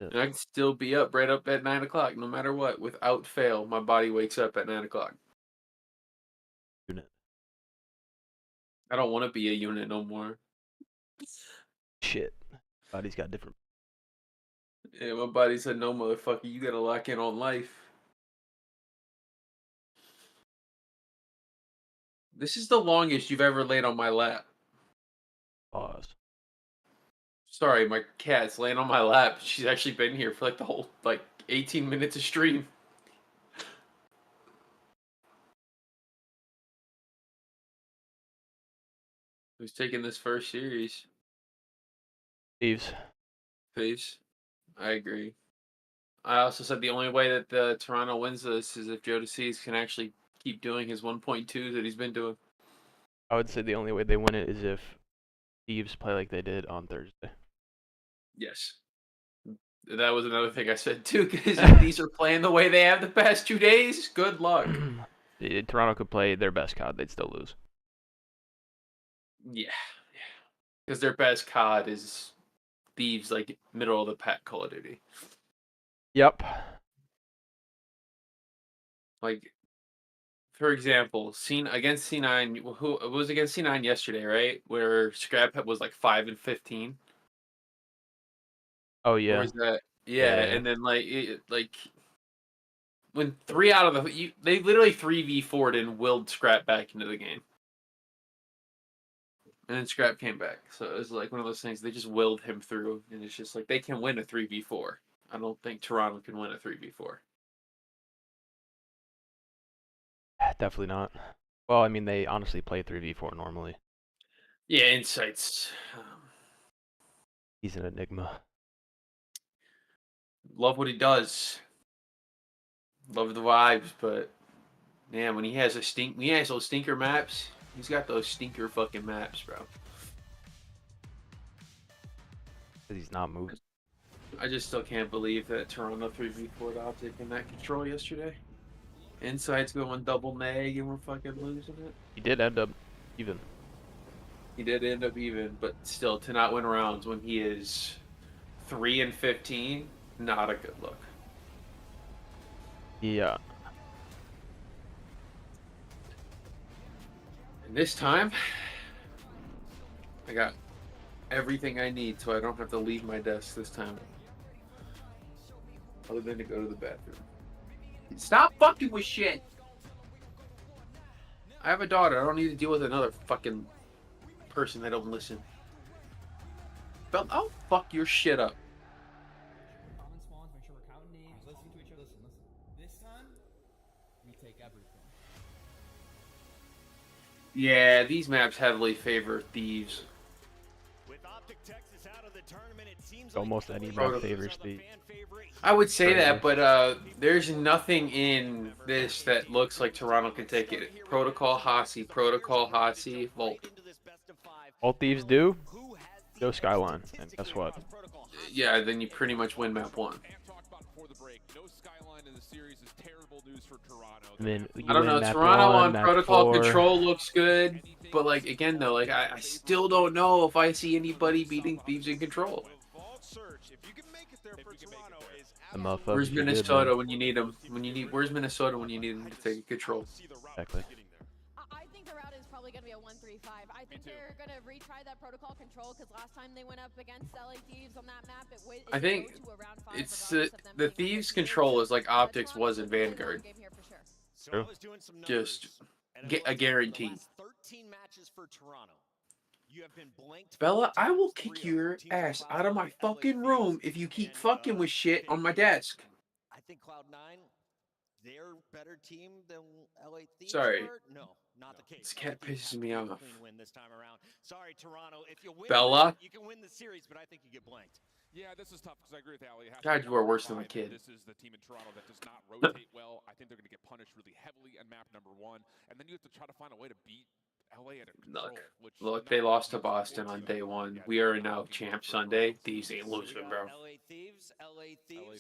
Yeah. And I can still be up right up at 9 o'clock no matter what. Without fail, my body wakes up at 9 o'clock. Unit. I don't want to be a unit no more. Shit. Body's got different. Yeah, my body said, no, motherfucker, you gotta lock in on life. This is the longest you've ever laid on my lap. Pause. Sorry, my cat's laying on my lap. She's actually been here for like the whole 18 minutes of stream. Who's taking this first series? Thieves. Peace. I agree. I also said the only way that the Toronto wins this is if Jodeci's can actually keep doing his 1.2 that he's been doing. I would say the only way they win it is if Thieves play like they did on Thursday. Yes. That was another thing I said too, because if these are playing the way they have the past 2 days, good luck. Toronto could play their best COD, they'd still lose. Yeah. Because their best COD is Thieves, like middle of the pack Call of Duty. Yep. Like, for example, against C9, who it was against C9 yesterday, right? Where Scrap was like 5 and 15, Oh or yeah. is that yeah? Yeah. And then like when three out of they literally 3v4'd and willed Scrap back into the game, and then Scrap came back. So it was like one of those things they just willed him through, and it's just like they can win a 3v4. I don't think Toronto can win a 3v4. Definitely not. Well, I mean, they honestly play 3v4 normally. Yeah, insights. He's an enigma. Love what he does. Love the vibes, but man, when he has those stinker maps, he's got those stinker fucking maps, bro. Because he's not moving. I just still can't believe that Toronto 3v4'd Optic in that control yesterday. Insights going double neg and we're fucking losing it. He did end up even. He did end up even, but still to not win rounds when he is 3 and 15, not a good look. Yeah. And this time, I got everything I need so I don't have to leave my desk this time. Other than to go to the bathroom. Stop fucking with shit! I have a daughter. I don't need to deal with another fucking person that don't listen. I'll fuck your shit up. Common spawns, make sure we're counting names, listening to each other. Listen. This time, we take everything. Yeah, these maps heavily favor thieves. With Optic Texas out of the tournament, it seems Almost like any LA map Thieves favors are the. fan favorite. I would say Crazy. that, but there's nothing in this that looks like Toronto can take it. Protocol, Hasi, Volt. All Thieves do? Go Skyline. And guess what? Yeah, then you pretty much win map one. I mean, you I don't win know. map Toronto 1, on map protocol 4. control looks good, but like again though, like I still don't know if I see anybody beating thieves in control. The motherfuckers Where's are good, Minnesota man. when you need them? Where's Minnesota when you need them to take control? Exactly. I think the route is probably going to be a 1-3-5. I think they're going to retry that protocol control because last time they went up against LA Thieves on that map, it I did think go to a round 5 it's regardless of them the being thieves undefeated. control is like Optics Toronto was in could win a long Vanguard. game here for sure. True. Just a guarantee. 13 matches for Toronto. You have been blanked Bella, I will 4 kick times, your 3 of ass 5 out of my by LA fucking Thieves. room if you keep And, fucking with shit on my desk. I think Cloud9, they're better team than LA Thieves Sorry. were. No, not the case. This cat LA Thieves pisses have me to get a off. clean win this time around. Sorry, Toronto. If you win Bella? this, you can win the series, but I think you get blanked. Yeah, this is tough because I agree with Ali. God, you are worse than a kid. This is the team in Toronto that does not rotate well. I think they're going to get punished really heavily on map number 1, and then you have to try to find a way to beat LA at a control. Look, they lost to Boston on day 1. We are now champ Sunday. These ain't losing, bro. LA Thieves,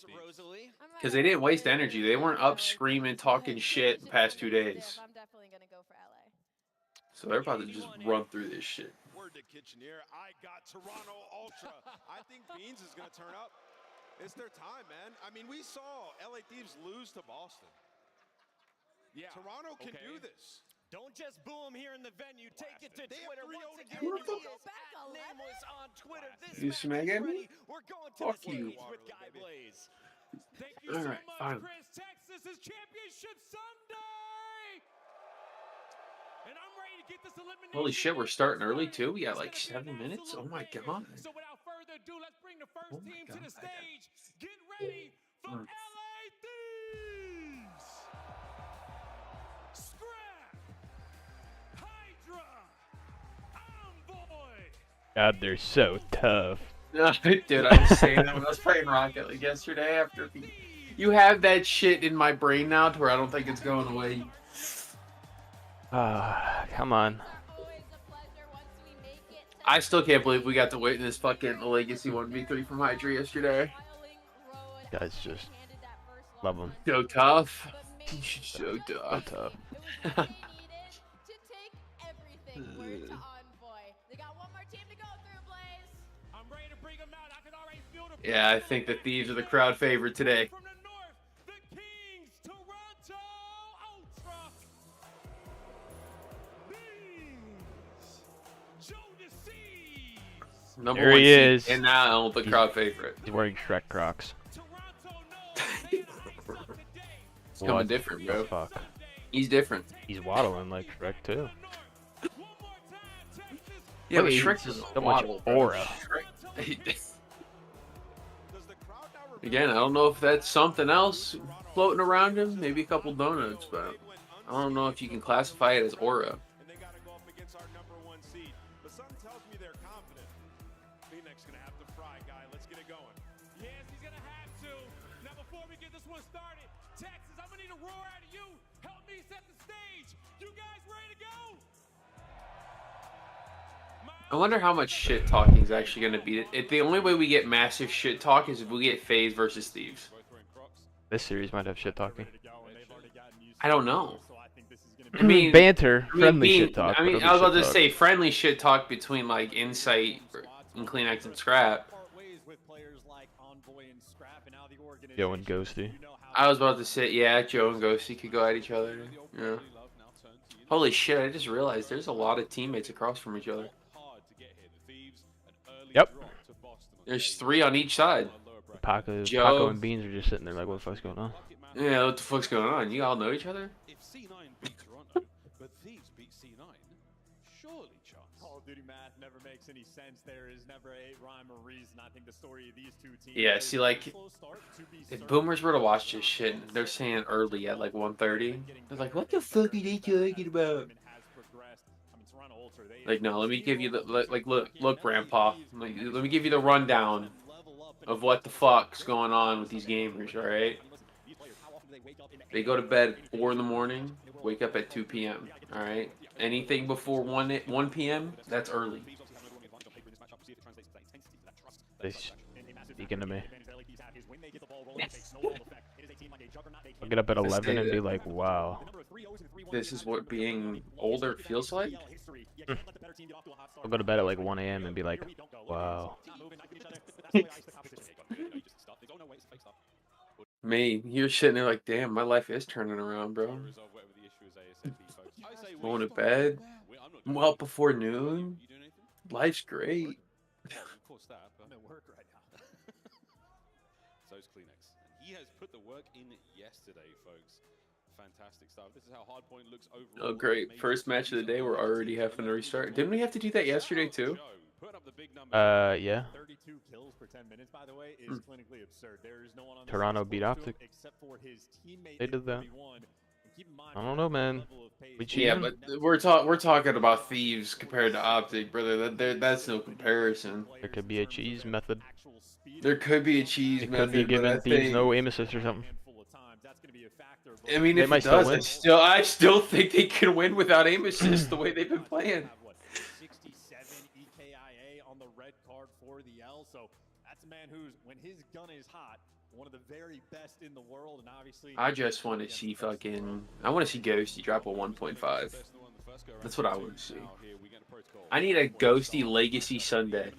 Rosalie. Because they didn't waste energy. They weren't up screaming, talking shit the past 2 days. I'm definitely going to go for LA. So they're about to just run through this shit. Word to Kitchener, I got Toronto Ultra. I think Beans is going to turn up. It's their time, man. I mean, we saw LA Thieves lose to Boston. Yeah. Toronto can do this. Don't just boo him here in the venue. Take it to They have Twitter. 3-0 Once to again, go. he is at Nameless on Twitter. This You match smack is at me? ready. We're going to Fuck the you. stage with Guy Blaze. Thank you All so right, much, fine. Chris. Texas is Championship Sunday. And I'm ready to get this elimination. Holy shit, we're starting early too. We got It's like gonna be 7 an minutes. Oh absolute my banger. god. So without further ado, let's bring the first Oh my team to the God. stage. Get ready for Mm. LA Thieves. Scrap. Hydra. Envoy. God, they're so tough. Dude, I was saying that when I was playing Rocket League yesterday after you have that shit in my brain now to where I don't think it's going away. Ah, come on. Always a pleasure once we make it. I still can't believe we got to witness fucking Legacy 1v3 from Hydra yesterday. Guys, just love them. So tough. So So tough. tough. It was what they needed to take everything. Word to Envoy. They got one more team to go through, Blaze. I'm ready to bring them out. I can already feel the Yeah, I think the Thieves are the crowd favorite today. From the north, the Kings, Toronto Ultra. Beans, Jodeci's. Number There one he seed, is. and now the crowd favorite. He's wearing Shrek Crocs. Toronto knows they gotta ice up today. He's coming What different, the bro. fuck? He's different. He's waddling like Shrek too. One more time, Texas. Yeah, but He's Shrek is so much aura. Again, I don't know if that's something else floating around him. Maybe a couple donuts, but I don't know if you can classify it as aura. And they got to go up against our #1 seed. But something tells me they're confident. Phoenix gonna have to fry, guy. Let's get it going. Yes, he's gonna have to. Now, before we get this one started, Texas, I'm gonna need a roar out of you. Help me set the stage. You guys ready to go? I wonder how much shit talking is actually going to be. The only way we get massive shit talk is if we get FaZe versus Thieves. This series might have shit talking. I don't know. I mean, Banter, I mean, friendly being- shit talk. I mean, but I was it'll about be to shit say friendly shit talk between like Insight and Kleenex and Scrap. Part ways with players like Envoy and Scrap, and now the talk. organization. Joe and Ghosty. You know how I was about to say, yeah, Joe and Ghosty could go at each other. Yeah. Holy shit! I just realized there's a lot of teammates across from each other. Yep. There's 3 on each side. Paco Joe. and Beans are just sitting there like, what the fuck's going on? Yeah, what the fuck's going on? You all know each other? If C9 beat Toronto, but Thieves beat C9, surely chance. Call of Duty math never makes any sense. There is never a rhyme or reason. I think the story of these two teams. Yeah, is see, like, slow start to be if certain. boomers were to watch this shit, they're saying early at like 1:30. They're like, what the fuck are they talking about? Like, no, let me give you the like look, Grandpa. Let me give you the rundown of what the fuck's going on with these gamers. All right, they go to bed at 4 in the morning, wake up at 2 p.m. All right, anything before 1 p.m. that's early. They speaking to me. I'll get up at 11 and be like, wow. This is what being older feels like. I'll go to bed at like 1 a.m. and be like, wow. Me, you're sitting there like, damn, my life is turning around, bro. Going to bed well before noon. Life's great. I'm at work right now. So's Kleenex. And he has put the work in yesterday, folks. Fantastic stuff. This is how Hardpoint looks overall. Oh, great. First match of the day, we're already having to restart. Didn't we have to do that yesterday, too? Yeah. 32 kills per 10 minutes, by the way, is clinically absurd. There is no one on the Toronto side beat close to Optic. him except for his teammate They in did that. 31. And keep in mind, I don't know, man. level of pace. We Yeah, cheating? but we're talking about Thieves compared to Optic, brother. That's no comparison. There could be a cheese method. There could be a cheese It method, could be but I giving Thieves think, no aim assist or something. I mean, They if might it still does, win. I still think they can win without aim assist the way they've been playing. 67 EKIA on the red card for the L. So that's a man who's, when his gun is hot, one of the very best in the world, and obviously. I just want to see I want to see Ghosty drop a 1.5. That's what I want to see. I need a Ghosty Legacy Sunday.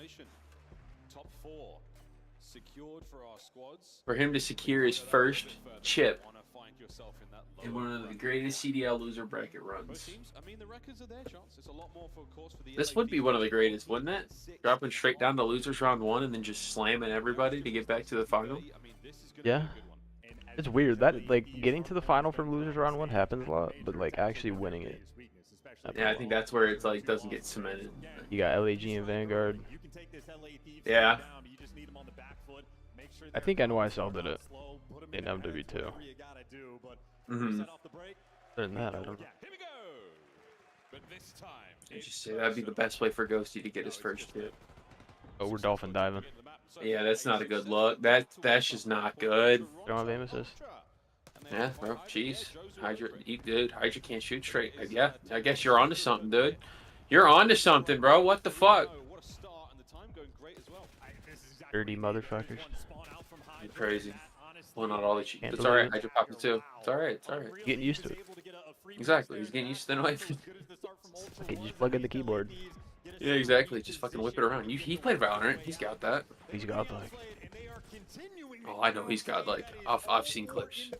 Top 4. secured for our squads. For him to secure his first chip Wanna find yourself in that in lower one of the bracket. greatest CDL loser bracket Both runs. teams, I mean, the records are their chance. It's a lot more for, of course, for the This LA would be one of the Thieves. greatest, wouldn't it? 14-6 Dropping straight down to losers round 1 and then just slamming everybody to get back to the final. I mean, this is gonna Yeah. be a good one. It's weird that like getting to the final from losers round 1 happens a lot, but like actually winning it. Yeah, I think that's where it's like doesn't get cemented. You got LAG and Vanguard. Yeah. I think NYSL did it in MW2. Mm-hmm. Other than that, I don't know. Here we go. But this time, I just say that'd be the best way for Ghosty to get his first hit. Oh, we're dolphin diving. Yeah, that's not a good look. That's just not good. Don't have aim assist. Yeah, bro. Jeez. Dude, Hydra can't shoot straight. Yeah, I guess you're onto something, dude. You're onto something, bro. What the fuck? What a start, and the time going great as well. Dirty motherfuckers. You're crazy. Pulling out all the cheats. Can't It's alright. believe Hydra popped it too. It's alright. It's alright. Getting used to it. Exactly. He's getting used to the noise. Okay, just plug in the keyboard. Yeah, exactly. Just fucking whip it around. He played Valorant. He's got that. He's got like. Oh, I know he's got like. I've seen clips.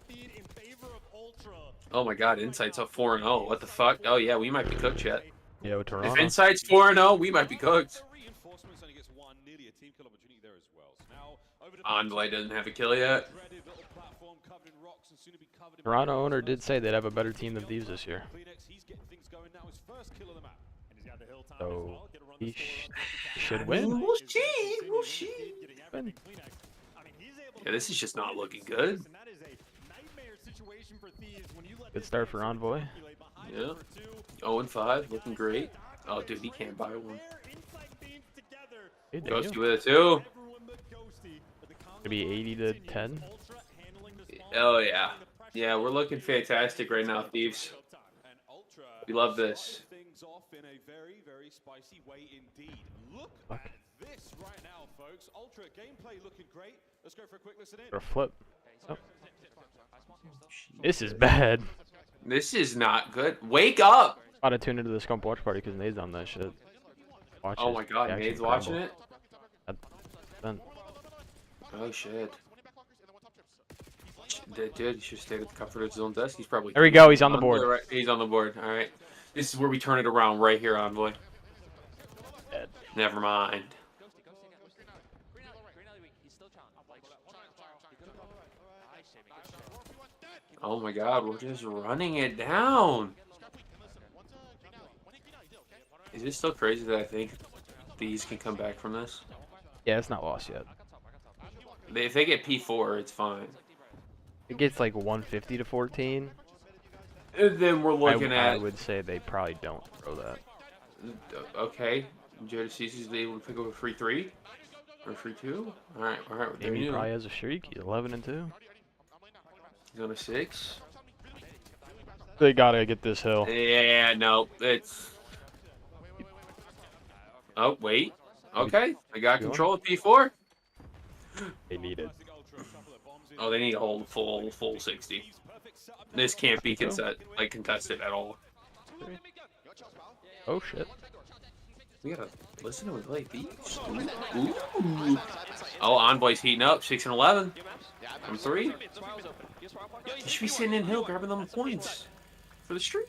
Oh my God, Insight's up 4-0. What the fuck? Oh yeah, we might be cooked yet. Yeah, with If Toronto. Insight's 4-0, we might be cooked. Reinforcements only gets one, nearly a team kill opportunity there as well. So now over to Envoy doesn't have a kill yet. dreaded little platform covered in rocks and soon to be covered in Toronto owner did say they'd have a better team than Thieves this year. Kleenex, he's getting things going now. His first kill of the map. So he should win. We'll see. We'll see. Win. Yeah, this is just not looking good. Good start for Envoy. Yeah. 0-5, looking great. Oh, dude, he can't buy one. Hey, Ghosty Daniel. with it too. Could be 80 to 10. Oh yeah. Yeah, we're looking fantastic right now, Thieves. And Ultra We love this. things off in a very, very spicy way indeed. Look Fuck. at this right now, folks. Ultra gameplay looking great. Let's go for a quick listen in. Or a flip. Oh. This is bad. This is not good. Wake up! Ought to tune into the Scump watch party because Nade's on that shit. Watch Oh his my God, reaction Nade's watching crumble. it? Done. Oh shit. Dude, he should stay at the comfort of his own desk. He's probably. There we go. He's on the board. Right, he's on the board. All right. This is where we turn it around right here, Envoy. Dead. Never mind. Oh my God, we're just running it down. Is it still crazy that I think these can come back from this? Yeah, it's not lost yet. If they get P4, it's fine. It gets like 150 to 14. And then we're looking I at. would say they probably don't throw that. Okay, Jodeci's able to pick up a free 3 or free 2. All right. Maybe he probably has a streak. He's 11 and 2. He's on a 6. They gotta get this hill. Yeah, no, it's. Oh wait. Okay, I got control of P4. They need it. Oh, they need a whole full 60. This can't be contested at all. Oh shit. We gotta listen to it like these. Ooh. Oh, Envoy's heating up. 6 and 11. From 3. He should be sitting in hill grabbing them points for the streak.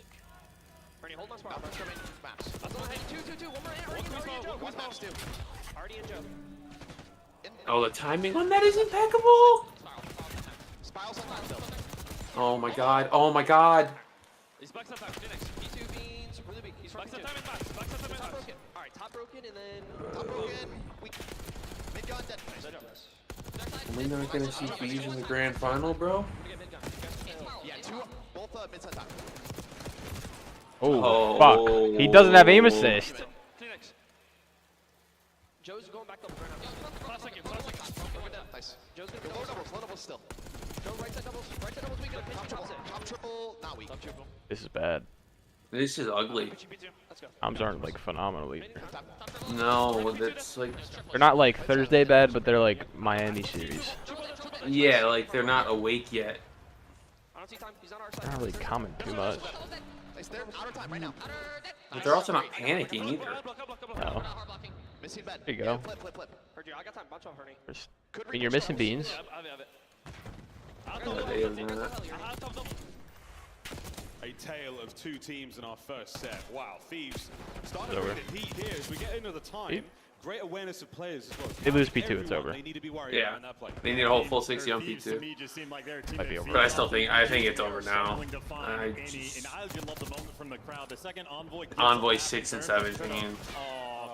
Oh, the timing on that is impeccable. Oh my God. Oh my God. Are we not gonna see Bees in the grand final, bro? Oh, fuck. He doesn't have aim assist. Joe's going back double Nice. Joe's gonna go low doubles still. Joe right side doubles, we gonna pinch top triple, not weak. This is bad. This is ugly. Let's go. Comms aren't like phenomenally. No, that's like, They're not like Thursday bad, but they're like Miami series. yeah, like they're not awake yet. I don't see time. He's on our They're side. not really comment too much. Nice there. Outer time right now. But they're also not panicking either. No. Missing bed. There you go. Flip, flip, flip. Heard you. I got time. Bunch of Fernie. I mean, you're missing beans. A tale of two teams in our first set. Wow, Thieves starting It's to over. bring the heat here as we get into the time. Great awareness of players as well. They lose P2, it's over. They need to be worried Yeah. about that play. They need a whole full 60 on Thieves to P2. me just seem like their Might be teammates over. But I still think it's over now. struggling to find I and I just- even love the moment from the crowd. The second Envoy Envoy 6 and 17.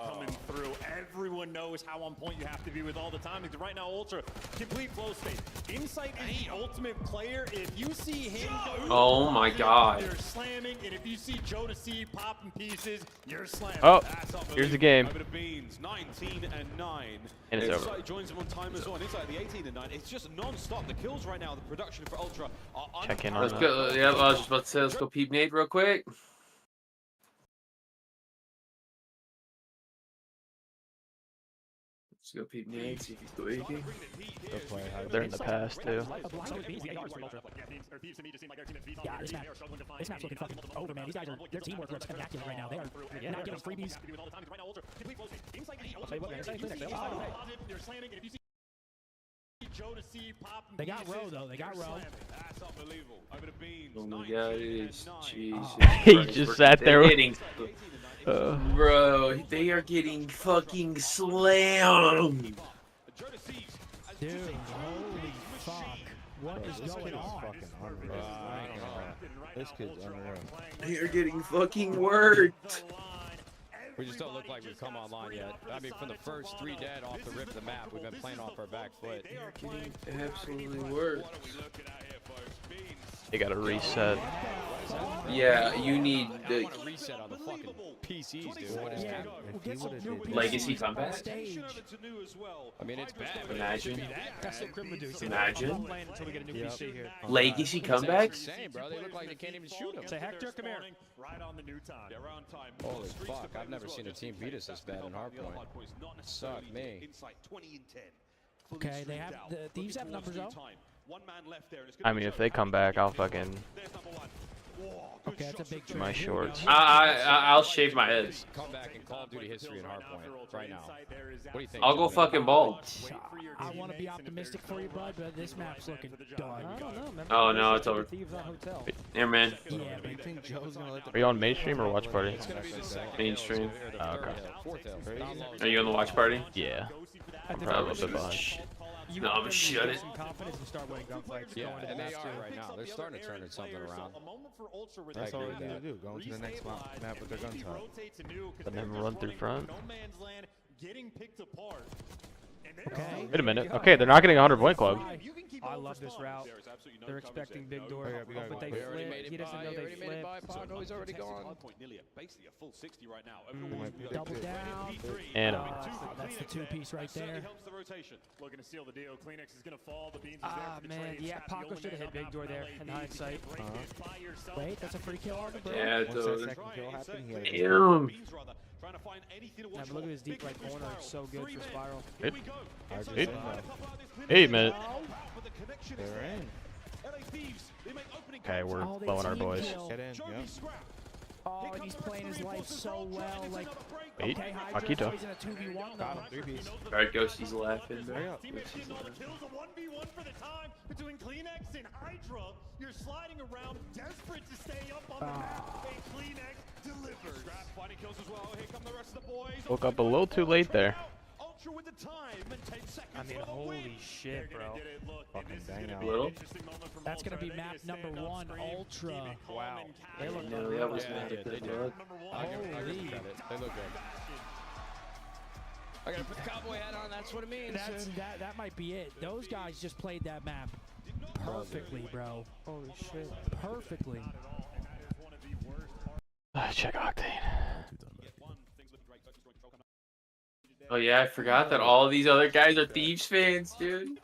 Coming through. Everyone knows how on point you have to be with all the timings. Right now, Ultra, complete flow state. Insight is the ultimate player. If you see him go, Oh my God. you're slamming, and if you see Joe to see popping pieces, you're slamming. Oh, That's here's the game. Over to Beans, 19 and 9. And it's over. Insight joins them on time as well. And Insight the 18 and 9. It's just non-stop. The kills right now, the production for Ultra are Check in on Let's that. go. Yeah, I was just about to say, let's go peep Nate real quick. Let's go peep Nate, see if he's tweaking. They're in the past too. Yeah, this map's looking fucking over, man. These guys are, their teamwork looks immaculate right now. They are not getting freebies. I'll tell you what, man, they got row though. They got row. That's unbelievable. Over to Beans, Oh my 19 God, and it's 9. Jesus. He Christ, just we're- sat there they're with- getting, bro, they are getting fucking slammed. Dude, holy fuck. What is going on? This kid's unreal. They are getting fucking worked. We just don't look like we've come online yet. I mean, from the first 3 dead off the rip of the map, we've been playing off our back foot. Absolutely worked. They got to reset. Yeah, you need the I want to reset on the fucking PCs, dude. What is Yeah, that? we'll get some new Legacy pieces on comeback? stage. I mean, it's bad. but it Imagine. should be that That's so bad. criminal, dude. Imagine. Playing until we get a new PC here. legacy comebacks. Same, bro. They look like they can't even shoot them. Say, Hector, come here. Right on the new time. Yeah, around time. Holy Streaks fuck, to play I've never as well. seen a Just team beat us this bad in the other Hardpoint. hardpoint's not Suck necessarily me. Insight 20 and 10. Okay, they have the Thieves have numbers though. One man left there, and it's I mean, if they come back, I'll fucking There's number 1. Okay, that's a big trade. my shorts. I'll shave my head. Come back in Call of Duty history in Hardpoint right now. What do you think? I'll go fucking bald. I want to be optimistic for you, bud, but this map's looking done. I don't know. Remember Oh, when no, they it's said over. the Thieves on hotel? Yeah, man. Yeah, I but think Joe's gonna let the Are you on mainstream or watch party? It's gonna be the second Mainstream. hill, or the Oh, third okay. hill, fourth hill. Are you on the watch party? Yeah. I'm probably a little bit behind. You No, want I'm them to shut get it. some confidence and start winning gunfights. Yeah, going to and they the are best right now. They're starting to turn something around. That's all agree we with need to that. do. Go into the next map with their gun top. Let them run through front. Getting picked apart. Okay. Wait a minute. Okay, they're not getting a 100 point club. I love this route. There is absolutely no They're coverage expecting there. big door, but they We already flip. made it He doesn't by. know You they already made it by. flip. Pago, he's already Contested gone. hardpoint, nearly basically a full 60 right now. Double down. And That's the 2-piece right there. Helps the rotation. Looking to seal the deal. Kleenex is going to fall. The Beans is there Ah, for the man. trade. Yeah, Scott, the Paco only should have man hit big up door from there LA. in You hindsight. can't break this by yourself. Wait, that's a free kill on the bro. Yeah, Once that dude. second kill happened, he had a Damn. Beans, rather, trying to find anything to Yeah, watch but look for. at his deep Big right victory corner. spiral. It's so good Three for men. Spiral. Here we go. I just Inside said the that. line, pop out this Kleenex. Hey, man. But the connection is They're there. in. LA Thieves, they make opening Okay, we're Oh, they blowing our team boys. kill. Get in. Joby Yep. scrap. Oh, Here and he's comes the playing his life reinforcements so roll, well. it's Like, another break. Wait, okay, Hydra, Akito. he's in a 2v1 Got him. though. 3-piece. Alright, Ghosty's laughing. Hurry up. Teammates getting all the kills. A 1v1 for the time between Kleenex and Hydra. You're sliding around, desperate to stay up on the map. And Kleenex delivers. Scrap finding kills as well. Here come the rest of the boys. Woke up a little too late there. Ultra with the time and 10 seconds I mean, for the holy win. shit, bro. Fucking bang out. Little. That's gonna be map number 1, Ultra. Wow. They look No, that was Yeah, not they a did, they good did. look. I'll give them Holy. credit. They look good. I gotta put the cowboy hat on. That's what it means. That might be it. Those guys just played that map perfectly, bro. Holy shit. Perfectly. Check Octane. Oh yeah, I forgot that all of these other guys are Thieves fans, dude.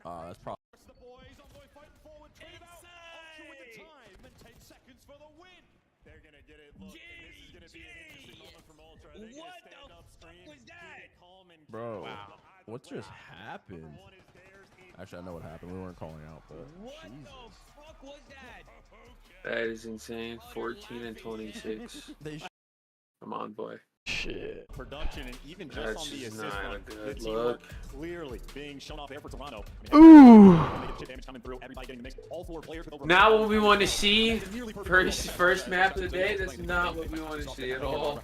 That's probably. They're gonna get it. Look, this is gonna be an interesting moment from Ultra. They're gonna stand up, scream, keep it calm and Bro, keep it what just happened? Number one is theirs. It Actually, I know what happened. We weren't calling out, but What Jesus. the fuck was that? That is insane. 14 and 26. Come on, boy. Shit. Production and even just That's on the just assist not a run, the good teamwork look. clearly being shown off there for Toronto. Ooh. Damage coming through, everybody getting the mix. All 4 players with over Not what we want to see. First map of the day. That's not what we want to see at all.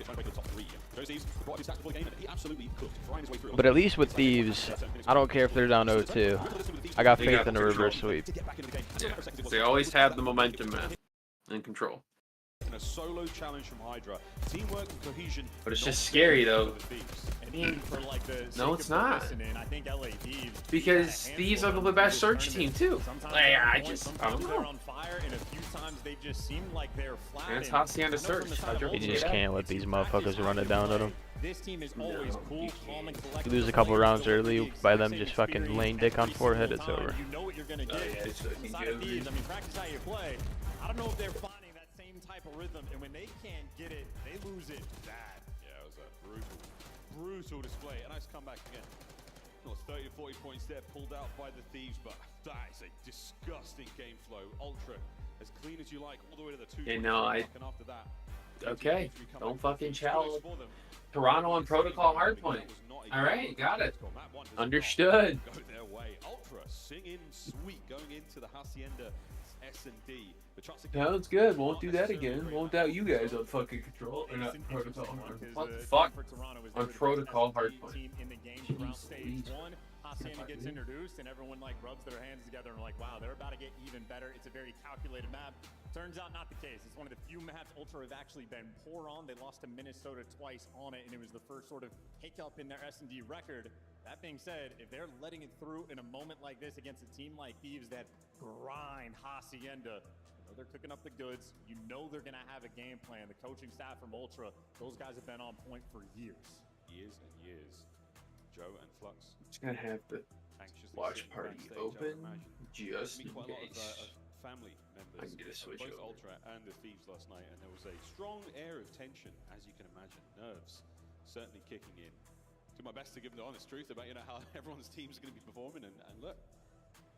But at least with Thieves, I don't care if they're down 0-2. I got They faith got in a control. reverse sweep. Yeah. They always have the momentum, man, and control. A solo challenge from Hydra. Teamwork and cohesion. But it's just scary though. No, it's not. I think LA Thieves Because Thieves are the best search team too. Like, I don't know. on fire, and a few times they just seem like they're flat. And it's Hacienda search. You just can't let these motherfuckers run it down at them. This team is always cool, calm, and collected. You lose a couple rounds early by them just fucking laying dick on forehead, it's over. You know what you're gonna get. Inside of Thieves, I mean, practice how you play. I don't know if they're finding that same type of rhythm, and when they can't get it, they lose it bad. Yeah, it was a brutal display. A nice comeback again. Well, 30 to 40 points there pulled out by the Thieves, but that is a disgusting game flow. Ultra, as clean as you like, all the way to the 2. And no, and after that, okay, don't fucking challenge Toronto on protocol hardpoint. All right, got it. Understood. Go their way. Ultra singing sweet going into the Hacienda S&D. Sounds good. Won't do that again. Won't doubt you guys on fucking control or not protocol hardpoint. What the fuck? On protocol hardpoint. Hacienda gets introduced and everyone like rubs their hands together and like, wow, they're about to get even better. It's a very calculated map. Turns out not the case. It's one of the few maps Ultra have actually been poor on. They lost to Minnesota twice on it, and it was the first sort of hiccup in their S&D record. That being said, if they're letting it through in a moment like this against a team like Thieves that grind Hacienda, you know they're cooking up the goods. You know they're going to have a game plan. The coaching staff from Ultra, those guys have been on point for years. Years and years. Joe and Flux. Just gonna have the watch party open just in case. Family members I can get a switch both over. Ultra and the Thieves last night, and there was a strong air of tension, as you can imagine. Nerves certainly kicking in. Do my best to give them the honest truth about how everyone's team's going to be performing, and look,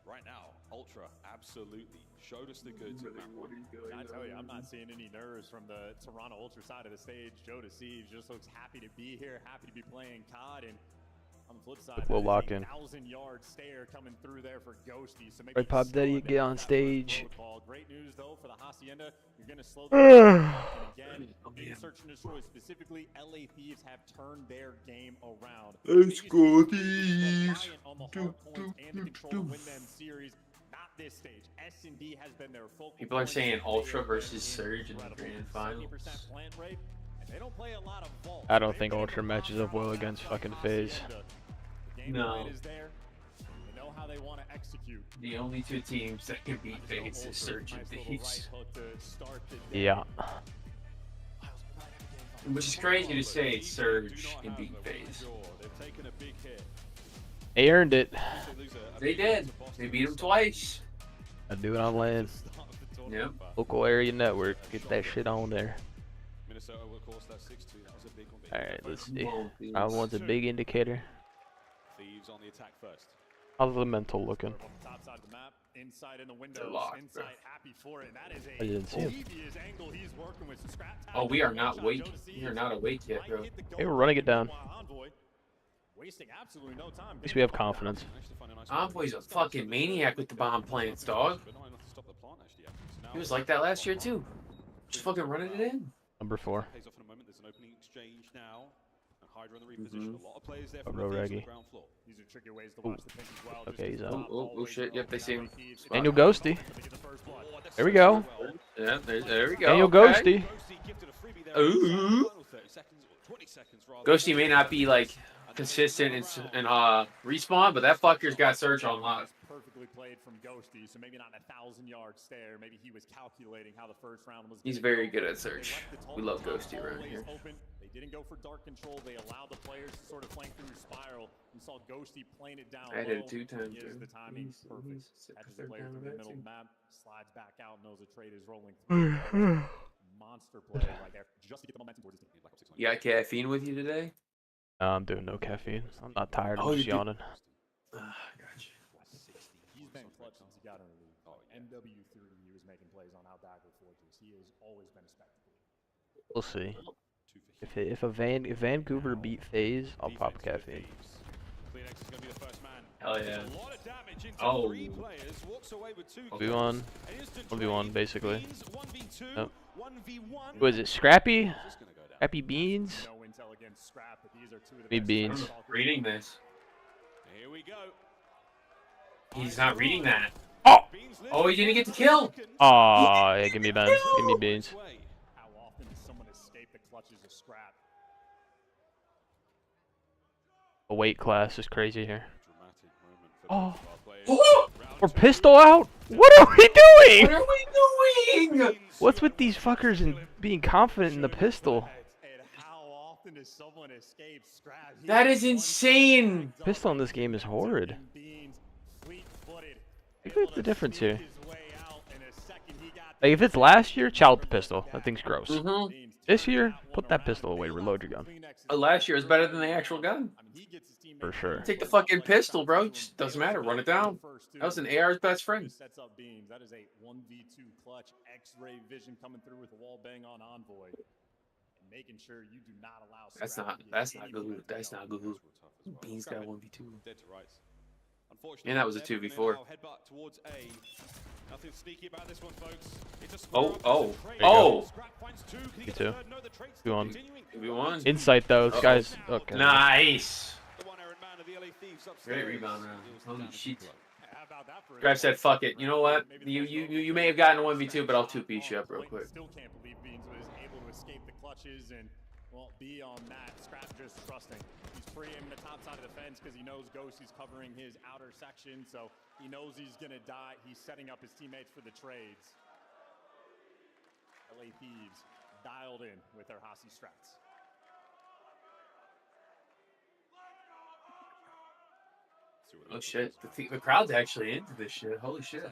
right now, Ultra absolutely showed us the goods. I tell you, I'm not seeing any nerves from the Toronto Ultra side of the stage. Joe DeCeves just looks happy to be here, happy to be playing COD, and on the flip side, We'll lock in. 1,000-yard stare coming through there for Ghosty. So maybe Right, Pop Daddy, get on stage. Great news though for the Hacienda. You're going to slow down. And again, in Search and Destroy specifically, LA Thieves have turned their game around. Let's go Thieves. On the hard points and the control to win them series. Not this stage. S&D has been their focal People are point. saying Ultra versus Surge in the grand finals. 70% plant rate. They don't play a lot of vault. I don't think Ultra matches up well against fucking FaZe. No. They know how they want to execute. The only two teams that can beat FaZe is Surge and Thieves. Yeah. Which is crazy to say Surge can beat FaZe. They earned it. They did. They beat them twice. I do it on land. Yep. Local area network. Get that shit on there. Minnesota, of course, that 6-2. That was a big one. Alright, let's see. Round one's a big indicator. Thieves on the attack first. How's the mental looking? Top side of the map, inside in the windows, They're locked, inside bro. happy for it. And that is I didn't see him. devious angle he's working with. Scrap Oh, we are not awake. We are not awake yet, bro. Hey, we're running it down. Wasting absolutely no time. At least we have confidence. Envoy's a fucking maniac with the bomb plants, dog. He was like that last year too. Just fucking running it in. Number 4. Pays off in a moment. There's an opening exchange now. And Hydra on the reposition. A lot of players there from Bro, the Thieves on the Reggie. ground floor. These are tricky ways to watch the pink as well. Okay, he's out. Oh shit. Yep, they see him. Daniel Ghosty. There we go. Yeah, there we go. Daniel Okay. Ghosty. Ooh. Ghosty may not be like consistent and respawn, but that fucker's got Surge on lock. Perfectly played from Ghosty, so maybe not a 1,000-yard stare. Maybe he was calculating how the first round was. He's very good at Surge. We love Ghosty around here. They didn't go for dark control. They allowed the players to sort of flank through spiral. You saw Ghosty playing it down. I did it 2 times. He is the timing perfect. Catches the player from the middle of the map, slides back out, knows the trade is rolling through. Monster play right there, just to get the momentum towards his team. You got caffeine with you today? I'm doing no caffeine. I'm not tired. I'm Oh, just you do- yawning. Gotcha. since he got in the league. MW3, he was making plays on Outbacker Fortress. He has always been a spectacle. We'll see. If Vancouver beat FaZe, I'll pop caffeine. Hell yeah. Oh. 1v1. 1v1 basically. Nope. Was it Scrappy? Scrappy Beans? No intel against Scrap, but these are two of the Me best Beans. players Reading this. Here we go. He's not reading that. Oh! Oh, he didn't get the kill. Aw, yeah, give me Beans. Give me Beans. How often does someone escape the clutches of Scrap? The weight class is crazy here. Oh. Oh! We're pistol out? What are we doing? What are we doing? What's with these fuckers and being confident in the pistol? And how often does someone escape Scrap? That is insane. Pistol in this game is horrid. Look at the difference here. Like if it's last year, chow the pistol. That thing's gross. This year, put that pistol away. Reload your gun. Last year was better than the actual gun. For sure. Take the fucking pistol, bro. Just doesn't matter. Run it down. That was an AR's best friend. Sets up beams. That is a 1v2 clutch. X-ray vision coming through with a wall bang on Envoy. And making sure you do not allow. That's not good. That's not good. Beans got 1v2. And that was a 2v4. Oh, oh, oh! Me too. 2-1. 2v1. Insight though, this guy's okay. Nice. Great rebound round. Holy shit. Grab said, "Fuck it. You know what? You may have gotten a 1v2, but I'll 2-piece you up real quick." Still can't believe Beans was able to escape the clutches and well be on that. Scrap just trusting. He's pre-aiming the top side of the fence because he knows Ghosty's covering his outer section, so he knows he's gonna die. He's setting up his teammates for the trades. LA Thieves dialed in with their Hossie strats. Oh shit! The crowd's actually into this shit. Holy shit!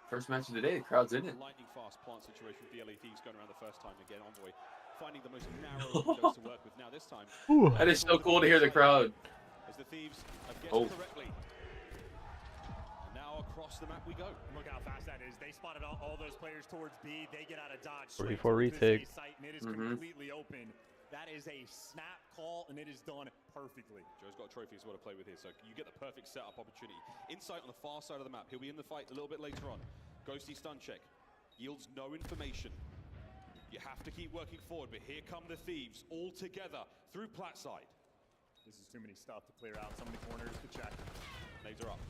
First match of the day, the crowd's in it. Lightning fast plant situation with the LA Thieves going around the first time again. Envoy finding the most narrow windows to work with now. This time, that is so cool to hear the crowd. As the Thieves have guessed correctly. And now across the map we go. Look how fast that is. They spotted all those players towards B. They get out of dodge. 44 retake. And it is completely open. That is a snap call, and it is done perfectly. Joe's got a trophy as well to play with here, so you get the perfect setup opportunity. Insight on the far side of the map. He'll be in the fight a little bit later on. Ghosty stun check. Yields no information. You have to keep working forward, but here come the Thieves all together through plat side. This is too many stuff to clear out. So many corners to check. Nades are up.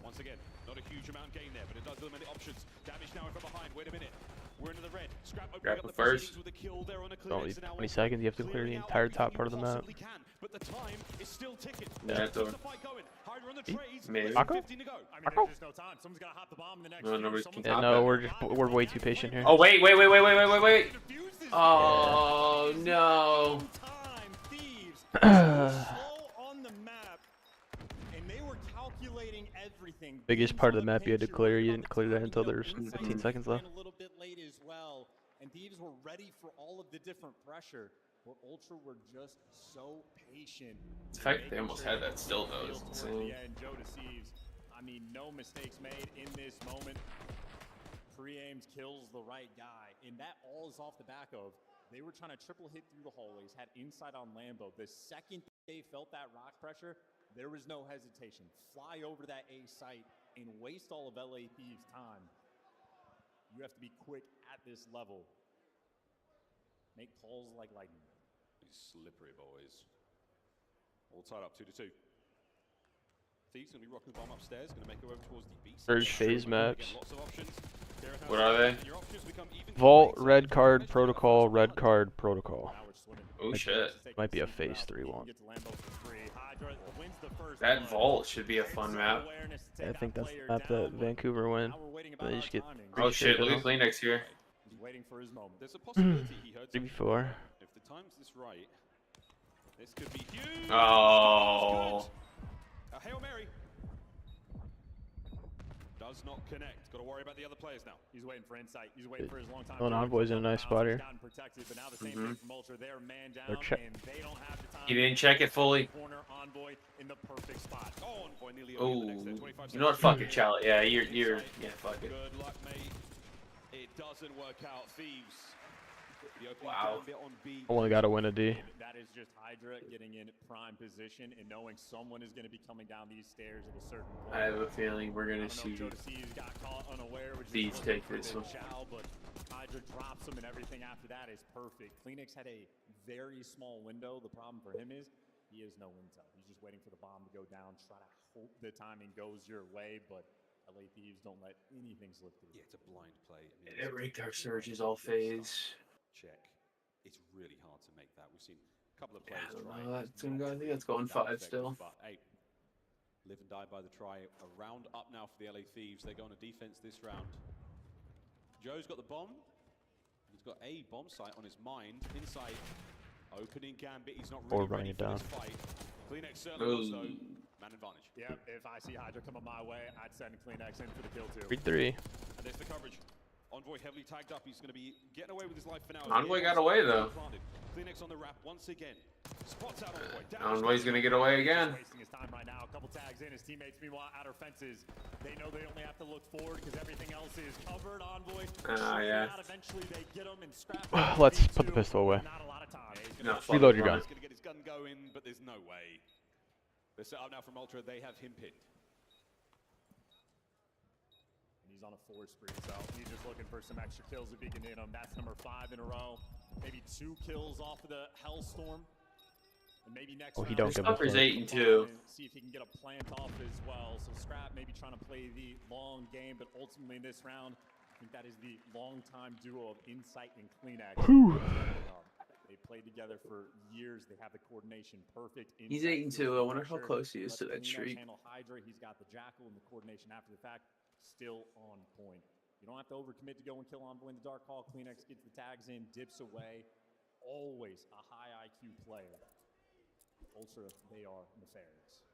Once again, not a huge amount gain there, but it does limit options. Damage now in from behind. Wait a minute. We're into the red. Scrap opening up the first. With a kill there on a clear. Only 20 seconds. You have to clear the entire top part of the map. But the time is still ticking. Yeah, the fight going. Hyder on the trades. Maybe. 15 to go. I mean, there's just no time. Someone's got to hop the bomb in the next. No, nobody's Yeah, no, we're way too patient here. Oh wait. Oh no. Biggest part of the map you had to clear. You didn't clear that until there's 15 seconds left. A little bit late as well, and Thieves were ready for all of the different pressure. But Ultra were just so patient. The fact that they almost had that still though is insane. Joe deceives. I mean, no mistakes made in this moment. Pre-aims kills the right guy, and that all is off the back of they were trying to triple hit through the hallways, had inside on Lambo. The second they felt that rock pressure, there was no hesitation. Fly over that A site and waste all of LA Thieves' time. You have to be quick at this level. Make calls like lightning. These slippery boys. All tied up 2-2. Thieves gonna be rocking the bomb upstairs, gonna make her way towards the beast. Surge phase maps. Lots of options. What are they? Vault, red card, protocol, red card, protocol. Oh shit. Might be a phase 3 one. That vault should be a fun map. Yeah, I think that's the map that Vancouver win. They just get Oh shit, look at Kleenex here. He's waiting for his moment. There's a possibility he heard 3v4. If the time's this right, this could be huge. Oh. A Hail Mary. Does not connect. Got to worry about the other players now. He's waiting for insight. He's waiting for his long time. Oh, Envoy's in a nice spot here. But now the same thing from Ultra. They're man down, They're and they don't have the time. He didn't check it fully. Corner Envoy in the perfect spot. Oh, and boy, nearly Oh, over the next there. 25 you know what? seconds. Fuck it, Chalet. Yeah, yeah, fuck it. Good luck, mate. It doesn't work out. Thieves. The opening Wow. gambit on B. Only got to win a D. That is just Hydra getting in prime position and knowing someone is going to be coming down these stairs at a certain point. I have a feeling we're gonna see got caught unaware, which Thieves is take this one. but Hydra drops him, and everything after that is perfect. Kleenex had a very small window. The problem for him is he has no intel. He's just waiting for the bomb to go down, try to hope the timing goes your way, but LA Thieves don't let anything slip through. Yeah, it's a blind play. I mean, Every dark surge is all phase. Check. It's really hard to make that. We've seen a couple of players I don't try. know, it. that's gonna go. I think that's going 5 still. But hey, live and die by the try. A round up now for the LA Thieves. They go on a defense this round. Joe's got the bomb. He's got a bomb site on his mind. Inside, opening gambit. He's not really ready for this fight. Kleenex certainly was though. Man advantage. Yeah, if I see Hydra coming my way, I'd send Kleenex in for the kill too. 3-3. And there's the coverage. Envoy heavily tagged up. He's going to be getting away with his life for now. Envoy got away though. Kleenex on the wrap once again. Spots out Envoy. Envoy's gonna get away again. Wasting his time right now. A couple tags in. His teammates meanwhile outer fences. They know they only have to look forward because everything else is covered. Envoy. Yeah. Eventually they get him and scrap. Let's put the pistol away. Not a lot of time. No, Reload your gun. He's going to get his gun going, but there's no way. They're set up now from Ultra. They have him pinned. He's on a 4 spree, so he's just looking for some extra kills if he can hit him. That's number 5 in a row. Maybe 2 kills off of the Hellstorm. And maybe next he round, don't give a Scrapper's fuck. 8 and 2. see if he can get a plant off as well. So Scrap maybe trying to play the long game, but ultimately in this round, I think that is the long-time duo of Insight and Kleenex. They played together for years. They have the coordination perfect. He's 8 and 2. I wonder how close he is to that streak. Handle Hydra. He's got the Jackal and the coordination after the fact. Still on point. You don't have to overcommit to go and kill Envoy in the Dark Hall. Kleenex gets the tags in, dips away. Always a high IQ player. Ultra, they are nefarious.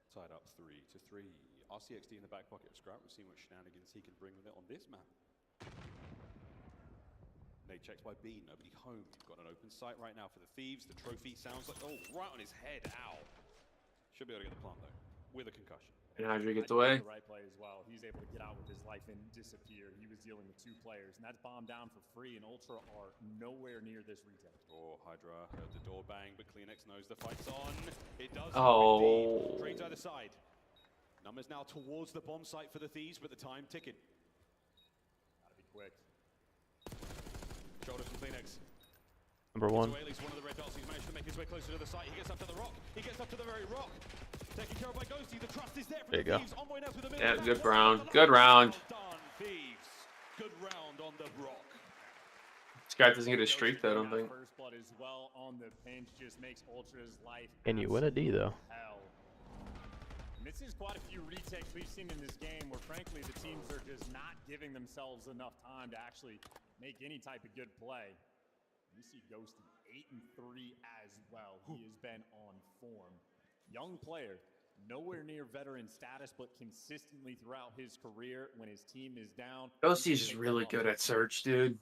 Tied up 3-3. RCXD in the back pocket of Scrap. We've seen what shenanigans he can bring with it on this map. Nate checks by B. Nobody home. We've got an open site right now for the Thieves. The trophy sounds like, oh, right on his head. Ow. Should be able to get the plant though, with a concussion. And Hydra gets away. The right play as well. He's able to get out with his life and disappear. He was dealing with 2 players, and that's bombed down for free. And Ultra are nowhere near this retake. Oh, Hydra heard the door bang, but Kleenex knows the fight's on. It does. Oh. Trains either side. Numbers now towards the bomb site for the Thieves, but the time ticking. Gotta be quick. Shoulders from Kleenex. Number 1. So at least one of the red dots. He's managed to make his way closer to the site. He gets up to the rock. He gets up to the very rock. Taken care of by Ghosty. The trust is there for the Thieves. Envoy now through the middle. Yeah, good round. Good round. Well done, Thieves. Good round on the rock. This guy doesn't get a streak though, I don't think. First blood as well on the pinch just makes Ultra's life. And you win a D though. Hell. And this is quite a few retakes we've seen in this game where frankly the teams are just not giving themselves enough time to actually make any type of good play. You see Ghosty 8 and 3 as well. He has been on form. Young player, nowhere near veteran status, but consistently throughout his career when his team is down. Ghosty's really good at search, dude.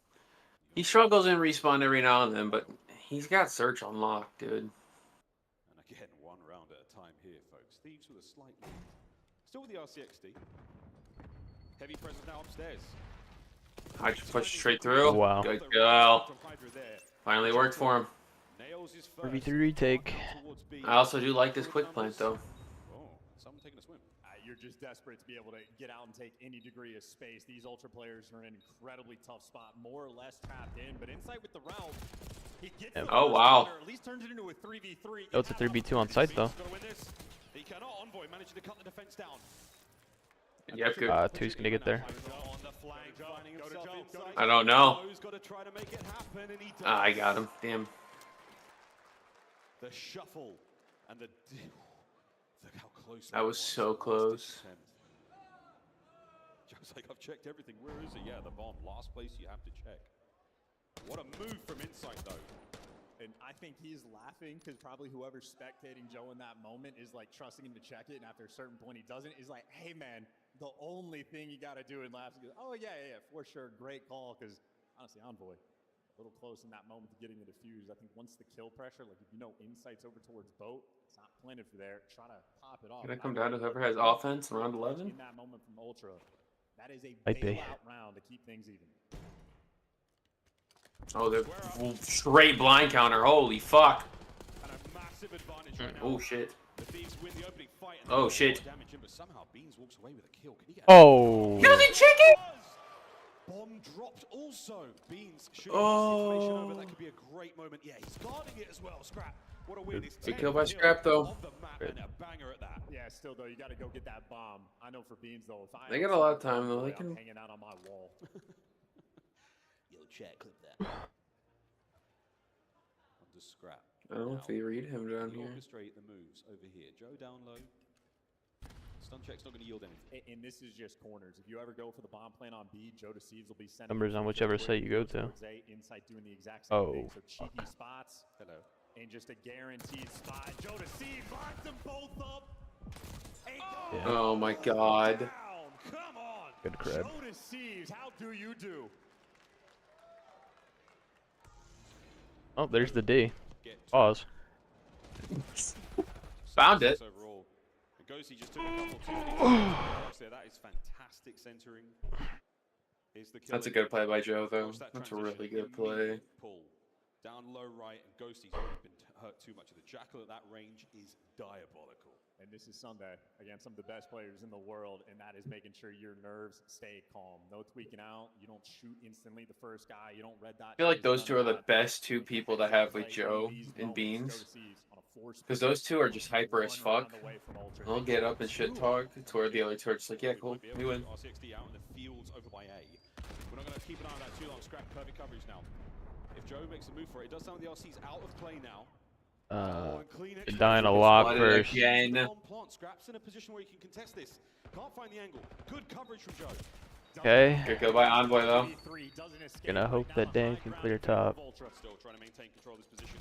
He struggles in respawn every now and then, but he's got search on lock, dude. And again, 1 round at a time here, folks. Thieves with a slight lead. Still with the RCXD. Heavy presence now upstairs. Hydra pushed straight through. Wow. Good girl. Finally worked for him. 3v3 retake. I also do like this quick plant though. Oh, someone taking a swim. You're just desperate to be able to get out and take any degree of space. These Ultra players are in an incredibly tough spot, more or less trapped in. But Insight with the round, he gets the oh wow. at least turns it into a 3v3. Oh, it's a 3v2 on site though. He cannot. Envoy managed to cut the defense down. Yep, good. 2's gonna get there. I don't know. I got him. Damn. The shuffle and the look how close that was so close. Joe's like, I've checked everything. Where is it? Yeah, the bomb. Last place you have to check. What a move from Insight though. And I think he's laughing because probably whoever's spectating Joe in that moment is like trusting him to check it, and after a certain point he doesn't. He's like, hey man, the only thing you got to do, and laughs. He goes, oh yeah, for sure, great call. Because honestly, Envoy, little close in that moment to getting the defuse. I think once the kill pressure, like if you know insights over towards boat, it's not plentiful there. Try to pop it off. Gonna come down to whoever has offense in round 11. In that moment from Ultra, that is a Might be. bailout round to keep things even. Oh, the straight blind counter. Holy fuck. And a massive advantage right now. Oh shit. The Thieves win the opening fight and Oh they shit. get damage in, but somehow Beans walks away with a kill. Can he get Oh. Kill the chicken! Bomb dropped also. Beans should Oh. situation over. That could be a great moment. Yeah, he's guarding it as well. Scrap. What a win. It's Good 10 kill by kill Scrap, though. of the map and a banger at that. Yeah, still though, you got to go get that bomb. I know for Beans though, if I They got a lot of time though. They can. hanging out on my wall. Yo, chat, clip that. Under Scrap. I don't know if they read him down here. Orchestrate the moves over here. Joe down low. Stun check's not going to yield anything. And this is just corners. If you ever go for the bomb plan on B, Joe Deceives will be sending Numbers on whichever site you go to. Inside doing the exact same Oh. thing. So cheeky spots. Hello. And just a guaranteed spot. Joe Deceives lines them both up. Yeah. Oh my god. Come on. Good crab. Joe Deceives, how do you do? Oh, there's the D. Pause. Found it. Overall. And Ghosty just took a couple too many there. That is fantastic centering. Here's the kill. That's a good play by Joe though. Watch that That's a transition. really good play. Immediate pull. Down low right, and Ghosty's already been hurt too much. The Jackal at that range is diabolical. And this is Sunday against some of the best players in the world, and that is making sure your nerves stay calm. No tweaking out. You don't shoot instantly the first guy. You don't red dot. I feel like those two are the best two people to have with Joe and Beans. Because those two are just hyper as fuck. They'll get up and shit talk to where the other two are just like, yeah, cool, we win. R60 out in the fields over by A. We're not going to keep an eye on that too long. Scrap perfect coverage now. If Joe makes a move for it, it does sound like the RC's out of play now. Dying a lot first. Again. Scraps in a position where he can contest this. Can't find the angle. Good coverage from Joe. Okay. Good kill by Envoy though. Gonna hope that Dan can clear top. Still trying to maintain control of this position.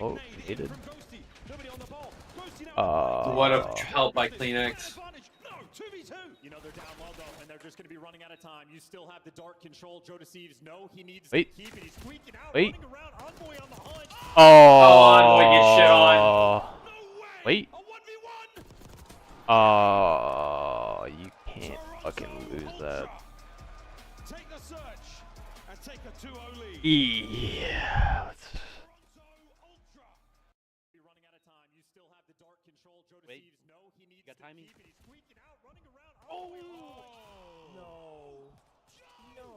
Oh, needed. What a help by Kleenex. You know they're down low though, and they're just going to be running out of time. You still have the dark control. Joe Deceives, no, he needs to keep it. He's tweaking out, running around. Envoy on the hunt. Oh, Envoy gets shit on. Wait. Oh, you can't fucking lose that. Take the search and take a 2-0 lead. Yeah. Running out of time. You still have the dark control. Joe Deceives, no, he needs to keep it. He's tweaking out, running around. Oh no. No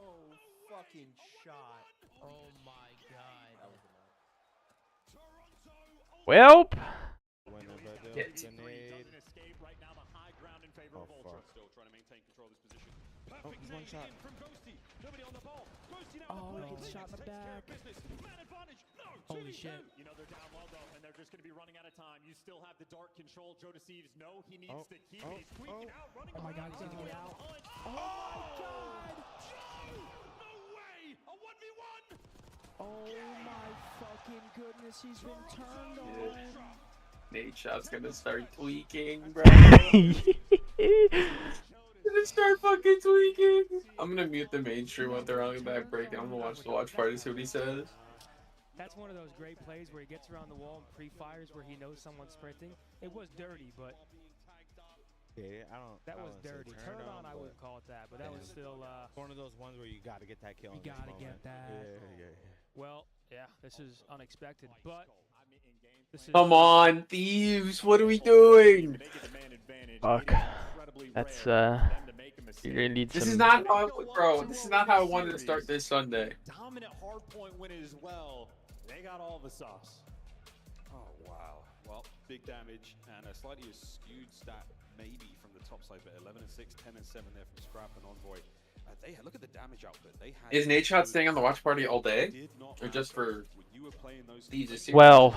fucking shot. Oh my god. Welp. Oh, fuck. Still trying to maintain control of this position. Perfect one shot. From Ghosty. Nobody on the ball. Ghosty now. Oh, he gets shot in the back. Man advantage. No. Holy shit. You know they're down low though, and they're just going to be running out of time. You still have the dark control. Joe Deceives, no, he needs to keep it. He's tweaking out, running Oh my god, he's gonna get out. Oh my god. No way. A 1v1. Oh my fucking goodness, he's been turned on. Nate Shot's gonna start tweaking, bro. Gonna start fucking tweaking. I'm gonna mute the mainstream while they're on the back breakdown. I'm gonna watch the watch party, see what he says. That's one of those great plays where he gets around the wall and pre-fires where he knows someone's sprinting. It was dirty, but yeah, that was dirty. Turn on, I wouldn't call it that, but that was still one of those ones where you got to get that kill. You got to get that. Yeah. Well, yeah, this is unexpected, but this is Come on, Thieves, what are we doing? Fuck. That's you're gonna need This some. is not how, bro. This is not how I wanted to start this Sunday. Dominant hard point win as well. They got all the sauce. Oh, wow. Well, big damage and a slightly skewed stat maybe from the top side, but 11 and 6, 10 and 7 there from Scrap and Envoy. They look at the damage output. They had Is Nate Shot staying on the watch party all day? Or just for Thieves? Well,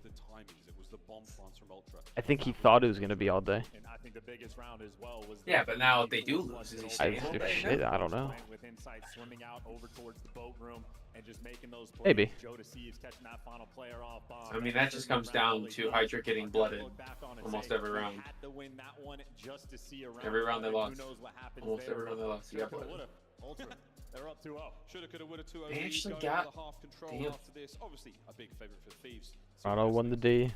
the timings. It was the bomb plants from Ultra. I think he thought it was gonna be all day. And I think the biggest round as well was Yeah, but now if they do lose, is he staying all day? Shit, I don't know. with insight, swimming out over towards the boat room and just making those plays. Maybe. Joe Deceives catching that final player off bomb. I mean, that just comes down to Hydra getting blooded almost every round. Every round they lost. Almost every round they lost. You got blooded. Ultra They're up 2-0. Shoulda, coulda, woulda, 2-0 They lead, actually going got- with a half control damn. after this. Obviously, a big favorite for the Thieves. Toronto won the D.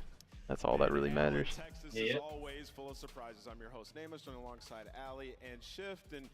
That's all that really Allie, matters. Texas Yep. is always full of surprises. I'm your host, Namus, joined alongside Allie and Shift, and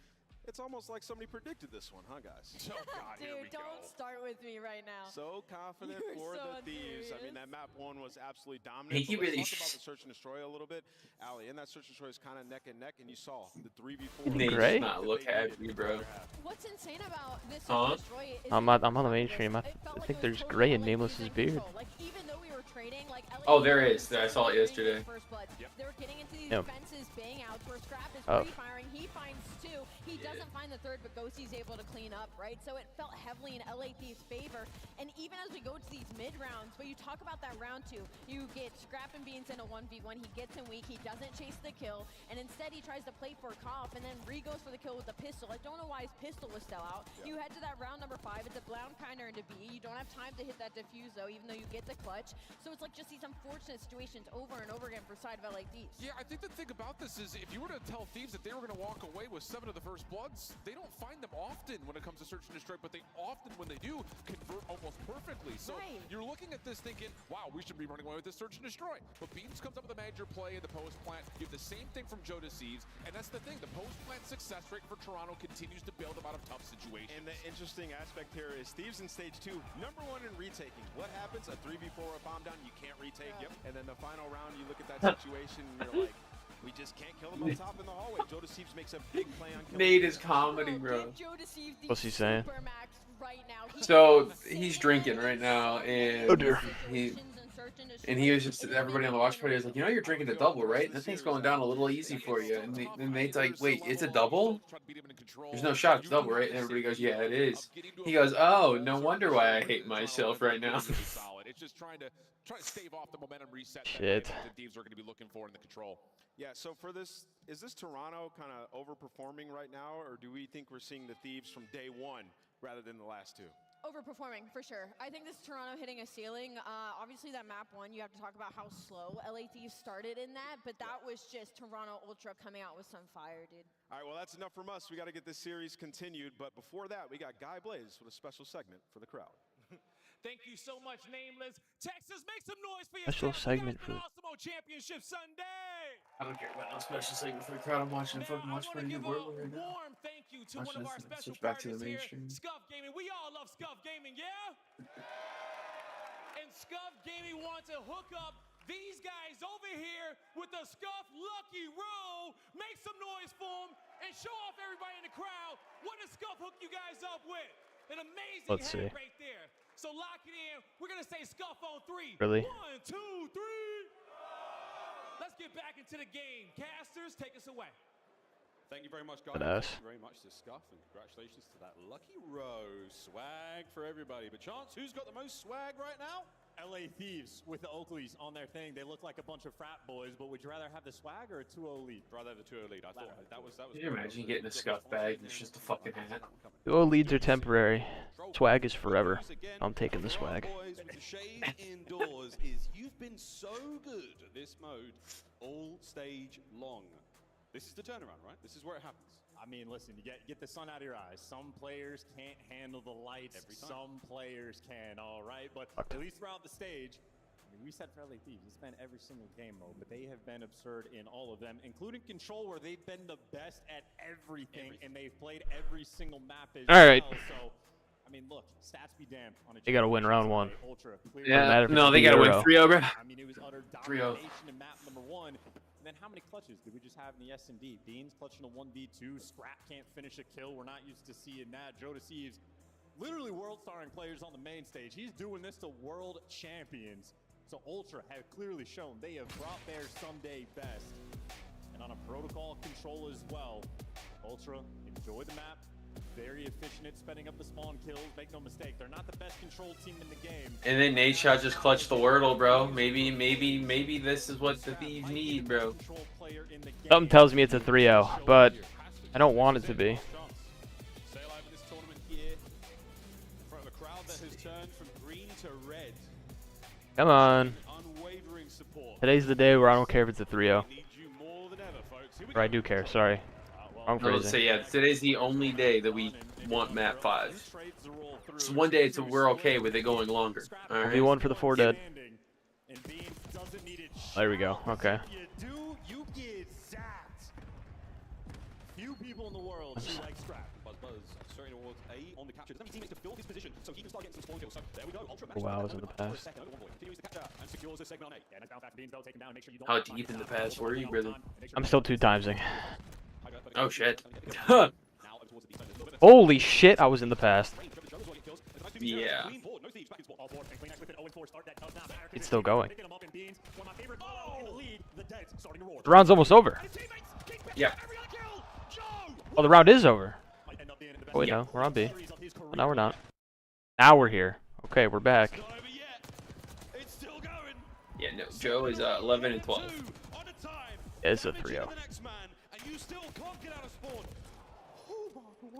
it's almost like somebody predicted this one, huh, guys? Oh, God, here we Dude, don't go. start with me right now. So confident You're for so the Thieves. I mean, unserious. that map one was absolutely dominant. He But let's really talk about the search and destroy a little bit. Allie, in that search and destroy is kind of neck and neck, and you saw the 3v4. Nate Nate Gray? does not look happy, bro. What's insane about this Huh? destroy is I'm on the mainstream. I think there's gray in Nameless's beard. Like even though we were trading, like Oh, there is. I saw it yesterday. First blood. They were getting into these Yep. fences, bang outs where Scrap is Oh. pre-firing. He finds two. He doesn't find the third, but Ghosty's able to clean up, right? So it felt heavily in LA Thieves' favor. And even as we go to these mid rounds, but you talk about that round two, you get Scrap and Beans in a 1v1. He gets him weak. He doesn't chase the kill, and instead he tries to play for a cop, and then Ree goes for the kill with the pistol. I don't know why his pistol was still out. You head to that round number 5. It's a blown kinder into B. You don't have time to hit that defuse though, even though you get the clutch. So it's like just these unfortunate situations over and over again for side of LA Thieves. Yeah, I think the thing about this is if you were to tell Thieves that they were going to walk away with 7 of the first bloods, they don't find them often when it comes to search and destroy, but they often, when they do, convert almost perfectly. So you're looking at this thinking, wow, we should be running away with this search and destroy. But Beams comes up with a major play in the post plant. You have the same thing from Joe Deceives, and that's the thing. The post plant success rate for Toronto continues to bail them out of tough situations. And the interesting aspect here is Thieves in stage 2, #1 in retaking. What happens? A 3v4 or a bomb down, you can't retake. Yep. And then the final round, you look at that situation and you're like, we just can't kill them up top in the hallway. Joe Deceives makes a big play on killing. Nate is comedy, bro. What's he saying? So he's drinking right now, and Oh, dear. he was just everybody on the watch party was like, you know, you're drinking a double, right? That thing's going down a little easy for you. And Nate's like, wait, it's a double? There's no shot, it's a double, right? And everybody goes, yeah, it is. He goes, oh, no wonder why I hate myself right now. It's just trying to stave off the momentum reset Shit. that the Thieves are going to be looking for in the control. Yeah, so for this, is this Toronto kind of overperforming right now, or do we think we're seeing the Thieves from day one rather than the last two? Overperforming, for sure. I think this is Toronto hitting a ceiling. Obviously, that map 1, you have to talk about how slow LA Thieves started in that, but that was just Toronto Ultra coming out with some fire, dude. All right, well, that's enough from us. We got to get this series continued, but before that, we got Guy Blaze with a special segment for the crowd. Thank you so much, Nameless. Texas, make some noise for Special yourself. segment You for guys been Awesome Championship Sunday. I don't care about no special segment for the crowd. I'm watching a fucking watch party Give a world right now. warm thank you to Watch one of this our and special switch back to the partners here, mainstream. Scuff Gaming. We all love Scuff Gaming, yeah? And Scuff Gaming wants to hook up these guys over here with the Scuff Lucky Roll. Make some noise for them and show off everybody in the crowd. What does Scuff hook you guys up with? An amazing Let's hat see. right there. So lock it in. We're going to say Scuff on 3. Really? 1, 2, 3. Let's get back into the game. Casters, take us away. Thank you very much, guys. Badass. Thank you very much to Scuff, and congratulations to that Lucky Rose. Swag for everybody. But Chance, who's got the most swag right now? LA Thieves with the Oakleys on their thing. They look like a bunch of frat boys, but would you rather have the swag or a 2-0 lead? Rather have the 2-0 lead. I thought that was. Can you imagine getting a scuff bag and it's just a fucking hat? Duo leads are temporary. Swag is forever. I'm taking the swag. Boys, with the shade indoors is you've been so good at this mode all stage long. This is the turnaround, right? This is where it happens. I mean, listen, you get the sun out of your eyes. Some players can't handle the lights. Every time. Some players can, all right? But at least throughout the stage, I mean, we said for LA Thieves, it's been every single game mode, but they have been absurd in all of them, including Control, where they've been the best at everything. And they've played every single map as All right. well. So, I mean, look, stats be damned on a They gotta win round 1. Ultra. Yeah, no, they gotta win 3-0, bro. I mean, it was utter 3-0. domination in map number 1. And then how many clutches did we just have in the S&D? Beans clutching a 1v2. Scrap can't finish a kill. We're not used to seeing that. Joe Deceives, literally world-starring players on the main stage. He's doing this to world champions. So Ultra have clearly shown they have brought their someday best. And on a protocol control as well, Ultra enjoy the map. Very efficient at spending up the spawn kills. Make no mistake, they're not the best control team in the game. And then Nate Shot just clutched the Wordle, bro. Maybe this is what the Thieves need, bro. Something tells me it's a 3-0, but I don't want it to be. Stay alive in this tournament here in front of a crowd that has turned from green to red. Come on. Unwavering support. Today's the day where I don't care if it's a 3-0. Need you more than ever, folks. Here we Or I go. do care, sorry. Well, Wrong No, let's phrasing. say, yeah, today's the only day that we want map 5. It's one day so we're okay with it going longer. All Only right. one for the 4 dead. There we go. Okay. You get zapped. Few people in the world who like Scrap. Buzz straight towards A on the capture. Doesn't have teammates to fill his position, so he can start getting some spawn kills. So there we go. Ultra Oh, wow, I was in the past. Continues the capture and secures this segment on A. Yeah, nice bounce back to Beans, though. Take him down. Make sure you don't How deep in the past were you, brother? I'm still 2-timesing. Oh shit. Holy shit, I was in the past. Yeah. It's still going. The round's almost over. Yeah. Oh, the round is over. Oh, wait, Yeah. no, we're on B. Well, no, we're not. Now we're here. Okay, we're back. Yeah, no. Joe is 11 and 12. Yeah, it's a 3-0.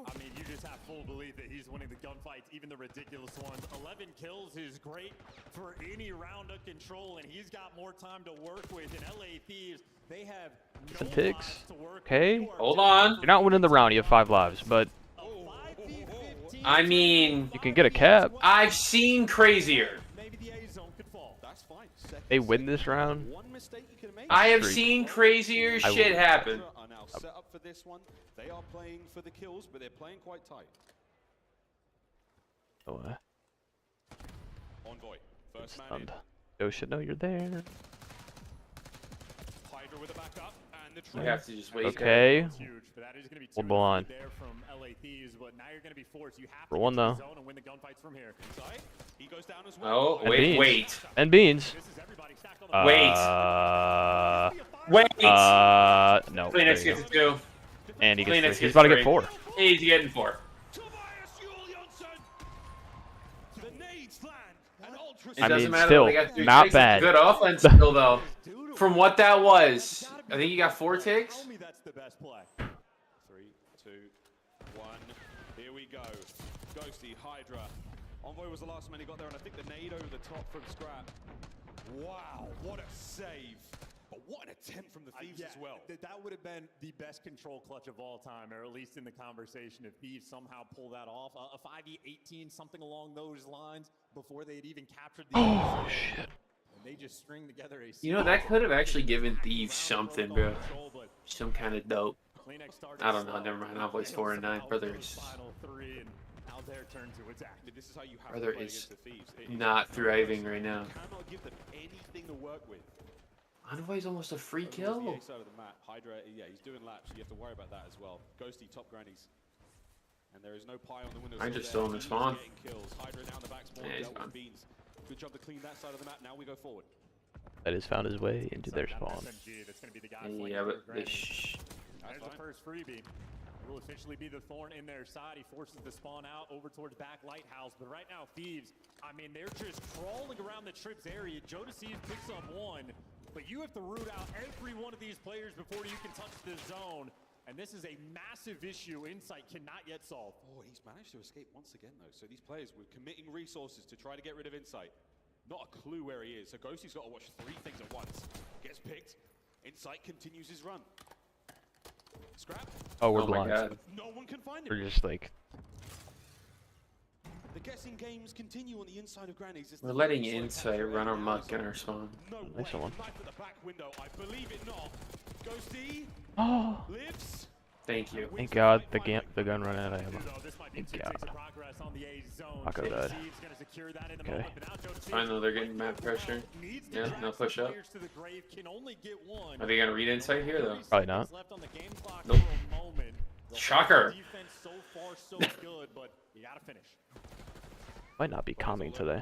I mean, you just have full belief that he's winning the gunfights, even the ridiculous ones. 11 kills is great for any round of control, and he's got more time to work with. And LA Thieves, they have no Some picks. lives to work Okay. with. Hold on. You're not winning the round, you have 5 lives, but I mean, you can get a cap. I've seen crazier. Maybe the A zone could fall. That's fine. Second They win this round. one mistake you can make. I have Streak. seen crazier I shit will- happen. Are now set up for this one. They are playing for the kills, but they're playing quite tight. Oh, Envoy, first man in. stunned. Joe should know you're there. Hydra with a backup, and the We have to just wait. Okay. It's huge, but that is going to be Hold two on. there from LA Thieves, but now you're going to be forced. You have For to one, get to though. the zone and win the gunfights from here. Inside, he goes down as Oh, well. And wait, beans. wait. And beans. This is everybody stacked on the Wait. No. Kleenex There you gets go. a 2. And he Kleenex gets 3. He's gets about to 3. get 4. He's getting 4. The nades land, and Ultra It I doesn't mean, matter. still, They got 3 not takes. bad. Good offense still, though. From what that was, I think he got 4 takes. Tell me that's the best play. 3, 2, 1. Here we go. Ghosty, Hydra. Envoy was the last man he got there, and I think the nade over the top from Scrap. Wow, what a save. But what an attempt from the Thieves as well. That would have been the best control clutch of all time, or at least in the conversation, if Thieves somehow pull that off. A 5v18, something along those lines, before they had even captured the Oh, shit. And they just string together a You know, that could have actually given Thieves something, bro. Some kind of dope. I don't know. Never mind. Envoy's 4 and 9. Brother is This is how you have Brother to play is against the Thieves. not thriving right now. Cannot give them anything to work with. Envoy's almost a free Towards the kill. A side of the map. Hydra, yeah, he's doing laps. You have to worry about that as well. Ghosty, top grannies. And there is no pie on the window. I just still in the spawn. Kills. Hydra down the back spawn. Yeah, he's Dealt with gone. Beans. Good job to clean that side of the map. Now we go forward. That has found his way into their spawn. That's going to be the guy Yeah, but There's this. the first freebie. It will officially be the thorn in their side. He forces the spawn out over towards back lighthouse. But right now, Thieves, I mean, they're just crawling around the Trips area. Joe Deceives picks up 1, but you have to root out every one of these players before you can touch the zone. And this is a massive issue Insight cannot yet solve. Oh, he's managed to escape once again, though. So these players were committing resources to try to get rid of Insight. Not a clue where he is. So Ghosty's got to watch 3 things at once. Gets picked. Insight continues his run. Scrap. Oh, we're Oh my blind. god. No one can find him. We're just like, The guessing games continue on the inside of Granny's. It's We're the letting inside Insight capture run area. amok in our spawn. No Nice way. one. Knife at the back window. I believe it not. Ghosty oh, lives. Thank you. thank God the gun ran out of ammo. This might be Thank 2 God. ticks of progress on the A zone. Paco Joe died. Deceives gonna secure that in the Okay. moment, but now Joe Deceives Fine though, they're getting map pressure. needs to Yeah, drag no some push up. players to the grave, can only get 1. Are they gonna read Insight here though? Probably not. Left on the game clock Nope. for a moment. The Shocker. defense so far so good, but you gotta finish. Might not be calming today.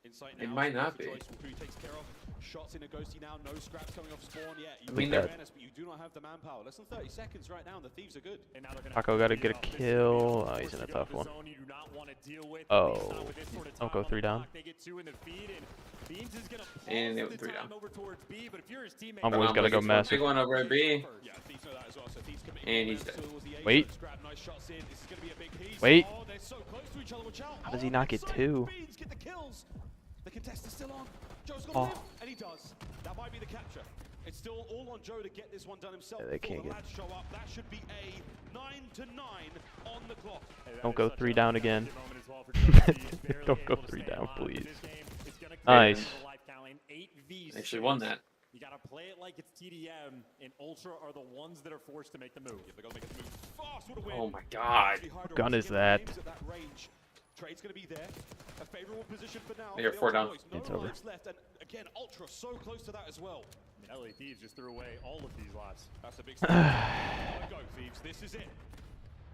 Insight It now, might so not it's a be. choice for who takes care of. Shots in a Ghosty now, no scraps coming off spawn yet. You I mean, have they're- awareness, but you do not have the manpower. Less than 30 seconds right now, and the Thieves are good. And now they're gonna Paco got to beat get a off. This is kill. gonna Oh, be he's in a forced to go tough to the one. zone you do not want to deal with, Oh, at least not with this sort of don't time go on the 3 down. clock. They get 2 in the feed, and Beans is gonna And they pause went the 3 time down. over towards B, but if you're his teammate, I'm always But got to go Big massive. one over at B. Yeah, Thieves know that as well, so Thieves committing And he's awareness dead. towards the A. Wait. Scrap, nice shots in. This is going to be a big piece. Wait. Oh, they're so close to each other. Watch out. How does he Oh, not get Insight 2? Beans get the kills. The contest is still on. Joe's got Oh. to live, and he does. That might be the capture. It's still all on Joe to get this one done himself. Yeah, they before can't the get. lads show up. That should be a 9-9 on the clock. Don't go 3 down again. Don't go 3 down, please. Nice. Actually won that. You gotta play it like it's TDM, and Ultra are the ones that are forced to make the move. They gotta make the move fast. What a win. Oh my god. What gun is that? Trade's gonna be there. A favorable position for now. They are 4 down. It's over. Left, and again, Ultra so close to that as well. LA Thieves just threw away all of these lots. That's a big step. Go, Thieves. This is it.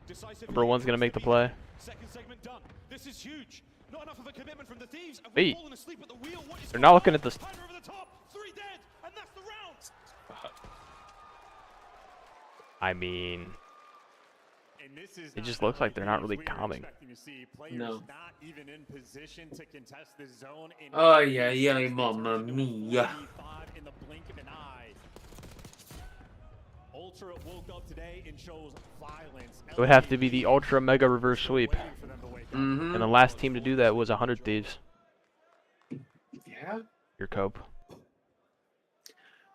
Decisive. Number 1's gonna make the play. Second segment done. This is huge. Not enough of a commitment from the Thieves. Wait. Asleep at the wheel. What is They're not looking at this. Over the top. 3 dead, and that's the round. I mean, And this is it just looks like they're not really we were calming. expecting to see players No. not even in position to contest the zone. In Oh yeah, mamma mia. in the blink of an eye. Ultra woke up today and shows violence. It would have to be the Ultra Mega Reverse Sweep. Waiting for them to wake up. Mm-hmm. And the last team to do that was 100 Thieves. Yeah. Your cope.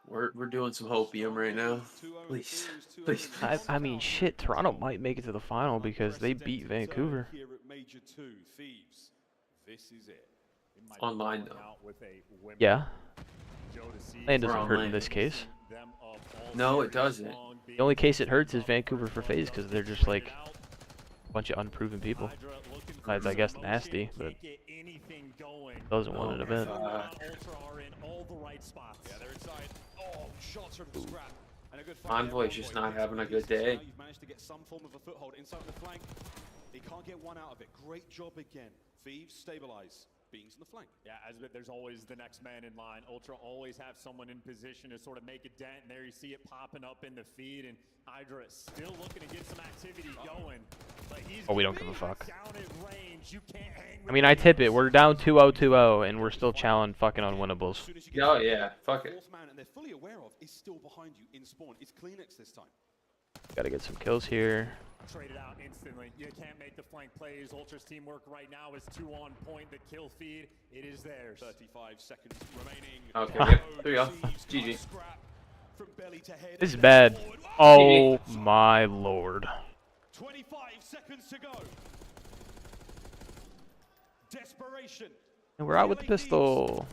We're doing some hopium right now. Please. Please. I mean, shit, Toronto might make it to the final because they beat Vancouver. Here at Major 2, Thieves. This is it. It might Online, be though. out with a whimper. Yeah. Joe to see Land doesn't We're hurt in online. this case. them up all No, it series doesn't. long, The only case it hurts is Vancouver for FaZe because they're just like a bunch of unproven people. Hydra looking Besides, for I guess, some nasty, motion, but can't get anything going. doesn't want an event. Ultra are in all the right spots. Yeah, they're inside. Oh, shots from the scrap. And a good fight Envoy's there, just Envoy. not having a good Now day. you've managed to get some form of a foothold inside the flank. He can't get one out of it. Great job again. Thieves stabilize. Beings in the flank. Yeah, as there's always the next man in line. Ultra always have someone in position to sort of make a dent, and there you see it popping up in the feed, and Hydra is still looking to get some activity going. But he's Oh, we don't give a fuck. down at range. You can't hang I mean, I tip it. We're down 2-0-2-0, and we're still challenging fucking unwinnables. As soon as you get Oh yeah, fuck it. fourth man, and they're fully aware of, is still behind you in spawn. It's Kleenex this time. Gotta get some kills here. traded out instantly. You can't make the flank plays. Ultra's teamwork right now is 2 on point. The kill feed, it is theirs. 35 seconds remaining. Okay, yep. There we go. GG. From belly to head. This is bad. Oh my lord. 25 seconds to go. Desperation. And we're out with the pistol.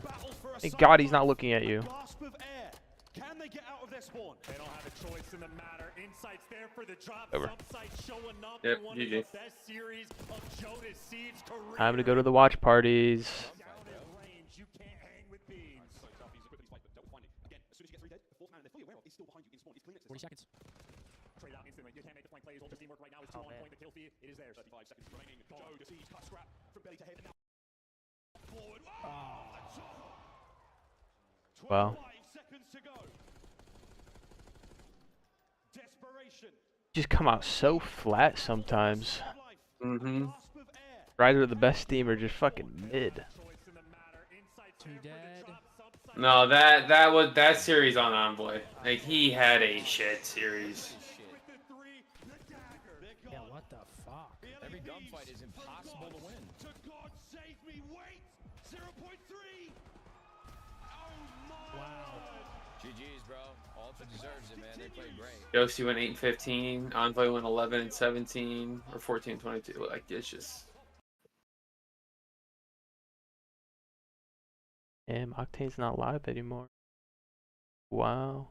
Thank God he's not looking at you. Gasp of air. Can they get out of their spawn? They don't have a choice in the matter. Insight's there for the drop. Over. Subsite showing up Yep, in one GG. of the best series of Jonas Siege career. Time to go to the watch parties. Down at range, you can't hang with beans. So tough, he's quickly spiked, but don't find it. Again, as soon as you get 3 dead, the fourth man they're fully aware of is still behind you in spawn. It's Kleenex. 40 seconds. Trade out instantly. You can't make the flank plays. Ultra's teamwork right now is 2 on point. The kill feed, it is theirs. 35 seconds remaining. Joe, the siege, cut scrap from belly to head. And now forward. Wow. 25 seconds to go. Desperation. Just come out so flat sometimes. Mm-hmm. Gasp of air. Either the best team or just fucking mid. Choice in the matter. Insight's 2 there for the dead. drop. Subsite No, that was that series on Envoy. Like he had a shit series. with the 3, the dagger. Yeah, what the fuck? Every gunfight is impossible to win. To God save me, wait! 0.3! Oh my Wow. GG's, bro. Ultra deserves it, man. They played great. Ghosty went 8-15. Envoy went 11-17 or 14-22. Like it's just. Damn, Octane's not live anymore. Wow.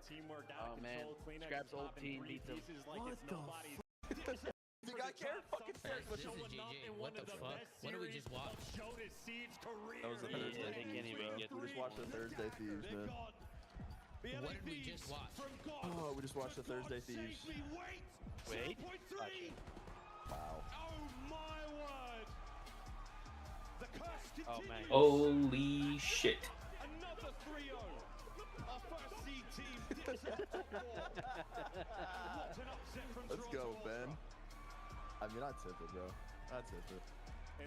Teamwork out of man. control. Kleenex Scrap's old popping team 3 beats him. pieces like it's nobody's. You got care? Fucking start with Showing the up in What one of the the fuck? best What did we series just watch? of Jonas Siege career. That was the Thursday Thieves, bro. We just watched the Thursday Thieves, man. What did we just watch? Oh, we just watched the Thursday Thieves. Wait. Wow. Oh my word! The curse continues. Holy shit. Another 3-0. Our first seed team dips off the floor. What an upset from Let's go, Toronto Ben. Ultra. I mean, I tip it, bro. I tip it.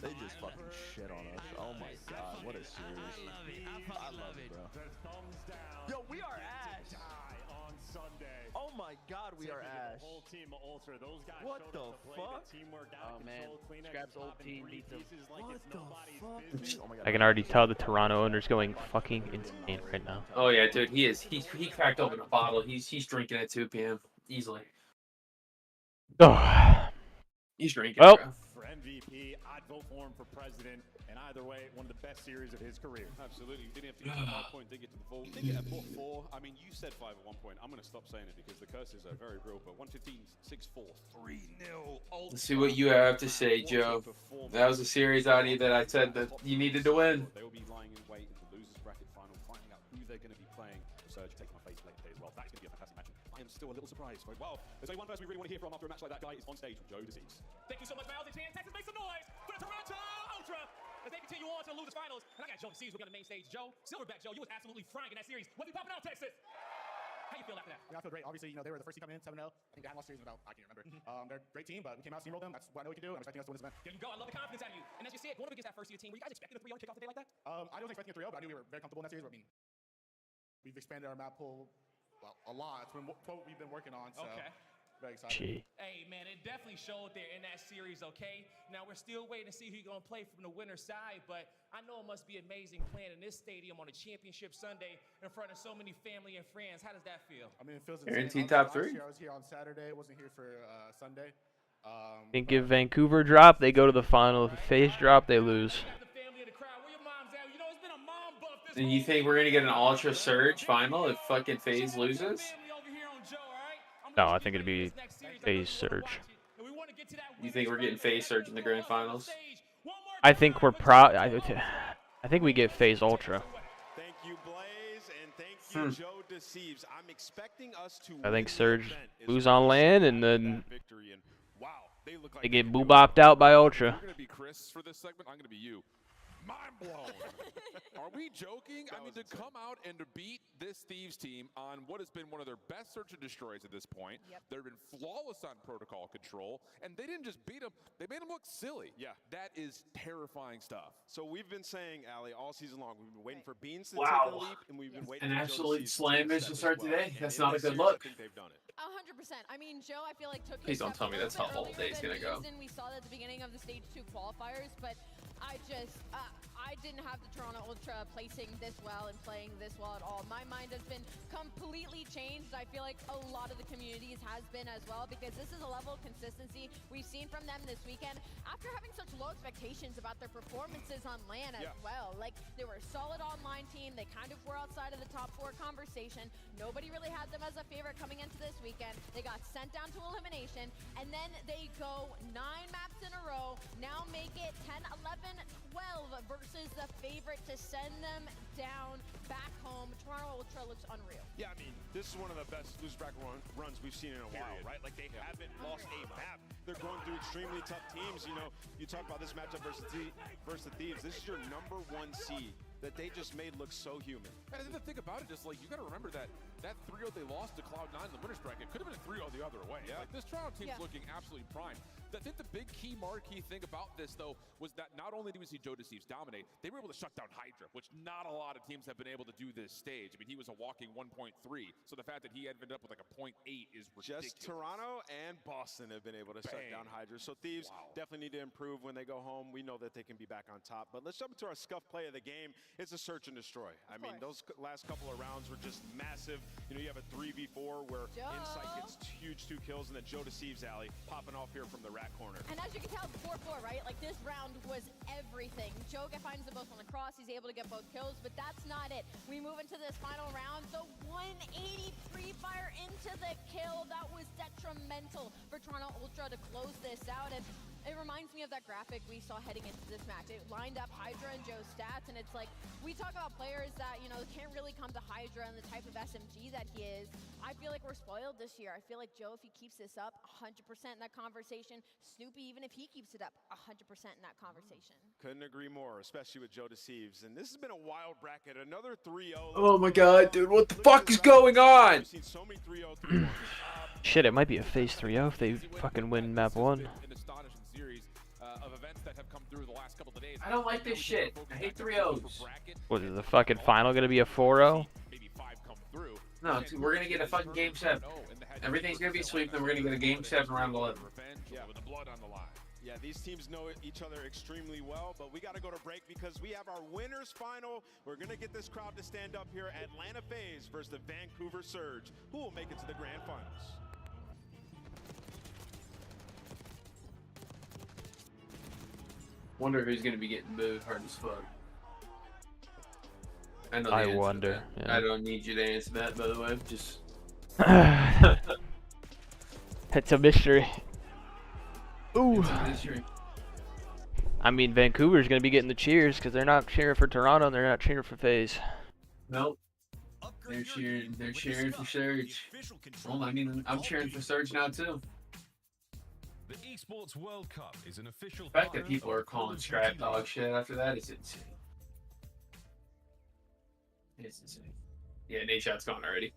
They just fucking shit on us. Oh my god, what a series. I I love it, bro. The thumbs down. Yo, we are ass. Die on Sunday. Oh my my God, we are ass. Whole team Ultra. Those guys What showed the up to play. fuck? The teamwork out Oh of man, control, clean up Scrap's top old in team three beat them. pieces like What it's the nobody's fuck? business. Oh my God. I can already tell the Toronto owner's going fucking insane right now. Oh yeah, dude, he is. He cracked open a bottle. He's drinking at 2 p.m. easily. Oh. He's drinking. Well, Bro. For MVP, I'd vote for him for president. And either way, one of the best series of his career. Absolutely. Didn't have to get to the 5 point, did get to the 4. Did get a 4-4. I mean, you said 5 at one point. I'm going to stop saying it because the curses are very real. But 115, 6-4, 3-0. Let's see what you have to say, Joe. That was a series, Adi, that I said that you needed to win. They will be lying in wait in the losers bracket final, finding out who they're going to be playing. Surge taking our face late today as well. That's going to be a fantastic match. I am still a little surprised. Well, there's only one person we really want to hear from after a match like that, guy is on stage, Joe Deceives. Thank you so much, Miles. And Texas, make some noise for the Toronto Ultra as they continue on to the losers finals. And I got Joe Deceives. We're on the main stage. Joe, Silverback Joe, you was absolutely frying in that series. What you popping out, Texas? How you feel after that? Yeah, I feel great. Obviously, they were the first team coming in, 7-0. I think they hadn't lost series in about, I can't remember. They're a great team, but we came out, steamrolled them. That's what I know we can do. I'm expecting us to win this event. There you go. I love the confidence out of you. And as you said, going up against that first year team, were you guys expecting a 3-0 kick off the day like that? I wasn't expecting a 3-0, but I knew we were very comfortable in that series. I mean, we've expanded our map pool a lot. It's what we've been working on, so very excited. Gee. Hey, man, it definitely showed there in that series, okay? Now, we're still waiting to see who you're going to play from the winner's side, but I know it must be amazing playing in this stadium on a championship Sunday in front of so many family and friends. How does that feel? I mean, it feels insane. Guaranteed top 3. I was here on Saturday. I wasn't here for Sunday. Think if Vancouver drop, they go to the final. If FaZe drop, they lose. And you think we're gonna get an Ultra Surge final if fucking FaZe loses? No, I think it'd be FaZe Surge. You think we're getting FaZe Surge in the grand finals? I think we're I think we get FaZe Ultra. Thank you, Blaze, and thank you, Joe Deceives. I'm expecting us to I think Surge lose on land, and then victory. And wow, they look like they get boo-bopped out by Ultra. You're gonna be Chris for this segment. I'm gonna be you. Mind blown. Are we joking? I mean, to come out and to beat this Thieves team on what has been one of their best search and destroys at this point. They've been flawless on protocol control, and they didn't just beat them, they made them look silly. Yeah. That is terrifying stuff. So we've been saying, Ali, all season long, we've been waiting for Beans to Wow. take a leap, and we've been waiting An for absolute Joe slam to mission step start as well. today. And That's in not a this good series, look. I think they've done it. 100%. I mean, Joe, I feel like took Please his don't steps tell a me little that's bit how the whole earlier day's than gonna go. Houston. We saw that at the beginning of the stage 2 qualifiers, but I just I didn't have the Toronto Ultra placing this well and playing this well at all. My mind has been completely changed. I feel like a lot of the communities has been as well, because this is a level of consistency we've seen from them this weekend after having such low expectations about their performances on LAN as well. Like, they were a solid online team. They kind of were outside of the top 4 conversation. Nobody really had them as a favorite coming into this weekend. They got sent down to elimination, and then they go 9 maps in a row, now make it 10, 11, 12 versus the favorite to send them down back home. Toronto Ultra looks unreal. Yeah, I mean, this is one of the best loser bracket runs we've seen in a while, right? Like, they haven't lost a map. They're going through extremely tough teams. You know, you talk about this matchup versus the Thieves. This is your #1 seed that they just made look so human. And I think the thing about it is, like, you got to remember that 3-0 they lost to Cloud9 in the winners bracket could have been a 3-0 the other way. Like, this Toronto team's looking absolutely prime. I think the big key marquee thing about this, though, was that not only did we see Joe Deceives dominate, they were able to shut down Hydra, which not a lot of teams have been able to do this stage. I mean, he was a walking 1.3, so the fact that he ended up with like a 0.8 is ridiculous. Just Toronto and Boston have been able to shut down Hydra. So Thieves definitely need to improve when they go home. We know that they can be back on top. But let's jump into our scuff play of the game. It's a search and destroy. I mean, those last couple of rounds were just massive. You know, you have a 3v4 where Insight gets huge 2 kills, and then Joe Deceives, Ali, popping off here from the rat corner. And as you can tell, 4-4, right? Like, this round was everything. Joe finds them both on the cross. He's able to get both kills, but that's not it. We move into this final round. The 180 free fire into the kill. That was detrimental for Toronto Ultra to close this out. And it reminds me of that graphic we saw heading into this match. It lined up Hydra and Joe's stats, and it's like, we talk about players that, you know, can't really come to Hydra and the type of SMG that he is. I feel like we're spoiled this year. I feel like Joe, if he keeps this up, 100% in that conversation. Snoopy, even if he keeps it up, 100% in that conversation. Couldn't agree more, especially with Joe Deceives. And this has been a wild bracket. Another 3-0. Oh my god, dude, what the fuck is going on? We've seen so many 3-0, 3-1s. Shit, it might be a FaZe 3-0 if they fucking win map 1. An astonishing series of events that have come through the last couple of days. I don't like this shit. I hate 3-0s. What, is the fucking final gonna be a 4-0? Maybe 5 come through. No, we're gonna get a fucking game 7. Everything's gonna be sweep, then we're gonna get a game 7 round 11. Yeah, with the blood on the line. Yeah, these teams know each other extremely well, but we got to go to break because we have our winners final. We're going to get this crowd to stand up here. Atlanta FaZe versus the Vancouver Surge. Who will make it to the grand finals? Wonder who's gonna be getting booed hard as fuck. I know. I wonder. Yeah. I don't need you to answer that, by the way. Just. It's a mystery. Ooh. It's a mystery. I mean, Vancouver's gonna be getting the cheers because they're not cheering for Toronto and they're not cheering for FaZe. Nope. They're cheering. They're cheering for Surge. Well, I mean, I'm cheering for Surge now too. The Esports World Cup is an official. The fact that people are calling scrap dog shit after that is insane. It's insane. Yeah, Nate Shot's gone already.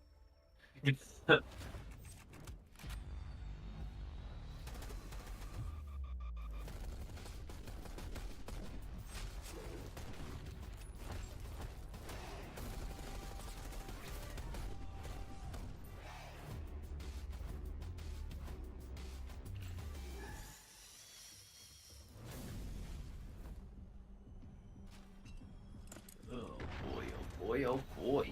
Oh boy, oh boy.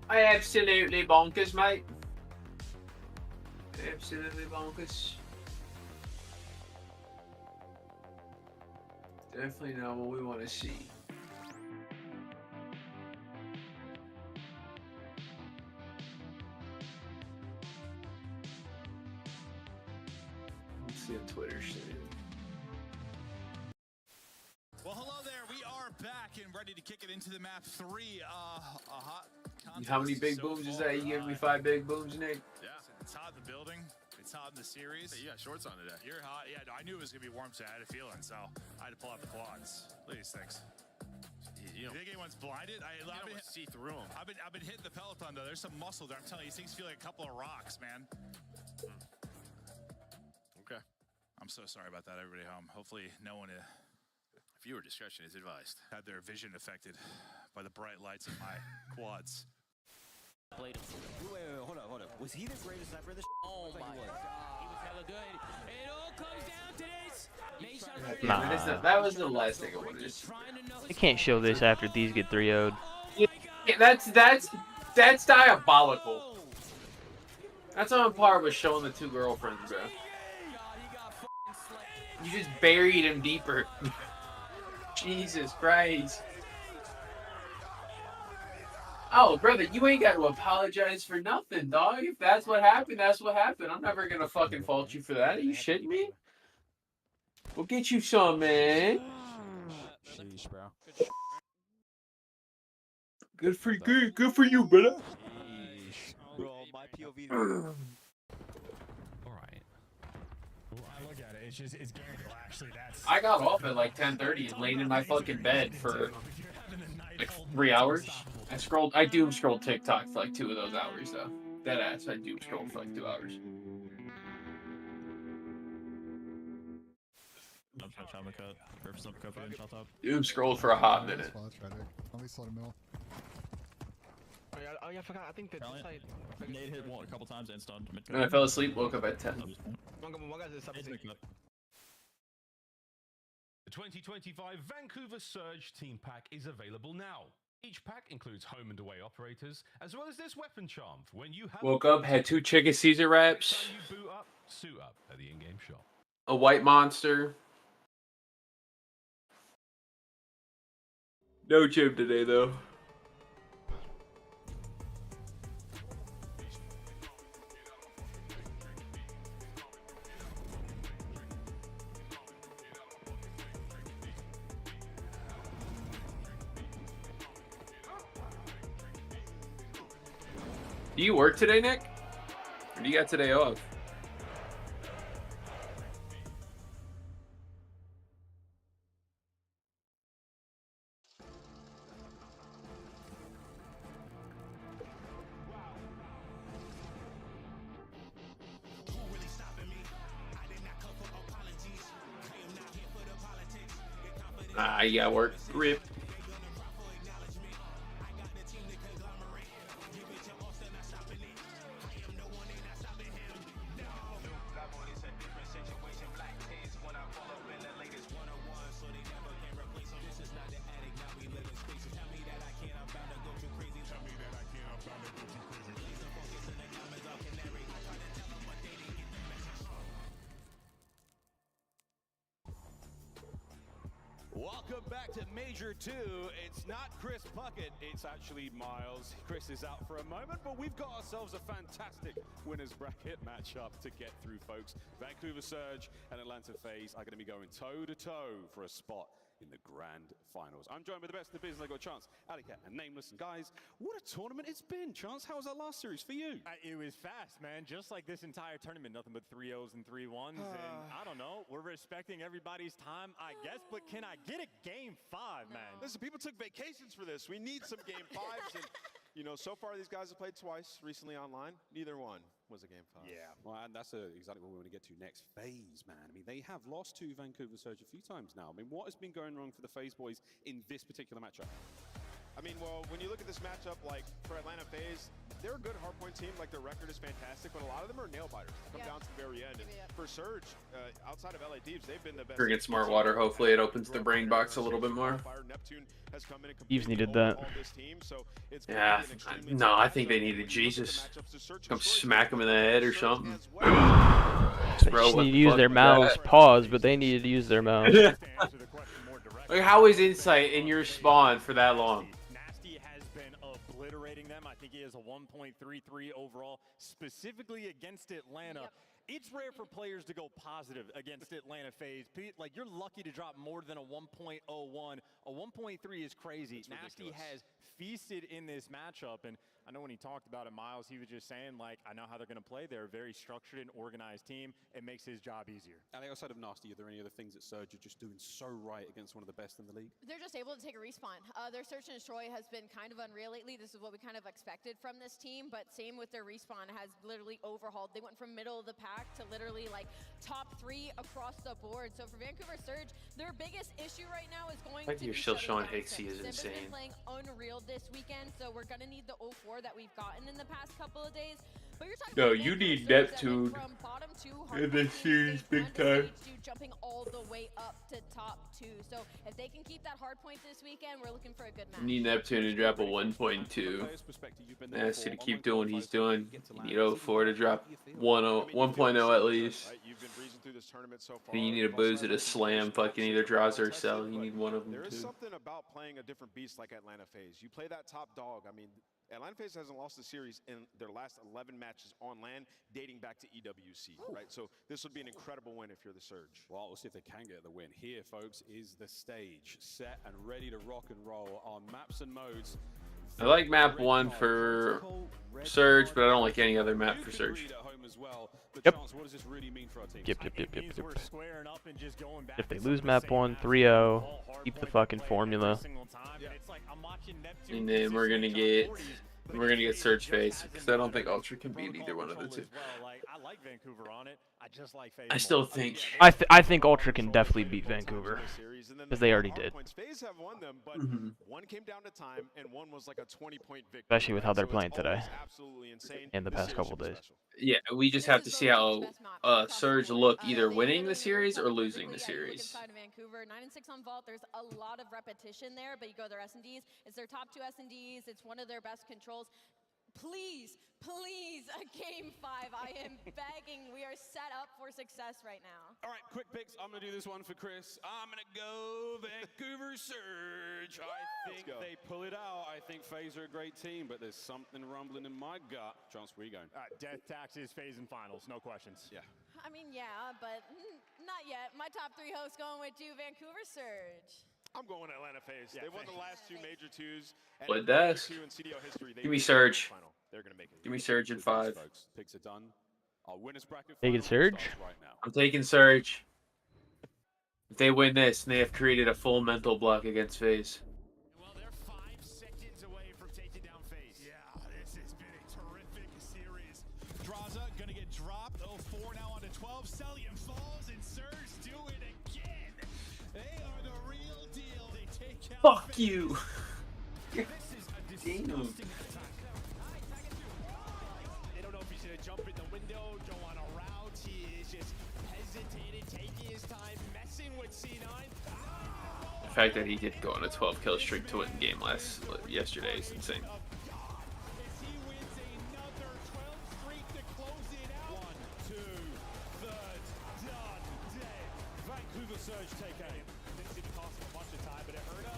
Absolutely bonkers, mate. Absolutely bonkers. Definitely not what we want to see. Let's see on Twitter shit. Well, hello there. We are back and ready to kick it into the map 3. A hot contest. How many big booms is that? You giving me 5 big booms, Nick? Yeah, it's hot in the building. It's hot in the series. Hey, you got shorts on today. You're hot. Yeah, I knew it was going to be warm today. I had a feeling, so I had to pull out the quads. Look at these things. You think anyone's blinded? I've been see through them. I've been hitting the peloton though. There's some muscle there. I'm telling you, these things feel like a couple of rocks, man. Okay. I'm so sorry about that, everybody home. Hopefully, no one Viewer discretion is advised. had their vision affected by the bright lights of my quads. Wait, hold up. Was he the greatest sniper of this? Oh my god. He was hella good. It all comes down to this. Nah. That was the last thing I wanted to see. They can't show this after these get 3-0'd. Yeah, that's diabolical. That's on par with showing the 2 girlfriends, bro. You just buried him deeper. Jesus Christ. Oh, brother, you ain't got to apologize for nothing, dog. If that's what happened, that's what happened. I'm never gonna fucking fault you for that. Are you shitting me? We'll get you some, man. Sheesh, bro. Good for you, brother. Bro, my POV. Alright. Well, I look at it, it's guaranteed. Actually, that's... I got off at like 10:30 and laid in my fucking bed for like 3 hours. I doom scrolled TikTok for like 2 of those hours, though. Dead ass, I doom scrolled for like 2 hours. Doom scrolled for a hot minute. Oh yeah, I forgot. I think that Nate hit one a couple times and stunned. And I fell asleep, woke up at 10. The 2025 Vancouver Surge Team Pack is available now. Each pack includes home and away operators, as well as this weapon charm for when you have Woke up, had 2 chicken Caesar wraps, you boot up, suit up at the in-game shop. a white monster. No gym today, though. Do you work today, Nick? Or do you got today off? Ah, you got work. Rip. Welcome back to Major 2. It's not Chris Puckett, it's actually Miles. Chris is out for a moment, but we've got ourselves a fantastic winners bracket matchup to get through, folks. Vancouver Surge and Atlanta FaZe are going to be going toe-to-toe for a spot in the grand finals. I'm joined with the best in the business. I got Chance, Alicat, and Nameless. And guys, what a tournament it's been. Chance, how was that last series for you? It was fast, man. Just like this entire tournament, nothing but 3-0s and 3-1s. And I don't know, we're respecting everybody's time, I guess. But can I get a game 5, man? Listen, people took vacations for this. We need some game 5s. And, you know, so far these guys have played twice recently online. Neither one was a game 5. Yeah, well, and that's exactly what we want to get to next. FaZe, man. I mean, they have lost to Vancouver Surge a few times now. I mean, what has been going wrong for the FaZe boys in this particular matchup? I mean, well, when you look at this matchup, like for Atlanta FaZe, they're a good hardpoint team. Like their record is fantastic, but a lot of them are nail biters. They come down to the very end. And for Surge, outside of LA Thieves, they've been the best. Drinking smart water. Hopefully, it opens the brain box a little bit more. Thieves needed that. Yeah. No, I think they needed Jesus. Come smack him in the head or something. They just need to use their mouths. Pause, but they needed to use their mouths. Like, how is Insight in your spawn for that long? Nasty has been obliterating them. I think he has a 1.33 overall, specifically against Atlanta. Yep. It's rare for players to go positive against Atlanta FaZe. Like, you're lucky to drop more than a 1.01. A 1.3 is crazy. Nasty has feasted in this matchup, and I know when he talked about it, Miles, he was just saying, like, I know how they're going to play. They're a very structured and organized team. It makes his job easier. And outside of Nasty, are there any other things that Surge are just doing so right against one of the best in the league? They're just able to take a respawn. Their search and destroy has been kind of unreal lately. This is what we kind of expected from this team, but same with their respawn has literally overhauled. They went from middle of the pack to literally like top 3 across the board. So for Vancouver Surge, their biggest issue right now is going to be you're still showing Hixie is insane. Been playing unreal this weekend, so we're gonna need the 04 that we've gotten in the past couple of days. But you're talking no, about you need Neptune in this series big time. Jumping all the way up to top 2. So if they can keep that hard point this weekend, we're looking for a good match. You need Neptune to drop a 1.2. Nasty to keep doing what he's doing. You need 04 to drop 1.0 at least. And you need a Boozer to slam fucking either draws or sell. You need one of them There is too. something about playing a different beast like Atlanta FaZe. You play that top dog. I mean, Atlanta FaZe hasn't lost a series in their last 11 matches on land, dating back to EWC, right? So this would be an incredible win if you're the Surge. Well, we'll see if they can get the win. Here, folks, is the stage, set and ready to rock and roll on maps and modes. I like map 1 for Surge, but I don't like any other map for Surge. Yep. Yep. If they lose map 1, 3-0, keep the fucking formula. And then we're gonna get Surge FaZe because I don't think Ultra can beat either one of the two. I like Vancouver on it. I just like FaZe. I still think I think Ultra can definitely beat Vancouver because they already did. FaZe have won them, but one came down to time and one was like a 20-point victory. Especially with how they're playing today and the past couple of days. Yeah, we just have to see how Surge look either winning the series or losing the series. Vancouver 9-6 on Vault. There's a lot of repetition there, but you go to their S&Ds. It's their top 2 S&Ds. It's one of their best controls. Please, please, a game 5. I am begging. We are set up for success right now. All right, quick picks. I'm going to do this one for Chris. I'm going to go Vancouver Surge. I think they pull it out. I think FaZe are a great team, but there's something rumbling in my gut. Chance, where are you going? Death taxes, FaZe in finals. No questions. Yeah. I mean, yeah, but not yet. My top 3 hosts going with you, Vancouver Surge. I'm going Atlanta FaZe. They won the last 2 major twos. What does? Give me Surge. Give me Surge in 5. Taking Surge? I'm taking Surge. If they win this, they have created a full mental block against FaZe. Well, they're 5 seconds away from taking down FaZe. Yeah, this has been a terrific series. Draza gonna get dropped. 0-4 now on to 12. Celium falls and Surge do it again. They are the real deal. They take out Fuck FaZe. you. This is a disgusting attack. They don't know if he's gonna jump in the window, go on a route. He is just hesitating, taking his time, messing with C9. The fact that he did go on a 12 kill streak to win the game yesterday is insane. Vancouver Surge take aim. Didn't seem to cost him a bunch of time, but it hurt him.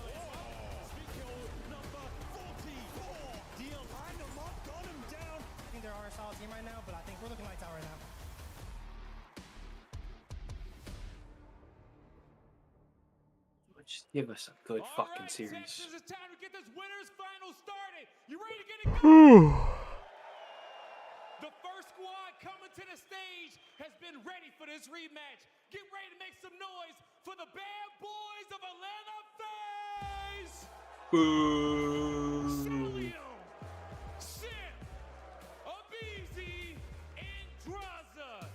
Speed kill number 44. Deal lined him up, got him down. I think there are a solid team right now, but I think we're looking lights out right now. Just give us a good fucking series. Texas, it's time to get this winners final started. You ready to get it going? The first squad coming to the stage has been ready for this rematch. Get ready to make some noise for the bad boys of Atlanta FaZe. Boo. Celium, Sim, Abizi, and Draza.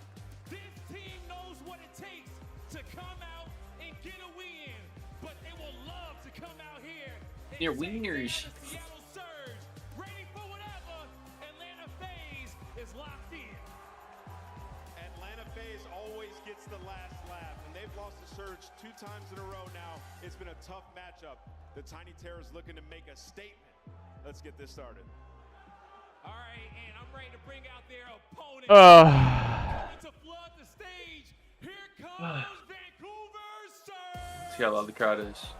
This team knows what it takes to come out and get a win, but they will love to come out here. They're wieners. Seattle Surge, ready for whatever. Atlanta FaZe is locked in. Atlanta FaZe always gets the last laugh, and they've lost to Surge 2 times in a row now. It's been a tough matchup. The Tiny Terrors looking to make a statement. Let's get this started. All right, and I'm ready to bring out their opponent. Coming to flood the stage. Here comes Vancouver Surge. See how loud the crowd is.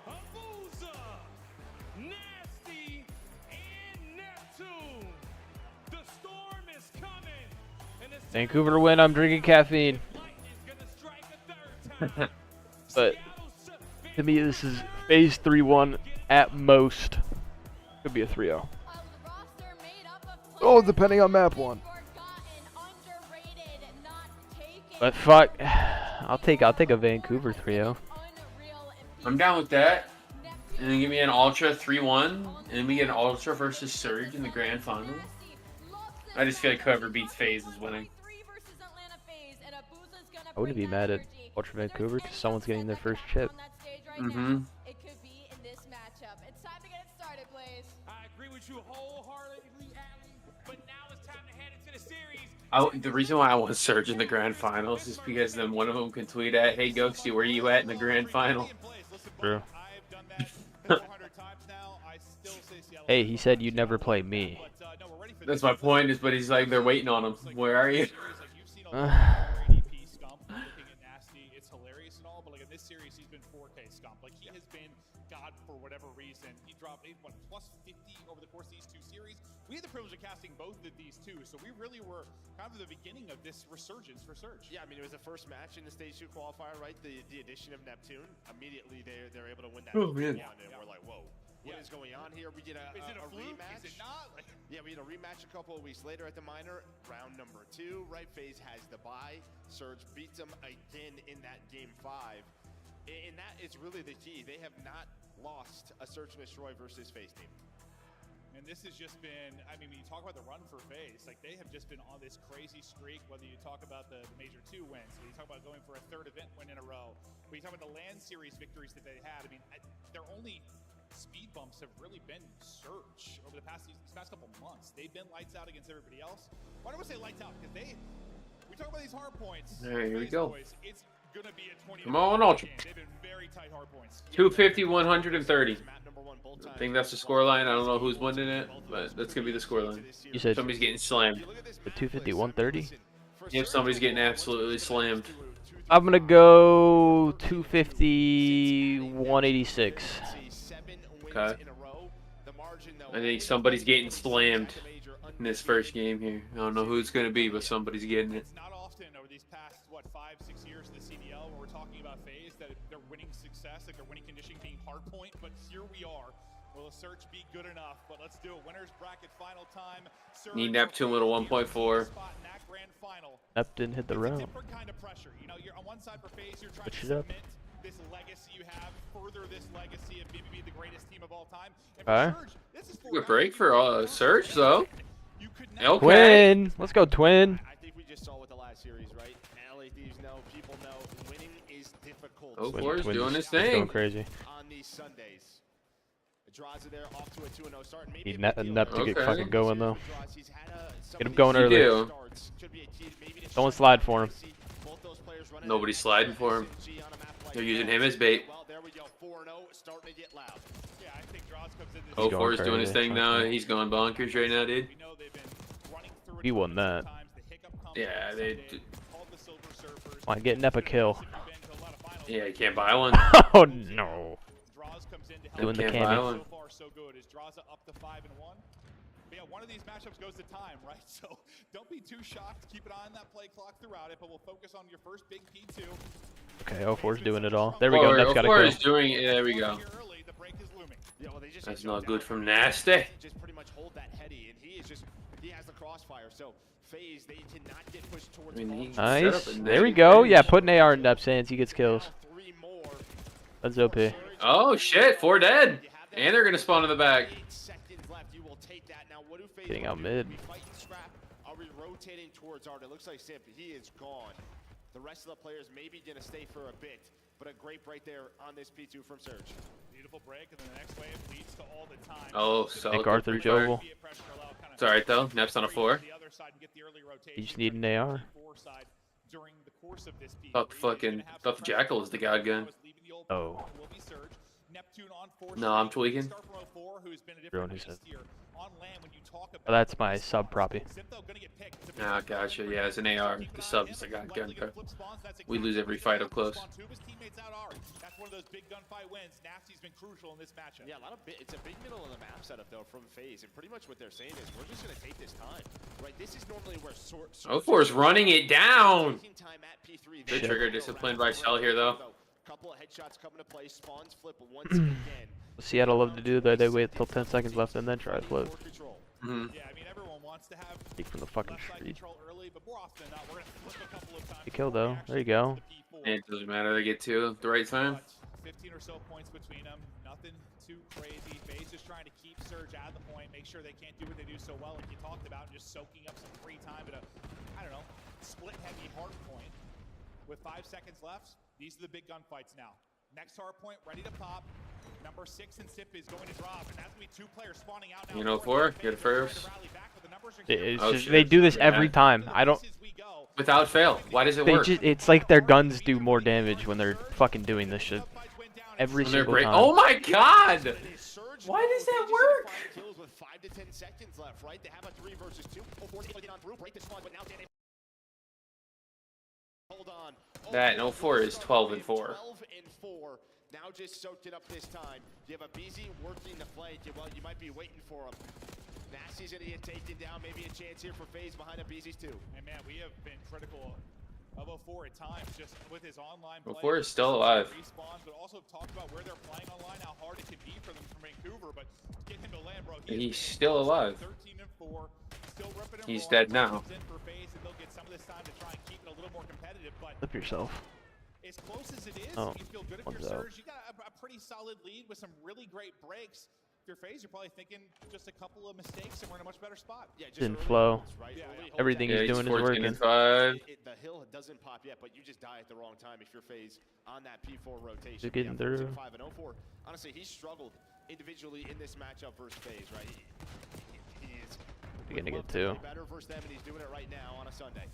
Abuza, Nasty, and Neptune. The storm is coming. And the Vancouver win. I'm drinking caffeine. But to me, this is phase 3-1 at most. Could be a 3-0. Oh, depending on map 1. But fuck, I'll take a Vancouver 3-0. I'm down with that. And then give me an Ultra 3-1. And then we get an Ultra versus Surge in the grand final. I just feel like whoever beats FaZe is winning. I wouldn't be mad at Ultra Vancouver because someone's getting their first chip. Mm-hmm. It could be in this matchup. It's time to get it started, Blaze. I agree with you wholeheartedly, Allie, but now it's time to head into the series. The reason why I want Surge in the grand finals is because then one of them can tweet at, "Hey Ghosty, where you at in the grand final?" True. Hey, he said you'd never play me. That's my point. Is, but he's like, they're waiting on him. Where are you? It's hilarious and all, but like in this series, he's been 4K scump. Like he has been God for whatever reason. He dropped plus 50 over the course of these 2 series. We had the privilege of casting both of these 2, so we really were kind of the beginning of this resurgence for Surge. Yeah, I mean, it was the first match in the Stage 2 qualifier, right? The addition of Neptune. Immediately, they're able to win that. Oh, man. And we're like, whoa. What is going on here? We did a rematch. Is it not? Yeah, we had a rematch a couple of weeks later at the minor, round number 2. Right, FaZe has the bye. Surge beats them again in that game 5, and that is really the key. They have not lost a Search and Destroy versus FaZe team. And this has just been, I mean, when you talk about the run for FaZe, like they have just been on this crazy streak, whether you talk about the Major 2 wins, when you talk about going for a 3rd event win in a row, when you talk about the LAN series victories that they had, I mean, their only speed bumps have really been Surge over the these past couple months. They've been lights out against everybody else. Why do I say lights out? Because we talk about these hard points. There, here we go. Boys, it's gonna be a 20. Come on, Ultra. They've been very tight hard points. 250, 130. I think that's the scoreline. I don't know who's winning it, but that's gonna be the scoreline. You said somebody's getting slammed. The 250, 130? Yep, somebody's getting absolutely slammed. I'm gonna go 250, 186. Okay. I think somebody's getting slammed in this first game here. I don't know who it's gonna be, but somebody's getting it. Not often over these past 5-6 years in the CDL where success, like their winning conditioning being hard point, but here we are. Will the search be good enough? But let's do it. Winners bracket final time. Need Neptune with a 1.4. Nep didn't hit the round. Different kind of pressure. You know, you're on one side for FaZe, you're trying Switch to it up. cement this legacy you have, further this legacy of maybe being the greatest team of all time. And Alright. Surge, this is Good break for Surge though. Okay. Twin. Let's go, Twin. I think we just saw with the last series, right? LA Thieves know, people know, winning is difficult. Oh, Forrest doing his He's thing. going crazy. On these Sundays. Draws are there off to a 2-0 start. Maybe Need Nep to get Okay. fucking going though. He's had Get him going early. do. Don't slide for him. Nobody's sliding for him. They're using him as bait. Well, there we go. 4-0, starting to get loud. Yeah, I think Draws comes in this Oh, going Forrest doing his crazy. thing now. He's going bonkers right now, dude. We know they've been running through He won that. Yeah, they. called the Silver Surfers. Come on, get Nep a kill. Yeah, you can't buy one. Oh no. Draws comes in to help. Doing the Can't buy candy. one. So far, so good. Is Draws up to 5-1? But yeah, one of these matchups goes to time, right? So don't be too shocked. Keep an eye on that play clock throughout it, but we'll focus on your first big P2. Okay, 04's doing it all. There we go. Nep's got a Or kill. is doing it. There we go. Early, the break is looming. Yeah, well, they just That's get not jumped good out. from Nasty. Just pretty much hold that heady, and he has the crossfire. So FaZe, they cannot get pushed towards. I mean, he Nice. set up a There we negative go. range. Yeah, put an AR in Nep's hands. He gets kills. 3 more. That's OP. Oh shit, 4 dead. And they're gonna spawn in the back. 8 seconds left. You will take that. Now, what do FaZe Getting want out to do? mid. Are we fighting scrap? Are we rotating towards Art? It looks like Simp, he is gone. The rest of the players may be going to stay for a bit, but a great break there on this P2 from Surge. Beautiful break, and then the next wave leads to all the time. Oh, so Nick Arthur Jovel. It's alright though. Nep's on a 4. You just need an AR. During the course of this Thought the Jackal was the god gun. Oh. No, I'm tweaking. Ruin his head. Oh, that's my sub proppy. Ah, gotcha. Yeah, it's an AR. The sub is the god gun. We lose every fight up close. That's one of those big gunfight wins. Nasty's been crucial in this matchup. Yeah, it's a big middle of the map setup though from FaZe, and pretty much what they're saying is we're just going to take this time, right? This is normally where O4's running it down. taking time at P3. Good trigger discipline by Cell here though. Couple of headshots coming to play. Spawns flip once again. Seattle love to do that. They wait till 10 seconds left and then try to flip. Mm-hmm. Yeah, I mean everyone wants to have Peek from the fucking street. control early, but more often than not, we're gonna flip a couple of times. Good kill though. There you go. It doesn't matter. They get 2 at the right time. 15 or so points between them. Nothing too crazy. FaZe just trying to keep Surge out of the point, make sure they can't do what they do so well, like you talked about, and just soaking up some free time at a, I don't know, split-heavy hard point. With 5 seconds left, these are the big gunfights now. Next hard point, ready to pop. Number 6 and Sip is going to drop, and that's going to be 2 players spawning out now. You know, 4, get it first. They do this every time. I don't. Without fail. Why does it They work? just, it's like their guns do more damage when they're fucking doing this shit. Every When they're single great. time. Oh my god! Why does that work? Kills with 5 to 10 seconds left, right? They have a 3 versus 2. 4 able to get on through, break the spawn, but now Dan. Hold on. That 04 is 12 and 4. 12 and 4. Now just soaked it up this time. You have a BZ working the flank. Well, you might be waiting for him. Nasty's gonna get taken down. Maybe a chance here for FaZe behind the BZs too. And man, we have been critical of 04 at times, just with his online play. 04 is still alive. Respawns, but also talked about where they're playing online, how hard it can be for them from Vancouver, but get him to land, bro. He's still alive. 13 and 4, still ripping and He's rolling. dead now. Comes in for FaZe, and they'll get some of this time to try and keep it a little more competitive, but Flip yourself. as close as it is, Oh, you feel good if one's you're out. Surge. You got a pretty solid lead with some really great breaks. If you're FaZe, you're probably thinking just a couple of mistakes and we're in a much better spot. Yeah, just Didn't early flow. holds, right? Yeah, Early yeah. holds Everything that- he's doing is 14 working. and 5. The hill doesn't pop yet, but you just die at the wrong time if you're FaZe on that P4 rotation. Just getting Yeah, 14, through. 5 and 04. Honestly, he's struggled individually in this matchup versus FaZe, right? He is. You're gonna would get love to 2. play better versus them, and he's doing it right now on a Sunday.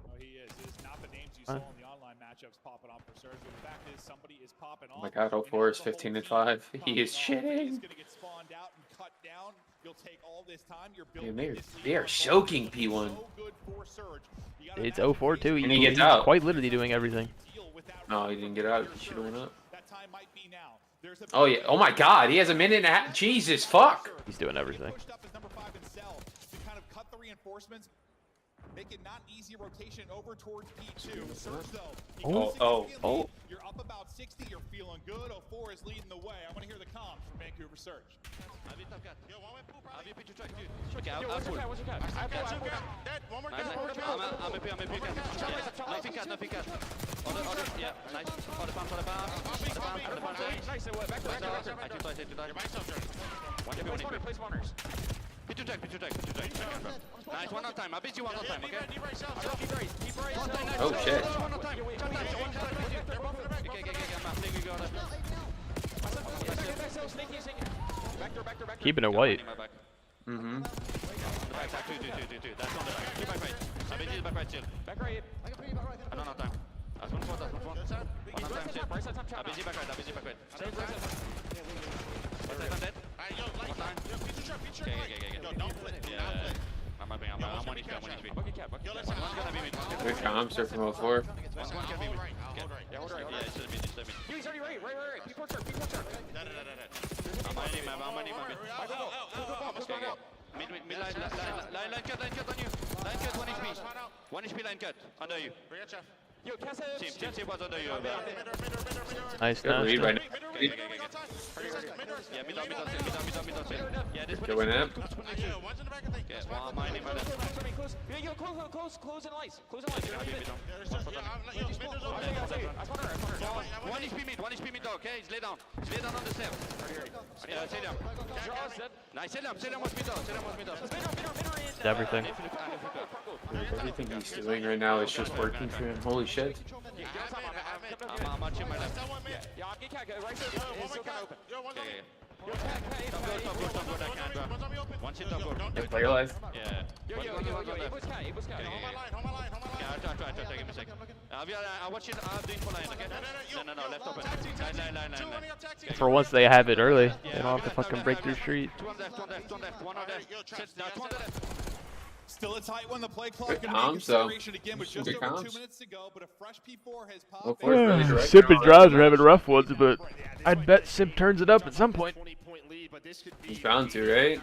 Oh, he is. It is not the names you saw in the online matchups popping off for Surge, but the fact is somebody is popping off. Oh my god, 04 is 15 and 5. He is shitting. Gonna get spawned out and cut down. You'll take all this time. You're Man, building they are soaking P1. so good for Surge. You gotta It's imagine 04 too. And he He's gets out. quite literally doing everything. deal without No, he didn't get out. He should have went up. that time might be now. There's a Oh yeah. Oh my god, he has a minute and a half. Jesus fuck. He's doing everything. pushed up as number 5 and Cell to kind of cut the reinforcements. Make it not an easy rotation over towards P2. Surge though. Oh. You're up about 60. You're feeling good. 04 is leading the way. I want to hear the comms from Vancouver Surge. Nice, one on time. I beat you one on time, okay? Oh shit. Keeping it white. Mm-hmm. That's on the back. Keep back right. I beat you back right, chill. Back right. I don't have time. That's one. One on time, chill. I beat you back right. I'm dead. One time. Okay. Yeah. I'm one HP. One's gonna be me. Good comms are from 04. One's gonna be me. Yeah, hold right. Yeah, it should have been. He's already right. People turn. I'm on him. Okay. Mid line cut on you. Line cut, 1 HP. 1 HP line cut. Under you. Team was under you. Nice. Good read right now. Yeah, mid on. Yeah, this Going up. Okay, well, mine him. Close and lights. One HP mid, okay? He's lay down on the step. Salam. Nice, Salam was mid. Everything. Everything he's doing right now is just working for him. Holy shit. I'm watching my left. Yeah, I'll get right there. It's still kind of open. Top good, I can, bro. One shit, top good. Play your life. Yeah. Yo, Abel's cat. Hold my line. Yeah, I'll try, give me a second. I'll watch it, I'll do it for line, okay? No, left open. Line. For once they have it early. They don't have to fucking break through street. Two on left. One on left. Now, two on the left. Still a tight one. The play clock Good going to make comms, though. acceleration again with just Good over 2 comms. minutes to go, but a fresh P4 has Well, popped. really direct Sip and all Drives that. are having rough ones, but I'd bet Simp turns it up at some point. He's bound to, right?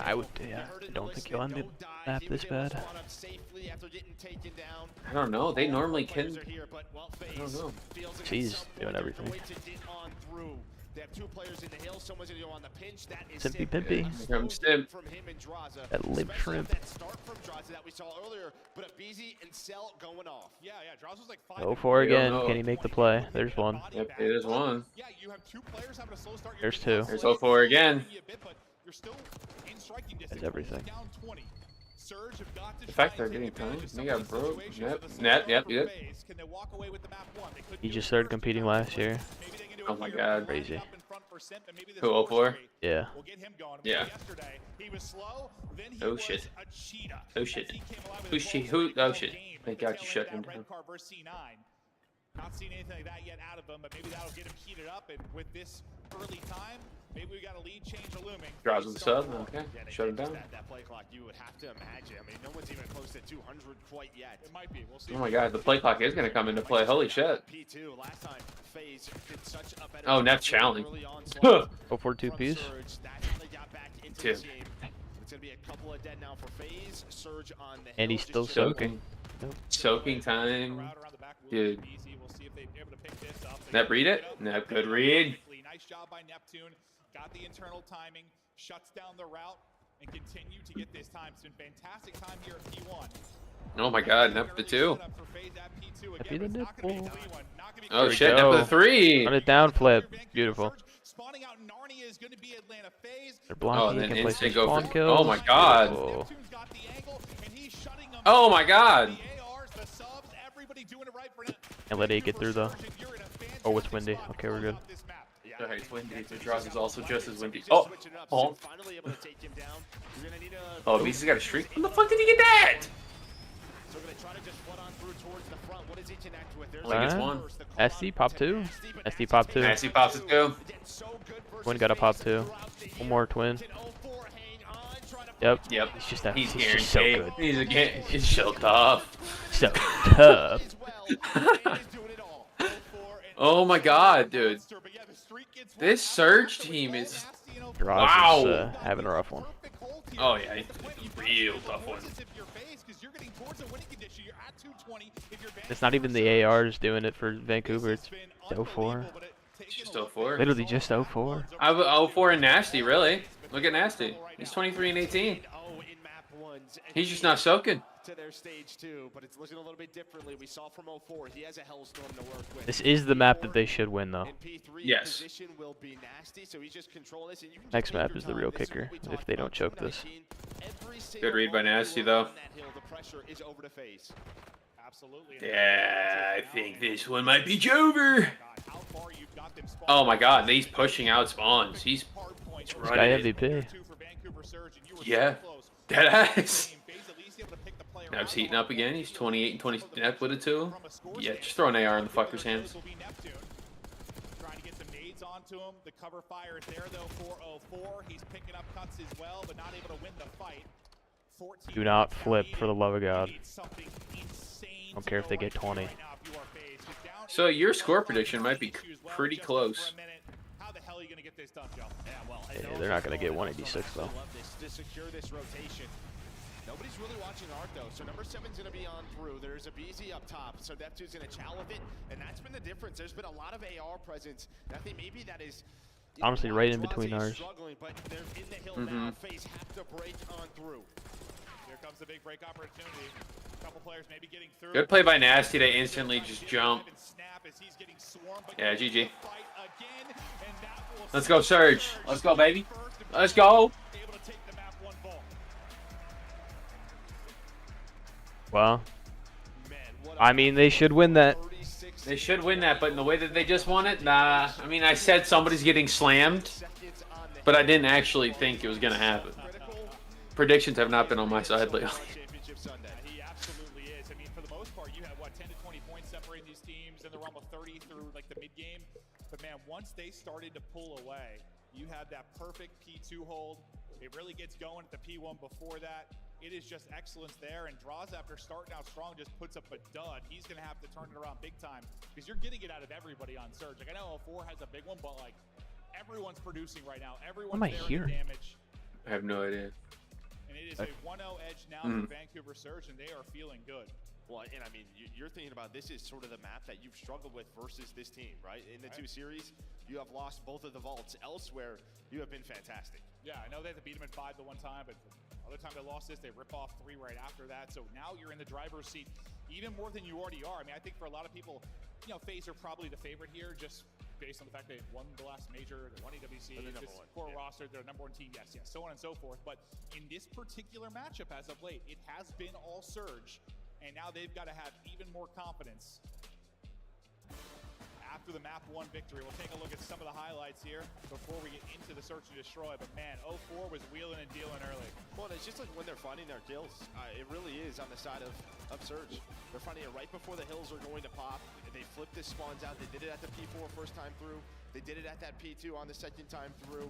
I would, yeah. I don't think you'll end it map this bad. I don't know. They normally can. I don't know. She's doing everything. They have 2 players in the hill. Someone's going to go on the pinch. That is Simpy Pimpy. Here comes Stim. from him and Draza. That limp shrimp. That start from Draza that we saw earlier, but a BZ and Cell going off. Yeah, Draza was like 5. Go for it again. Can he make the play? There's one. Yep, it is one. Yeah, you have 2 players having a slow start. There's 2. There's 04 again. You're still in striking distance. That's everything. Down 20. Surge have got to The fact they're getting time. They got broke. Yep. Can they walk away with the map 1? They could He just started competing last year. Oh my god. Crazy. 204? Yeah. We'll get him going. Yeah. Yesterday, he was slow, then he Oh was shit. a cheetah. Oh shit. As he came alive with Who his shit? ball Who? Oh game shit. and Thank God you tailing shut that him red down. car versus C9. Not seen anything like that yet out of him, but maybe that'll get him heated up. And with this early time, maybe we got a lead change looming. Draws with the sub. Okay. Shut him down. That play clock, you would have to imagine. I mean, no one's even close to 200 quite yet. It might be. We'll see. Oh my god. The play clock is going to come into play. Holy shit. P2 last time FaZe did such a better Oh, job net challenge. early on, Huh. 042 piece. Surge, that's how they got back into Dude. this game. It's going to be a couple of dead now for FaZe. Surge on the And hill, he's still just soaking. Soaking time. Around the back, Dude. We'll see if they're able to pick this up. Nep read it? Nep good read. Nice job by Neptune. Got the internal timing, shuts down the route, and continue to get this time. It's been fantastic time here at P1. Oh my god. Nep the 2. Happy the nipple. Oh There we shit. Nep go. the 3. Run it down, flip. Beautiful. Spawning out in Narnia is going to be Atlanta FaZe. They're Oh, blocking. and then Can place some instant go spawn for. kills. Oh my god. Oh. Neptune's got the angle, and he's shutting them Oh down. my god. The ARs, the subs, everybody doing it right for Can't let it get through though. Oh, it's windy. Okay, we're good. Alright, it's windy. The Draws is also just as windy. Oh. Oh. finally able to take him down. You're going to need a Oh, BC's got a streak. When the fuck did he get that? So going to try to just flood on through towards the front. What does he connect with? There's I think it's the one. first, the call SD out pop to 2. Nasty, but SD pop 2. Nasty pops it too. Twin got a pop 2. One more twin. Yep. Yep. He's just that. He's He's just so guaranteed. good. He's again. He's so tough. So tough. Oh my god, dude. This Surge team is. Draws Wow. is having a rough one. Oh yeah, it's a real tough one. It's not even the ARs doing it for Vancouver. It's 04. It's just 04. Literally just 04. I have 04 and Nasty, really. Look at Nasty. He's 23 and 18. He's just not soaking. To their stage 2, but it's looking a little bit differently. We saw from 04, he has a hellstorm to work with. This is the map that they should win, though. Yes. Will be Nasty, so he's just control this, and you can Next map is the real kicker, if they don't choke this. Good read by Nasty, though. The pressure is over to FaZe. Absolutely. Yeah, I think this one might be over. Oh my god, he's pushing out spawns. He's running. This guy MVP. Yeah, deadass. Now he's heating up again. He's 28 and 20 net with a 2. Yeah, just throw an AR in the fucker's hands. Trying to get some nades onto him. The cover fire is there though for 04. He's picking up cuts as well, but not able to win the fight. Do not flip, for the love of God. Don't care if they get 20. So your score prediction might be pretty close. How the hell are you going to get this done, Joe? Yeah, they're not going to get 186, though. To secure this rotation. Nobody's really watching Art though, so number 7's going to be on through. There's a BZ up top, so Neptune's going to chow with it, and that's been the difference. There's been a lot of AR presence. I think maybe that is honestly right in between ours. But they're in the hill now. FaZe have to break on through. Here comes the big break opportunity. A couple players maybe getting through. Good play by Nasty to instantly just jump. Yeah, GG. Let's go, Surge. Let's go, baby. Let's go. Well, I mean, they should win that. They should win that, but in the way that they just won it, nah. I mean, I said somebody's getting slammed, but I didn't actually think it was going to happen. Predictions have not been on my side lately. He absolutely is. I mean, for the most part, you have, 10 to 20 points separating these teams in the realm of 30 through, like, the mid-game. But, man, once they started to pull away, you had that perfect P2 hold. It really gets going at the P1 before that. It is just excellence there, and Draws, after starting out strong, just puts up a dud. He's going to have to turn it around big time because you're getting it out of everybody on Surge. Like, I know 04 has a big one, but, like, everyone's producing right now. Everyone's what am I hearing? Damage. I have no idea. And it is a 1-0 edge now for Vancouver Surge, and they are feeling good. Well, and I mean, you're thinking about this is sort of the map that you've struggled with versus this team, right? In the 2 series, you have lost both of the vaults. Elsewhere, you have been fantastic. Yeah, I know they had to beat them in 5 the one time, but the other time they lost this, they rip off 3 right after that. So now you're in the driver's seat even more than you already are. I mean, I think for a lot of people, FaZe are probably the favorite here, just based on the fact they won the last major, they won EWC, this core roster, they're number 1 team, yes, so on and so forth. But in this particular matchup as of late, it has been all Surge, and now they've got to have even more confidence after the map 1 victory. We'll take a look at some of the highlights here before we get into the search and destroy. But man, 04 was wheeling and dealing early. Well, it's just like when they're finding their kills. It really is on the side of Surge. They're finding it right before the hills are going to pop. They flip the spawns out. They did it at the P4 first time through. They did it at that P2 on the second time through.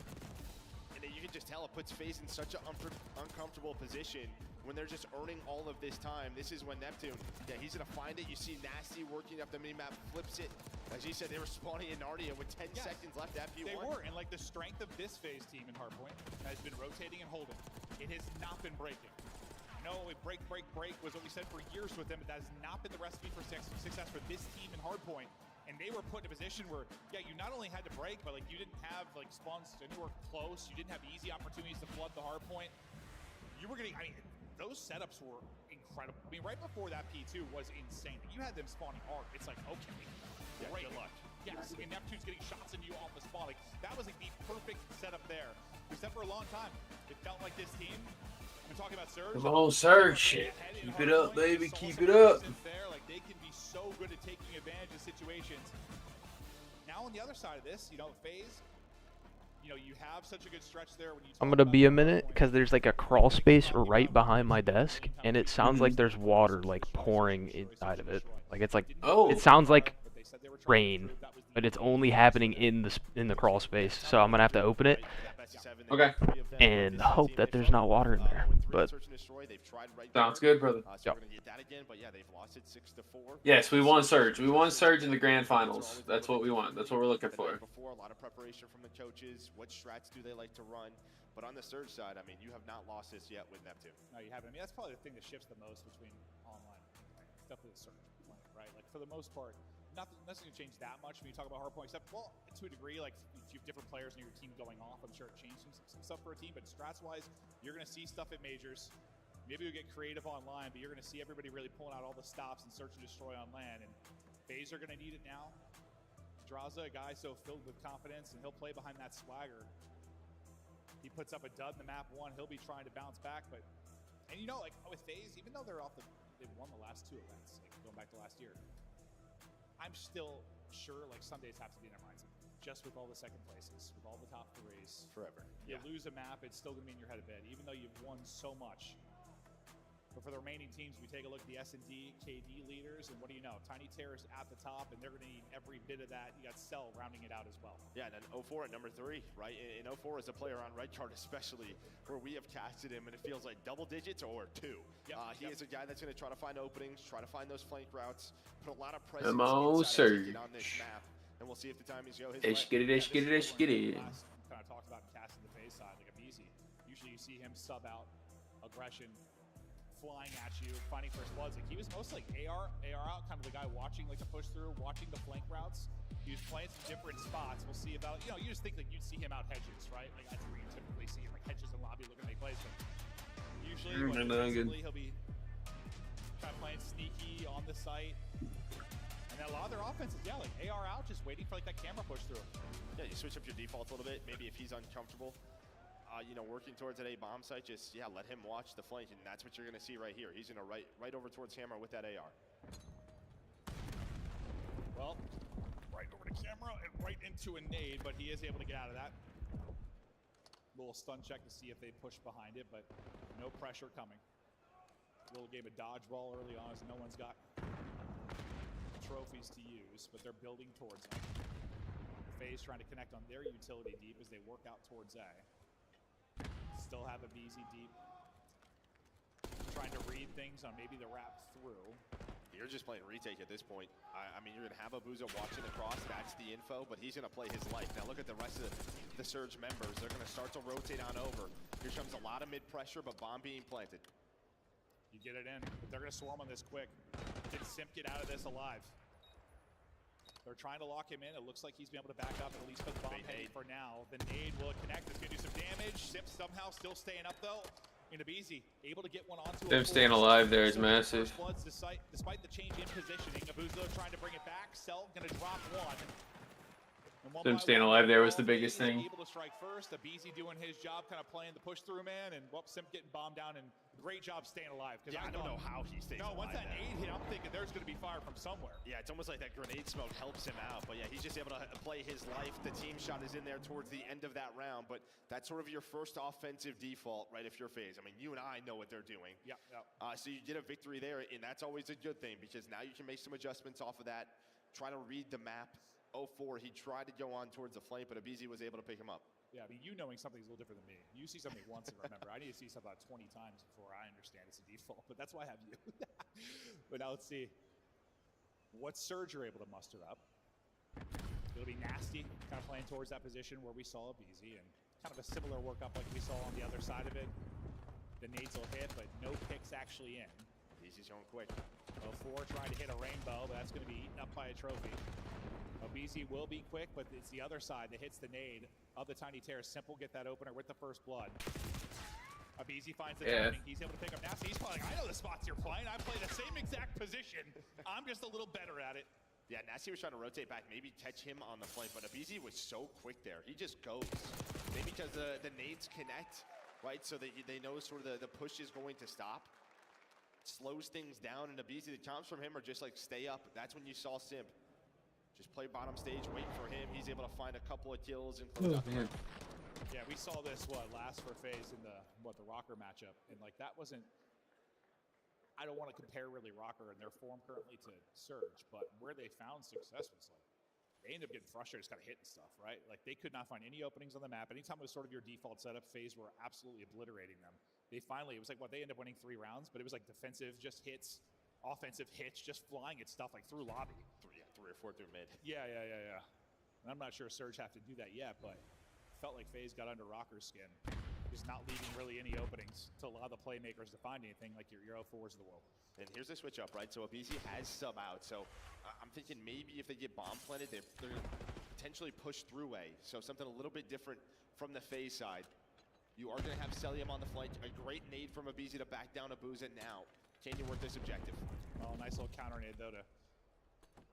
And you can just tell it puts FaZe in such an uncomfortable position when they're just earning all of this time. This is when Neptune, he's going to find it. You see Nasty working up the minimap, flips it. As you said, they were spawning in Narnia with 10 seconds left at P1. They were, and like the strength of this FaZe team in Hardpoint has been rotating and holding. It has not been breaking. I know break was what we said for years with them, but that has not been the recipe for success for this team in Hardpoint. And they were put in a position where, you not only had to break, but like you didn't have like spawns anywhere close. You didn't have easy opportunities to flood the hard point. You were getting, those setups were incredible. I mean, right before that P2 was insane. You had them spawning hard. It's like, okay, great. Good luck. Yes, I mean, Neptune's getting shots into you off the spawn. Like, that was like the perfect setup there. Except for a long time, it felt like this team. We're talking about Surge. Come on, Surge shit. Keep it up, baby. Keep it up. Like, they can be so good at taking advantage of situations. Now on the other side of this, FaZe, you have such a good stretch there when you I'm gonna be a minute because there's like a crawl space right behind my desk, and it sounds like there's water like pouring inside of it. Like it's like it sounds like said they were trying rain, to prove that was the but it's only happening in the crawl space. So I'm gonna have to open it Okay. and hope that there's not water in there. But Sounds good, brother. Yep. Yes, we won Surge. We won Surge in the grand finals. That's what we want. That's what we're looking for. Before, a lot of preparation from the coaches. What strats do they like to run? But on the Surge side, I mean, you have not lost this yet with Neptune. No, you haven't. I mean, that's probably the thing that shifts the most between online and playing. It's definitely the Surge playing, right? Like, for the most part, nothing's going to change that much when you talk about hardpoint, except, well, to a degree, like, if you have different players in your team going off, I'm sure it changed some stuff for a team, but strats-wise, you're going to see stuff at majors. Maybe you'll get creative online, but you're going to see everybody really pulling out all the stops and search and destroy on land, and FaZe are going to need it now. Draza, a guy so filled with confidence, and he'll play behind that swagger. He puts up a dud in the map 1, he'll be trying to bounce back, but, and you know, like, with FaZe, even though they've won the last 2 events, like, going back to last year, I'm still sure, like, some days have to be in their minds. Just with all the second places, with all the top 3s. Forever. You lose a map, it's still going to be in your head a bit, even though you've won so much. But for the remaining teams, we take a look at the S&D, KD leaders, and what do you know? Tiny Terror's at the top, and they're going to need every bit of that. You got Cell rounding it out as well. Yeah, and then 04 at number 3, right? In 04 as a player on Red Card especially, where we have casted him, and it feels like double digits or 2. He is a guy that's going to try to find openings, try to find those flank routes, put a lot of presence inside on this map, and we'll see if the timings go his way. Get it. Kind of talked about casting the FaZe side, like Abizi. Usually you see him sub out aggression, flying at you, finding first bloods. Like, he was mostly like AR out, kind of the guy watching like the push through, watching the flank routes. He was playing some different spots. We'll see about, you know, you just think like you'd see him out hedges, right? Like that's where you typically see him, like hedges and lobby looking to make plays. But usually, he'll be kind of playing sneaky on the site. And then a lot of their offenses, like AR out, just waiting for like that camera push through. Yeah, you switch up your defaults a little bit. Maybe if he's uncomfortable, you know, working towards that A bomb site, just let him watch the flank, and that's what you're going to see right here. He's going to right over towards Hammer with that AR. Well, right over to camera and right into a nade, but he is able to get out of that. Little stun check to see if they push behind it, but no pressure coming. Little game of dodgeball early on as no one's got trophies to use, but they're building towards it. FaZe trying to connect on their utility deep as they work out towards A. Still have a BZ deep. Trying to read things on maybe the wrap through. You're just playing retake at this point. I mean, you're going to have Abuza watching across. That's the info, but he's going to play his life. Now look at the rest of the Surge members. They're going to start to rotate on over. Here comes a lot of mid-pressure, but bomb being planted. You get it in, but they're going to swarm on this quick. Can Simp get out of this alive? They're trying to lock him in. It looks like he's been able to back up and at least put the bomb heading for now. The nade will connect. It's going to do some damage. Simp somehow still staying up, though. Easy, able to get one onto Them staying alive there is massive. Despite the change in positioning, Abuza trying to bring it back. Cell going to drop one. Them staying alive there was the biggest thing. Able to strike first. Abizi doing his job, kind of playing the push through man, and Simp getting bombed down. And great job staying alive. Yeah, I don't know how he stays alive. No, once that nade hit, I'm thinking there's going to be fire from somewhere. Yeah, it's almost like that grenade smoke helps him out. But yeah, he's just able to play his life. The team shot is in there towards the end of that round. But that's sort of your first offensive default, right? If you're FaZe. I mean, you and I know what they're doing. Yeah. So you get a victory there, and that's always a good thing because now you can make some adjustments off of that. Try to read the map. 04, he tried to go on towards the flank, but Abizi was able to pick him up. Yeah, I mean, you knowing something's a little different than me. You see something once and remember. I need to see something about 20 times before I understand it's a default, but that's why I have you. But now let's see what Surge are able to muster up. It'll be Nasty, kind of playing towards that position where we saw Abizi, and kind of a similar workup like we saw on the other side of it. The nades will hit, but no picks actually in. Abizi's going quick. 04 trying to hit a rainbow, but that's going to be eaten up by a trophy. Abizi will be quick, but it's the other side that hits the nade of the Tiny Terror. Simple get that opener with the first blood. Abizi finds the timing. He's able to pick up Nasty. He's probably like, I know the spots you're playing. I play the same exact position. I'm just a little better at it. Yeah, Nasty was trying to rotate back, maybe catch him on the flank, but Abizi was so quick there. He just goes. Maybe because the nades connect, right? So they know sort of the push is going to stop. Slows things down, and Abizi, the comps from him are just like, stay up. That's when you saw Simp. Just play bottom stage, wait for him. He's able to find a couple of kills and close out the game. Yeah, we saw this last for FaZe in the Rocker matchup, and like that wasn't I don't want to compare really Rocker and their form currently to Surge, but where they found success was like they ended up getting frustrated, just kind of hitting stuff, right? Like they could not find any openings on the map. Anytime it was sort of your default setup, FaZe were absolutely obliterating them. They finally, it was like, what, they ended up winning 3 rounds, but it was like defensive, just hits, offensive hits, just flying at stuff like through lobby. 3 or 4 through mid. Yeah. And I'm not sure Surge have to do that yet, but it felt like FaZe got under Rocker's skin. Just not leaving really any openings to allow the playmakers to find anything like your 0-4s of the world. And here's the switch up, right? So aBeZy has sub out. So I'm thinking maybe if they get bomb planted, they're going to potentially push through A. So something a little bit different from the FaZe side. You are going to have Celium on the flank. A great nade from aBeZy to back down Abuza now. Can you work this objective? Oh, nice little counter nade, though, to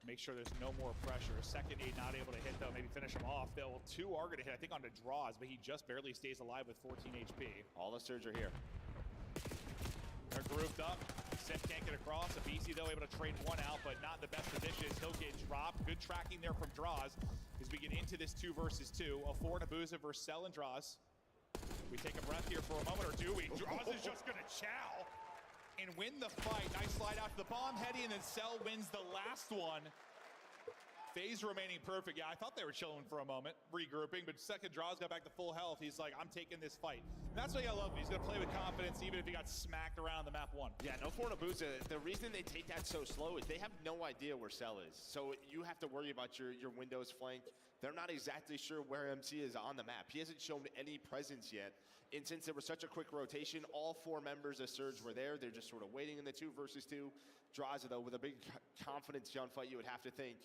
make sure there's no more pressure. Second nade not able to hit, though. Maybe finish him off. Well, 2 are going to hit, I think, onto draws, but he just barely stays alive with 14 HP. All the Surge are here. They're grouped up. Seth can't get across. aBeZy, though, able to trade 1 out, but not in the best position. He'll get dropped. Good tracking there from draws as we get into this 2 versus 2. A 4 and Abuza versus Cell and draws. We take a breath here for a moment or two. Draws is just going to chow and win the fight. Nice slide out to the bomb, Heady, and then Cell wins the last one. FaZe remaining perfect. Yeah, I thought they were chilling for a moment, regrouping, but second draws got back to full health. He's like, I'm taking this fight. And that's what I love. He's going to play with confidence, even if he got smacked around the map 1. Yeah, no for Abuza. The reason they take that so slow is they have no idea where Cell is. So you have to worry about your Windows flank. They're not exactly sure where MC is on the map. He hasn't shown any presence yet. And since there was such a quick rotation, all 4 members of Surge were there. They're just sort of waiting in the 2 versus 2. Draws, though, with a big confidence gunfight, you would have to think,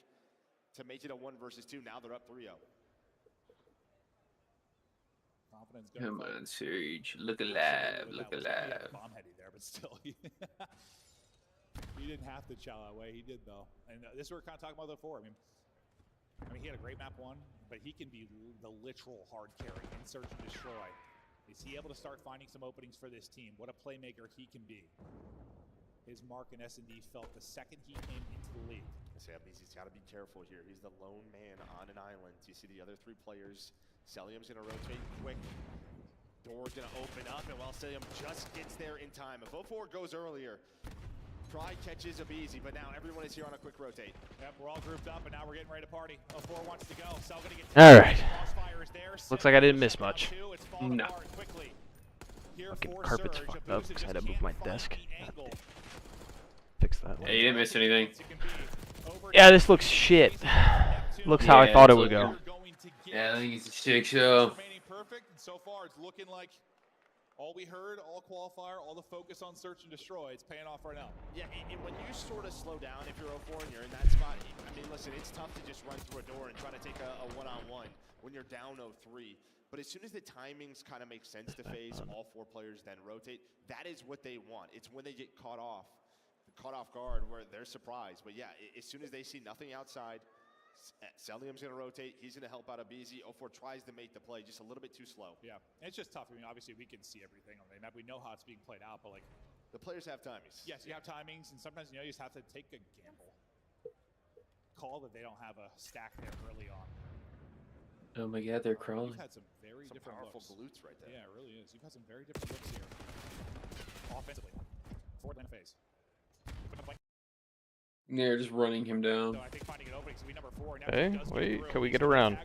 to make it a 1 versus 2. Now they're up 3-0. Confidence Come on, Surge. Look alive. Look alive. Bomb Heady there, but still. He didn't have to chow that way. He did, though. And this is what we're kind of talking about before. I mean, he had a great map 1, but he can be the literal hard carry in Search and Destroy. Is he able to start finding some openings for this team? What a playmaker he can be. His mark in S&D felt the second he came into the league. He's got to be careful here. He's the lone man on an island. You see the other 3 players. Celium's going to rotate quick. Door's going to open up, and while Celium just gets there in time. If 0-4 goes earlier, Pride catches aBeZy, but now everyone is here on a quick rotate. Yep, we're all grouped up, and now we're getting ready to party. 0-4 wants to go. Cell gonna get all right. there. Looks like I didn't miss much. No. Fucking carpet's fucked up because I had to move my desk. Fix that. Yeah, you didn't miss anything. Yeah, this looks shit. Looks how I thought it would go. Yeah, I think it's a shit show. Perfect, and so far it's looking like all we heard, all qualifier, all the focus on Search and Destroy, it's paying off right now. Yeah, and when you sort of slow down, if you're 0-4 and you're in that spot, I mean, listen, it's tough to just run through a door and try to take a one-on-one when you're down 0-3. But as soon as the timings kind of make sense to FaZe, all 4 players then rotate. That is what they want. It's when they get caught off guard where they're surprised. But yeah, as soon as they see nothing outside, Celium's going to rotate. He's going to help out aBeZy. 0-4 tries to make the play just a little bit too slow. Yeah, and it's just tough. I mean, obviously we can see everything on the map. We know how it's being played out, but like the players have timings. Yes, you have timings, and sometimes you just have to take a gamble. Call that they don't have a stack there early on. Oh my God, they're crawling. You've had some very different powerful looks. glutes right there. Yeah, it really is. You've had some very different looks here. Offensively, forward lane of FaZe. Yeah, just running him down. So I think finding an opening, so we number 4. Now Okay, wait, can we get around?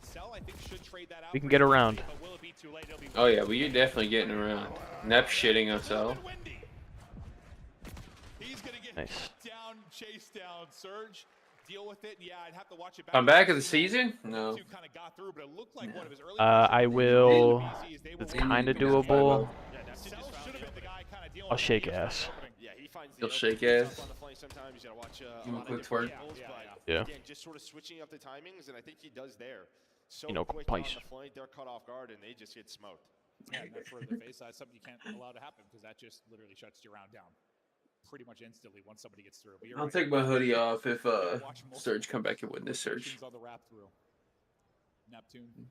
Cell, I think, should trade that out. We can get around. But will it be too late? It'll be Oh yeah, well, you're definitely getting around. Nep shitting on Cell. He's gonna get Nice. down, chase down, Surge. Deal with it. Yeah, I'd have to watch it back. I'm back of the season? No. Kind of got through, but it looked like one of his early I will. It's kind of doable. I'll shake ass. Yeah, he finds the He'll shake ass. on the flank sometimes. You got to watch Give him a lot of quick different twerk. angles, Yeah. Again, just sort of switching up the timings, and I think he does there. So You know, quick place. on the flank, they're caught off guard, and they just get smoked. Yeah, and for the FaZe side, something you can't allow to happen because that just literally shuts your round down pretty much instantly once somebody gets through. But you're I'll right. take my hoodie off if Surge come back and win this Surge. On the wrap through. Neptune.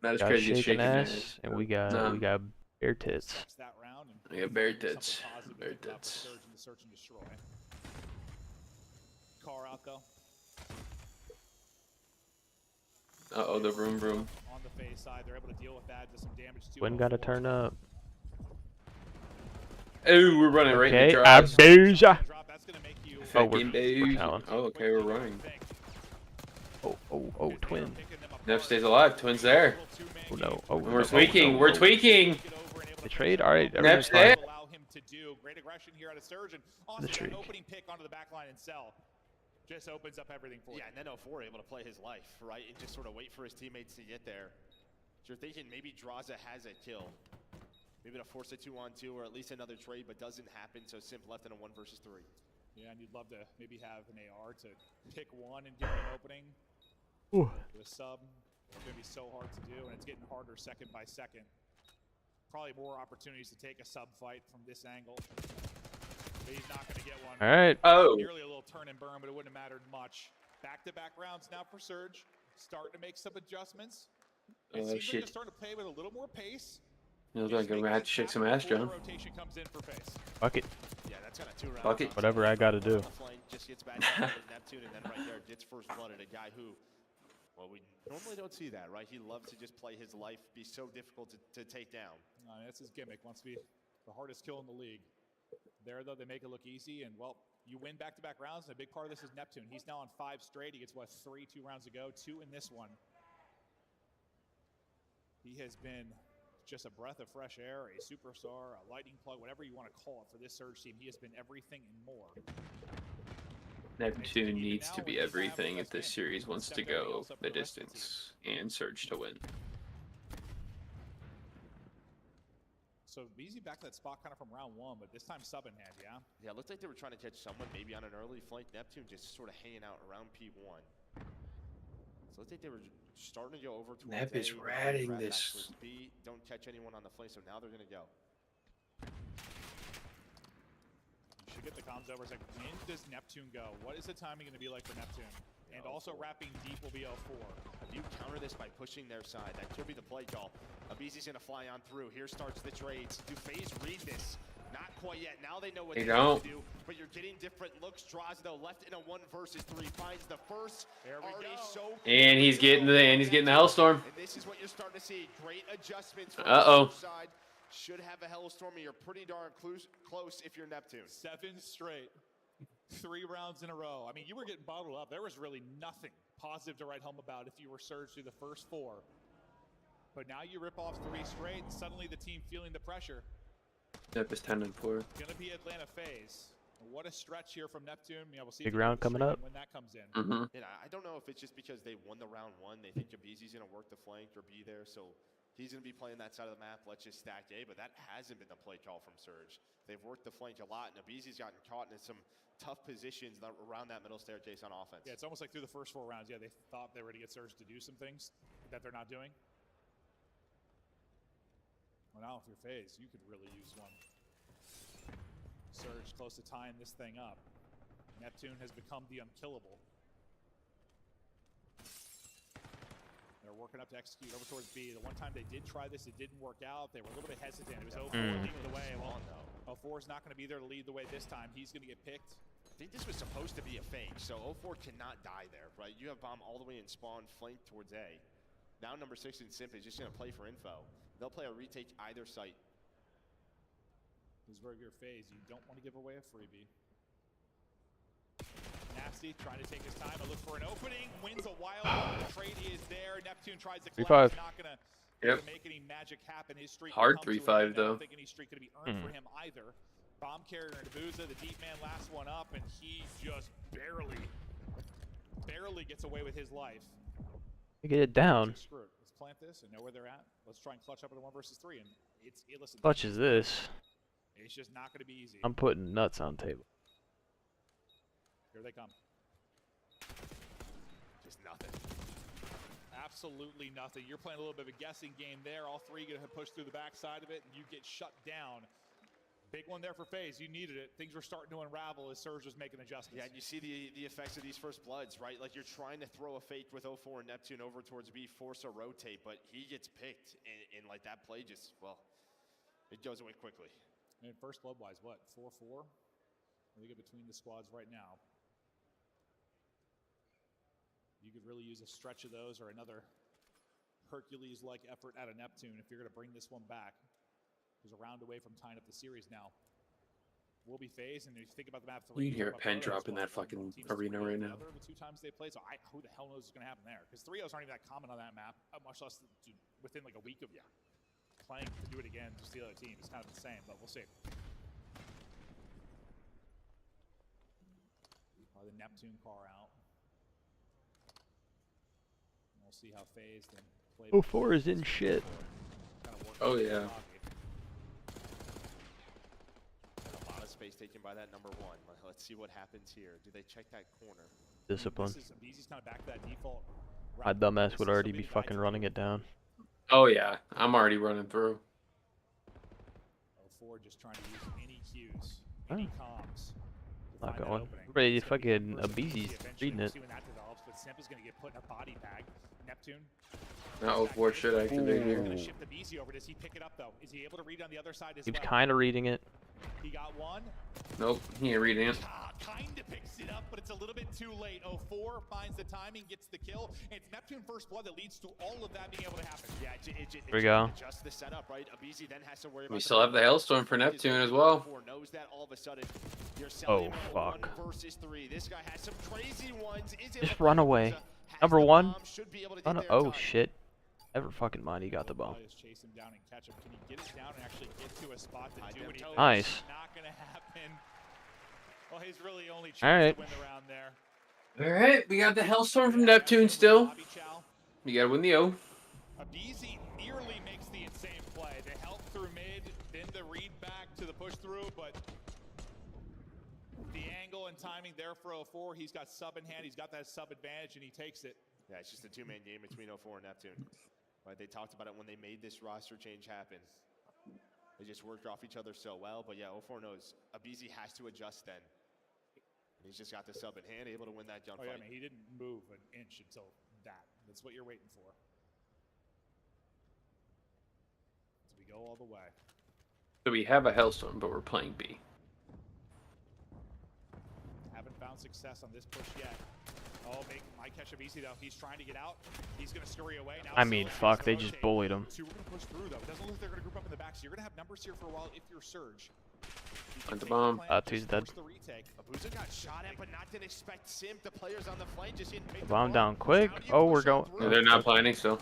Not as Got crazy as shaking shaking ass, ass. and we got bare tits. That round and Yeah, bare tits. Bare tits. Surge into Search and Destroy. Car out though. Uh-oh, the vroom vroom. On the FaZe side, they're able to deal with that. Does some damage to Win gotta turn up. Oh, we're running right Okay, into draws. Abuja. Oh, we're Talon. Oh, okay, we're running. Oh, twin. Nev stays alive. Twins there. Oh no. Oh, We're no. tweaking. Oh, We're no. tweaking. The trade. All right. Nev's Everything's there. fine. Allow him to do great aggression here out of Surge, and The honestly, tree. that opening pick onto the back line and sell just opens up everything for you. Yeah, and then 04 able to play his life, right? And just sort of wait for his teammates to get there. So you're thinking maybe Draza has a kill. Maybe to force a 2-on-2 or at least another trade, but doesn't happen, so Simp left in a 1 versus 3. Yeah, and you'd love to maybe have an AR to pick one and give an opening. Ooh. With a sub, it's going to be so hard to do, and it's getting harder second by second. Probably more opportunities to take a sub fight from this angle. But he's not going to get one. All right. Oh. Nearly a little turn and burn, but it wouldn't have mattered much. Back-to-back rounds now for Surge. Starting to make some adjustments. It seems like they're starting to play with a little more pace. It looks like I'm gonna have to shake some ass, John. Rotation comes in for face. Fuck it. Yeah, that's kind of 2 rounds. Fuck it. Whatever I gotta do. Just gets back to Neptune, and then right there gets first blood at a guy who, well, we normally don't see that, right? He loves to just play his life, be so difficult to take down. That's his gimmick. Wants to be the hardest kill in the league. There, though, they make it look easy, and, well, you win back-to-back rounds, and a big part of this is Neptune. He's now on 5 straight. He gets, what, 3 2 rounds ago, 2 in this one. He has been just a breath of fresh air, a superstar, a lightning plug, whatever you want to call it for this Surge team. He has been everything and more. Neptune needs to be everything if this series wants to go the distance and Surge to win. So Beezy back to that spot kind of from round 1, but this time sub in hand, yeah? Yeah, it looked like they were trying to catch someone maybe on an early flank. Neptune just sort of hanging out around P1. So it looked like they were starting to go over towards Nev is A, ratting grab this. back towards B. Don't catch anyone on the flank, so now they're going to go. You should get the comms over. It's like, when does Neptune go? What is the timing going to be like for Neptune? And also wrapping deep will be 04. If you counter this by pushing their side, that could be the play call. Abizi's going to fly on through. Here starts the trades. Do FaZe read this? Not quite yet. Now they know what They they don't. need to do, but you're getting different looks. Draws, though, left in a 1 versus 3. Finds the first. There we go. So And he's getting the Hellstorm. And this is what you're starting to see. Great adjustments from Uh-oh. the side. Should have a Hellstorm, and you're pretty darn close if you're Neptune. 7 straight. 3 rounds in a row. I mean, you were getting bottled up. There was really nothing positive to write home about if you were Surge through the first 4. But now you rip off 3 straight, and suddenly the team feeling the pressure. Nev is 10-4. Gonna be Atlanta FaZe. What a stretch here from Neptune. Yeah, we'll see Big if they round can coming string up. when that comes in. Mm-hmm. And I don't know if it's just because they won the round 1. They think Abizi's going to work the flank or be there, so he's going to be playing that side of the map. Let's just stack A, but that hasn't been the play call from Surge. They've worked the flank a lot, and Abizi's gotten caught in some tough positions around that middle staircase on offense. Yeah, it's almost like through the first 4 rounds, yeah, they thought they were to get Surge to do some things that they're not doing. Well, now if you're FaZe, you could really use one. Surge close to tying this thing up. Neptune has become the unkillable. They're working up to execute over towards B. The one time they did try this, it didn't work out. They were a little bit hesitant. It was 04 leading the way. Well, 04 is not going to be there to lead the way this time. He's going to get picked. I think this was supposed to be a fake, so 04 cannot die there, right? You have bomb all the way in spawn, flank towards A. Now number 6 in Simp is just going to play for info. They'll play a retake either site. This is where you're FaZe. You don't want to give away a freebie. Nasty trying to take his time and look for an opening. Wins a wild one. The trade is there. Neptune tries to collapse. Not going to make any magic happen. His streak Hard will come to 3-5 an end. I though. don't think any streak going to be earned for him either. Bomb carrier and Abuza, the deep man, last one up, and he just barely gets away with his life. You get it down. Screw it. Let's plant this and know where they're at. Let's try and clutch up in a 1 versus 3. And listen. Clutch is this. It's just not going to be easy. I'm putting nuts on table. Here they come. Just nothing. Absolutely nothing. You're playing a little bit of a guessing game there. All 3 going to push through the backside of it, and you get shut down. Big one there for FaZe. You needed it. Things were starting to unravel as Surge was making adjustments. Yeah, and you see the effects of these first bloods, right? Like you're trying to throw a fake with 04 and Neptune over towards B, force a rotate, but he gets picked, and like that play just, well, it goes away quickly. And first blood-wise, what, 4-4? I think between the squads right now. You could really use a stretch of those or another Hercules-like effort out of Neptune if you're going to bring this one back. There's a round away from tying up the series now. will be FaZe, and if you think about the map 3, You hear a about pen Proto drop as in well, that fucking teams arena 3 right and now. The 2 times they played, so who the hell knows what's going to happen there? Because 3-0s aren't even that common on that map, much less within like a week of playing to do it again. Just the other team is kind of insane, but we'll see. The Neptune car out. And we'll see how FaZe then play. 04 is in shit. Oh yeah. A lot of space taken by that number 1. Let's see what happens here. Do they check that corner? Discipline. Easy's kind of back to that default. My dumbass would already be fucking running it down. Oh yeah, I'm already running through. 04 just trying to use any cues, any comms. Not going. Everybody fucking Abizi's reading it. See when that develops, but Simp is going to get put in a body bag. Neptune. Now 04 should activate here. Going to shift the BZ over. Does he pick it up though? Is he able to read on the other side as He was well? kind of reading it. He got one. Nope, he ain't reading it. Kind of picks it up, but it's a little bit too late. 04 finds the timing, gets the kill, and it's Neptune first blood that leads to all of that being able to happen. Yeah, Here we go. Just the setup, right? Abizi then has to worry about We still have the Hailstorm for Neptune as well. Knows that all of a sudden you're Oh fuck. 1 versus 3. This guy has some crazy ones. Just run away. Number 1. Oh shit. Never fucking mind. He got the bomb. Chase him down and catch him. Can he get it down and actually get to a spot to do what he Nice. does? Not gonna happen. Well, he's really only chance All right. to win the round there. All right, we got the Hailstorm from Neptune still. You gotta win the O. Abizi nearly makes the insane play. The help through mid, then the read back to the push through, but the angle and timing there for 04. He's got sub in hand. He's got that sub advantage, and he takes it. Yeah, it's just a 2-man game between 04 and Neptune. Right, they talked about it when they made this roster change happen. They just worked off each other so well, but yeah, 04 knows Abizi has to adjust then. And he's just got the sub in hand, able to win that gunfight. Oh yeah, I mean, he didn't move an inch until that. That's what you're waiting for. So we go all the way. So we have a Hailstorm, but we're playing B. Haven't found success on this push yet. Oh, might catch Abizi though. He's trying to get out. He's going to scurry away. Now I mean, fuck. They just bullied him. So we're going to push through though. It doesn't look like they're going to group up in the back. So you're going to have numbers here for a while if you're Surge. Plant the bomb. Two's dead. Abuza got shot at, but not didn't expect Simp. The players on the flank just didn't make the Bomb down quick. Oh, we're going. No, they're not planning still.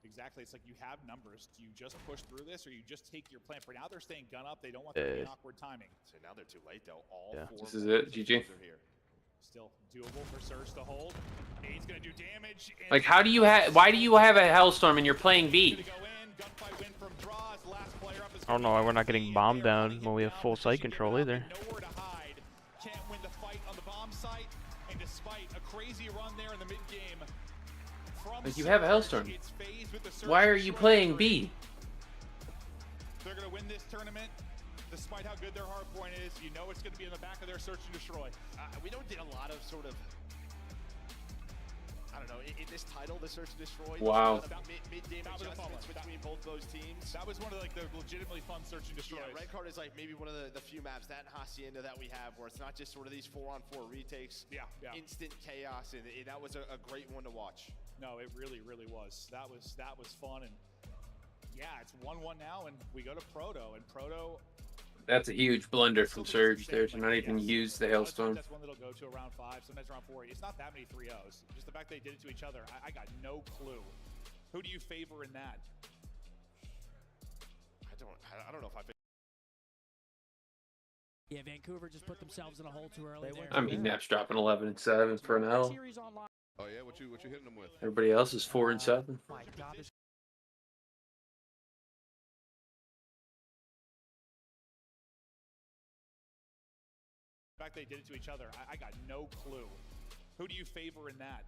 Exactly. It's like you have numbers. Do you just push through this, or you just take your plan? For now, they're staying gun up. They don't want there to be an awkward timing. So now they're too late though. All Yeah. 4 This is it. GG. Still doable for Surge to hold. He's gonna do damage. Like, how do you have? Why do you have a Hailstorm and you're playing B? I don't know why we're not getting bombed down when we have full site control either. Nowhere to hide. Can't win the fight on the bomb site, and despite a crazy run there in the mid game, Like, you have a Hailstorm. Why are you playing B? They're gonna win this tournament. Despite how good their hard point is, you know it's going to be in the back of their search and destroy. We don't get a lot of sort of, I don't know, in this title, the search and destroy. Wow. Mid-game adjustments between both those teams. That was one of like the legitimately fun search and destroys. Yeah, Red Card is like maybe one of the few maps, that and Hacienda, that we have where it's not just sort of these 4-on-4 retakes. Yeah. Instant chaos, and that was a great one to watch. No, it really, really was. That was fun, and yeah, it's 1-1 now, and we go to Proto, and Proto. That's a huge blunder from Surge there to not even use the Hailstorm. That's one that'll go to around 5, sometimes around 4. It's not that many 3-0s. Just the fact they did it to each other, I got no clue. Who do you favor in that? I don't know if I. Yeah, Vancouver just put themselves in a hole too early there. I mean, Nap's dropping 11 and 7 for an L. Oh yeah, what you hitting them with? Everybody else is 4 and 7. My God, this The fact they did it to each other, I got no clue. Who do you favor in that?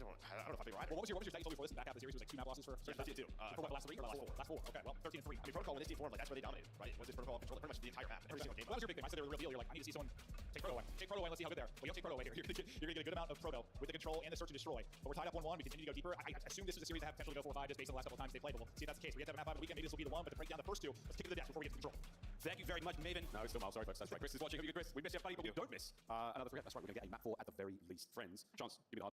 I don't know if I favor. Well, what was your stat you told me before this? Back half of the series was like 2 map losses for 13-2. For what, last 3 or last 4? Last 4. Okay, well, 13-3. I mean, Protocol when this team formed, like, that's where they dominated, right? Was this Protocol control pretty much the entire map, every single game. Well, that was your big thing. I said they were the real deal. You're like, I need to see someone take Proto away. Take Proto away and let's see how good they are. Well, you don't take Proto away here. You're gonna get a good amount of Proto with the control and the search and destroy. But we're tied up 1-1. We continue to go deeper. I assume this is a series that have potential to go 4-5 just based on the last couple of times they played. But we'll see if that's the case. We have to have a map 5 on the weekend. Maybe this will be the one, but to break down the first 2, let's kick it to the death before we get to control. Thank you very much, Maven. No, it's still Miles. Sorry, folks. That's right. Chris is watching. Have you good, Chris? We miss you, buddy, but we don't miss another forget. That's right. We're gonna get a map 4 at the very least. Friends, chance. Give me the hard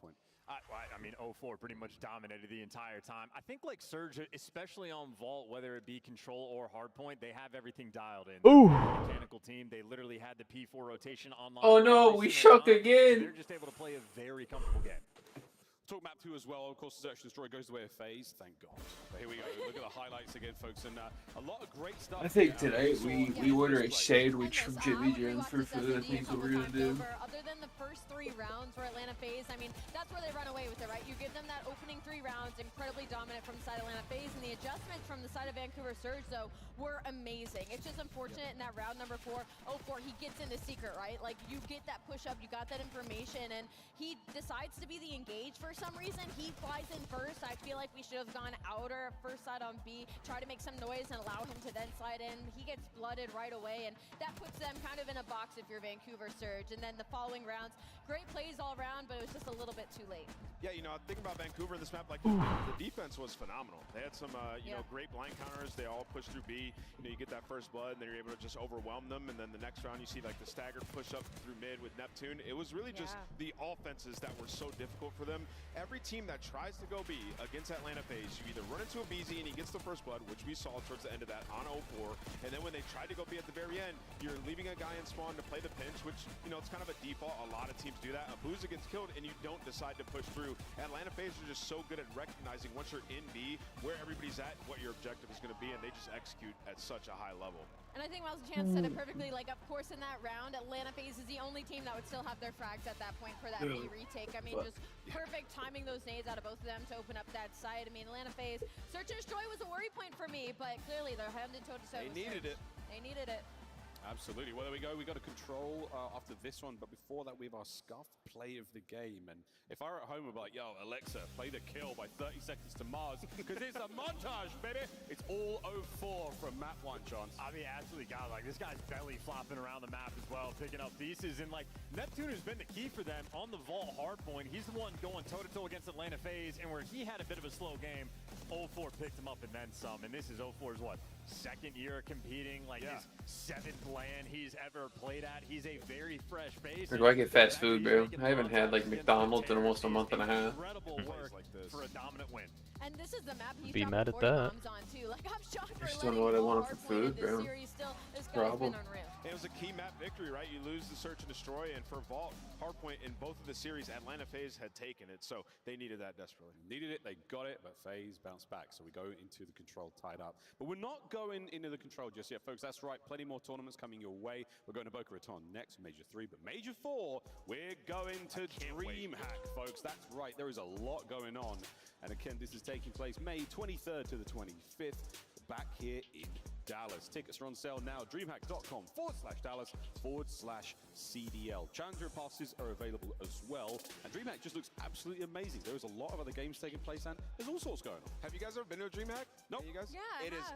point. I mean, 0-4 pretty much dominated the entire time. I think like Surge, especially on Vault, whether it be control or hardpoint, they have everything dialed in. Ooh. They're a mechanical team. They literally had the P4 rotation online. Oh no, we shook again. They're just able to play a very comfortable game. Talk map 2 as well. Of course, Search and Destroy goes the way of FaZe. Thank God. But here we go. Look at the highlights again, folks, and a lot of great stuff. I think today we order a sandwich from Jimmy Jim for the things that we're gonna do. Other than the first 3 rounds for Atlanta FaZe, I mean, that's where they run away with it, right? You give them that opening 3 rounds, incredibly dominant from the side of Atlanta FaZe, and the adjustments from the side of Vancouver Surge, though, were amazing. It's just unfortunate in that round number 4, 0-4, he gets into secret, right? Like, you get that push-up, you got that information, and he decides to be the engage for some reason. He flies in first. I feel like we should have gone outer first side on B, try to make some noise and allow him to then slide in. He gets blooded right away, and that puts them kind of in a box if you're Vancouver Surge. And then the following rounds, great plays all around, but it was just a little bit too late. Yeah, you know, thinking about Vancouver in this map, like the defense was phenomenal. They had some, you know, great blind counters. They all pushed through B. You know, you get that first blood, and then you're able to just overwhelm them. And then the next round, you see like the staggered push up through mid with Neptune. It was really just the offenses that were so difficult for them. Every team that tries to go B against Atlanta FaZe, you either run into a BZ and he gets the first blood, which we saw towards the end of that on 0-4, and then when they tried to go B at the very end, you're leaving a guy in spawn to play the pinch, which, you know, it's kind of a default. A lot of teams do that. Abuza gets killed and you don't decide to push through. Atlanta FaZe are just so good at recognizing once you're in B, where everybody's at, what your objective is going to be, and they just execute at such a high level. And I think Miles Chance said it perfectly. Like, of course, in that round, Atlanta FaZe is the only team that would still have their frags at that point for that B retake. I mean, just perfect timing those nades out of both of them to open up that side. I mean, Atlanta FaZe, Search and Destroy was a worry point for me, but clearly they're handed toe-to-toe. They needed it. They needed it. Absolutely. Well, there we go. We got a control after this one, but before that, we have our scuffed play of the game. And if I were at home, I'd be like, yo, Alexa, play the kill by 30 seconds to Mars, because it's a montage, baby. It's all 0-4 from map 1, Chance. I mean, absolutely, God, like, this guy's belly flopping around the map as well, picking up pieces. And, like, Neptune has been the key for them on the Vault hardpoint. He's the one going toe-to-toe against Atlanta FaZe, and where he had a bit of a slow game, 0-4 picked him up and then some. And this is 0-4's, what, second year competing, like his 7th LAN he's ever played at. He's a very fresh base. Where do I get fast food, bro? I haven't had like McDonald's in almost a month and a half. Incredible work for a dominant win. And this is the map he's Be mad at that. on too. Like, I'm shocked for Just don't know what I wanted for food, bro. This Problem. It was a key map victory, right? You lose the Search and Destroy, and for Vault, hardpoint in both of the series, Atlanta FaZe had taken it, so they needed that desperately. Needed it, they got it, but FaZe bounced back. So we go into the control tied up. But we're not going into the control just yet, folks. That's right, plenty more tournaments coming your way. We're going to Boca Raton next, Major 3, but Major 4, we're going to DreamHack, folks. That's right, there is a lot going on. And again, this is taking place May 23rd to the 25th, back here in Dallas. Tickets are on sale now. DreamHack.com/Dallas/CDL. Challenger passes are available as well. And DreamHack just looks absolutely amazing. There's a lot of other games taking place, and there's all sorts going on. Have you guys ever been to a DreamHack? Nope. You guys? Yeah,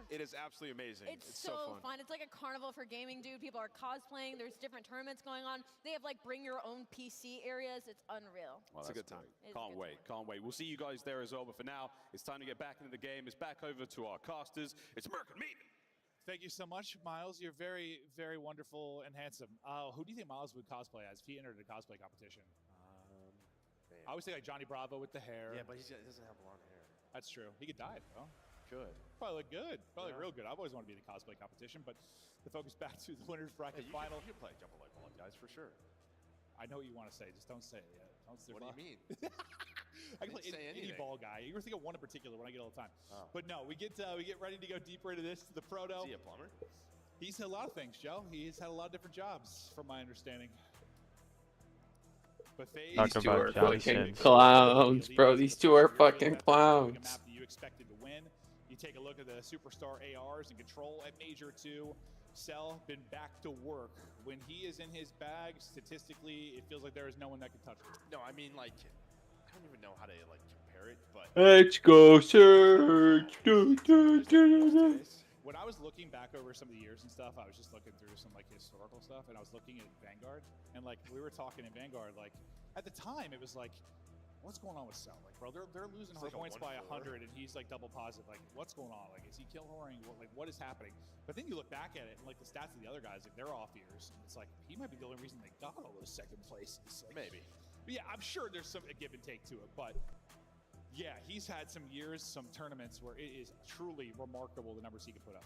It is absolutely amazing. It's so fun. It's like a carnival for gaming, dude. People are cosplaying. There's different tournaments going on. They have like bring your own PC areas. It's unreal. Well, it's a good time. Can't wait. Can't wait. We'll see you guys there as well. But for now, it's time to get back into the game. It's back over to our casters. It's American Meat. Thank you so much, Miles. You're very, very wonderful and handsome. Who do you think Miles would cosplay as if he entered a cosplay competition? I always say like Johnny Bravo with the hair. Yeah, but he doesn't have blonde hair. That's true. He could dye it, though. Could. Probably look good. Probably real good. I've always wanted to be in a cosplay competition, but the focus back to the winners bracket final. You play Jump Like Ball, guys, for sure. I know what you want to say. Just don't say it yet. Don't say What do you mean? I can play any ball guy. You were thinking of one in particular when I get all the time. Oh. But no, we get ready to go deeper into this. The Proto. Is he a plumber? He's had a lot of things, Joe. He's had a lot of different jobs, from my understanding. But FaZe, These two are fucking clowns, bro. These two are fucking clowns. A map that you expected to win. You take a look at the superstar ARs and control at Major 2. Cell been back to work. When he is in his bag, statistically, it feels like there is no one that can touch him. No, I mean, like, I don't even know how to, like, compare it, but... Let's go search. When I was looking back over some of the years and stuff, I was just looking through some, like, historical stuff, and I was looking at Vanguard, and, like, we were talking in Vanguard, like, at the time, it was like, what's going on with Cell? Like, bro, they're losing hard points by 100, and he's like double positive. Like, what's going on? Like, is he kill whoring? What is happening? But then you look back at it, and like the stats of the other guys, like they're off years. And it's like he might be the only reason they got all those second places. Like, maybe. But yeah, I'm sure there's some give and take to it, but yeah, he's had some years, some tournaments where it is truly remarkable the numbers he can put up.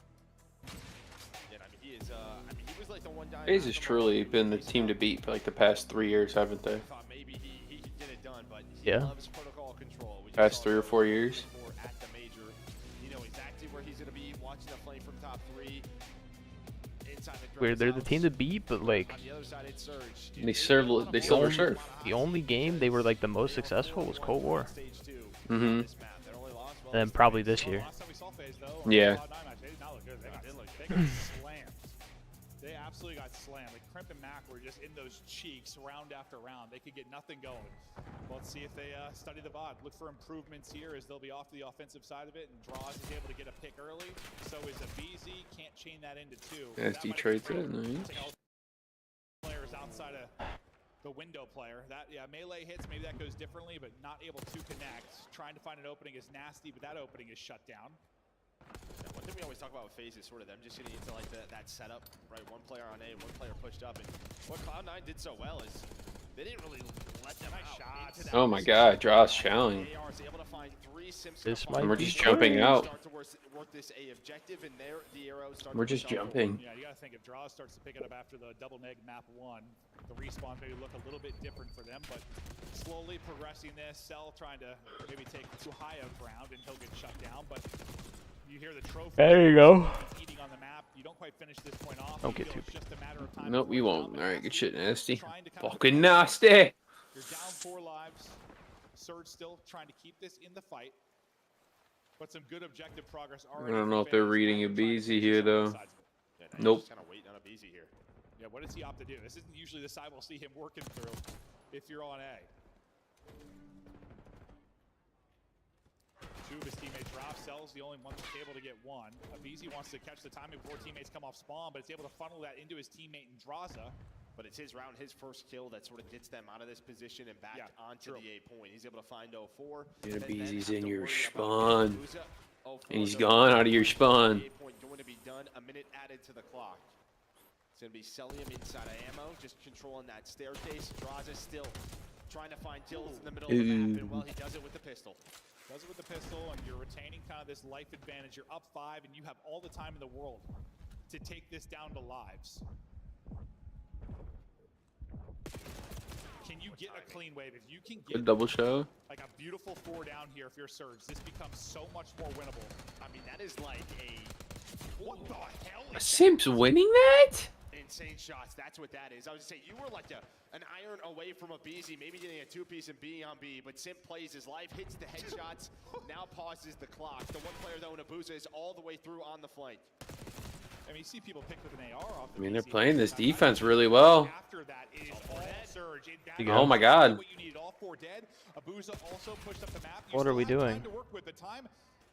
Yeah, I mean, he is. I mean, he was like the one guy. FaZe has truly been the team to beat for like the past 3 years, haven't they? Thought maybe he could get it done, but he Yeah. loves protocol control. We just Past saw 3 or 4 years. at the major. You know exactly where he's gonna be. Watching the flame from top 3. Inside the Where they're the team to beat, but like on the other side, it's Surge. They serve. They silver serve. the only game they were like the most successful was Cold War. Mm-hmm. And then probably this year. Yeah. They got slammed. They absolutely got slammed. Like Crimp and Mac were just in those cheeks round after round. They could get nothing going. Well, let's see if they study the VOD. Look for improvements here as they'll be off the offensive side of it. And Draws is able to get a pick early. So is a BZ. Can't chain that into 2. SD trades it. Nice. Players outside of the window player. That melee hits. Maybe that goes differently, but not able to connect. Trying to find an opening is nasty, but that opening is shut down. Yeah, one thing we always talk about with FaZe is sort of them just getting into like that setup, right? One player on A, one player pushed up, and what Cloud9 did so well is they didn't really let them out. Oh my God, Draws challenge. This And we're might be just jumping out. Work this A objective, and the arrows start We're just jumping. Yeah, you gotta think if Draws starts to pick it up after the double neg map 1, the respawns maybe look a little bit different for them, but slowly progressing this. Cell trying to maybe take too high of ground, and he'll get shut down, but you hear the trophy. There you go. Eating on the map. You don't quite finish this point off. Don't get too It's just a matter of time. Nope, we won't. All right, good shit, nasty. Fucking nasty. You're down 4 lives. Surge still trying to keep this in the fight. But some good objective progress I already. don't know if they're reading a BZ here though. Nope. Kind of waiting on a BZ here. Yeah, what does he opt to do? This isn't usually the side we'll see him working through if you're on A. 2 of his teammates drop. Cell's the only one that's able to get 1. BZ wants to catch the timing before teammates come off spawn, but it's able to funnel that into his teammate Draza. But it's his round, his first kill that sort of gets them out of this position and back onto the A point. He's able to find 04. Yeah, BZ's in your spawn. And he's gone out of your spawn. Going to be done. A minute added to the clock. It's going to be Celium inside of ammo, just controlling that staircase. Draza still trying to find kills in the middle of the map, and well, he does it with the pistol. Does it with the pistol, and you're retaining kind of this life advantage. You're up 5, and you have all the time in the world to take this down to lives. Can you get a clean wave? If you can get A double show. like a beautiful 4 down here if you're Surge, this becomes so much more winnable. I mean, that is like a... What the hell is Simps winning that? insane shots? That's what that is. I was gonna say, you were like an iron away from a BZ, maybe getting a 2-piece and B on B, but Simp plays his life, hits the headshots, now pauses the clock. The one player, though, Nabuza, is all the way through on the flank. I mean, you see people pick with an AR off the I mean, they're BZ. playing this defense really well. After that, it is all Surge. Oh my God. What you needed, all 4 dead. Abuza also pushed up the map. What are we doing? Time to work with. The time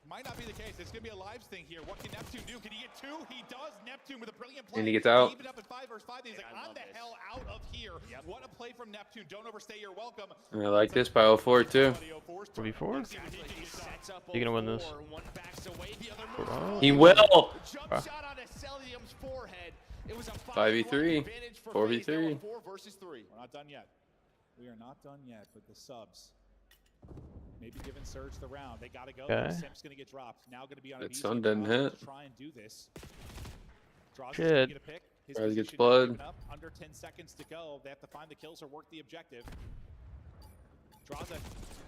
might not be the case. It's going to be a lives thing here. What can Neptune do? Can he get 2? He does. Neptune with a brilliant play. And he gets out. Even up at 5 versus 5. He's like, I'm the hell out of here. What a play from Neptune. Don't overstay your welcome. I like this by 04 too. 4v4? You gonna win this? He will. Jump shot on a Celium's forehead. It was a 5v3. 4v3. 4 versus 3. We're not done yet. We are not done yet, but the subs maybe giving Surge the round. They got to go. Okay. Simp's going to get dropped. Now going to be on a That BZ. sun didn't Draws hit. to try and do this. Draws Shit. to get a pick. His Draws gets position blood. given up. Under 10 seconds to go. They have to find the kills or work the objective. Draza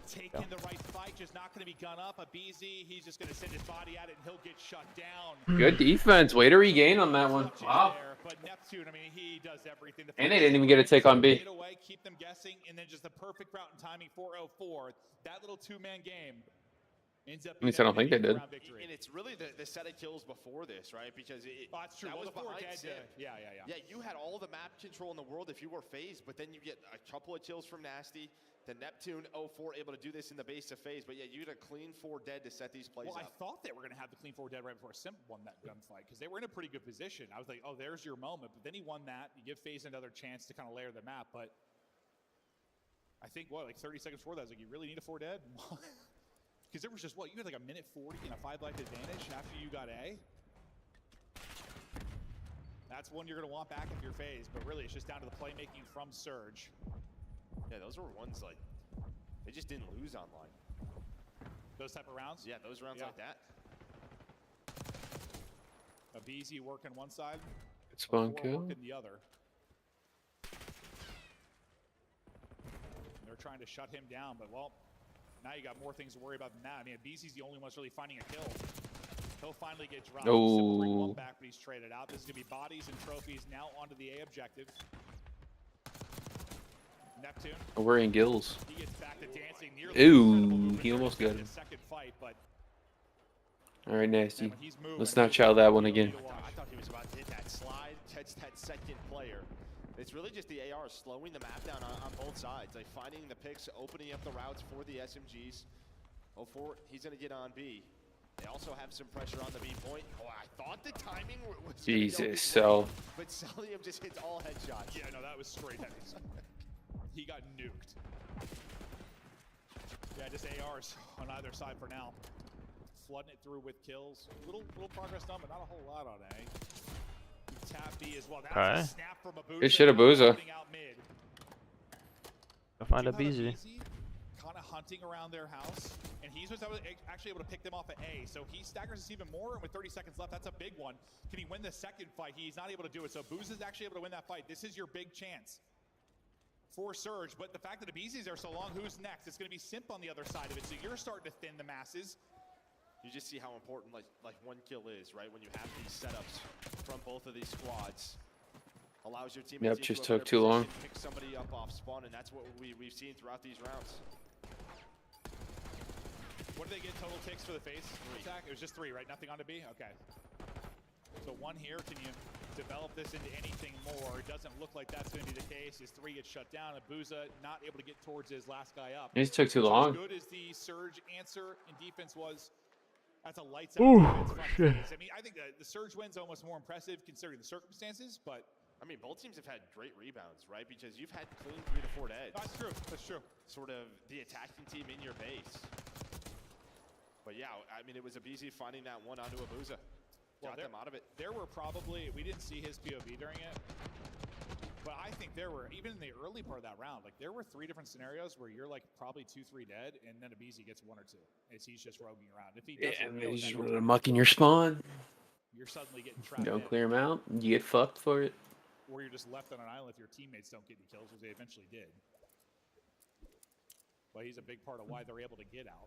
taking the right fight, just not going to be gun up. A BZ, he's just going to send his body at it, and he'll get shut down. Good defense. Way to regain on that one. Wow. But Neptune, I mean, he does everything. And they didn't even get a take on B. Get away, keep them guessing, and then just the perfect route and timing for 04. That little 2-man game ends up. At least I don't think they did. And it's really the set of kills before this, right? Because that's true. That was Well, behind dead Sim. yeah. Yeah, you had all the map control in the world if you were FaZe, but then you get a couple of kills from Nasty. The Neptune 04 able to do this in the base of FaZe, but yeah, you had a clean 4 dead to set these plays Well, up. I thought they were going to have the clean 4 dead right before Simp won that gunfight because they were in a pretty good position. I was like, oh, there's your moment. But then he won that. You give FaZe another chance to kind of layer the map. But I think, like 30 seconds before that, I was like, you really need a 4 dead? Because there was just, you had like a minute 40 and a 5-life advantage after you got A. That's one you're going to want back if you're FaZe. But really, it's just down to the playmaking from Surge. Yeah, those were ones like they just didn't lose online. Those type of rounds? Yeah, those rounds like that. Abizi working one side. It's fun Four kill. working the other. They're trying to shut him down, but well, now you got more things to worry about than that. I mean, Abizi's the only one that's really finding a kill. He'll finally get dropped. Oh. Bring one back, but he's traded out. This is gonna be bodies and trophies now onto the A objective. Neptune. Oh, we're in gills. He gets back to dancing. Ooh, he almost got him. Second fight, but All right, Nasty. Let's not chow that one again. I thought he was about to hit that slide, catch that second player. It's really just the AR slowing the map down on both sides, like finding the picks, opening up the routes for the SMGs. 04, he's gonna get on B. They also have some pressure on the B point. Oh, I thought the timing was Jesus, so. But Celium just hits all headshots. yeah, no, that was straight heads. He got nuked. Yeah, just ARs on either side for now. Flooding it through with kills. Little progress done, but not a whole lot on A. Tap B as well. That's a snap from Abuza. Good shit, Abuza. Go find Abizi. Kind of hunting around their house, and he's actually able to pick them off at A. So he staggers us even more, and with 30 seconds left, that's a big one. Can he win the second fight? He's not able to do it. So Booz is actually able to win that fight. This is your big chance for Surge, but the fact that Abizi's there so long, who's next? It's going to be Simp on the other side of it, so you're starting to thin the masses. You just see how important like one kill is, right? When you have these setups from both of these squads. Allows your teammates Yep, just took too long. Pick somebody up off spawn, and that's what we've seen throughout these rounds. What do they get total ticks for the face attack? It was just 3, right? Nothing on to B? Okay. So 1 here. Can you develop this into anything more? It doesn't look like that's going to be the case. His 3 gets shut down. Abuza not able to get towards his last guy up. He took too long. As good as the Surge answer in defense was, that's a lights out defense front phase. I mean, I think the Surge win's almost more impressive considering the circumstances, but I mean, both teams have had great rebounds, right? Because you've had clean 3 to 4 deads. That's true. That's true. Sort of the attacking team in your base. But yeah, I mean, it was Abizi finding that one onto Abuza. Got them out of it. There were probably, we didn't see his POV during it, but I think there were, even in the early part of that round, like there were 3 different scenarios where you're like probably 2-3 dead, and then Abizi gets 1 or 2. As he's just roaming around. If he doesn't, Yeah, and they just run amok in your spawn. You're suddenly getting trapped. Don't clear him out. You get fucked for it. Or you're just left on an island if your teammates don't get any kills, which they eventually did. But he's a big part of why they're able to get out.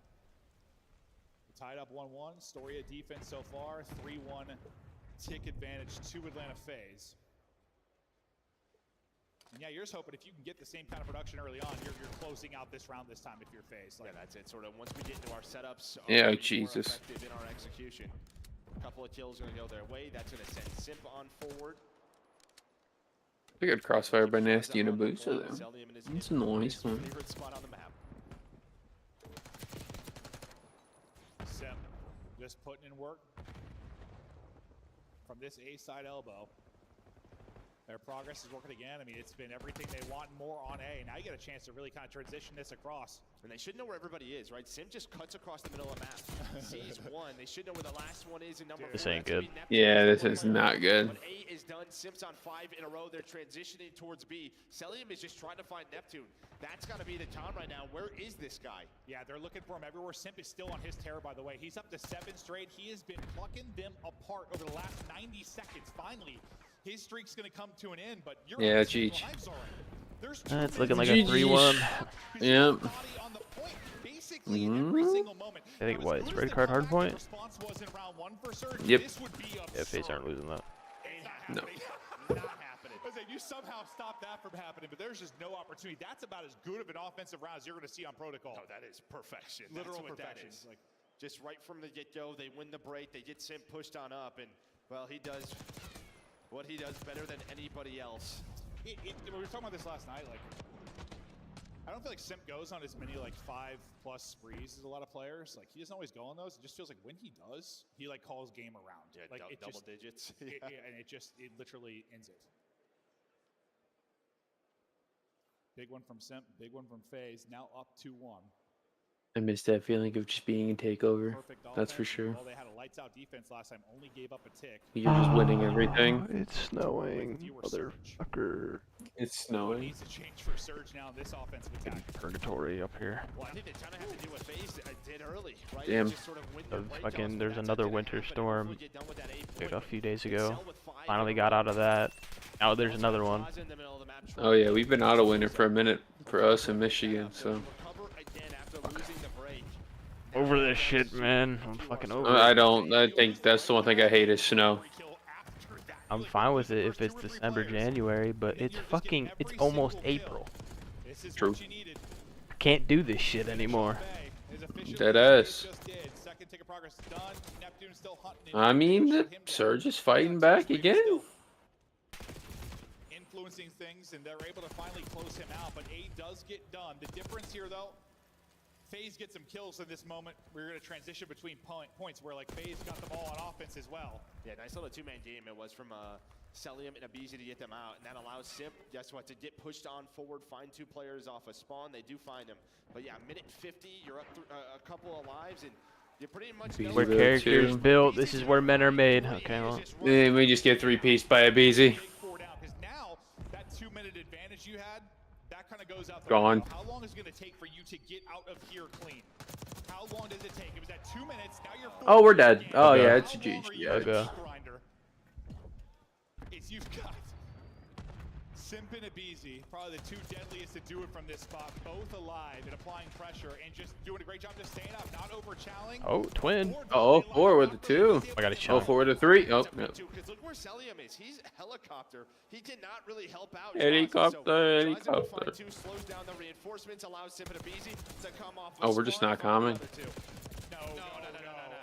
Tied up 1-1. Storia defense so far. 3-1 tick advantage to Atlanta FaZe. And yeah, you're just hoping if you can get the same kind of production early on, you're closing out this round this time if you're FaZe. Like, yeah, that's it. Sort of once we get into our setups, yeah, Jesus. More effective in our execution. A couple of kills going to go their way. That's going to send Simp on forward. I got crossfire by Nasty and Abuza though. That's a nice one. Favorite spot on the map. Simp just putting in work from this A side elbow. Their progress is working again. I mean, it's been everything they want and more on A. Now you get a chance to really kind of transition this across. And they should know where everybody is, right? Sim just cuts across the middle of the map. Sees 1. They should know where the last one is in number 4. This ain't good. Yeah, this is not good. When A is done, Sim's on 5 in a row. They're transitioning towards B. Celium is just trying to find Neptune. That's got to be the time right now. Where is this guy? Yeah, they're looking for him everywhere. Simp is still on his terror, by the way. He's up to 7 straight. He has been plucking them apart over the last 90 seconds. Finally, his streak's going to come to an end, but you're yeah, Cheech. It's looking like a 3-1. Yep. I think what? It's red card hard point? Yep. Yeah, FaZe aren't losing that. No. You somehow stop that from happening, but there's just no opportunity. That's about as good of an offensive round as you're going to see on Protocol. No, that is perfection. Literal That's what perfection. That is. Like, just right from the get-go, they win the break. They get Simp pushed on up, and, well, he does what he does better than anybody else. We were talking about this last night. Like, I don't feel like Simp goes on as many, like, 5+ sprees as a lot of players. Like, he doesn't always go on those. It just feels like when he does, he, like, calls game around. Yeah, like, double digits. And it literally ends it. Big one from Simp, big one from FaZe, now up 2-1. I miss that feeling of just being in takeover. That's for sure. Well, they had a lights out defense last time, only gave up a tick. You're just winning everything. It's snowing, motherfucker. It's snowing. Needs to change for Surge now in this offensive attack. Purgatory up here. Well, I think they kind of have to do what FaZe did early, right? Damn. Just sort of win their breakdowns, Fucking, but there's that's another gonna winter happen. storm Hopefully get done with that 8 like point. a few days ago. Excel with 5 Finally got out of that. Now there's another one. in the middle of the map. Oh yeah, we've been out of winter for a minute for us in Michigan, so. Recover again after losing the break. Over this shit, man. I'm fucking over I it. don't. I think that's the one thing I hate is snow. I'm fine with it if it's December, January, but it's fucking, it's almost April. True. I can't do this shit anymore. Deadass. I mean, the Surge is fighting back again. Influencing things, and they're able to finally close him out, but A does get done. The difference here, though, FaZe gets some kills in this moment. We're going to transition between points where, like, FaZe got them all on offense as well. Yeah, nice little two-man game it was from Celium and Abizi to get them out, and that allows Simp, guess what, to get pushed on forward, find 2 players off a spawn. They do find them, but yeah, minute 50, you're up a couple of lives, and you pretty much know Where characters built, this is where men are made. Okay, well. We just get 3-pieced by Abizi. Now, that 2-minute advantage you had, that kind of goes out the Gone. window. How long is it going to take for you to get out of here clean? How long does it take? It was at 2 minutes. Now you're. Oh, we're dead. Oh Okay. yeah, it's a GG. Yeah. Okay. Is you've got Simp and Abizi, probably the 2 deadliest to do it from this spot, both alive and applying pressure and just doing a great job just staying up, not over-challenging. Oh, twin. Oh, 4 with the 2. I got a Oh, shot. 4 with the 3. Oh, yeah. Because look where Celium is. He's helicopter. He did not really help out. Helicopter, So, helicopter. 2 slows down the reinforcements, allows Simp and Abizi to come off. Oh, we're just not common. No.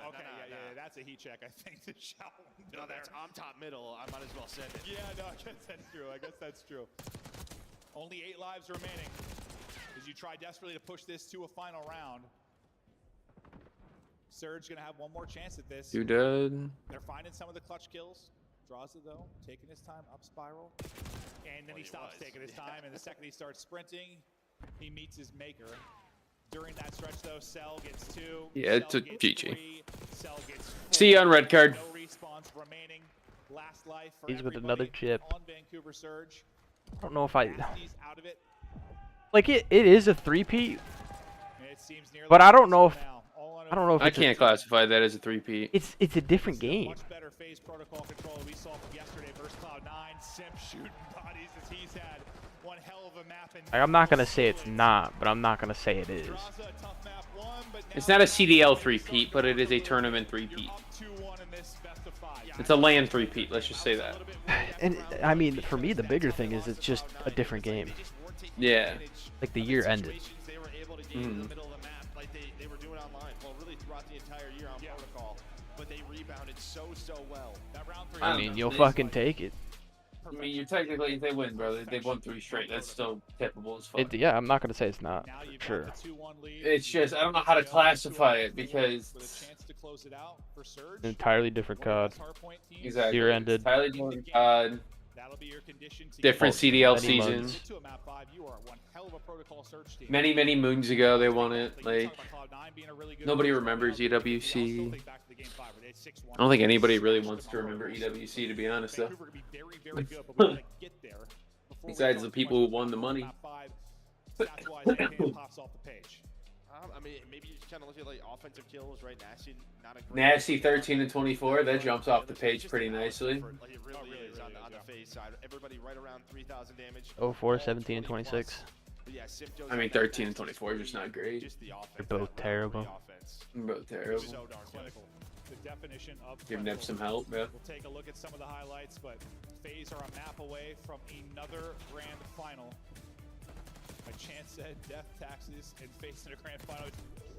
Okay, yeah, that's a heat check, I think, to shout. No, that's on top middle. I might as well send it. Yeah, no, I guess that's true. Only 8 lives remaining as you try desperately to push this to a final round. Surge gonna have one more chance at this. You dead. They're finding some of the clutch kills. Draws it though, taking his time up spiral. And then he stops taking his time, and the second he starts sprinting, he meets his maker. During that stretch though, Cell gets 2. Yeah, it's a GG. Cell gets 4. See you on red card. No respawns remaining. Last life for He's with everybody another chip. on Vancouver Surge. I don't know if I... He's out of it. Like, it is a 3-peat, And it seems nearly but I don't know if... now. I don't know if I it's can't classify that as a 3-peat. It's a different game. Much better phase protocol control we saw from yesterday versus Cloud9. Simp shooting bodies as he's had one hell of a map. Like, I'm not gonna say it's not, but I'm not gonna say it is. It's not a CDL 3-peat, but it is a tournament 3-peat. It's a LAN 3-peat, let's just say that. And, I mean, for me, the bigger thing is it's just a different game. Yeah. Like, the year ended. They were able to get in the middle of the map like they were doing online. Well, really throughout the entire year on protocol. But they rebounded so well. That round 3. I mean, you'll fucking take it. I mean, you're technically, they win, brother. They've won 3 straight. That's still tippable as fuck. Yeah, I'm not gonna say it's not, for sure. It's just, I don't know how to classify it because... An entirely different COD. Exactly. Year ended. Entirely different COD. Different CDL season. Many, many moons ago they won it. Like, nobody remembers EWC. I don't think anybody really wants to remember EWC, to be honest, though. Besides the people who won the money. I mean, maybe you just kind of look at like offensive kills, right? Nasty, not a great Nasty 13 and 24. That jumps off the page pretty nicely. Like it really is on the phase side. Everybody right around 3,000 damage. 04, 17, and 26. Yeah, I mean, 13 and 24 is just not great. They're both terrible. They're both terrible. So darn clinical. The definition of Give Nip some help, yeah. We'll take a look at some of the highlights, but FaZe are a map away from another grand final. A chance at death, taxes, and facing a grand final.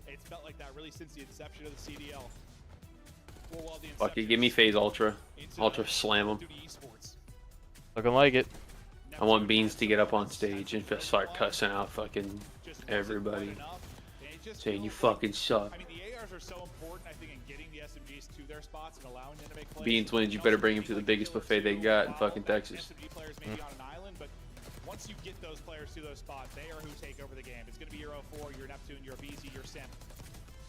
It's felt like that really since the inception of the CDL. Fuck it, give me FaZe Ultra. Ultra slam them. Looking like it. I want Beans to get up on stage and just start cussing out fucking everybody. Saying you fucking suck. I mean, the ARs are so important, I think, in getting the SMGs to their spots and allowing them to make plays. Beans wins, you better bring him to the biggest buffet they got in fucking Texas. SMG players may be on an island, but once you get those players to those spots, they are who take over the game. It's going to be your 04, your Neptune, your BZ, your Simp.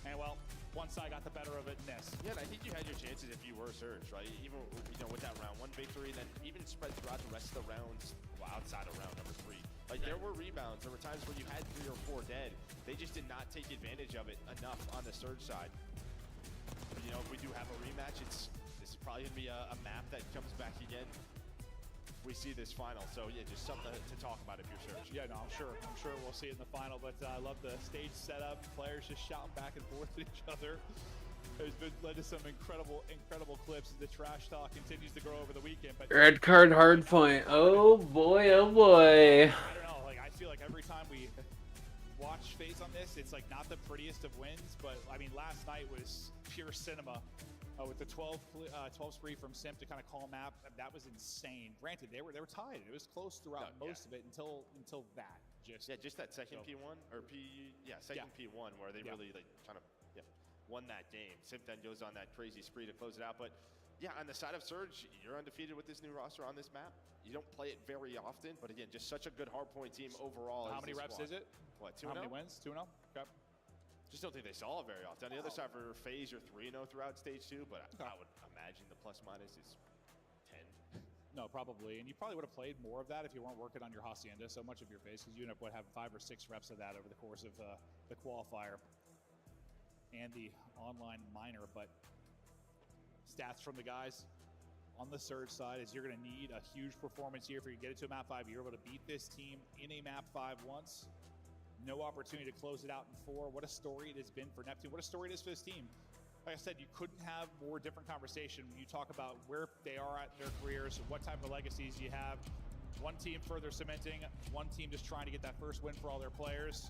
And well, one side got the better of it in this. Yeah, and I think you had your chances if you were Surge, right? Even with that round 1 victory, and then even spread throughout the rest of the rounds outside of round number 3. Like there were rebounds, there were times where you had 3 or 4 dead. They just did not take advantage of it enough on the Surge side. But, if we do have a rematch, this is probably gonna be a map that comes back again. We see this final, so yeah, just something to talk about if you're Surge. Yeah, no, I'm sure we'll see it in the final, but I love the stage setup, players just shouting back and forth at each other. There's been led to some incredible clips as the trash talk continues to grow over the weekend. But Red card hard point. Oh boy, oh boy. I don't know, like I feel like every time we watch FaZe on this, it's like not the prettiest of wins, but I mean last night was pure cinema. With the 12 spree from Simp to kind of call map, that was insane. Granted, they were tied. It was close throughout most of it until that. Just that second P1 or second P1 where they really kind of won that game. Simp then goes on that crazy spree to close it out. But yeah, on the side of Surge, you're undefeated with this new roster on this map. You don't play it very often, but again, just such a good hardpoint team overall. How many reps is it? What, 2-0? How many wins? 2-0? Okay. Just don't think they saw it very often. On the other side for FaZe, you're 3-0 throughout stage 2, but I would imagine the plus minus is 10. No, probably. And you probably would have played more of that if you weren't working on your Hacienda so much of your FaZe, because you end up having 5 or 6 reps of that over the course of the qualifier and the online minor. But stats from the guys on the Surge side is you're going to need a huge performance here if you get it to a map 5. You're able to beat this team in a map 5 once. No opportunity to close it out in 4. What a story it has been for Neptune. What a story it is for this team. Like I said, you couldn't have more different conversation when you talk about where they are at in their careers, what type of legacies you have. One team further cementing, one team just trying to get that first win for all their players.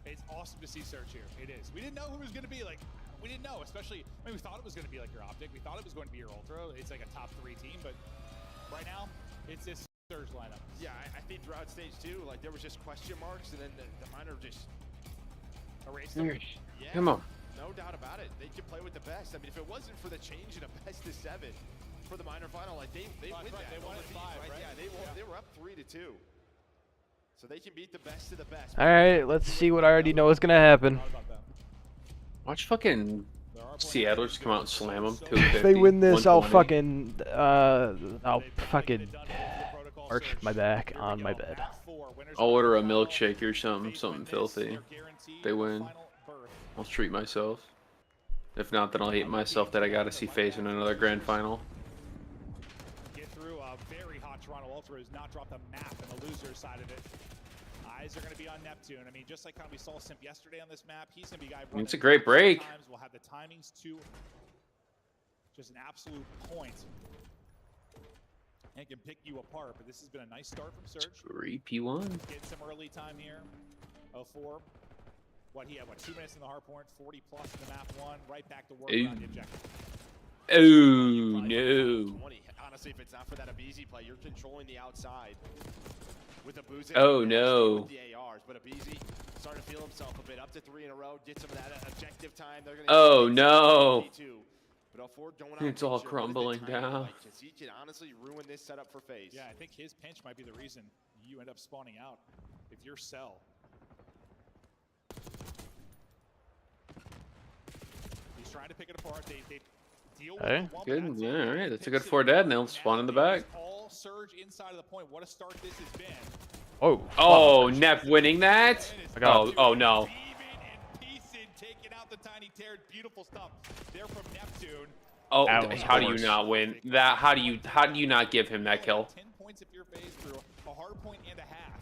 It's awesome to see Surge here. It is. We didn't know who it was going to be. Like, we didn't know, especially, I mean, we thought it was going to be like your Optic. We thought it was going to be your Ultra. It's like a top 3 team, but right now, it's this Surge lineup. Yeah, I think throughout stage 2, like there was just question marks, and then the minor just erased them. Yeah, come on. No doubt about it. They can play with the best. I mean, if it wasn't for the change in a best of 7 for the minor final, like they win that. They won it 5, right? Yeah, they were up 3-2. So they can beat the best of the best. All right, let's see what I already know is gonna happen. Watch fucking Seattle just come out and slam them. If they win this, I'll fucking arch my back on my bed. I'll order a milkshake or something filthy. If they win, I'll treat myself. If not, then I'll hate myself that I gotta see FaZe in another grand final. Get through a very hot Toronto Ultra who's not dropped a map on the loser side of it. Eyes are going to be on Neptune. I mean, just like how we saw Simp yesterday on this map, he's going to be guy. It's a great break. We'll have the timings to just an absolute point. And can pick you apart, but this has been a nice start from Surge. 3P1. Get some early time here. 04. What he had, 2 minutes in the hard point, 40 plus in the map 1, right back to work on the objective. Oh no. 20. Honestly, if it's not for that Abizi play, you're controlling the outside. With a boost. Oh no. With the ARs, but Abizi starting to feel himself a bit. Up to 3 in a row, get some of that objective time. They're gonna oh no. But going on it's all crumbling down. Like, he can honestly ruin this setup for FaZe. Yeah, I think his pinch might be the reason you end up spawning out. If you're Cell. He's trying to pick it apart. They deal with hey, good. Yeah, all right. That's a good 4 dead, and they'll spawn in the back. All Surge inside of the point. What a start this has been. Oh. Oh, Nep winning that? Oh no. Taking out the tiny tear. Beautiful stuff there from Neptune. Oh, how do you not win that? How do you not give him that kill? 10 points if you're FaZe through a hard point and a half.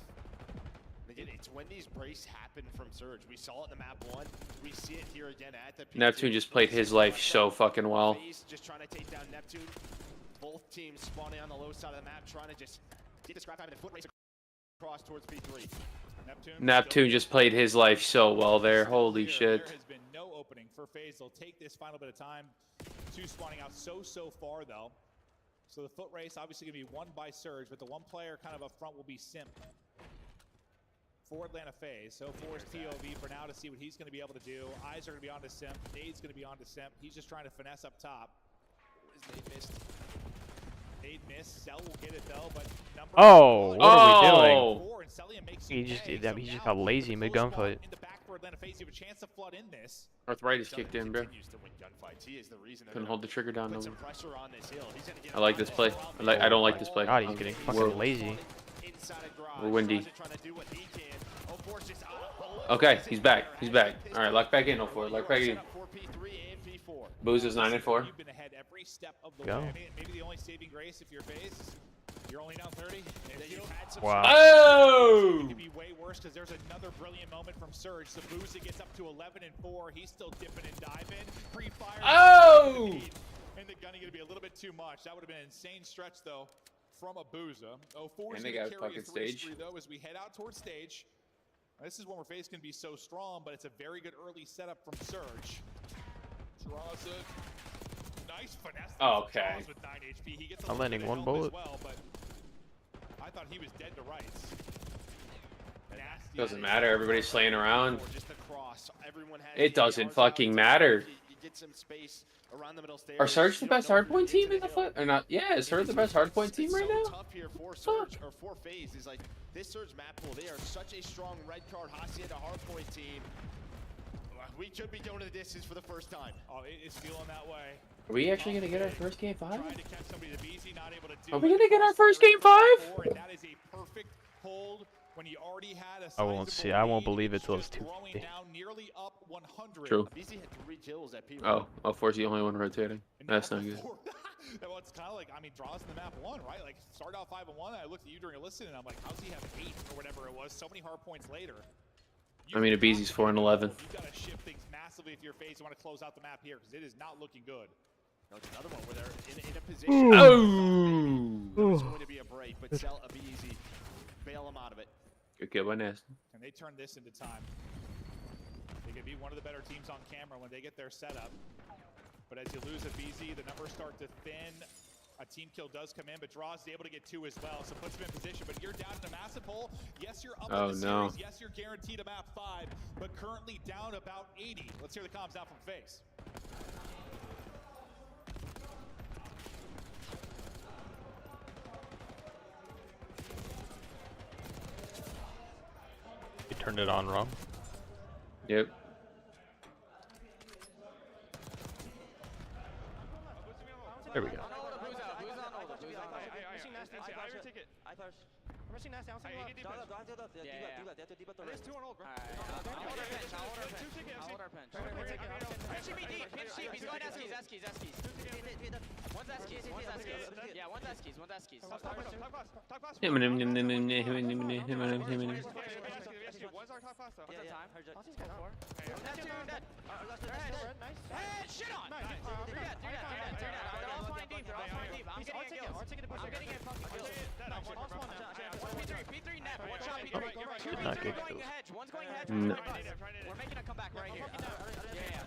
Again, it's when these breaks happen from Surge. We saw it in the map 1. We see it here again at the P2. Neptune just played his life so fucking well. FaZe just trying to take down Neptune. Both teams spawning on the low side of the map, trying to just get the scrap time and then foot race across towards P3. Neptune just played his life so well there. Holy shit. There has been no opening for FaZe. They'll take this final bit of time. 2 spawning out so far though. So the foot race obviously gonna be won by Surge, but the one player kind of up front will be Simp for Atlanta FaZe. So for his POV for now to see what he's gonna be able to do. Eyes are gonna be on to Simp. Nade's gonna be on to Simp. He's just trying to finesse up top. Nade missed. Nade missed. Cell will get it though, but number what are we doing? four, and Celia makes He just got lazy mid gunfight. In the back for Atlanta FaZe, you have a chance to flood in this. North right is kicked in, bro. Couldn't hold the trigger down. No. I like this play. I don't like this play. God, he's getting fucking lazy. We're windy. Okay, he's back. He's back. All right, lock back in. 04. Lock back in. Booze is 9-4. You've been ahead every step of the Go. way. Maybe the only saving grace if you're FaZe, you're only down 30. Wow. Oh! It could be way worse because there's another brilliant moment from Surge. Sabuza gets up to 11-4. He's still dipping and diving. Pre-fire. Oh! And the gunning gonna be a little bit too much. That would have been an insane stretch though from Abuza. 04 is And they gonna got carry a fucking stage. 3-3 though as we head out towards stage. This is one where FaZe can be so strong, but it's a very good early setup from Surge. Draws it. Nice finesse. Oh, okay. With 9 HP. He gets a I'm little bit landing of one help bullet. as well, but I thought he was dead to rights. Nasty Doesn't eyes. matter. Everybody's slaying around. Just the cross. Everyone has It the doesn't ARs fucking on, matter. you get some space around the middle stairs. Are Surge the You don't best know hardpoint who's team into in the hill. foot? Or not? Yeah, is Surge the best hardpoint team right It's so now? tough here for Surge or for FaZe is like this Surge map pool. They are such a strong red card Hacienda hardpoint team. We could be going to the distance for the first time. Oh, it's feeling that way. Are we actually gonna get our first game 5? Trying to catch somebody to BZ, not able to do Are we it. gonna get our first game 5? And that is a perfect hold when you already had a I won't see. sizable I won't lead, believe it till it's just 2. throwing down nearly up 100. True. BZ had 3 kills at P1. Oh, 04's the only one rotating. That's not good. Well, it's kind of like, I mean, draws in the map 1, right? Like, start out 5-1. I looked at you during a listen, and I'm like, how's he have 8 or whatever it was? So many hard points later. I mean, Abeezy's 4-11. You got to shift things massively if you're FaZe. You want to close out the map here because it is not looking good. There's another one where they're in a position. Oh! It's going to be a break, but sell a BZ. Bail him out of it. Good kill by Nest. And they turn this into time. They could be one of the better teams on camera when they get their setup. But as you lose a BZ, the numbers start to thin. A team kill does come in, but Draws is able to get 2 as well, so puts him in position. But you're down in a massive hole. Yes, you're up in the series. Yes, you're guaranteed a map 5, but currently down about 80. Let's hear the comms out from FaZe. You turned it on wrong. Yep. There we go. Not good kills. No. We're making a comeback right here. Yeah.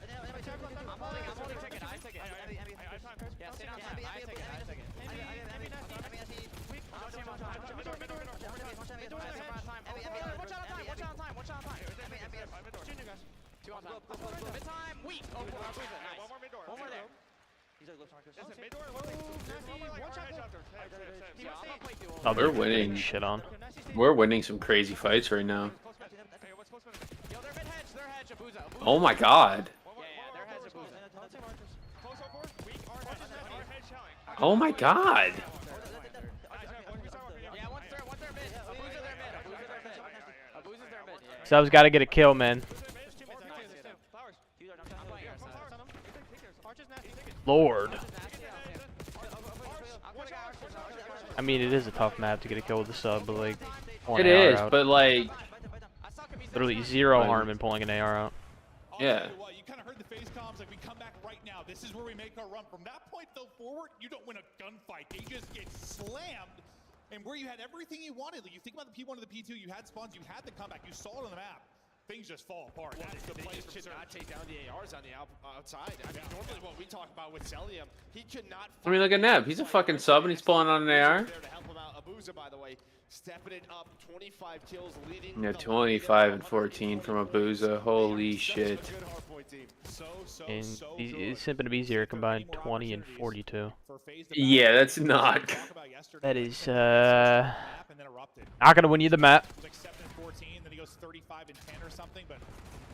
I'm holding ticket. I take it. Yeah, stay on time. I take it. Watch out on time. Two on time. Mid-time, weak. Oh, nice. One more mid-door. One more there. Oh, We're winning. Shit on. We're winning some crazy fights right now. Oh my god. Oh my god. Sub's got to get a kill, man. Lord. I mean, it is a tough map to get a kill with the sub, but like, It is, but like, literally zero harm in pulling an AR out. Yeah. You kind of heard the FaZe comms, like, we come back right now. This is where we make our run. From that point, though, forward, you don't win a gunfight. They just get slammed. And where you had everything you wanted, like, you think about the P1 to the P2, you had spawns, you had the comeback, you saw it on the map. Things just fall apart. Well, That is the they place just for could Surge. not take down the ARs on the outside. I mean, normally what we talk about with Celium, he could not. I mean, look at Neb. He's a fucking sub and he's pulling on an AR. There to help him out. Abuza, by the way, stepping it up, 25 kills, leading. Yeah, 25 and 14 from Abuza. Holy shit. And Simp and Abeezy are combined 20 and 42. Yeah, that's not. That is not gonna win you the map. It was like 7 and 14, then he goes 35 and 10 or something, but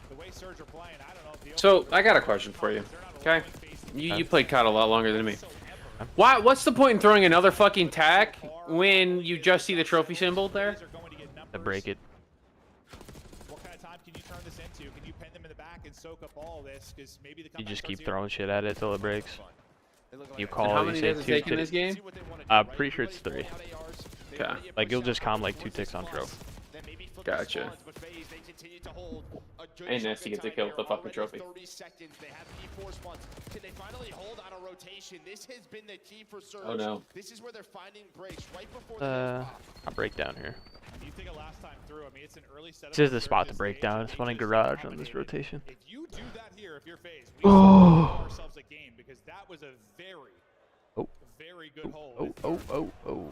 The way Surge are playing, I don't know if the So I got a question for you. Okay, you played COD a lot longer than me. What's the point in throwing another fucking tack when you just see the trophy symbol there? I break it. What kind of time can you turn this into? Can you pen them in the back and soak up all this? Because maybe the You just keep throwing shit at it till it breaks. You And call how it, many you say does it 2 take in ticks. this game? Pretty sure it's 3. Okay. Like you'll just calm like 2 ticks on trophy. Gotcha. Ain't nice to get the kill with the fucking trophy. 30 seconds. They have P4 spawns. Can they finally hold on a rotation? This has been the key for Surge. Oh no. This is where they're finding breaks right before the I'll break down here. You think of last time through, I mean, it's an early setup. This is the spot to break down. It's spawning garage on this rotation. If you do that here, if you're phased, we ourselves a game because that was a very good hold. Oh.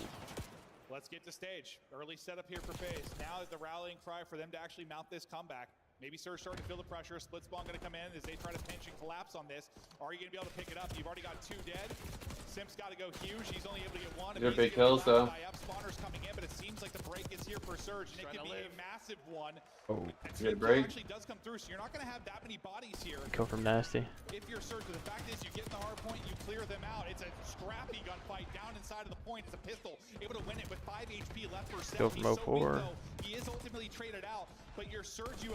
Let's get to stage. Early setup here for FaZe. Now is the rallying cry for them to actually mount this comeback. Maybe Surge starting to feel the pressure. Split spawn going to come in as they try to pinch and collapse on this. Are you going to be able to pick it up? You've already got 2 dead. Simp's got to go huge. He's only able to get 1. They're big kills though. Spawners coming in, but it seems like the break is here for Surge, and it could be a massive one. Oh, good break. Actually does come through, so you're not going to have that many bodies here. Kill from Nasty. If you're Surge, the fact is you get in the hard point, you clear them out. It's a scrappy gunfight down inside of the point. It's a pistol, able to win it with 5 HP left for Sim. Kill from 04. He is ultimately traded out, but your Surge, you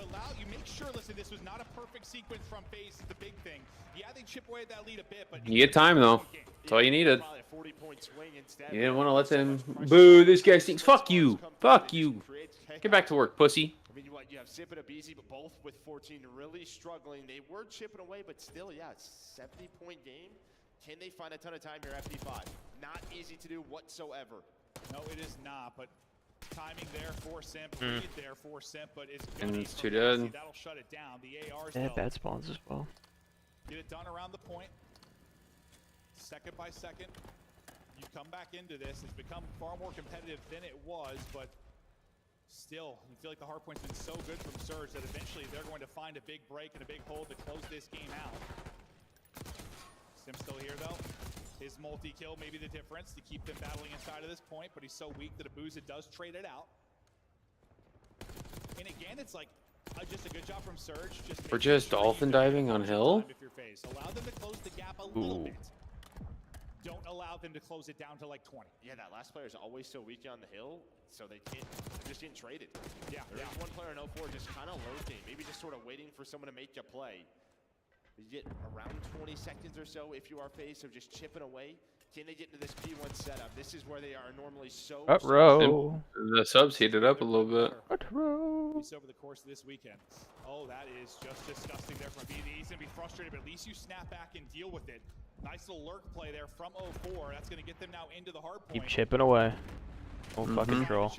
make sure, listen, this was not a perfect sequence from FaZe, is the big thing. Yeah, they chip away at that lead a bit, but You get time though. That's all you needed. You didn't want to let them boo. This guy stinks. Fuck you. Fuck you. Get back to work, pussy. I mean, you have Zip and Abizi, but both with 14 really struggling. They were chipping away, but still, yeah, 70-point game. Can they find a ton of time here at P5? Not easy to do whatsoever. No, it is not, but timing there for Simp, read there for Simp, but it's And it's 2 dead. that'll shut it down. The ARs Yeah, bad spawns as well. get it done around the point. Second by second, you come back into this. It's become far more competitive than it was, but still, you feel like the hard point's been so good from Surge that eventually they're going to find a big break and a big hold to close this game out. Sim's still here though. His multi-kill may be the difference to keep them battling inside of this point, but he's so weak that Abuza does trade it out. And again, it's like just a good job from Surge. We're just dolphin diving on hill. If you're phased, allow them to close the gap a little bit. Don't allow them to close it down to like 20. Yeah, that last player is always so weak on the hill, so they're just getting traded. Yeah, There's one player in 04 just kind of lurking, maybe just sort of waiting for someone to make a play. You get around 20 seconds or so if you are phased, so just chipping away. Can they get into this P1 setup? This is where they are normally so... The subs heated up a little bit. Over the course of this weekend. Oh, that is just disgusting there from BD. He's going to be frustrated, but at least you snap back and deal with it. Nice little lurk play there from 04. That's going to get them now into the hard point. Keep chipping away. Don't fucking troll.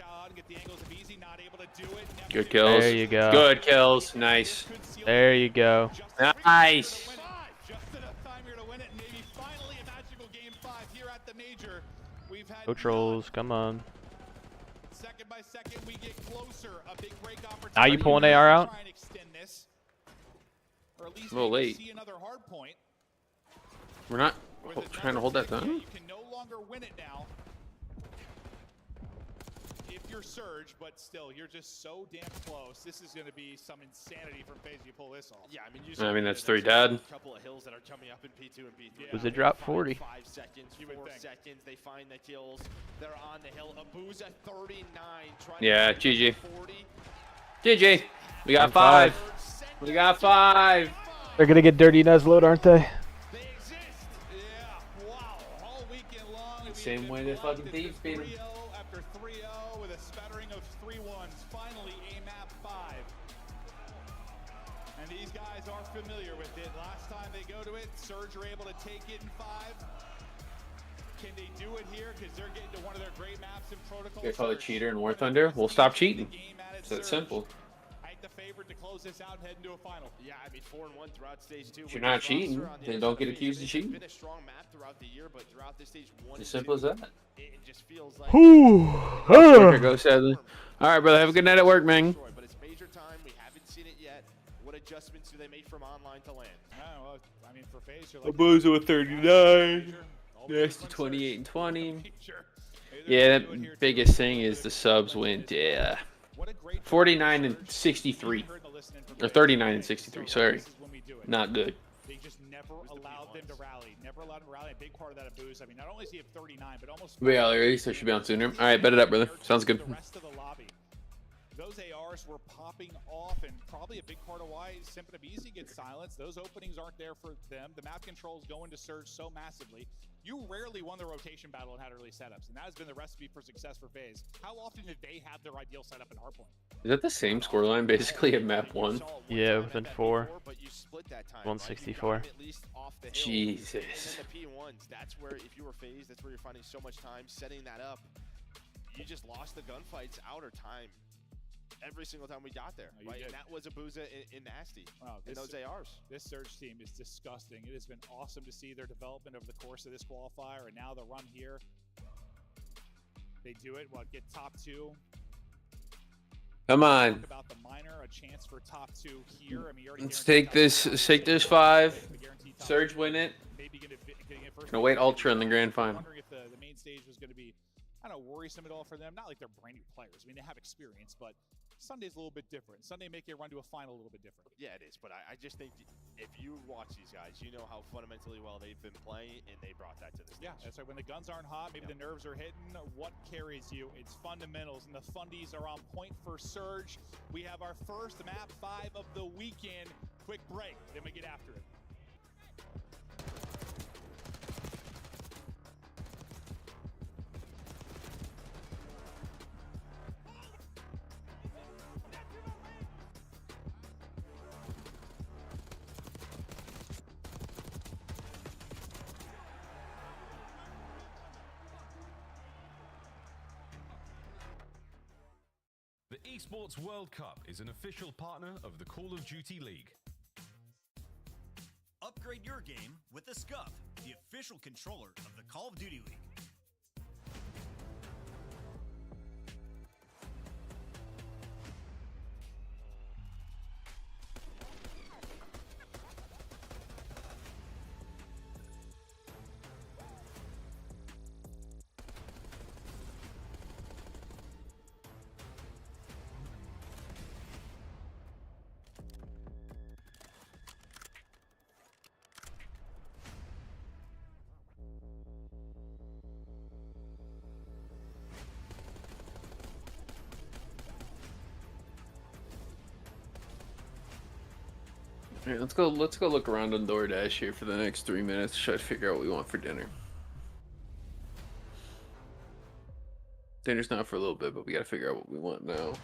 Good kills. There you go. Good kills. Nice. There you go. Nice. Go trolls, come on. Second by second, we get closer. A big break opportunity. Now you pulling AR out? Or at least a little late. See another hard point. We're not trying to hold that down. You can no longer win it now. If you're Surge, but still, you're just so damn close. This is going to be some insanity from FaZe if you pull this off. Yeah, I mean that's 3 dead. A couple of hills that are coming up in P2 and P3. Was it drop 40? 5 seconds, 4 seconds. They find the kills. They're on the hill. Abuza 39. Yeah, GG. GG. We got 5. We got 5. They're gonna get dirty Nuzlode, aren't they? Same way the fucking thieves beat him. After 3-0 with a spattering of 3-1s. Finally, a map 5. And these guys are familiar with it. Last time they go to it, Surge are able to take it in 5. Can they do it here? Because they're getting to one of their great maps in Protocol. They call it cheater in War Thunder. We'll stop cheating. It's that simple. The favorite to close this out and head into a final. Yeah, I mean 4-1 throughout stage 2. If you're not cheating, then don't get accused of cheating. Been a strong map throughout the year, but throughout this stage 1 as simple as that. It just feels like Go sadly. All right, brother. Have a good night at work, man. But it's major time. We haven't seen it yet. What adjustments do they make from online to land? Well, I mean for FaZe, you're like Abuza with 39. Yes, 28 and 20. Yeah, that biggest thing is the subs went 49 and 63. listening for Or me. 39 and 63. Sorry, This is when we do it. not good. They just never allowed them to rally. Never allowed them to rally. A big part of that at Booze. I mean, not only is he at 39, but almost. But yeah, at least I should be on sooner. All right, bet it up, brother. Sounds good. The rest of the lobby. Those ARs were popping off, and probably a big part of why Simp and Abizi gets silenced. Those openings aren't there for them. The map controls go into Surge so massively. You rarely won the rotation battle and had early setups, and that has been the recipe for success for FaZe. How often did they have their ideal setup in Hardpoint? Is that the same scoreline basically at map 1? Yeah, within 4. But you split that time, 164. Right? At least off the hill. Jesus. And then the P1s, that's where, if you were FaZe, that's where you're finding so much time setting that up. You just lost the gunfights outer time. Every single time we got there, right? And that was a Booza in Nasty. Wow, and those ARs. This Surge team is disgusting. It has been awesome to see their development over the course of this qualifier, and now the run here. They do it. Well, get top 2. Come on. Talk about the minor, a chance for top 2 here. I mean, you already Let's take this. Let's take this 5. Surge win it. Gonna wait Ultra in the grand final. Wondering if the main stage was going to be, I don't know, worrisome at all for them. Not like they're brand new players. I mean, they have experience, but Sunday's a little bit different. Sunday make a run to a final a little bit different. Yeah, it is. But I just think if you watch these guys, you know how fundamentally well they've been playing, and they brought that to this. Yeah, that's right. When the guns aren't hot, maybe the nerves are hitting. What carries you? It's fundamentals, and the fundies are on point for Surge. We have our first map 5 of the weekend. Quick break, then we get after it. The Esports World Cup is an official partner of the Call of Duty League. Upgrade your game with the Scuff, the official controller of the Call of Duty League. All right, let's go look around on DoorDash here for the next 3 minutes. Try to figure out what we want for dinner. Dinner's not for a little bit, but we gotta figure out what we want now.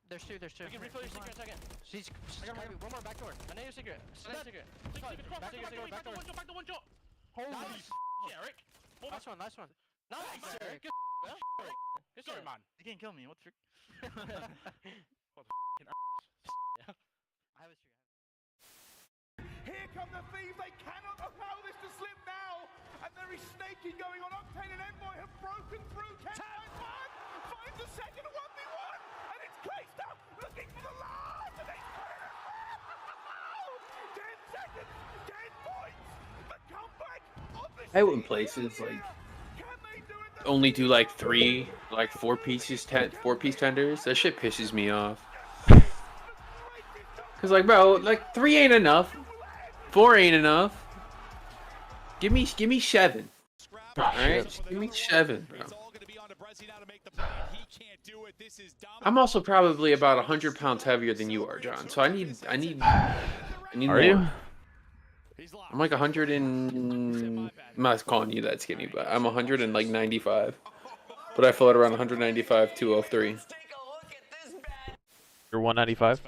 There's two. We can refill your secret in a second. I got one more back door. I know your secret. Secret. Back door. Holy shit, Eric. Last one. Nice, Eric. Good story, man. You can't kill me. What the frick? Here come the thieves. They cannot allow this to slip now. And there is snaking going on. Octane and Envoy have broken through. Finds the second 1v1. And it's Clayster looking for the last. And he's got it. 10 seconds. 10 points. The comeback of the I went places like only do like 4 piece tenders. That shit pisses me off. Cause like, bro, like 3 ain't enough, 4 ain't enough. Give me 7. All right, just give me 7, bro. I'm also probably about 100 pounds heavier than you are, John. So I need Are more. you? I'm like 100 and I'm not calling you that skinny, but I'm 195. But I float around 195, 203. You're 195?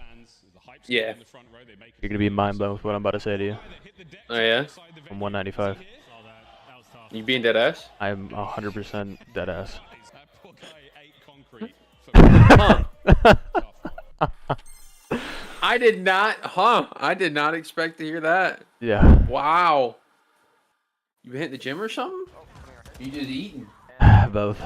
Yeah. You're gonna be mind blown with what I'm about to say to you. Oh yeah? I'm 195. You being dead ass? I'm 100% dead ass. Huh. I did not expect to hear that. Yeah. Wow. You been hitting the gym or something? You just eating? Both.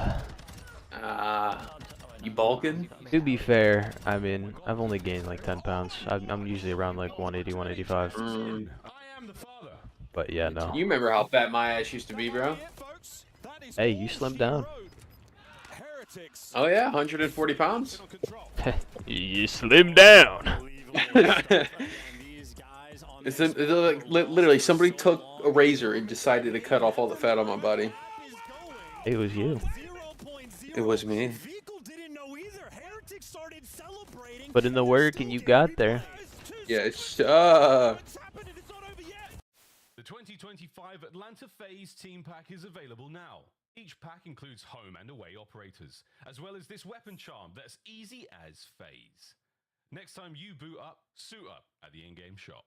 You bulking? To be fair, I mean, I've only gained like 10 pounds. I'm usually around like 180, 185. But yeah, no. You remember how fat my ass used to be, bro? Hey, you slimmed down. Oh yeah, 140 pounds. You slimmed down. It's like, literally somebody took a razor and decided to cut off all the fat on my body. It was you. It was me. Put in the work and you got there. Yes. The 2025 Atlanta FaZe team pack is available now. Each pack includes home and away operators, as well as this weapon charm that's easy as FaZe. Next time you boot up, suit up at the in-game shop.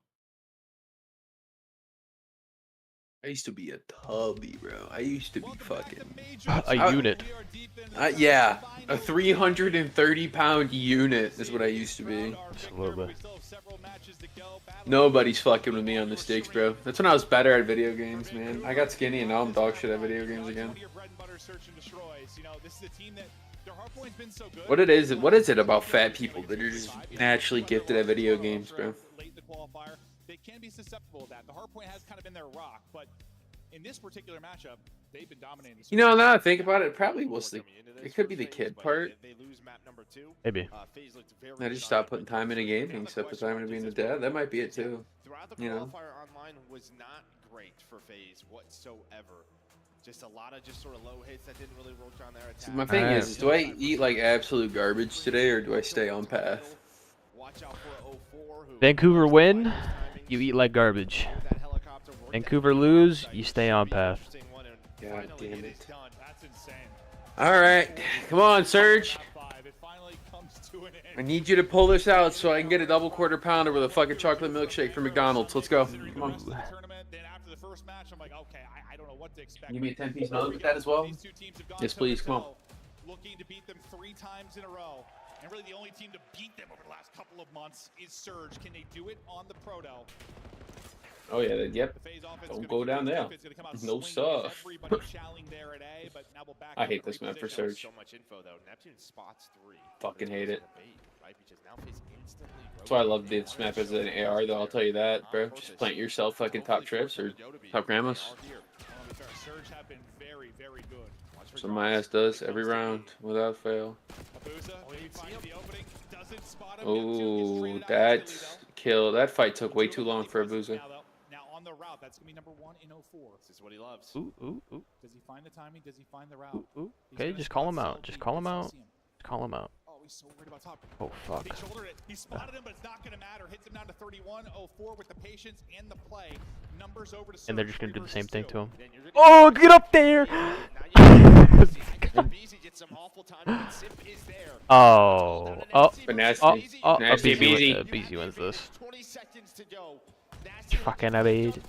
I used to be a tubby, bro. I used to be fucking a unit. Yeah, a 330-pound unit is what I used to be. Just a little bit. Nobody's fucking with me on the sticks, bro. That's when I was better at video games, man. I got skinny and now I'm dog shit at video games again. What is it about fat people that are just naturally gifted at video games, bro? They can be susceptible to that. The hard point has kind of been their rock, but in this particular matchup, they've been dominating. You know, now that I think about it, it probably was it could be the kid part. Maybe. I just stopped putting time into gaming, except for time into being a dad. That might be it too. You know. Qualifier online was not great for FaZe whatsoever. Just a lot of sort of low hits that didn't really work on their attack. My thing is, do I eat like absolute garbage today, or do I stay on path? Vancouver win, you eat like garbage. Vancouver lose, you stay on path. God damn it. Alright, come on, Surge. I need you to pull this out so I can get a double quarter pounder with a fucking chocolate milkshake from McDonald's. Let's go. Come on. Give me a 10-piece nugget with that as well? Yes, please. Come on. Looking to beat them 3 times in a row. And really the only team to beat them over the last couple of months is Surge. Can they do it on the Proto? Oh yeah, yep. Don't go down there. No stuff. I hate this map for Surge. Fucking hate it. That's why I love this map as an AR though, I'll tell you that, bro. Just plant yourself fucking top trips or top grandmas. So my ass does every round without fail. Oh, that kill. That fight took way too long for Abuza. Now on the route, that's gonna be number 1 in 04. This is what he loves. Ooh, ooh, ooh. Does he find the timing? Does he find the route? Ooh. Okay, just call him out. Just call him out. Just call him out. Oh, he's so worried about top. Oh, fuck. He shouldered it. He spotted him, but it's not gonna matter. Hits him down to 31. 04 with the patience and the play. Numbers over to Surge. And they're just gonna do the same thing to him. Oh, get up there! Oh, nasty. Nasty BZ. BZ wins this. Fucking abade.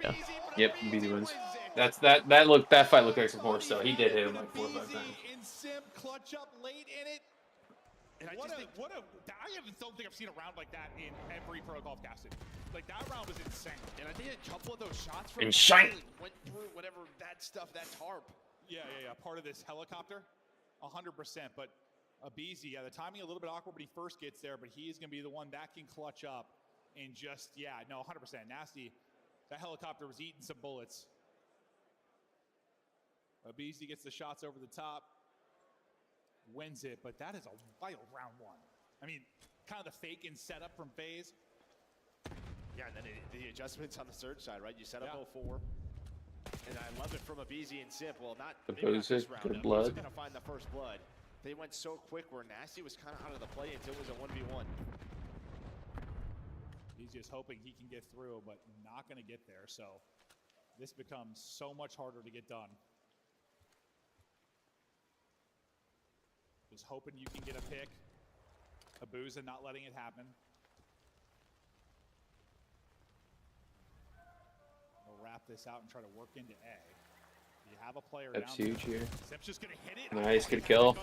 Yeah. Yep, BZ wins. That fight looked like some horse though. He did hit him like 4 or 5 times. Clutch up late in it. And I don't think I've seen a round like that in every Pro Golf casted. Like that round was insane. And I think a couple of those shots from insane went through whatever that tarp. Yeah. Part of this helicopter, 100%. But Abizi, the timing a little bit awkward when he first gets there, but he is going to be the one that can clutch up and just 100% nasty. That helicopter was eating some bullets. Abizi gets the shots over the top, wins it, but that is a vital round 1. I mean, kind of the fake and setup from FaZe. Yeah, and then the adjustments on the Surge side, right? You set up 04. And I love it from Abizi and Simp. Well, not this round. Good blood. Going to find the first blood. They went so quick where Nasty was kind of out of the play until it was a 1v1. He's just hoping he can get through, but not going to get there. So this becomes so much harder to get done. Just hoping you can get a pick. Abuza not letting it happen. We'll wrap this out and try to work into A. You have a player That's down huge there. here. Just gonna hit it. Nice, good kill.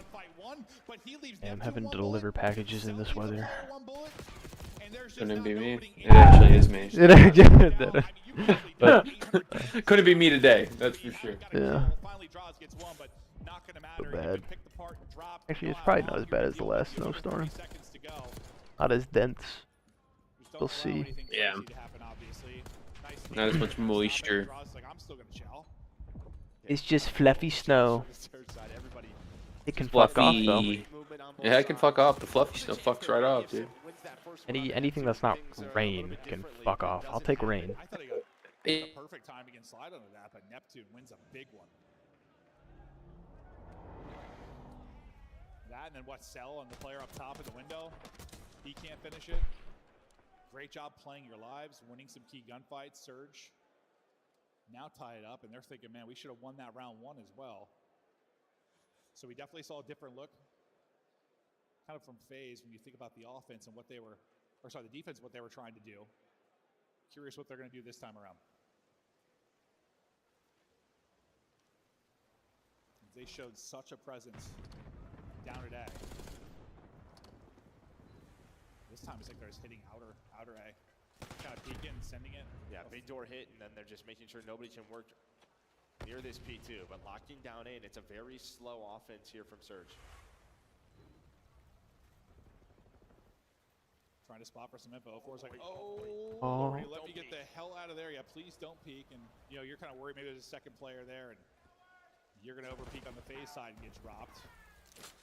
Yeah, I'm having to deliver packages in this weather. Couldn't be me. It actually is me. But couldn't be me today. That's for sure. Yeah. not going to matter. Bad. Pick the part, drop, Actually, it's probably not as bad as the last snowstorm. Not as dense. We'll see. Yeah. Not as much moisture. It's just fluffy snow. It can fuck off though. Yeah, it can fuck off. The fluffy snow fucks right off, dude. Anything that's not rain can fuck off. I'll take rain. I thought he got a perfect time against slide onto that, but Neptune wins a big one. That and then what, Cell on the player up top of the window. He can't finish it. Great job playing your lives, winning some key gunfights. Surge now tie it up, and they're thinking, man, we should have won that round one as well. So we definitely saw a different look, kind of from FaZe when you think about the offense and what they were, or sorry, the defense, what they were trying to do. Curious what they're going to do this time around. They showed such a presence down at A. This time it's like they're just hitting outer A. Kind of peeking, sending it. Yeah, big door hit, and then they're just making sure nobody can work near this P2. But locking down A, and it's a very slow offense here from Surge. Trying to spot for some info. Four's like, oh, let me get the hell out of there. Yeah, please don't peek. And, you know, you're kind of worried maybe there's a second player there, and you're going to overpeek on the FaZe side and get dropped.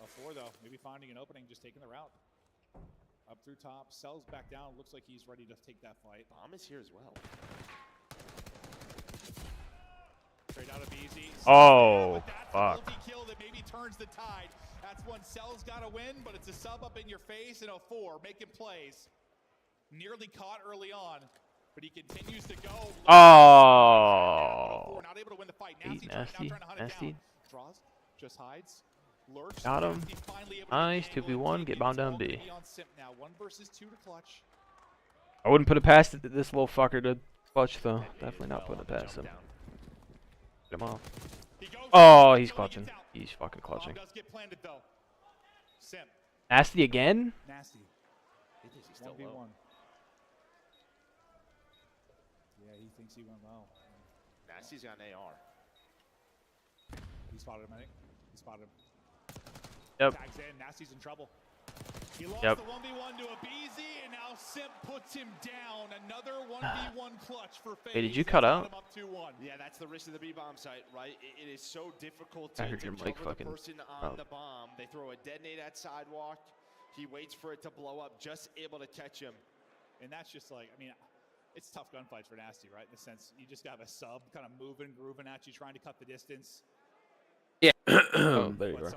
A 4, though, maybe finding an opening, just taking the route. Up through top, Cell's back down. Looks like he's ready to take that fight. Bomb is here as well. Straight out of easy. Oh, fuck. Kill that maybe turns the tide. That's when Cell's got to win, but it's a sub up in your face and a 4 making plays. Nearly caught early on, but he continues to go. Oh. Not able to win the fight. Nasty. Draws, just hides. Got him. Nice, 2v1, get bombed down B. Now 1 versus 2 to clutch. I wouldn't put it past this little fucker to clutch though. Definitely not putting it past him. Get him off. Oh, he's clutching. He's fucking clutching. Nasty again? Nasty. He thinks he's still 1v1. Low. Yeah, he thinks he went low. Nasty's got an AR. He spotted him, I think. He spotted him. Yep. Tags in. Nasty's in trouble. He lost Yep. the 1v1 to a BZ, and now Simp puts him down. Another 1v1 clutch for FaZe. Hey, did you cut out? Yeah, that's the risk of the B-bomb site, right? It is so difficult to I heard your mic cover the fucking person on the bomb. They throw a detonate at sidewalk. He waits for it to blow up, just able to catch him. And that's just like, I mean, it's tough gunfights for Nasty, right? In the sense, you just got a sub kind of moving, grooving at you, trying to cut the distance. Yeah. Oh, there you go.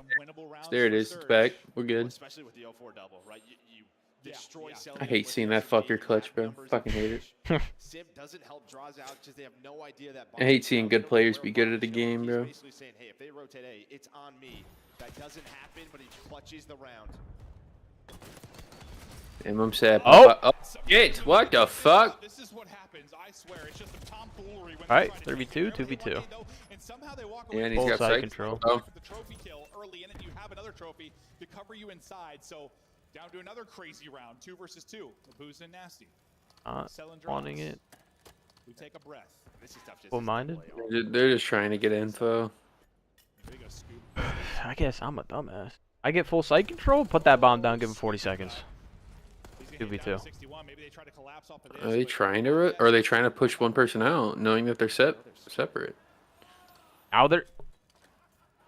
There it is. It's back. We're good. Especially with the 0-4 double, right? You destroy I hate seeing that fucker clutch, bro. Fucking hate it. Sim doesn't help draws out because they have no idea that. I hate seeing good players be good at a game, bro. He's basically saying, hey, if they rotate A, it's on me. That doesn't happen, but he clutches the round. And I'm sad. Oh! Shit! What the fuck? This is what happens. I swear, it's just a tomfoolery. Alright, 3v2, 2v2. Yeah, and he's Full got side sight control. Oh. The trophy kill early in it, you have another trophy to cover you inside. So down to another crazy round, 2 versus 2. Booze and Nasty. Wanting it. We take a breath. This is tough. Full-minded. They're just trying to get info. I guess I'm a dumbass. I get full sight control, put that bomb down, give him 40 seconds. 2v2. Are they trying to, or are they trying to push one person out, knowing that they're separate? Now they're...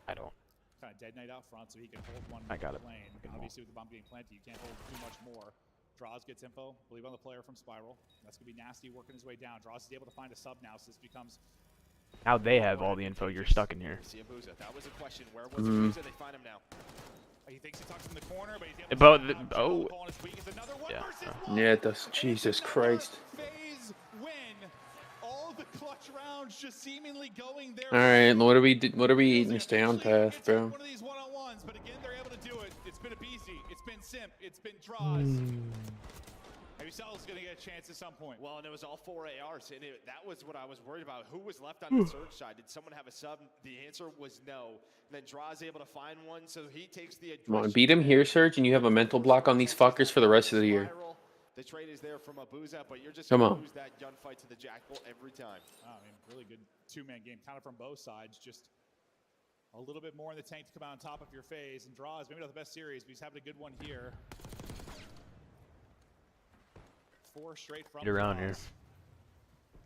I don't. Kind of dead knight out front, so he can hold one I got it. lane. Obviously, with the bomb getting planted, you can't hold too much more. Draws gets info, believe on the player from Spiral. That's going to be Nasty working his way down. Draws is able to find a sub now, so this becomes... Now they have all the info, you're stuck in here. That was a question. Where was Abuza? They find him now. He thinks he tucks in the corner, but he's able to oh. Yeah. Yeah, it does. Jesus Christ. FaZe win. All the clutch rounds just seemingly going their All right, what are we eating to stay on path, bro? one of these one-on-ones, but again, they're able to do it. It's been a BZ, it's been Simp, it's been Draws. Maybe Cell's going to get a chance at some point. Well, and it was all 4 ARs, and that was what I was worried about. Who was left on the Surge side? Did someone have a sub? The answer was no. And then Draw's able to find one, so he takes the... Come on, beat him here, Surge, and you have a mental block on these fuckers for the rest of the year. The trade is there from Abuza, but you're just Come going to on. lose that gunfight to the Jackal every time. I mean, really good two-man game, kind of from both sides. Just A little bit more in the tank to come out on top of your phase. And Draws, maybe not the best series, but he's having a good one here. 4 straight from Get around here.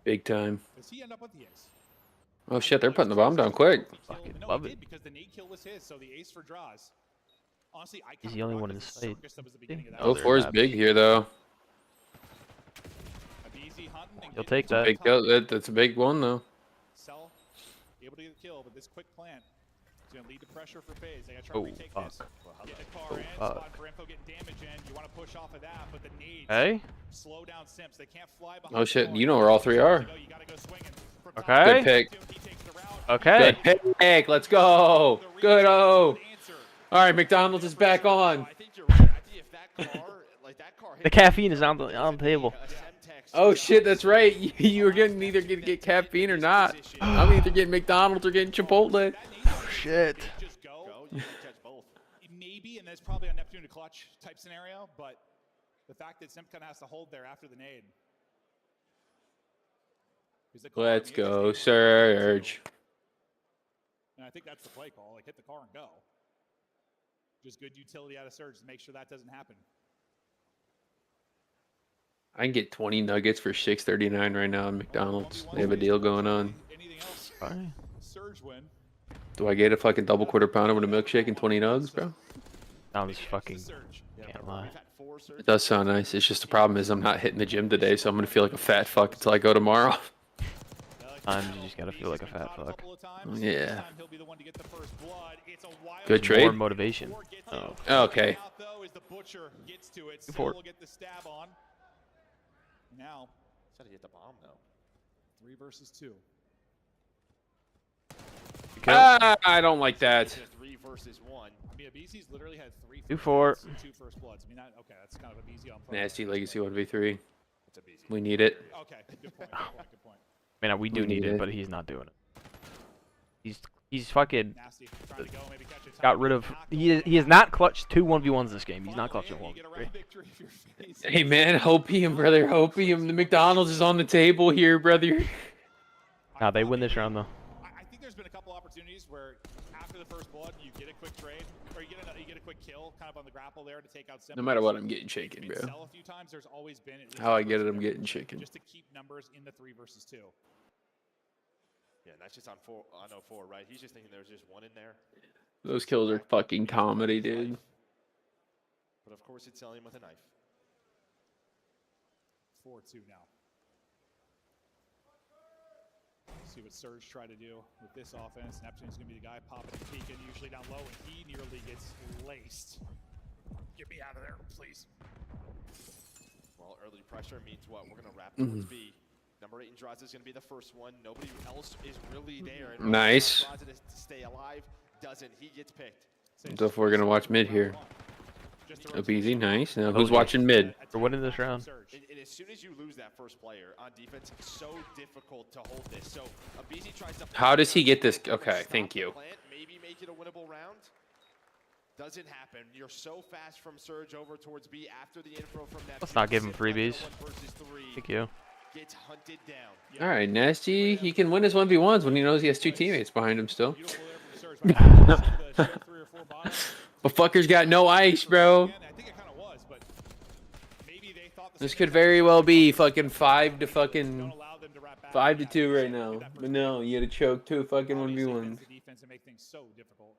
Big time. Does he end up with the ace? Oh shit, they're putting the bomb down quick. Fucking No, love he it. did because the nade kill was his, so the ace for Draws. Honestly, I He's the only one in the sight. Oh, 4 is big here though. You'll take that. Big kill. That's a big one though. Cell, able to get a kill, but this quick plant is going to lead to pressure for FaZe. They got to try to retake this. Get the car in, spot for info, getting damage in. You want to push off of that, but the nades slow down Simps. They can't fly behind. Oh shit, you know where all 3 are. Okay. Good pick. Okay. Good pick. Let's go. Good O. All right, McDonald's is back on. The caffeine is on the table. Oh shit, that's right. You were getting either gonna get caffeine or not. I'm either getting McDonald's or getting Chipotle. Oh, shit. Maybe, and that's probably a Neptune to clutch type scenario, but the fact that Simp kind of has to hold there after the nade. Let's go, Surge. And I think that's the play call. Like, hit the car and go. Just good utility out of Surge to make sure that doesn't happen. I can get 20 nuggets for $6.39 right now at McDonald's. They have a deal going on. Fine. Surge win. Do I get a fucking double quarter pounder with a milkshake and 20 nugs, bro? Sounds fucking. Can't lie. It does sound nice. It's just the problem is I'm not hitting the gym today, so I'm gonna feel like a fat fuck until I go tomorrow. Sometimes you just gotta feel like a fat fuck. Yeah. Good trade. More motivation. Oh. Okay. Support. Now, Said he hit the bomb though. 3 versus 2. I don't like that. 3 versus 1. I mean, Abisi's literally had 3 2 first 4. bloods and 2 first bloods. I mean, okay, that's kind of Abisi on purpose. Nasty Legacy 1v3. We need it. Okay, good point. Good point. I mean, we do need it, but he's not doing it. He's fucking got rid of. He has not clutched 2 1v1s this game. He's not clutching 1v3. Hey man, hopium, brother, hopium. The McDonald's is on the table here, brother. Nah, they win this round though. I think there's been a couple opportunities where after the first blood, you get a quick trade, or you get a quick kill, kind of on the grapple there to take out. No matter what, I'm getting chicken, bro. Sell a few times, there's always been at least How I get it, I'm getting chicken. just to keep numbers in the 3 versus 2. Yeah, and that's just on 04, right? He's just thinking there's just 1 in there. Those kills are fucking comedy, dude. But of course, it's selling him with a knife. 4-2 now. See what Surge try to do with this offense. Neptune's going to be the guy popping and peeking, usually down low, and he nearly gets laced. Get me out of there, please. Well, early pressure means what? We're going to wrap towards B. Number 8 in Draza is going to be the first one. Nobody else is really there. And Nice. Draza to stay alive. Doesn't. He gets picked. So if we're gonna watch mid here. Obese, nice. Now who's watching mid? We're winning this round. And as soon as you lose that first player on defense, it's so difficult to hold this. So Abisi tries to. How does he get this? Okay, thank you. Maybe make it a winnable round. Doesn't happen. You're so fast from Surge over towards B after the info from that. Let's not give him freebies. Thank you. Gets hunted down. All right, Nasty. He can win his 1v1s when he knows he has 2 teammates behind him still. But fucker's got no ice, bro. This could very well be fucking 5 to 2 right now. But no, you had to choke 2 fucking 1v1s. Defense and make things so difficult.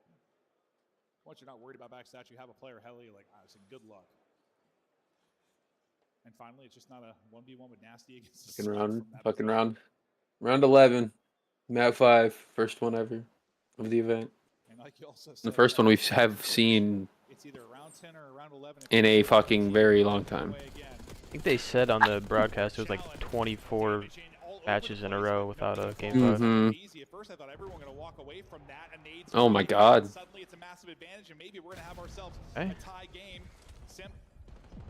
Once you're not worried about backstats, you have a player heli, like, honestly, good luck. And finally, it's just not a 1v1 with Nasty against Fucking round. Round 11. Map 5. First one ever of the event. And like you also said, The first one we have seen it's either round 10 or round 11 in a fucking very long time. I think they said on the broadcast it was like 24 matches in a row without a game 5. Oh my god. Suddenly it's a massive advantage, and maybe we're gonna have ourselves a tie game. Simp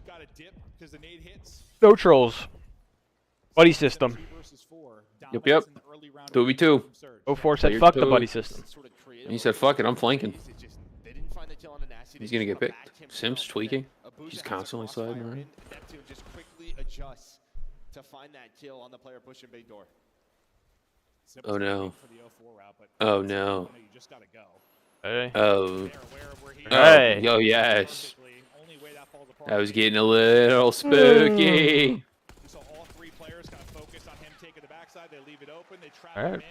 got a dip because the nade hits. No trolls. Buddy system. Yep. 2v2. 04 said fuck the buddy system. He said fuck it, I'm flanking. He's gonna get picked. Simps tweaking. He's constantly sliding around. Neptune just quickly adjusts to find that kill on the player pushing big door. Oh no. Oh no. You just gotta go. Hey. Oh. Hey. Yo, yes. That was getting a little spooky. All right.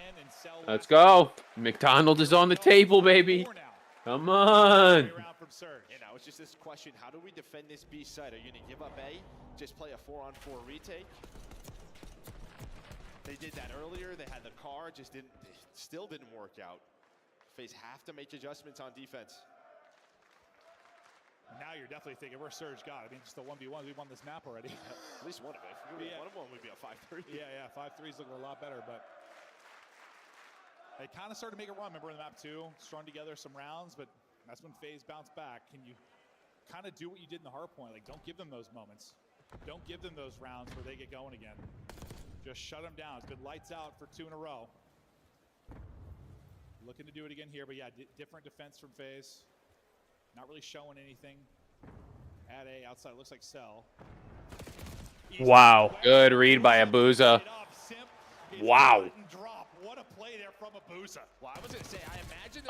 Let's go. McDonald is on the table, baby. Come on. And now it's just this question: how do we defend this B side? Are you gonna give up A? Just play a 4-on-4 retake? They did that earlier. They had the car, still didn't work out. FaZe have to make adjustments on defense. Now you're definitely thinking, where's Surge got? I mean, just the 1v1, we won this map already. At least one of it. One of them would be a 5-3. Yeah, 5-3's looking a lot better, but they kind of started to make a run. Remember in the map 2, strung together some rounds, but that's when FaZe bounced back. Can you kind of do what you did in the hard point? Like, don't give them those moments. Don't give them those rounds where they get going again. Just shut them down. It's been lights out for 2 in a row. Looking to do it again here, but yeah, different defense from FaZe. Not really showing anything. At A, outside, looks like Cell. Wow. Good read by Abuza. Wow. What a play there from Abuza. Well, I was going to say, I imagine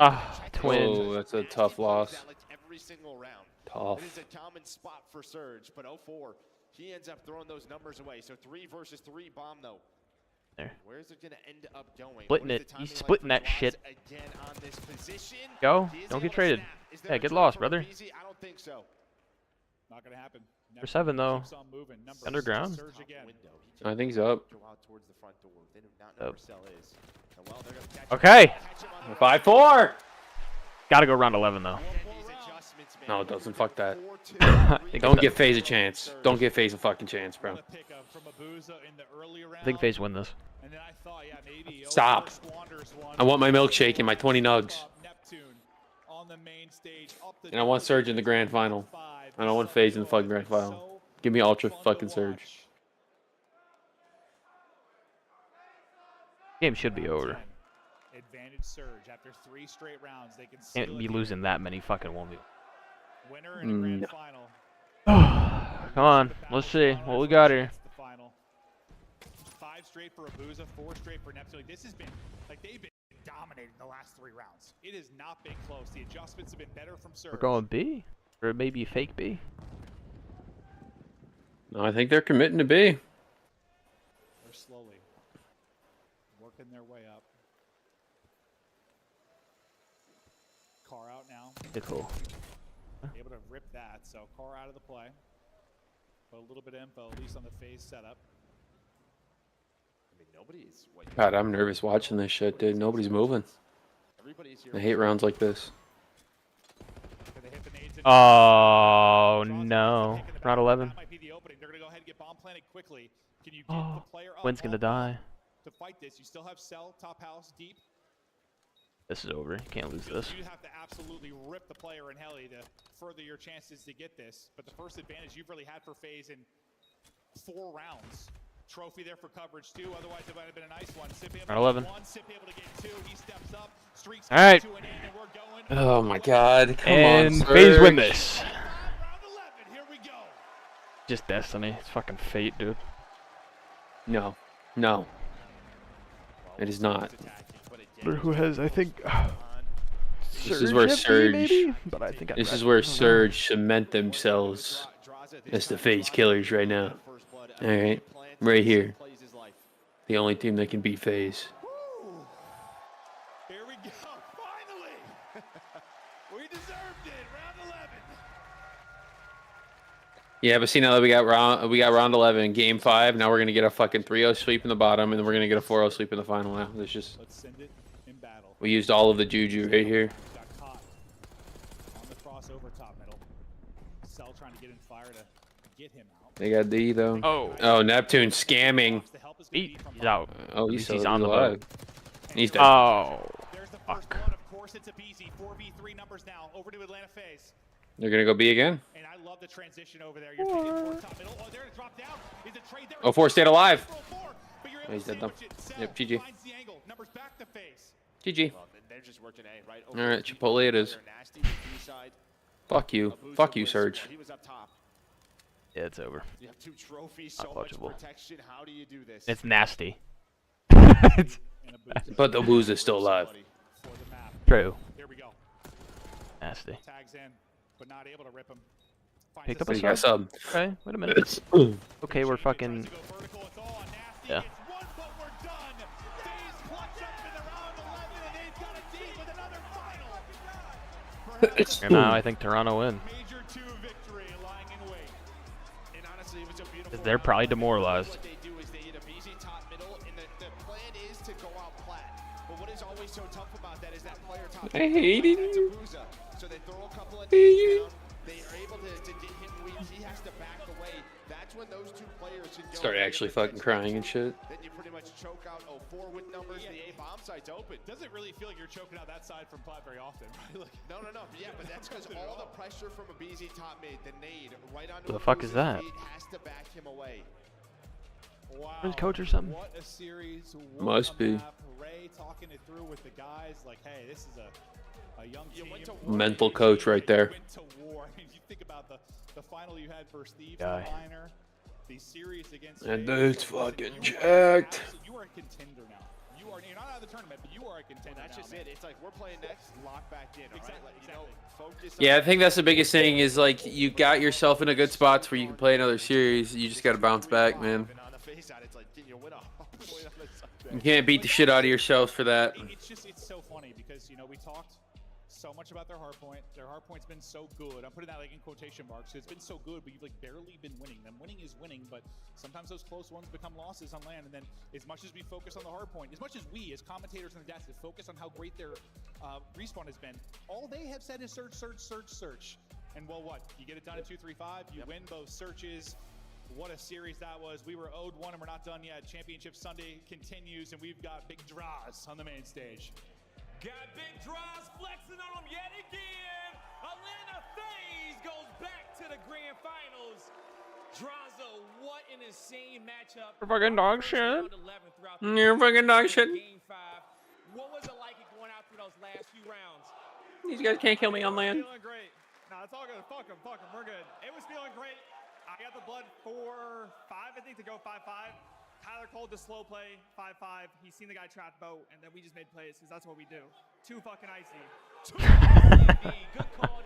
twin. Oh, that's a tough loss. like every single round. Tough. It is a common spot for Surge, but 0-4, he ends up throwing those numbers away. So 3 versus 3 bomb, though. There. Where's it going to end up going? Splitting it. He's splitting that shit. Again on this position. Go. Don't get traded. Yeah, get lost, brother. I don't think so. Not going to happen. For 7 though. Underground. I think he's up. Okay. 5-4. Gotta go round 11 though. No, it doesn't. Fuck that. Don't give FaZe a chance. Don't give FaZe a fucking chance, bro. I think FaZe win this. Stop. I want my milkshake and my 20 nugs. And I want Surge in the grand final. I don't want FaZe in the fucking grand final. Give me Ultra fucking Surge. Game should be over. Advantage Surge after 3 straight rounds. They can Can't be losing that many fucking 1v. Winner in the grand final. Come on, let's see what we got here. 5 straight for Abuza, 4 straight for Neptune. Like, this has been they've been dominating the last 3 rounds. It has not been close. The adjustments have been better from Surge. We're going B, or maybe fake B. No, I think they're committing to B. They're slowly working their way up. Car out now. Cool. Able to rip that, so car out of the play. But a little bit of info, at least on the FaZe setup. I mean, nobody's. God, I'm nervous watching this shit, dude. Nobody's moving. I hate rounds like this. Oh no! Round 11. Oh, Wynn's gonna die. To fight this, you still have Cell, top house, deep. This is over. You can't lose this. You have to absolutely rip the player in heli to further your chances to get this. But the first advantage you've really had for FaZe in 4 rounds. Trophy there for coverage too. Otherwise, it might have been a nice one. Round 11. He steps up. Streaks all right. Oh my God! Come and on, FaZe win Surge. this. Just destiny. It's fucking fate, dude. No, no. It is not. Who has? I think. This is where Surge. Maybe? But I think this is where Surge cement themselves as the FaZe killers right now. All right, right here. The only team that can beat FaZe. Here we go. Finally, we deserved it. Round 11. Yeah, but see, now that we got round 11, game 5. Now we're gonna get a fucking 3-0 sweep in the bottom, and then we're gonna get a 4-0 sweep in the final. Now there's just. Let's send it in battle. We used all of the juju right here. Got caught on the crossover top middle. Cell trying to get in fire to get him out. They got D though. Oh, Neptune scamming. He's out. Oh, He's on the alive. boat. He's dead. Oh. Fuck. Of course, it's a BZ. 4v3 numbers now. Over to Atlanta FaZe. They're gonna go B again. And I love the transition over there. You're taking 4 top middle. Oh, there to drop down. Is a trade there. Oh, 4 stayed alive. Oh, he's dead though. Yep, GG. Finds the angle. Numbers back to FaZe. GG. Well, they're just working A, right? All right, Chipotle it is. Fuck you. Fuck you, Surge. He was up top. Yeah, it's over. You have 2 trophies, so much protection. How do you do this? It's nasty. But the Booze is still alive. True. Here we go. Nasty. Tags in, but not able to rip him. Picked up a You got sub. sub. Okay, wait a minute. Okay, we're fucking. Yeah. And now I think Toronto win. Because they're probably demoralized. I hate it. So they throw a couple of knees down. They are able to get him weak. He has to back away. That's when those two players can go. Started actually fucking crying and shit. Then you pretty much choke out 04 with numbers. The A bomb site's open. Doesn't really feel like you're choking out that side from Plat very often, right? Like, no. Yeah, but that's because all the pressure from a BZ top mid, the nade right onto What the fuck is that? has to back him away. Wow. His coach or something? What a series. What Must a be. map. Ray talking it through with the guys like, hey, this is a young team. Mental coach right there. Went to war. I mean, you think about the final you had versus Thieves Guy. Minor, the series against That dude's fucking jacked. You are a contender now. You're not out of the tournament, but you are a contender. That's just it. It's like we're playing next, lock back in. Exactly. Focus. Yeah, I think that's the biggest thing is like you got yourself in a good spots where you can play another series. You just got to bounce back, man. You can't beat the shit out of yourself for that. It's so funny because we talked so much about their hard point. Their hard point's been so good. I'm putting that like in quotation marks. It's been so good, but you've like barely been winning them. Winning is winning, but sometimes those close ones become losses on land. And then as much as we focus on the hard point, as much as we as commentators on the desk focus on how great their respawn has been, all they have said is search. And well, what? You get it done in 2-3-5. You win both searches. What a series that was. We were owed one and we're not done yet. Championship Sunday continues and we've got big draws on the main stage. Got big draws flexing on them yet again. Atlanta FaZe goes back to the grand finals. Draza, what an insane matchup. You're fucking dog shit. You're fucking dog shit. Game 5. What was it like going out through those last few rounds? These guys can't kill me on land. Feeling great. No, it's all good. Fuck them. We're good. It was feeling great. I got the blood 4-5, I think, to go 5-5. Tyler called the slow play 5-5. He's seen the guy trap boat, and then we just made plays because that's what we do. Too fucking icy. Good call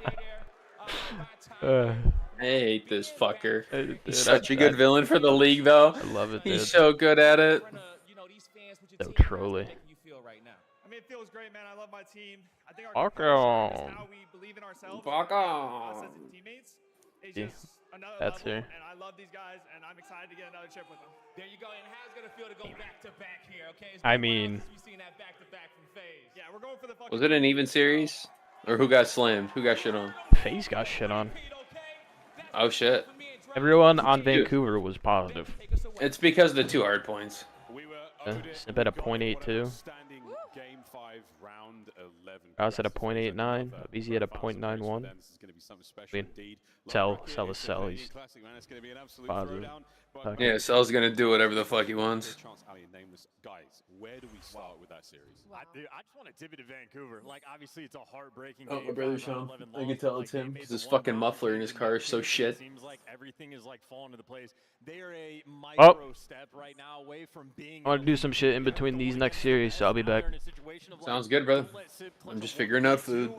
there. I hate this fucker. Dude, He's such a good villain for the league, though. I love it, dude. He's so good at it. So trolly. I mean, it feels great, man. I love my team. I think Fuck our is how we believe in ourselves. Fuck Us as teammates. It's Yeah. just another That's level, fair. and I love these guys, and I'm excited to get another chip with them. There you go. And how's it gonna feel to go back to back here? Okay. I mean, We've seen that back to back from FaZe. Yeah, we're going for the fucking. Was it an even series? Or who got slammed? Who got shit on? FaZe got shit on. Oh, shit. Everyone on Vancouver was positive. It's because of the 2 hard points. Snip at a .82. Game 5, round 11. I was at a .89. BZ at a .91. I mean, sell is sell. He's positive. Yeah, Cell's gonna do whatever the fuck he wants. Guys, where do we start with that series? I just want to tip it to Vancouver. Like, obviously, it's a heartbreaking Oh, game. my brother 5 Sean. out of 11 I can loss, tell but, it's like, him they because made his the one fucking round muffler in his decision. car is so It shit. seems like everything is like falling into place. They are a Oh. micro step right now away from being. I want to do some shit in between these next series, so I'll be back. Sounds good, brother. I'm just figuring out food.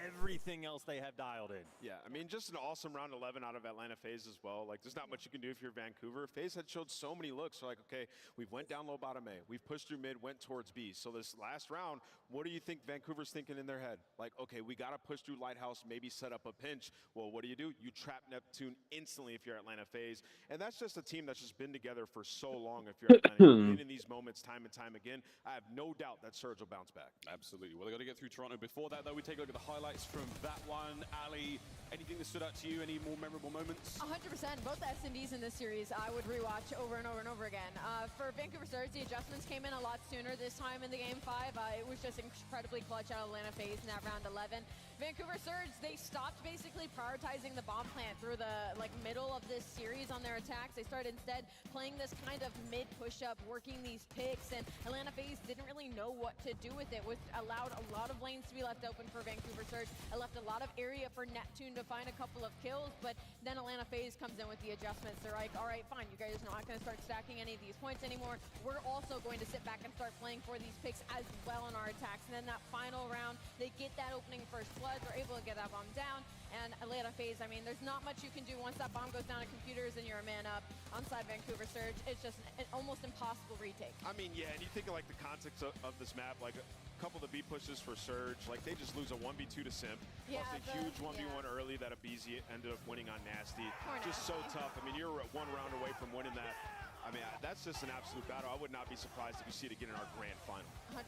Everything else they have dialed in. Yeah, I mean, just an awesome round 11 out of Atlanta FaZe as well. Like, there's not much you can do if you're Vancouver. FaZe had showed so many looks. So, like, okay, we've went down low bottom A. We've pushed through mid, went towards B. So this last round, what do you think Vancouver's thinking in their head? Like, okay, we got to push through Lighthouse, maybe set up a pinch. Well, what do? You trap Neptune instantly if you're Atlanta FaZe. And that's just a team that's just been together for so long if you're Atlanta. You've been in these moments time and time again. I have no doubt that Surge will bounce back. Absolutely. Well, they've got to get through Toronto. Before that, though, we take a look at the highlights from that one. Ali, anything that stood out to you? Any more memorable moments? 100%. Both SMDs in this series I would rewatch over and over and over again. For Vancouver Surge, the adjustments came in a lot sooner this time in the game 5. It was just incredibly clutch out of Atlanta FaZe in that round 11. Vancouver Surge, they stopped basically prioritizing the bomb plant through the middle of this series on their attacks. They started instead playing this kind of mid push-up, working these picks, and Atlanta FaZe didn't really know what to do with it, which allowed a lot of lanes to be left open for Vancouver Surge. It left a lot of area for Neptune to find a couple of kills, but then Atlanta FaZe comes in with the adjustments. They're like, all right, fine, you guys are not going to start stacking any of these points anymore. We're also going to sit back and start playing for these picks as well in our more attacks. And then that final round, they get that opening first blood. They're able to get that bomb down. And Atlanta FaZe, I mean, there's not much you can do once that bomb goes down to computers and you're a man up onside Vancouver Surge. It's just an almost impossible retake. I mean, yeah, and you think of like the context of this map, like a couple of the B pushes for Surge, like they just lose a 1v2 to Simp, Yeah, plus a huge 1v1 early that Abizi ended up winning on Nasty. Just so tough. I mean, you're one round away from winning that. I mean, that's just an absolute battle. I would not be surprised if you see it again in our grand final. 100%.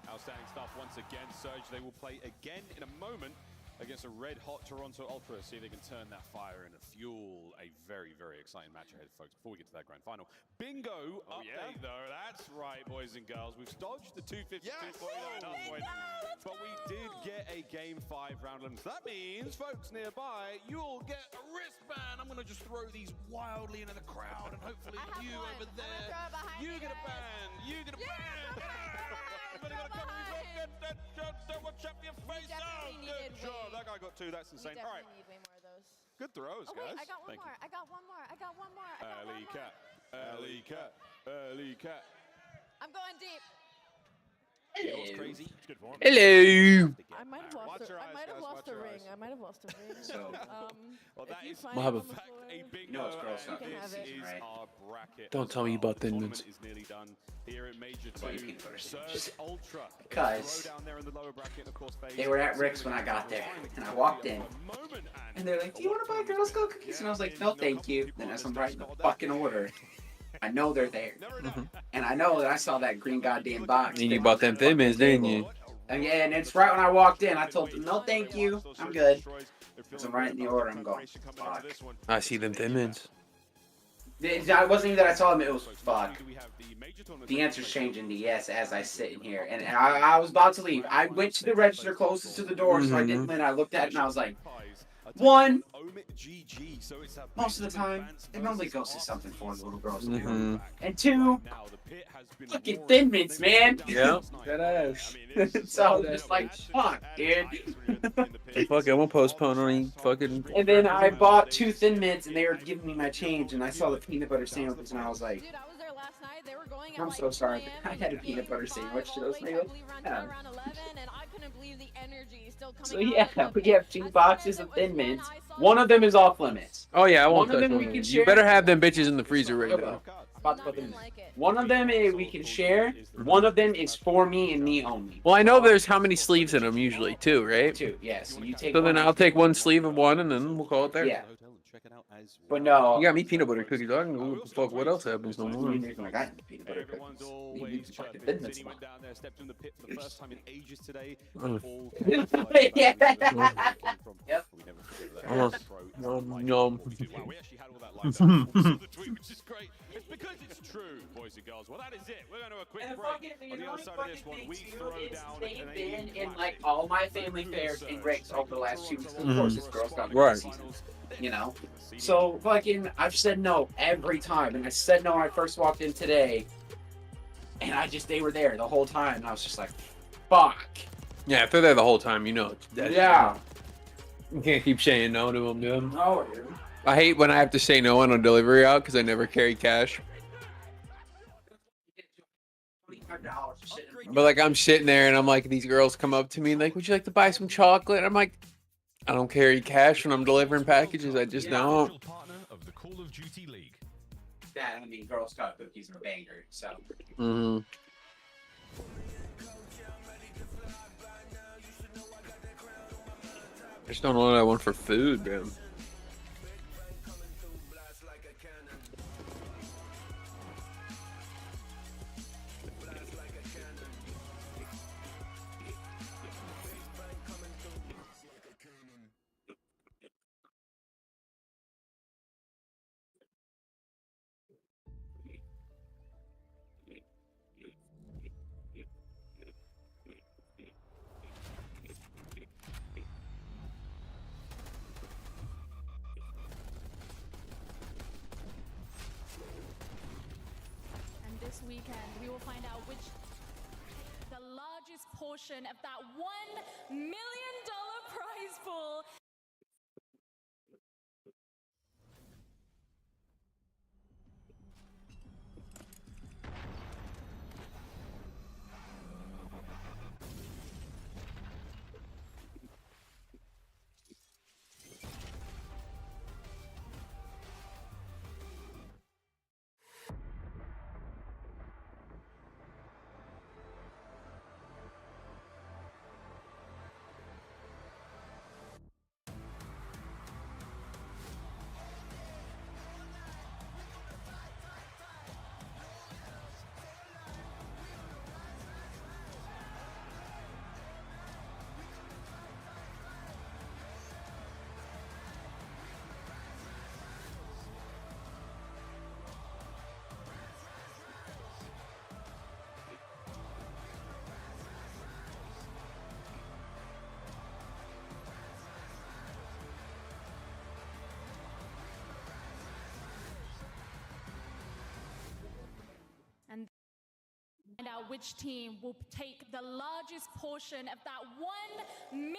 Outstanding stuff once again, Surge. They will play again in a moment against a red-hot Toronto Ultra. See if they can turn that fire into fuel. A very, very exciting match ahead, folks, before we get to that grand final. Bingo update, though. That's right, boys and girls. We've dodged the 252.9 point, but we did get a Game 5 round 11. So that means, folks nearby, you'll get a wristband. I'm going to just throw these wildly into the crowd, and hopefully you over there, you get a band. You get a band. Everybody got a couple of watch up your face. Oh, good job. That guy got 2. That's insane. All right. Need way more of those. Good throws, Oh, wait, guys. I got one more. I got one more. I got one more. I got one more. Alley cat. Alley cat. I'm going deep. Hello. Crazy. It's good form. Hello. I might have lost a, I might have lost a ring. I might have lost a ring. Well, that is Mahaba. in fact a bingo. No, it's girls' and stuff. this is our bracket. Don't tell me about the Thin tournament Mints. is nearly done here in Major 2. Surge Ultra. Because Throw down there in the lower bracket, of course, they were at Rick's when I got there, and I walked in, and they're like, "Do you want to buy Girl Scout cookies?" And I was like, "No, thank you." Then as I'm writing the fucking order, I know they're there, and I know that I saw that green goddamn box. And you bought them Thin Mints, didn't you? And yeah, and it's right when I walked in, I told them, "No, thank you, I'm good." As I'm writing the order, I'm going, "Fuck." I see them Thin Mints. It wasn't even that I saw them, it was fuck. The answer's changing to yes as I sit in here. And I was about to leave. I went to the register closest to the door, so I didn't win. I looked at it and I was like, one, most of the time, it normally goes to something for the little girls to do. And 2, fucking Thin Mints, man. Yeah. That ass. So just like, fuck, dude. Fuck it, I'm gonna postpone on fucking. And then I bought 2 Thin Mints, and they were giving me my change, and I saw the peanut butter sandwiches, and I was like, Dude, I was there last night. They were going at I'm like so sorry. 2 I had a peanut butter sandwich to those meals. around 11, and I couldn't believe the energy still coming So out yeah, of the we have 2 boxes of Thin Mints. One of them is off limits. Oh yeah, I won't One of touch them one we of can them. share. You better have them bitches in the freezer right now. About to put them in. One of them we can share. One of them is for me and me only. Well, I know there's how many sleeves in them usually, 2, right? 2, yes. So you take. So then I'll take 1 sleeve of one, and then we'll call it there. Yeah. But no. You got me peanut butter cookies. I can go what the fuck. What else happens no more? I got peanut butter cookies. Always fucking Vinny Thin Mints. went down there, stepped in the pit for the first time in ages today. Yeah. Yep. Yum. We actually had all that lined up for the tweet, which is great. It's because it's true, boys and girls. Well, that is it. We're going to a quick break. On the other side of this one, we throw down They've an been 80 in like all my family fairs and Rick's over the last 2 weeks. Of Mhm. course, it's Girl Scout Right. season. You know? So fucking I've said no every time. And I said no when I first walked in today. And they were there the whole time. And I was just like, fuck. Yeah, if they're there the whole time, you know it's dead. Yeah. You can't keep saying no to them, dude. No, dude. I hate when I have to say no on a delivery out because I never carry cash. But like I'm sitting there and I'm like, these girls come up to me like, would you like to buy some chocolate? I'm like, I don't carry cash when I'm delivering packages. I just don't. That, I mean, Girl Scout cookies are banger, so. Mm-hmm. I just don't know what I want for food, man. And this weekend, we will find out which the largest portion of that $1 million prize pool. which team will take the largest portion of that $1 million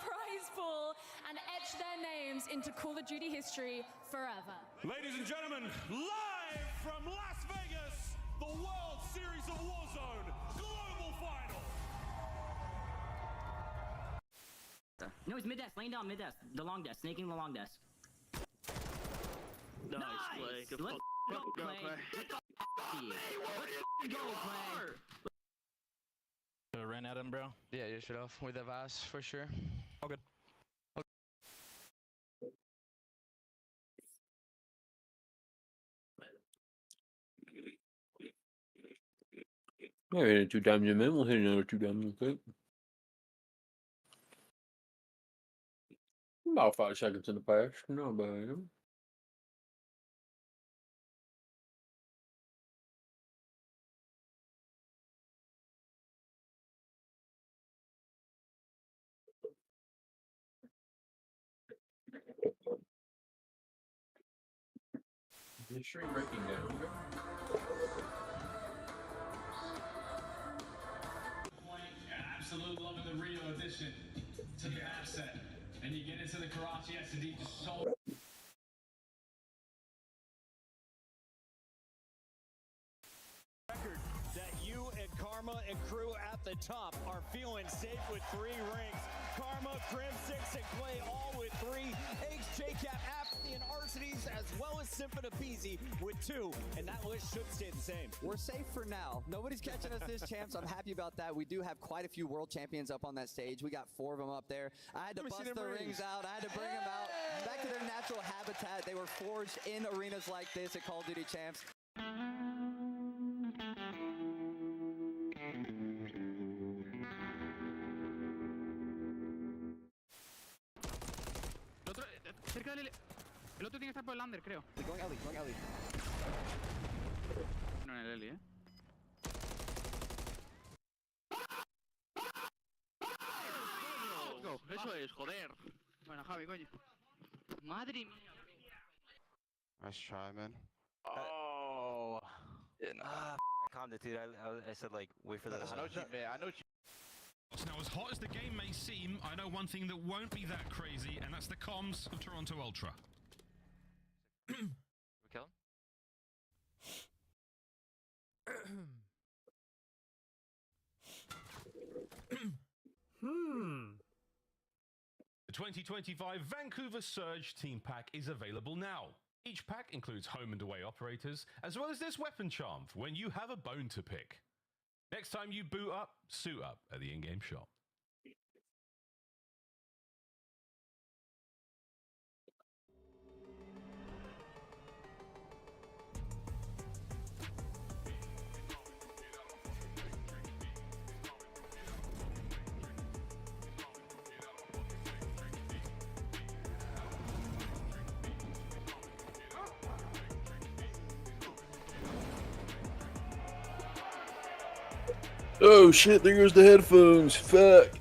prize pool and etch their names into Call of Duty history forever. Ladies and gentlemen, live from Las Vegas, the World Series of Warzone Global Final. No, he's mid-desk, laying down mid-desk. The long desk, snaking the long desk. Nice play. Good Let's fuck. go, Clay. Let's go, Clay. Ran at him, bro. Yeah, you should have with the Vaz for sure. All good. Yeah, we hit it 2 times in a minute. We'll hit another 2 times in a clip. About 5 seconds in the past. Not bad. The stream breaking down. Absolute love of the Rio edition to the asset. And you get into the Karachi SD just so. Record that you and Karma and crew at the top are feeling safe with 3 rings. Karma, Crim 6, and Clay all with 3. Eggs, JCap, Apathy, and Arsities, as well as Symphonapeasy with 2. And that list should stay the same. We're safe for now. Nobody's catching us this champ, so I'm happy about that. We do have quite a few world champions up on that stage. We got 4 of them up there. I had to bust the rings out. I had to bring them out back to their natural habitat. They were forged in arenas like this at Call of Duty Champs. Cerca del... El otro tiene que estar por el under, creo. Going Ellie, going Ellie. No en el Eli, Go, eso es, joder. Bueno, Javi, coño. Madre mía. Nice try, man. Oh. I calmed it, dude. I said, like, wait for the... I know what you meant. I know what you... Now, as hot as the game may seem, I know one thing that won't be that crazy, and that's the comms of Toronto Ultra. We kill him? The 2025 Vancouver Surge Team Pack is available now. Each pack includes home and away operators, as well as this weapon charm for when you have a bone to pick. Next time you boot up, suit up at the in-game shop. Oh shit, there goes the headphones. Fuck.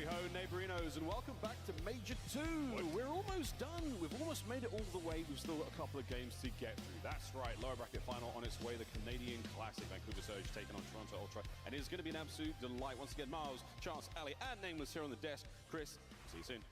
Ho, neighborinos, and welcome back to Major 2. We're almost done. We've almost made it all the way. We've still got a couple of games to get through. That's right, lower bracket final on its way. The Canadian Classic, Vancouver Surge taking on Toronto Ultra. And it is going to be an absolute delight. Once again, Miles, Chance, Ali, and Nameless here on the desk. Chris, see you soon.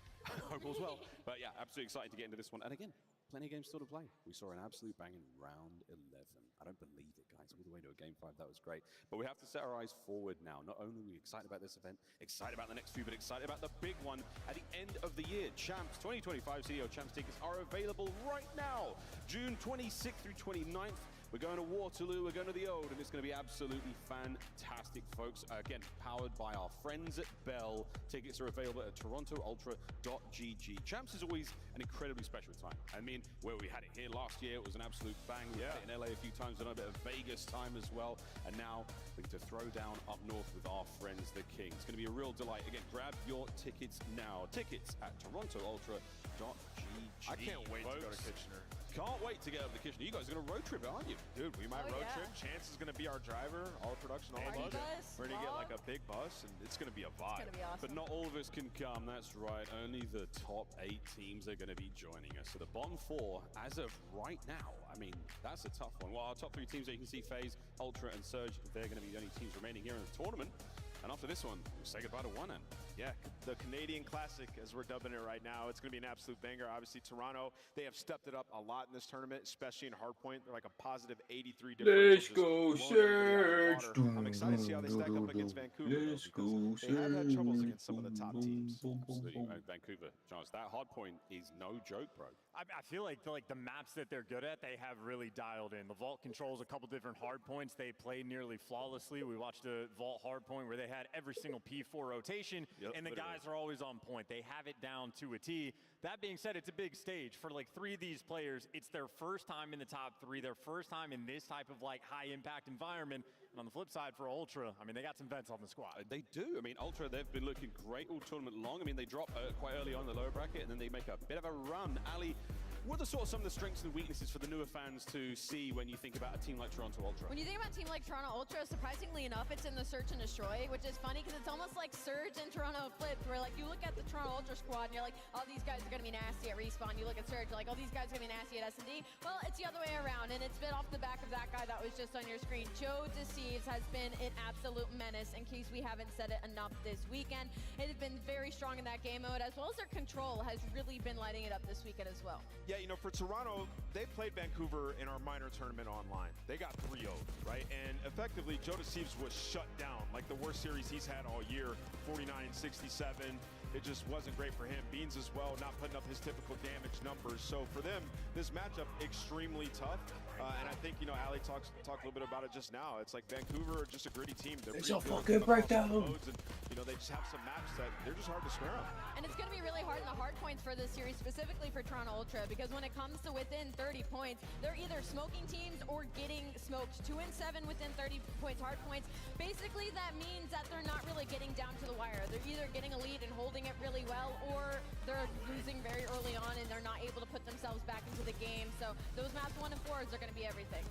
Hope all's well. But yeah, absolutely excited to get into this one. And again, plenty of games still to play. We saw an absolute bang in round 11. I don't believe it, guys. All the way to a game 5. That was great. But we have to set our eyes forward now. Not only are we excited about this event, excited about the next few, but excited about the big one at the end of the year. Champs 2025 CDO Champs tickets are available right now. June 26th through 29th. We're going to Waterloo, we're going to the Old, and it's going to be absolutely fantastic, folks. Again, powered by our friends at Bell. Tickets are available at torontoultra.gg. Champs is always an incredibly special time. I mean, where we had it here last year, it was an absolute bang. We had it in LA a few times, and a bit of Vegas time as well. And now we get to throw down up north with our friends, the King. It's going to be a real delight. Again, grab your tickets now. Tickets at torontoultra.gg. I can't wait to go to Kitchener. Can't wait to get over to Kitchener. You guys are going to road trip it, aren't you? Dude, we might road trip. Chance is going to be our driver, all production, all Party bus. bus, We're going to get small. like a big bus, and it's going to be a vibe. It's gonna be awesome. But not all of us can come, that's right. Only the top 8 teams are going to be joining us. So the bottom 4, as of right now, I mean, that's a tough one. Well, our top 3 teams that you can see, FaZe, Ultra, and Surge, they're going to be the only teams remaining here in the tournament. And after this one, we'll say goodbye to one end. Yeah, the Canadian Classic, as we're dubbing it right now, it's going to be an absolute banger. Obviously, Toronto, they have stepped it up a lot in this tournament, especially in hardpoint. They're like a positive 83 difference. Let's go, Surge! I'm excited to see how they stack up against Vancouver. Let's go, They have had troubles against some of the top teams. Absolutely. Vancouver, Charles, that hard point is no joke, bro. I feel like the maps that they're good at, they have really dialed in. The Vault controls a couple different hard points. They play nearly flawlessly. We watched a Vault hard point where they had every single P4 rotation, and the guys are always on point. They have it down to a T. That being said, it's a big stage. For like 3 of these players, it's their first time in the top 3, their first time in this type of like high impact environment. And on the flip side for Ultra, I mean, they got some vets on the squad. They do. I mean, Ultra, they've been looking great all tournament long. I mean, they drop quite early on in the lower bracket, and then they make a bit of a run. Ali, what are some of the strengths and weaknesses for the newer fans to see when you think about a team like Toronto Ultra? When you think about a team like Toronto Ultra, surprisingly enough, it's in the Search and Destroy, which is funny because it's almost like Surge and Toronto flipped, where like you look at the Toronto Ultra squad and you're like, oh, these guys are going to be nasty at Respawn. You look at Surge, you're like, oh, these guys are going to be nasty at S&D. Well, it's the other way around, and it's been off the back of that guy that was just on your screen. Joe Deceives has been an absolute menace, in case we haven't said it enough this weekend. It has been very strong in that game mode, as well as their control has really been lighting it up this weekend as well. Yeah, you know, for Toronto, they played Vancouver in our minor tournament online. They got 3-0'd, right? And effectively, Joe Deceives was shut down, like the worst series he's had all year, 49-67. It just wasn't great for him. Beans as well, not putting up his typical damage numbers. So for them, this matchup extremely tough. And I think, you know, Ali talked a little bit about it just now. It's like Vancouver are just a gritty team. They're It's a pretty good fucking breakdown. modes, and, you know, they just have some maps that they're just hard to square up. And it's going to be really hard in the hard points for this series, specifically for Toronto Ultra, because when it comes to within 30 points, they're either smoking teams or getting smoked. 2 and 7 within 30 points hard points. Basically, that means that they're not really getting down to the wire. They're either getting a lead and holding it really well, or they're losing very early on and they're not able to put themselves back into the game. So those maps 1 and 4s are going to be everything.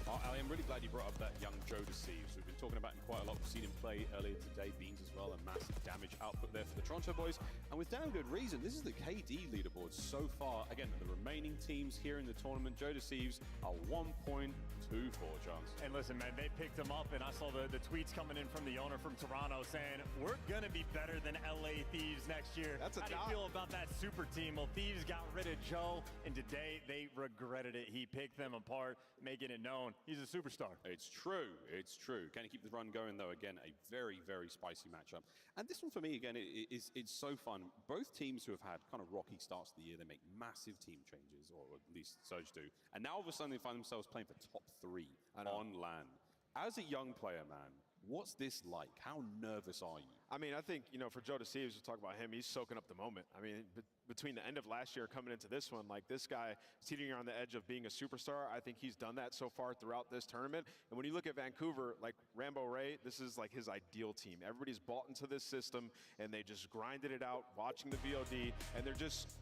Oh, Ali, I'm really glad you brought up that young Joe Deceives. We've been talking about him quite a lot. We've seen him play earlier today. Beans as well, a massive damage output there for the Toronto boys. And with damn good reason. This is the KD leaderboard so far. Again, the remaining teams here in the tournament, Joe Deceives are 1.24 chance. And listen, man, they picked him up, and I saw the tweets coming in from the owner from Toronto saying, we're going to be better than LA Thieves next year. That's a How do you feel about that super team? Well, Thieves got rid of Joe, and today they regretted it. He picked them apart, making it known he's a superstar. It's true. It's true. Can you keep the run going, though? Again, a very, very spicy matchup. And this one, for me, again, it's so fun. Both teams who have had kind of rocky starts to the year, they make massive team changes, or at least Surge do. And now, all of a sudden, they find themselves playing for top 3 on LAN. As a young player, man, what's this like? How nervous are you? I mean, I think, you know, for Joe Deceives, we'll talk about him, he's soaking up the moment. I mean, between the end of last year coming into this one, like this guy teetering on the edge of being a superstar, I think he's done that so far throughout this tournament. And when you look at Vancouver, like Rambo Ray, this is like his ideal team. Everybody's bought into this system and they just grinded it out, watching the VOD, and they're just,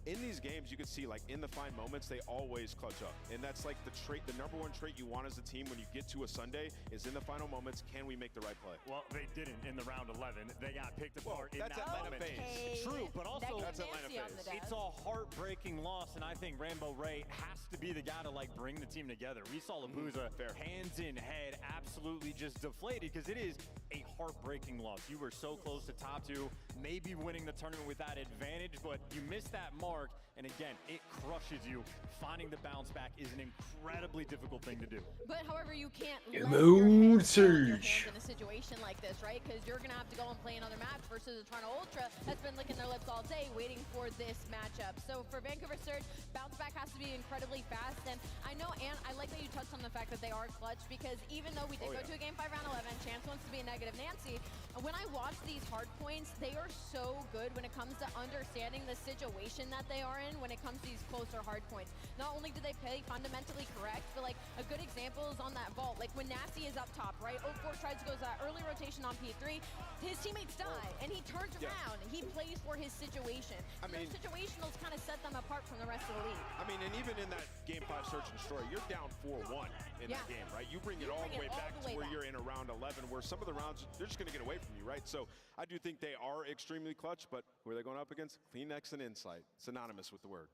in these games, you can see, like, in the fine moments, they always clutch up. And that's like the trait, the number 1 trait you want as a team when you get to a Sunday is in the final moments, can we make the right play? Well, they didn't in the round 11. They got picked apart in that's that Atlanta moment. phase. True, but also That's Atlanta phase. it's a heartbreaking loss, and I think Rambo Ray has to be the guy to like bring the team together. We saw Labuza hands in head, absolutely just deflated, because it is a heartbreaking loss. You were so close to top 2. maybe winning the tournament with that advantage, but you miss that mark, and again, it crushes you. Finding the bounce back is an incredibly difficult thing to do. But however, you can't let Mood your head surge. in a situation like this, right? Because you're going to have to go and play another match versus a Toronto Ultra that's been licking their lips all day waiting for this matchup. So for Vancouver Surge, bounce back has to be incredibly fast. And I know, and I like that you touched on the fact that they are clutch, because even though we did go to a Game 5 round 11, Chance wants to be a negative Nancy. When I watch these hard points, they are so good when it comes to understanding the situation that they are in when it comes to these closer hard points. Not only do they play fundamentally correct, but like a good example is on that vault. Like when Nasty is up top, right? 04 tries to go that early rotation on P3. His teammates die, and he turns around. He plays for his situation. I mean, those situationals kind of set them apart from the rest of the league. I mean, and even in that Game 5 Search and Destroy, you're down 4-1 in that game, right? You bring it all the way back to where you're in a round 11, where some of the rounds, they're just going to get away from you, right? So I do think they are extremely clutch, but who are they going up against? Kleenex and Insight, synonymous with the word.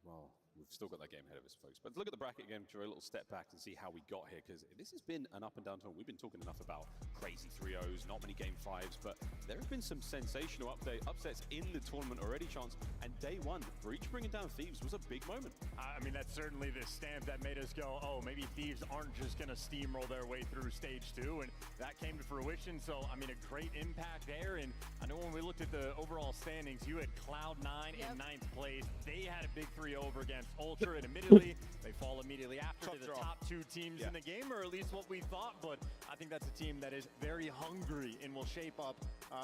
Well, we've still got that game ahead of us, folks. But look at the bracket again for a little step back and see how we got here, because this has been an up and down tournament. We've been talking enough about crazy 3-0s, not many Game 5s, but there have been some sensational upsets in the tournament already, Chance. And day one, Breach bringing down Thieves was a big moment. I mean, that's certainly the stamp that made us go, oh, maybe Thieves aren't just going to steamroll their way through stage 2, and that came to fruition. So, I mean, a great impact there. And I know when we looked at the overall standings, you had Cloud9 in 9th place. They had a big 3 over against Ultra, and admittedly, they fall immediately after to the top 2 teams in the game, or at least what we thought. But I think that's a team that is very hungry and will shape up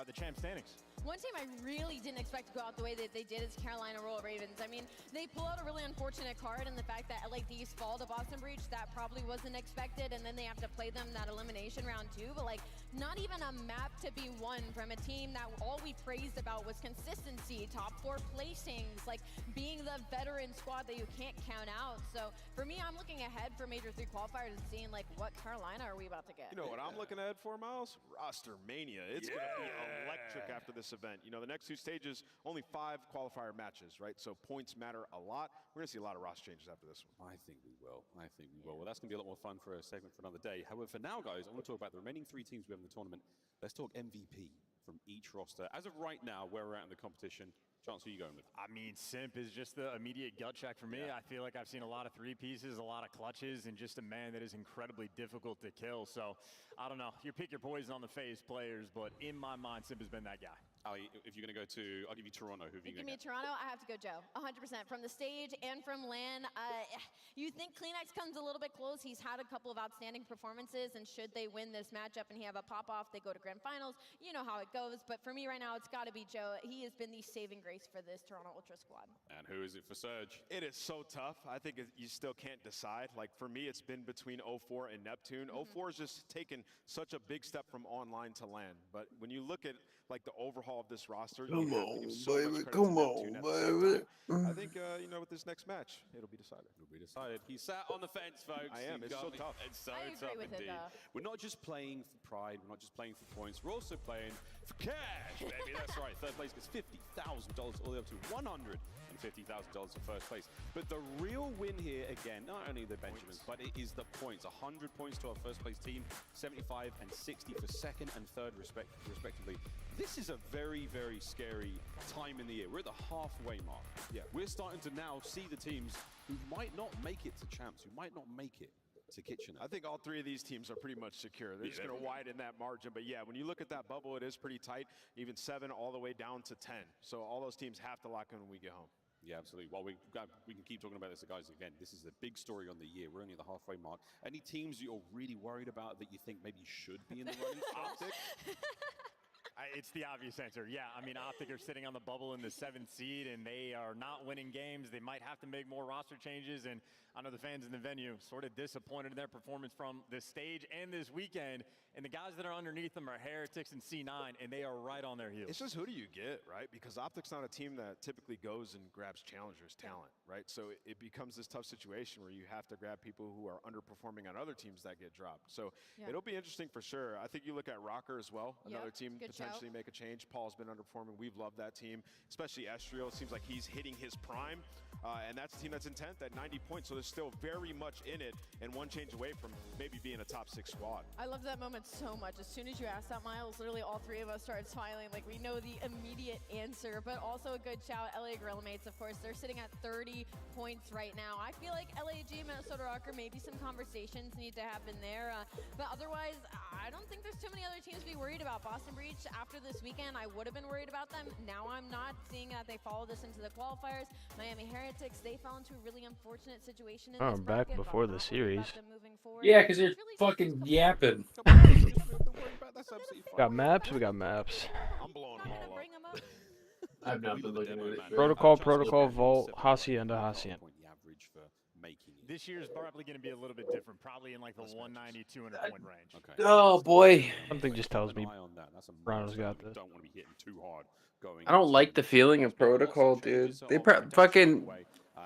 the champ standings. One team I really didn't expect to go out the way that they did is Carolina Royal Ravens. I mean, they pull out a really unfortunate card in the fact that LA Thieves fall to Boston Breach. That probably wasn't expected, and then they have to play them that elimination round 2. But like, not even a map to be won from a team that all we praised about was consistency, top 4 placings, like being the veteran squad that you can't count out. So for me, I'm looking ahead for Major 3 qualifiers and seeing like, what Carolina are we about to get? You know what I'm looking ahead for, Miles? Roster mania. It's going to be electric after this event. You know, the next 2 stages, only 5 qualifier matches, right? So points matter a lot. We're going to see a lot of roster changes after this one. I think we will. I think we will. Well, that's going to be a lot more fun for a segment for another day. However, for now, guys, I want to talk about the remaining 3 teams we have in the tournament. Let's talk MVP from each roster. As of right now, where we're at in the competition, Chance, who are you going with? I mean, Simp is just the immediate gut check for me. I feel like I've seen a lot of 3 pieces, a lot of clutches, and just a man that is incredibly difficult to kill. So, I don't know. You pick your poison on the face players, but in my mind, Simp has been that guy. Ali, if you're going to go to, I'll give you Toronto. Who have you Give me Toronto, I have to go Joe. 100% from the stage and from LAN. You think Kleenex comes a little bit close. He's had a couple of outstanding performances, and should they win this matchup and he have a pop-off, they go to grand finals. You know how it goes, but for me right now, it's got to be Joe. He has been the saving grace for this Toronto Ultra squad. And who is it for Surge? It is so tough. I think you still can't decide. Like, for me, it's been between 04 and Neptune. 04 has just taken such a big step from online to LAN. But when you look at, like, the overhaul of this roster, come on, baby, I think, you know, with this next match, it'll be decided. It'll be decided. He sat on the fence, folks. I am. It's so tough. It's so tough indeed. We're not just playing for pride. We're not just playing for points. We're also playing for cash, baby. That's right. Third place gets $50,000 all the way up to $150,000 for first place. But the real win here, again, not only the Benjamins, but it is the points. 100 points to our first place team, 75 and 60 for second and third respectively. This is a very, very scary time in the year. We're at the halfway mark. Yeah. We're starting to now see the teams who might not make it to champs, who might not make it to Kitchener. I think all 3 of these teams are pretty much secure. They're just going to widen that margin. But yeah, when you look at that bubble, it is pretty tight, even 7 all the way down to 10. So all those teams have to lock in when we get home. Yeah, absolutely. Well, we can keep talking about this, guys. Again, this is the big story on the year. We're only at the halfway mark. Any teams you're really worried about that you think maybe should be in the running? Optic? It's the obvious answer. Yeah, I mean, Optic are sitting on the bubble in the 7th seed, and they are not winning games. They might have to make more roster changes, and I know the fans in the venue sort of disappointed in their performance from this stage and this weekend. And the guys that are underneath them are Heretics and C9, and they are right on their heels. It's just, who do you get, right? Because Optic's not a team that typically goes and grabs challengers' talent, right? So it becomes this tough situation where you have to grab people who are underperforming on other teams that get dropped. So it'll be interesting for sure. I think you look at Rocker as well, another team potentially potentially make a change. Paul's been underperforming. We've loved that team, especially Estrio. It seems like he's hitting his prime. And that's a team that's in 10th at 90 points, so they're still very much in it and one change away from maybe being a top 6 squad. I love that moment so much. As soon as you asked that, Miles, literally all three of us started smiling like we know the immediate answer, but also a good shout. LA Gorilla Mates, of course, they're sitting at 30 points right now. I feel like LAG, Minnesota Rocker, maybe some conversations need to happen there, but otherwise, I don't think there's too many other teams to be worried about. Boston Breach, after this weekend, I would have been worried about them. Now I'm not, seeing that they followed us into the qualifiers. Miami Heretics, they fell into a really unfortunate situation in this back bracket, before but the not series. about them moving forward. Yeah, because you're fucking yapping. Got maps, we got maps. I'm blowing them all up. I've not been looking at it. Protocol, Vault, Hacienda. This year's probably going to be a little bit different, probably in like the 190, 200 point range. Okay. Oh boy. Something just tells me Toronto's got this. I don't like the feeling of Protocol, dude. They fucking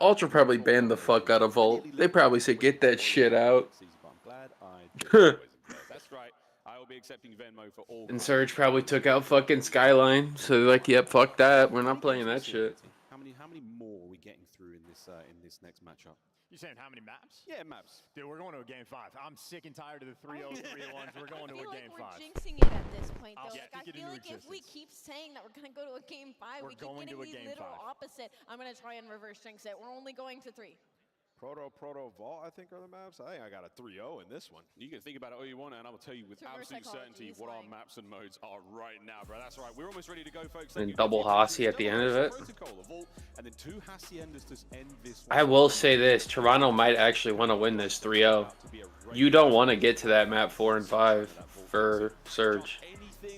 Ultra probably banned the fuck out of Vault. They probably said get that shit out. And Surge probably took out fucking Skyline, so they're like, yep, fuck that. We're not playing that shit. How many more are we getting through in this next matchup? You saying how many maps? Yeah, maps. Dude, we're going to a game 5. I'm sick and tired of the 3-0, 3-1s. We're going to a game 5. We're jinxing it at this point, though. Yeah, I feel like if we keep saying that we're going to go to a game 5, we keep getting the literal opposite. I'm going to try and reverse jinx it. We're only going to 3. Proto, Vault, I think are the maps. I think I got a 3-0 in this one. You can think about it all you want, and I will tell you with absolute certainty what our maps and modes are right now, bro. That's right. We're almost ready to go, folks. And double Hasi at the end of it. And then 2 Haciendas to end this. I will say this, Toronto might actually want to win this 3-0. You don't want to get to that map 4 and 5 for Surge.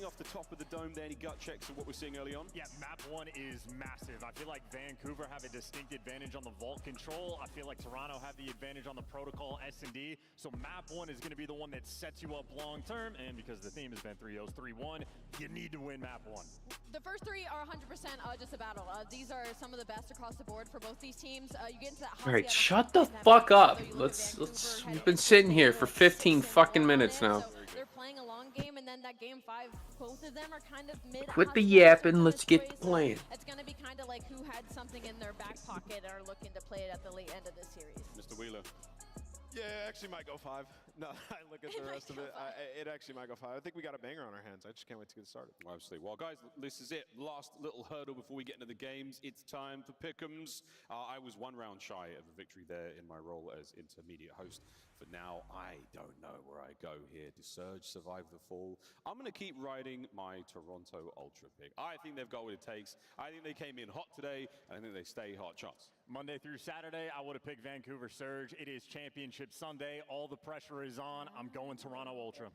Off the top of the dome there, any gut checks of what we're seeing early on? Yeah, map 1 is massive. I feel like Vancouver have a distinct advantage on the vault control. I feel like Toronto have the advantage on the protocol S&D. So map 1 is going to be the one that sets you up long term. And because the theme has been 3-0s, 3-1, you need to win map 1. The first 3 are 100% just a battle. These are some of the best across the board for both these teams. You get into that. All right, shut the fuck up. Let's. We've been sitting here for 15 fucking minutes now. They're playing a long game, and then that game 5, both of them are kind of mid. Quit the yapping. Let's get to playing. It's going to be kind of like who had something in their back pocket or looking to play it at the late end of the series. Mr. Wheeler. Yeah, actually might go 5. No, I look at the rest of it. It actually might go 5. I think we got a banger on our hands. I just can't wait to get started. Absolutely. Well, guys, this is it. Last little hurdle before we get into the games. It's time for pick'ems. I was 1 round shy of a victory there in my role as intermediate host. But now I don't know where I go here. Does Surge survive the fall? I'm going to keep riding my Toronto Ultra pick. I think they've got what it takes. I think they came in hot today, and I think they stay hot. Chance. Monday through Saturday, I would have picked Vancouver Surge. It is Championship Sunday. All the pressure is on. I'm going Toronto Ultra.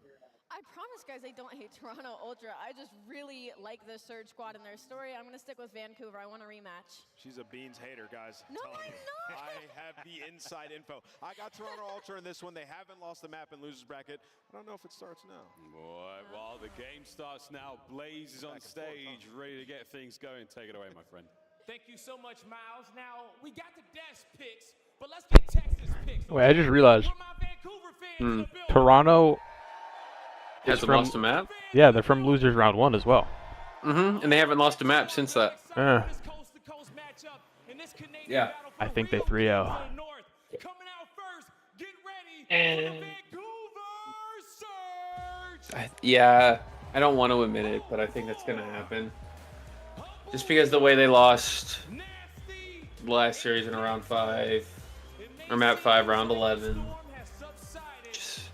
I promise, guys, I don't hate Toronto Ultra. I just really like the Surge squad and their story. I'm going to stick with Vancouver. I want a rematch. She's a Beans hater, guys. No, I'm not. I have the inside info. I got Toronto Ultra in this one. They haven't lost the map in losers bracket. I don't know if it starts now. Boy, well, the game starts now. Blaze is on stage, ready to get things going. Take it away, my friend. Thank you so much, Miles. Now, we got the Des picks, but let's get Texas picks. Wait, I just realized. Toronto hasn't lost a map? Yeah, they're from losers round 1 as well. And they haven't lost a map since that. Yeah. I think they 3-0. And yeah, I don't want to admit it, but I think that's going to happen. Just because the way they lost the last series in round 5, or map 5, round 11, just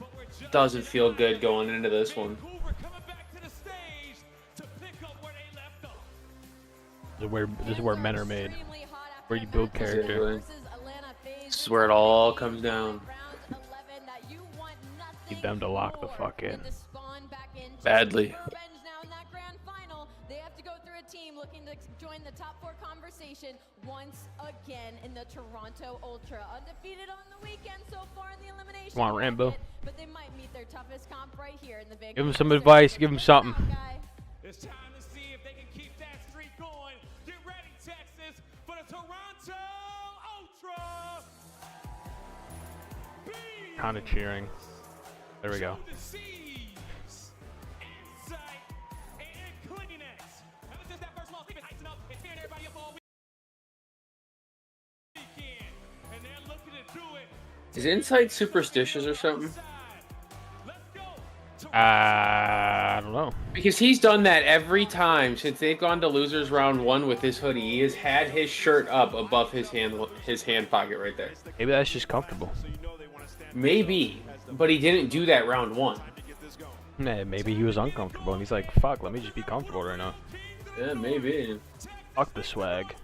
doesn't feel good going into this one. This is where men are made, where you build character. This is where it all comes down. Need them to lock the fuck in. Badly. Looking to join the top 4 conversation once again in the Toronto Ultra. Undefeated on the weekend so far in the elimination. Come on, Rambo. But they might meet their toughest comp right here in the Vancouver. Give him some advice. Give him something. It's time to see if they can keep that streak going. Get ready, Texas, for the Toronto Ultra. Kind of cheering. There we go. Is Insight superstitious or something? I don't know. Because he's done that every time since they've gone to losers round 1 with his hoodie. He has had his shirt up above his hand pocket right there. Maybe that's just comfortable. Maybe, but he didn't do that round 1. Nah, maybe he was uncomfortable and he's like, fuck, let me just be comfortable right now. Yeah, maybe. Fuck the swag.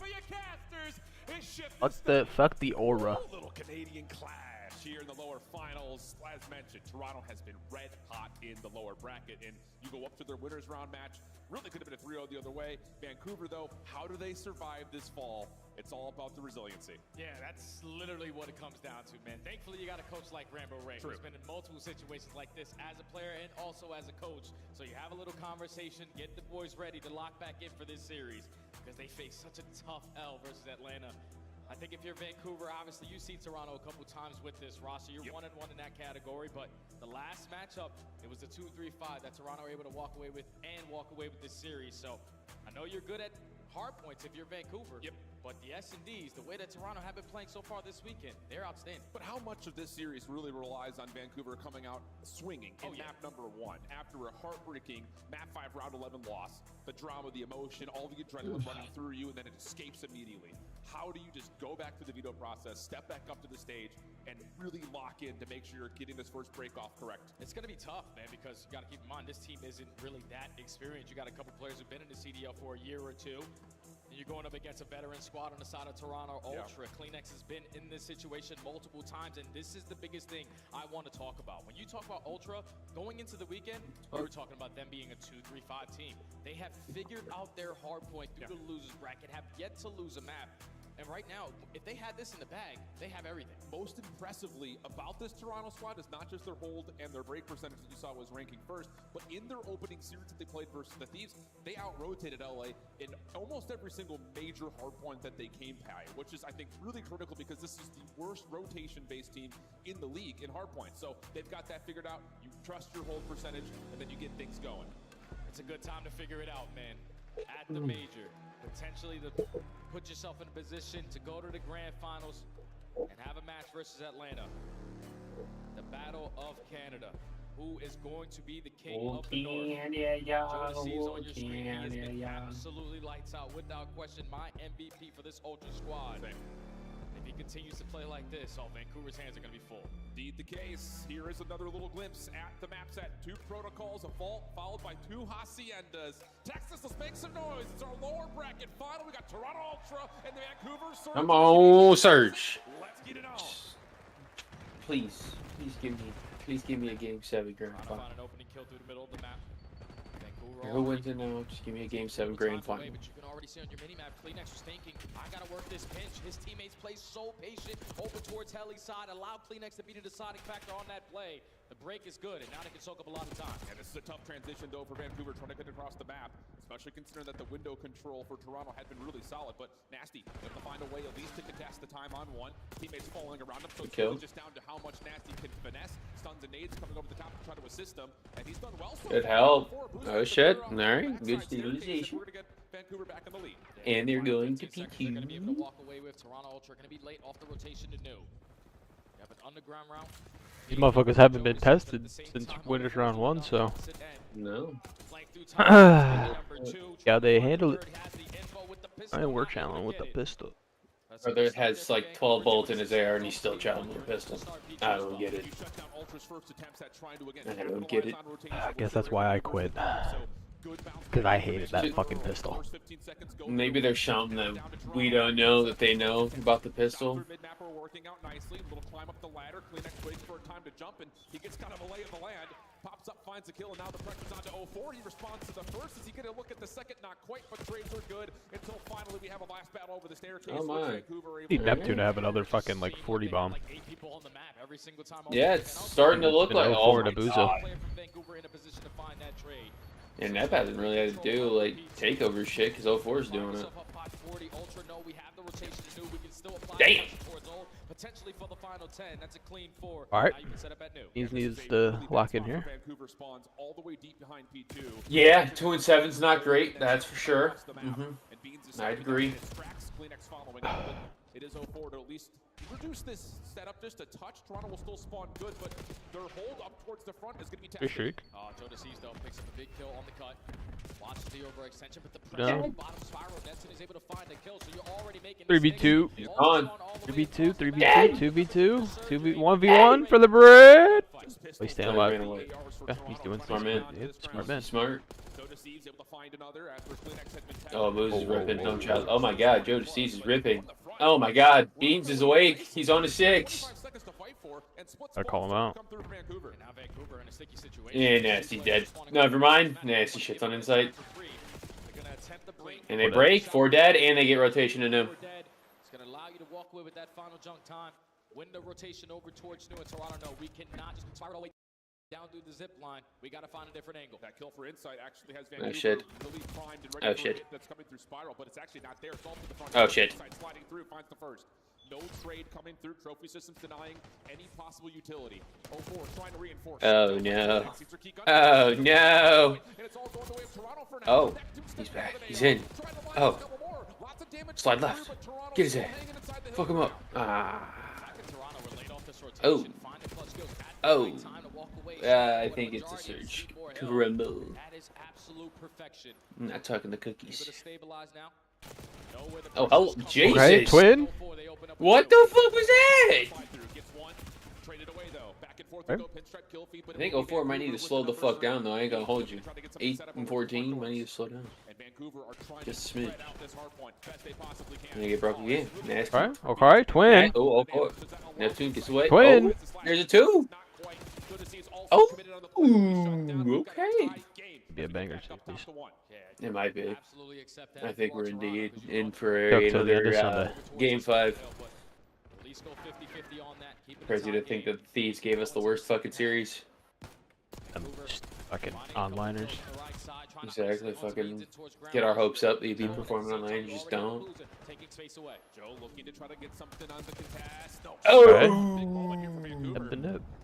Fuck the aura. Little Canadian clash here in the lower finals. As mentioned, Toronto has been red hot in the lower bracket, and you go up to their winners round match. Really could have been a 3-0 the other way. Vancouver, though, how do they survive this fall? It's all about the resiliency. Yeah, that's literally what it comes down to, man. Thankfully, you got a coach like Rambo Ray, who's been in multiple situations like this as a player and also as a coach. So you have a little conversation, get the boys ready to lock back in for this series because they face such a tough L versus Atlanta. I think if you're Vancouver, obviously you've seen Toronto a couple times with this roster. You're 1-1 in that category, but the last matchup, it was the 2-3-5 that Toronto were able to walk away with this series. So I know you're good at hard points if you're Vancouver. But the S&Ds, the way that Toronto have been playing so far this weekend, they're outstanding. But how much of this series really relies on Vancouver coming out swinging in map number 1 after a heartbreaking map 5 round 11 loss? The drama, the emotion, all the adrenaline running through you, and then it escapes immediately. How do you just go back to the veto process, step back up to the stage, and really lock in to make sure you're getting this first break off correct? It's going to be tough, man, because you got to keep in mind, this team isn't really that experienced. You got a couple players who've been in the CDL for a year or two. And you're going up against a veteran squad on the side of Toronto Ultra. Kleenex has been in this situation multiple times, and this is the biggest thing I want to talk about. When you talk about Ultra, going into the weekend, we were talking about them being a 2-3-5 team. They have figured out their hard point through the losers bracket, have yet to lose a map. And right now, if they had this in the bag, they have everything. Most impressively about this Toronto squad is not just their hold and their break percentage that you saw was ranking first, but in their opening series that they played versus the Thieves, they out-rotated LA in almost every single major hardpoint that they came by, which is, I think, really critical because this is the worst rotation-based team in the league in hardpoint. So they've got that figured out. You trust your hold percentage, and then you get things going. It's a good time to figure it out, man. At the major, potentially to put yourself in a position to go to the grand finals and have a match versus Atlanta. The Battle of Canada. Who is going to be the king of the North? Jodeci is on your screen. He has been absolutely lights out, without question, my MVP for this Ultra squad. If he continues to play like this, Vancouver's hands are going to be full. Indeed the case. Here is another little glimpse at the map set. 2 protocols, a vault, followed by 2 haciendas. Texas, let's make some noise. It's our lower bracket final. We got Toronto Ultra and the Vancouver Surge. Come on, Surge. Let's get it on. Please give me a game 7 grand final. Found an opening kill through the middle of the map. Who wins it now? Just give me a game 7 grand final. But you can already see on your mini-map, Kleenex was thinking, I gotta work this pinch. His teammates play so patient, open towards Heli's side, allow Kleenex to be the deciding factor on that play. The break is good, and now they can soak up a lot of time. And this is a tough transition, though, for Vancouver trying to get across the map, especially considering that the window control for Toronto had been really solid. But Nasty able to find a way at least to contest the time on 1. Teammates falling around him, so it's really just down to how much Nasty can finesse. Stuns and nades coming over the top to try to assist him, and he's done well. Good help. Oh shit! All right, good stabilization. Vancouver back in the lead. And they're going to P2. They're going to be able to walk away with Toronto Ultra. Going to be late off the rotation to new. You have an underground round. These motherfuckers haven't been tested since winners round 1, so. No. Yeah, they handle it. I we're challenging with the pistol. Brother has like 12 bolts in his AR and he's still challenging with a pistol. I don't get it. I don't get it. I guess that's why I quit. Because I hated that fucking pistol. Maybe they're showing that we don't know that they know about the pistol. Working out nicely, little climb up the ladder. Kleenex waits for a time to jump, and he gets kind of a lay of the land. Pops up, finds a kill, and now the pressure's on to 04. He responds to the first. Is he going to look at the second? Not quite, but trades are good until finally we have a last battle over the staircase. Oh my. Need Neptune to have another fucking like 40 bomb. Yeah, it's starting to look like oh my god. And Nep hasn't really had to do like takeover shit because 04 is doing it. Damn. Potentially for the final 10. That's a clean 4. All right. He needs to lock in here. Vancouver spawns all the way deep behind P2. Yeah, 2 and 7's not great. That's for sure. I'd agree. It is 0-4 to at least reduce this setup just a touch. Toronto will still spawn good, but their hold up towards the front is going to be tested. Shake. Joe DeCease, though, picks up a big kill on the cut. Watches the overextension, but the Yeah. pressure on bottom spiral. Netson is able to find the kill, so you're already making 3v2. He's gone. 3v2. 3v2. 2v2. 1v1 for the bread. Oh, he's staying alive. Yeah, he's doing Smart man. Smart man. Smart. Joe DeCease able to find another after Kleenex had been tagged. Oh, Moose is ripping. No child. Oh my God, Joe DeCease is ripping. Oh my God, Beans is awake. He's on the 6. I call him out. Yeah, Nasty dead. No, never mind. Nasty shit's on insight. And they break, 4 dead, and they get rotation in him. It's going to allow you to walk away with that final junk time. Win the rotation over towards New and Toronto. No, we cannot just spiral away down through the zip line. We got to find a different angle. That kill for Insight actually has Oh shit. really primed and ready Oh for shit. a hit that's coming through spiral, but it's actually not there. It's all to the front. Oh shit. Insight sliding through, finds the first. No trade coming through. Trophy systems denying any possible utility. 0-4 trying to reinforce. Oh no. Oh no. Oh, he's back. He's in. Oh. Slide left. Get his head. Fuck him up. Ah. Oh. Oh. I think it's a surge. Crumble. That is absolute perfection. I'm not talking the cookies. Stabilize now. Oh, hell, Jesus. Okay, twin. What the fuck was that? I think 0-4 might need to slow the fuck down, though. I ain't gonna hold you. 8 and 14 might need to slow down. Just a smidge. Gonna get broke again. Nasty. Okay, twin. Oh, 0-4. Neptune gets away. Twin. Oh, there's a 2. Oh, okay. Be a banger too, please. It might be. I think we're indeed in for Up till the end of another Sunday. game 5. Crazy to think that Thieves gave us the worst fucking series. Just fucking onliners. Exactly. Fucking get our hopes up. They'd be performing online. You just don't. Joe looking to try to get something on the contest. No. Oh.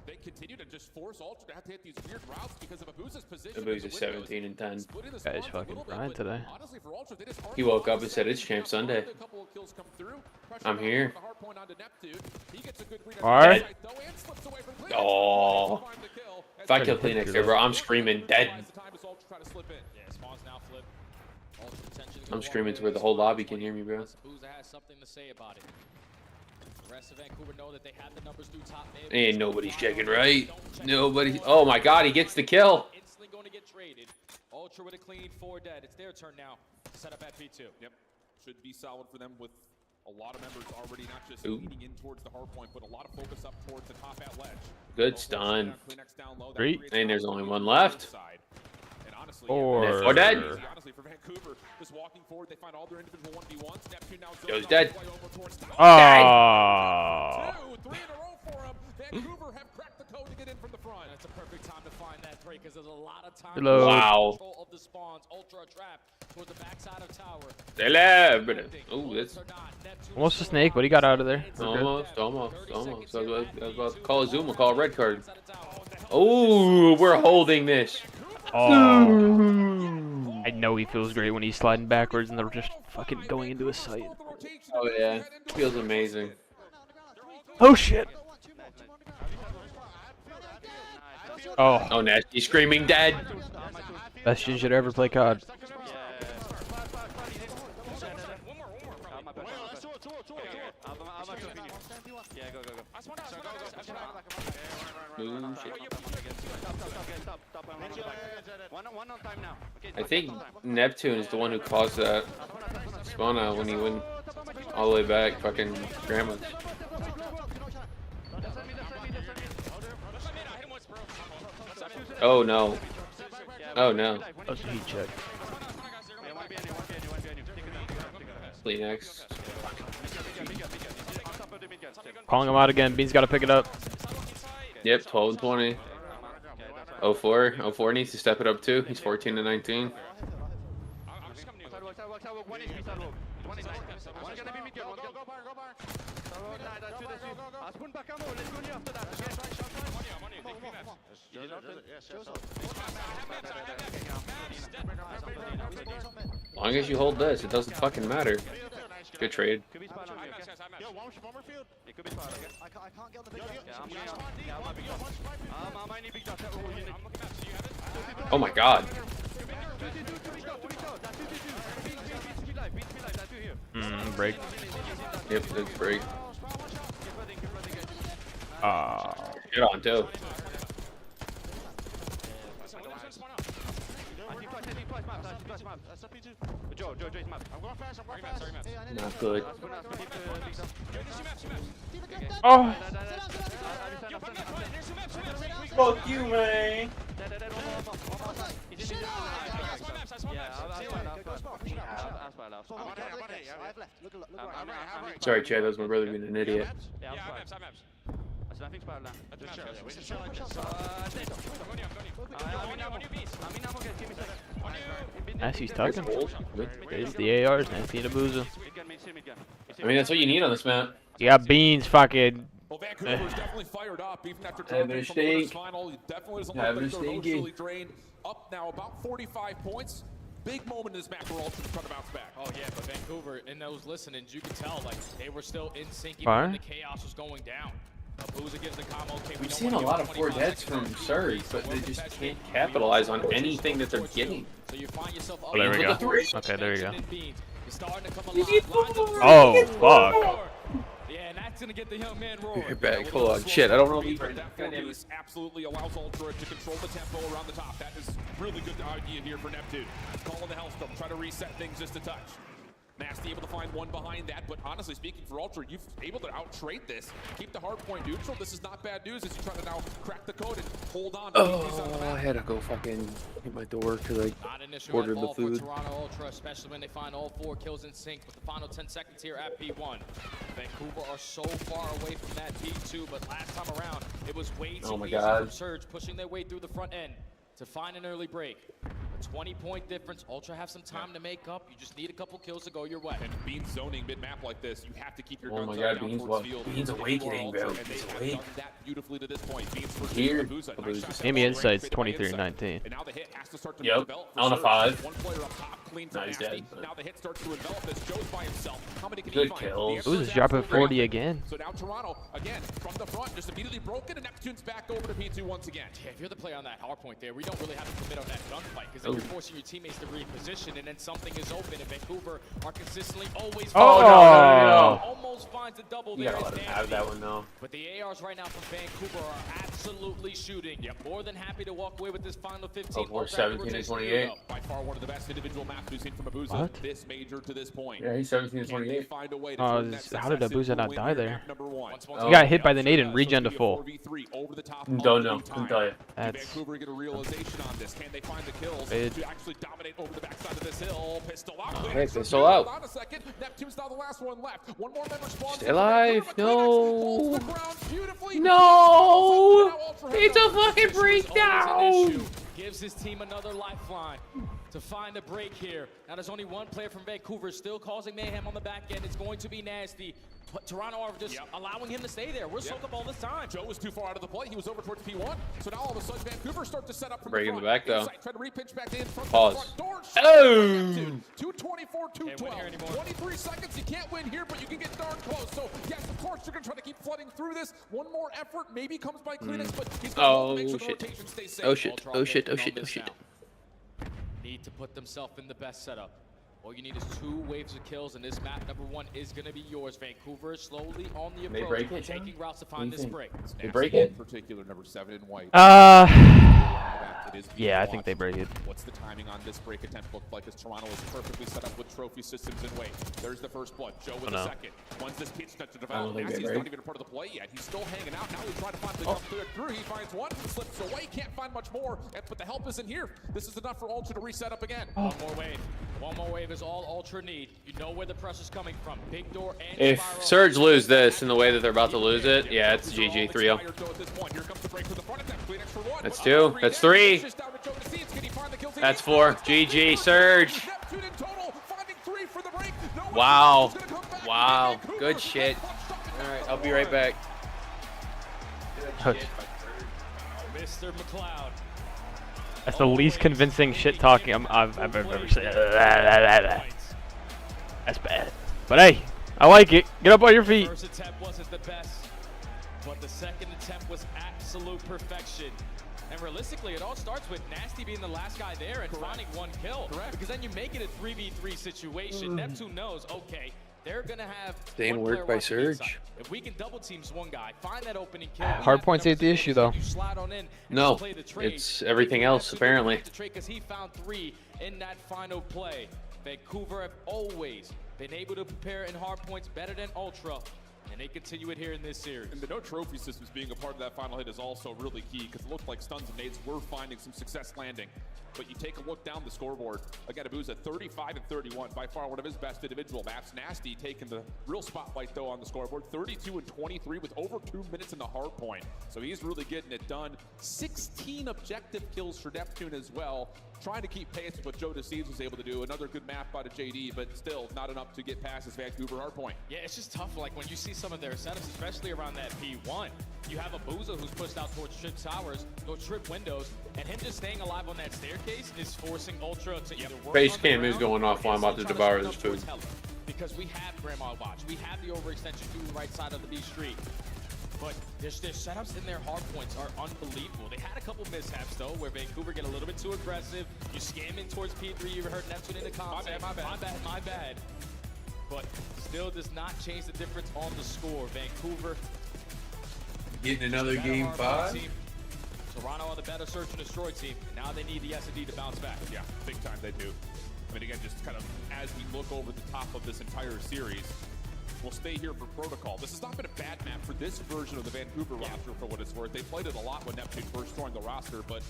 They continue to just force Ultra to have to hit these weird routes because of Abuza's position. Abuza's 17 and 10. Guy's fucking grind today. He woke up and said it's Champ Sunday. I'm here. Alright. Oh. If I kill Kleenex there, bro, I'm screaming dead. I'm screaming to where the whole lobby can hear me, bro. Ain't nobody's checking right. Nobody. Oh my God, he gets the kill. Instantly going to get traded. Ultra with a clean 4 dead. It's their turn now. Set up at P2. Yep. Should be solid for them with a lot of members already not just leading in towards the hard point, but a lot of focus up towards the top at ledge. Good stun. 3. And there's only 1 left. Four. 4 dead. Honestly, for Vancouver, just walking forward, they find all their individual 1v1s. Neptune now Joe's dead. Ah. 2, 3 in a row for him. Vancouver have cracked the code to get in from the front. It's a perfect time to find that break because there's a lot of time. Hello. Wow. Control of the spawns. Ultra trapped towards the backside of tower. Oh, that's Almost a snake. What do you got out of there? almost. I was about to call a Zoom. I'll call a red card. Oh, we're holding this. Oh. I know he feels great when he's sliding backwards and they're just fucking going into his sight. Oh yeah, feels amazing. Oh shit. Oh. Oh, Nasty screaming dead. Best ginger to ever play COD. I think Neptune is the one who caused that spawn out when he went all the way back, fucking grandma's. Oh no. Oh no. That's a heat check. Kleenex. Calling him out again. Bean's got to pick it up. Yep, 12 and 20. 04 needs to step it up too. He's 14 and 19. As long as you hold this, it doesn't fucking matter. Good trade. Could be spot on me, okay? Yo, one more field. It could be spot, okay? I can't get on the big Yeah, I'm my big dot. I might need big dot. I'm looking at you. Have it? Oh my god. Break. Yep, it's break. Good on too. Not good. Oh. Fuck you, man. Sorry, Chad. That was my brother being an idiot. Nasty's tugging. It's the ARs, Nasty and Abuza. I mean, that's what you need on this map. You got Beans fucking. Well, Vancouver's definitely fired up, even after Having dropping a from the winners stink. final. He definitely doesn't Having look a like they're stinky. emotionally drained. Up now, about 45 points. Big moment in this match for Ultra to try to bounce back. Oh yeah, but Vancouver, in those listenings, you could tell like they were still in sync even Fire. when the chaos was going down. Abuza gives the combo. Okay, We've seen a lot of 4 deads from Surrey, but they just can't capitalize on anything that they're getting. So you find yourself Oh, there we go. With the 3. Okay, there you go. You're starting to come alive. Oh, fuck. Yeah, and that's gonna get the young man rolling. You're back. Hold on. Shit, I don't know. But that 4 piece absolutely allows Ultra to control the tempo around the top. That is really good idea here for Neptune. Calling the Hellstorm, try to reset things just a touch. Nasty able to find one behind that, but honestly speaking for Ultra, you've able to out-trade this. Keep the hard point neutral. This is not bad news as you try to now crack the code and hold on to these on the Oh, map. I had to go fucking hit my door because Not an I issue ordered at the all for food. Toronto Ultra, especially when they find all 4 kills in sync with the final 10 seconds here at P1. Vancouver are so far away from that P2, but last time around, it was way too Oh my easy God. from Surge pushing their way through the front end to find an early break. A 20-point difference. Ultra have some time to make up. You just need a couple kills to go your way. And Beans zoning mid-map like this, you have to keep your Oh guns my up God, down Beans towards what? field. Beans They are awakening, Ultra, bro. and they He's have awake. done that beautifully to this point. Beans for Here. Abuza. Nice shot Give me down insights, range, fade away 23-19. inside. And now the hit has to start to Yep, develop for on a Surge. 5. One player up top, clean for No, he's Nasty. dead, but- Now the hit starts to envelop this. Joe's by himself. How many can he Good find? kills. The Uza's answer is dropping absolutely 40 nothing. again. So now Toronto, again, from the front, just immediately broken, and Neptune's back over to P2 once again. Yeah, if you're the player on that hard point there, we don't really have to commit on that gunfight because then you're forcing your teammates to reposition, and then something is open. And Vancouver are consistently always. Oh, no. Almost finds a double You there. gotta It's let him nasty. have that one, though. But the ARs right now from Vancouver are absolutely shooting. More than happy to walk away with this final 15. Oh, we're 17 to 28. By far one of the best individual maps we've seen from Abuza What? this major to this point. Yeah, he's 17 to Can they 28. find a way to Oh, turn that how did success into Abuza not win die here there? at number 1? He got hit by the nade and regen to full. 4v3 over the top Don't of know. the Couldn't tell you. That's Vancouver get a realization on this. Can they find the kills It- to actually dominate over the backside of this hill? Pistol out. Oh, Kleenex hey, for pistol two. out. Hold on a second. Neptune's now the last one left. One more member spawns. Stay alive. Kleenex holds No. the ground beautifully. No. Now Ultra It's has a fucking breakdown. Gives his team another lifeline to find a break here. Now there's only one player from Vancouver still causing mayhem on the back end. It's going to be Nasty. But Toronto are just allowing him to stay there. We're soaked up all this time. Joe was too far out of the play. He was over towards P1. So now all of a sudden Vancouver start to set up from Breaking the the front. back, though. Inside, try to repinch back in from Pause. the front door. Oh. 224, 212. 23 seconds. You can't win here, but you can get darn close. So yes, of course you're gonna try to keep flooding through this. One more effort maybe comes by Kleenex, but he's gonna make sure the shit. rotation stays safe. Oh shit. Ultra Oh shit. getting Oh shit. on Oh this shit. now. Need to put themselves in the best setup. All you need is 2 waves of kills, and this map number 1 is going to be yours. Vancouver is slowly on the They approach, break it, John? taking routes to What do find you this think? break. They break it? In particular, number 7 in white. Yeah, I think they break it. What's the timing on this break attempt look like as Toronto is perfectly set up with trophy systems in wait? There's the first blood. Joe with the second. Once this pitch starts to develop, think they Nasty's break. not even a part of the play yet. He's still hanging out. Now he's trying to find the jump through. He finds one, slips away, can't find much more. But the help isn't here. This is enough for Ultra to reset up again. One more wave. One more wave is all Ultra need. You know where the pressure's coming from. Big door and If spiral. Surge lose this in the way that they're about to lose it, yeah, it's GG 3-0. That's 2. That's 3. That's 4. GG Surge. Wow. Wow. Good shit. All right, I'll be right back. Mr. McLeod. That's the least convincing shit talking I've ever said. That's bad. But hey, I like it. Get up on your feet. First attempt wasn't the best, but the second attempt was absolute perfection. And realistically, it all starts with Nasty being the last guy there and finding one kill. Correct. Because then you make it a 3v3 situation. Neptune knows, okay, they're going to have Staying work by Surge. If we can double team one guy, find that opening kill. Hard points ain't the issue, though. No, it's everything else, apparently. Because he found 3 in that final play. Vancouver have always been able to prepare in hard points better than Ultra. And they continue it here in this series. And the no trophy systems being a part of that final hit is also really key because it looked like Stuns and Nades were finding some success landing. But you take a look down the scoreboard. Again, Abuza 35 and 31, by far one of his best individual maps. Nasty taking the real spotlight though on the scoreboard. 32 and 23 with over 2 minutes in the hard point. So he's really getting it done. 16 objective kills for Neptune as well. Trying to keep pace with what Joe Deceives was able to do. Another good map out of JD, but still not enough to get past his Vancouver hard point. Yeah, it's just tough. Like when you see some of their setups, especially around that P1, you have Abuza who's pushed out towards trip towers, those trip windows, and him just staying alive on that staircase is forcing Ultra to either work Base on cam the is ground going off while I'm about to devour this food. Because we have Grandma Watch, we have the overextension through the right side of the B street. But their setups in their hard points are unbelievable. They had a couple mishaps, though, where Vancouver get a little bit too aggressive. You scam in towards P3, you heard Neptune in the comments. My bad. But still does not change the difference on the score. Vancouver getting another game 5. Toronto are the better search and destroy team. And now they need the S&D to bounce back. Yeah, big time they do. I mean, again, just kind of as we look over the top of this entire series, we'll stay here for protocol. This has not been a bad map for this version of the Vancouver roster for what it's worth. They played it a lot when Neptune first joined the roster, but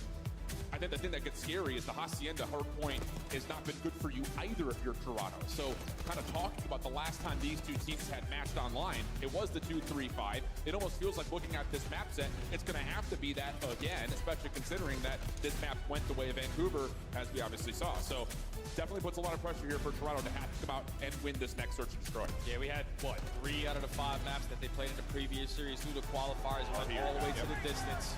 I think the thing that gets scary is the Hacienda hard point has not been good for you either if you're Toronto. So kind of talking about the last time these two teams had matched online, it was the 2-3-5. It almost feels like looking at this map set, it's going to have to be that again, especially considering that this map went the way of Vancouver, as we obviously saw. So definitely puts a lot of pressure here for Toronto to have to come out and win this next search and destroy. Yeah, we had, what, 3 out of the 5 maps that they played in the previous series through the qualifiers, went all the way to the distance.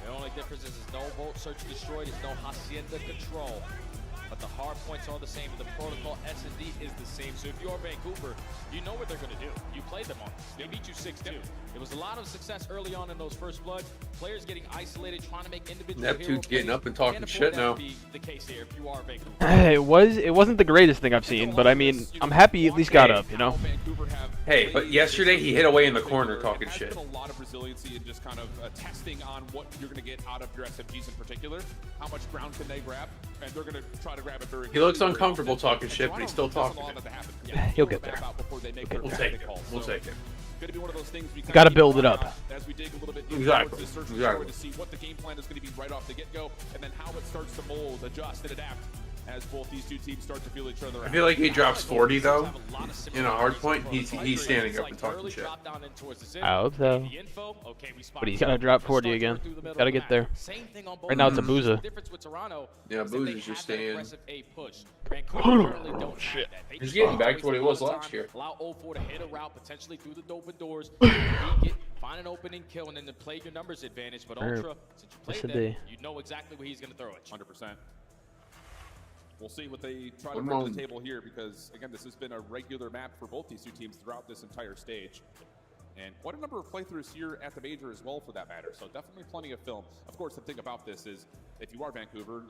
The only difference is there's no Volt Search and Destroy, there's no Hacienda Control. But the hard points are the same, and the protocol S&D is the same. So if you're Vancouver, you know what they're going to do. You played them on. They beat you 6-2. There was a lot of success early on in those first bloods. Players getting isolated, trying to make individual Neptune's getting up and talking shit now. Be the case here if you are Vancouver. It wasn't the greatest thing I've seen, but I mean, I'm happy he at least got up, you know? Hey, but yesterday he hit away in the corner talking shit. There's been a lot of resiliency and just kind of testing on what you're going to get out of your SMGs in particular. How much ground can they grab? And they're going to try to grab it very He looks uncomfortable talking shit, but he's still talking. He'll get there. We'll take it. We'll take it. Going to be one of those things we got to build it up. As we dig a little bit exactly. To see what the game plan is going to be right off the get-go, and then how it starts to mold, adjust, and adapt as both these two teams start to feel each other out. I feel like he drops 40 though in a hard point. He's standing up and talking shit. I hope so. But he's gotta drop 40 again. Gotta get there. Right now it's Abuza. Yeah, Abuza's just staying. Oh shit. He's getting back to what he was last year. Allow 0-4 to hit a route potentially through the open doors. Find an opening kill and then to play your numbers advantage. But Ultra, since you played them, you know exactly where he's gonna throw it. 100%. We'll see what they try to bring to the table here because, again, this has been a regular map for both these two teams throughout this entire stage. And quite a number of playthroughs here at the Major as well, for that matter. So definitely plenty of film. Of course, the thing about this is, if you are Vancouver,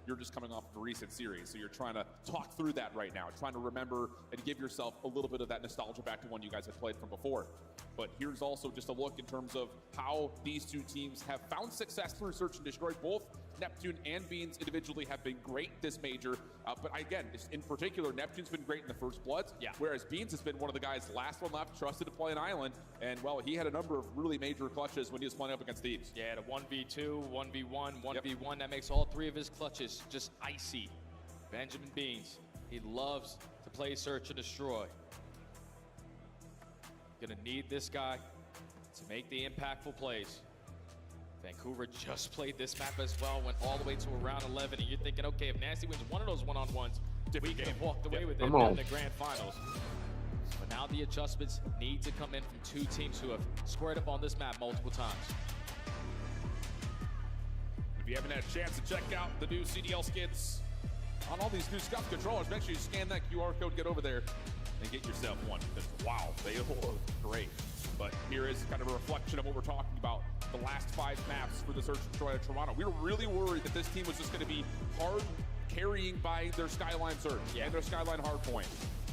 you're just coming off of a recent series. So you're trying to talk through that right now, trying to remember and give yourself a little bit of that nostalgia back to one you guys had played from before. But here's also just a look in terms of how these two teams have found success through Search and Destroy. Both Neptune and Beans individually have been great this Major. But again, in particular, Neptune's been great in the first bloods, whereas Beans has been one of the guys last one left, trusted to play an island. And, well, he had a number of really major clutches when he was playing up against Thieves. Yeah, the 1v2, 1v1, 1v1. That makes all 3 of his clutches just icy. Benjamin Beans, he loves to play Search and Destroy. Gonna need this guy to make the impactful plays. Vancouver just played this map as well, went all the way to around 11, and you're thinking, okay, if Nasty wins one of those one-on-ones, we could have walked away with it in the grand finals. But now the adjustments need to come in from 2 teams who have squared up on this map multiple times. If you haven't had a chance to check out the new CDL skins on all these new SCUF controllers, make sure you scan that QR code, get over there. and get yourself one. Because, wow, they look great. But here is kind of a reflection of what we're talking about. The last 5 maps for the Search and Destroy of Toronto. We were really worried that this team was just going to be hard carrying by their Skyline Search and their Skyline Hardpoint.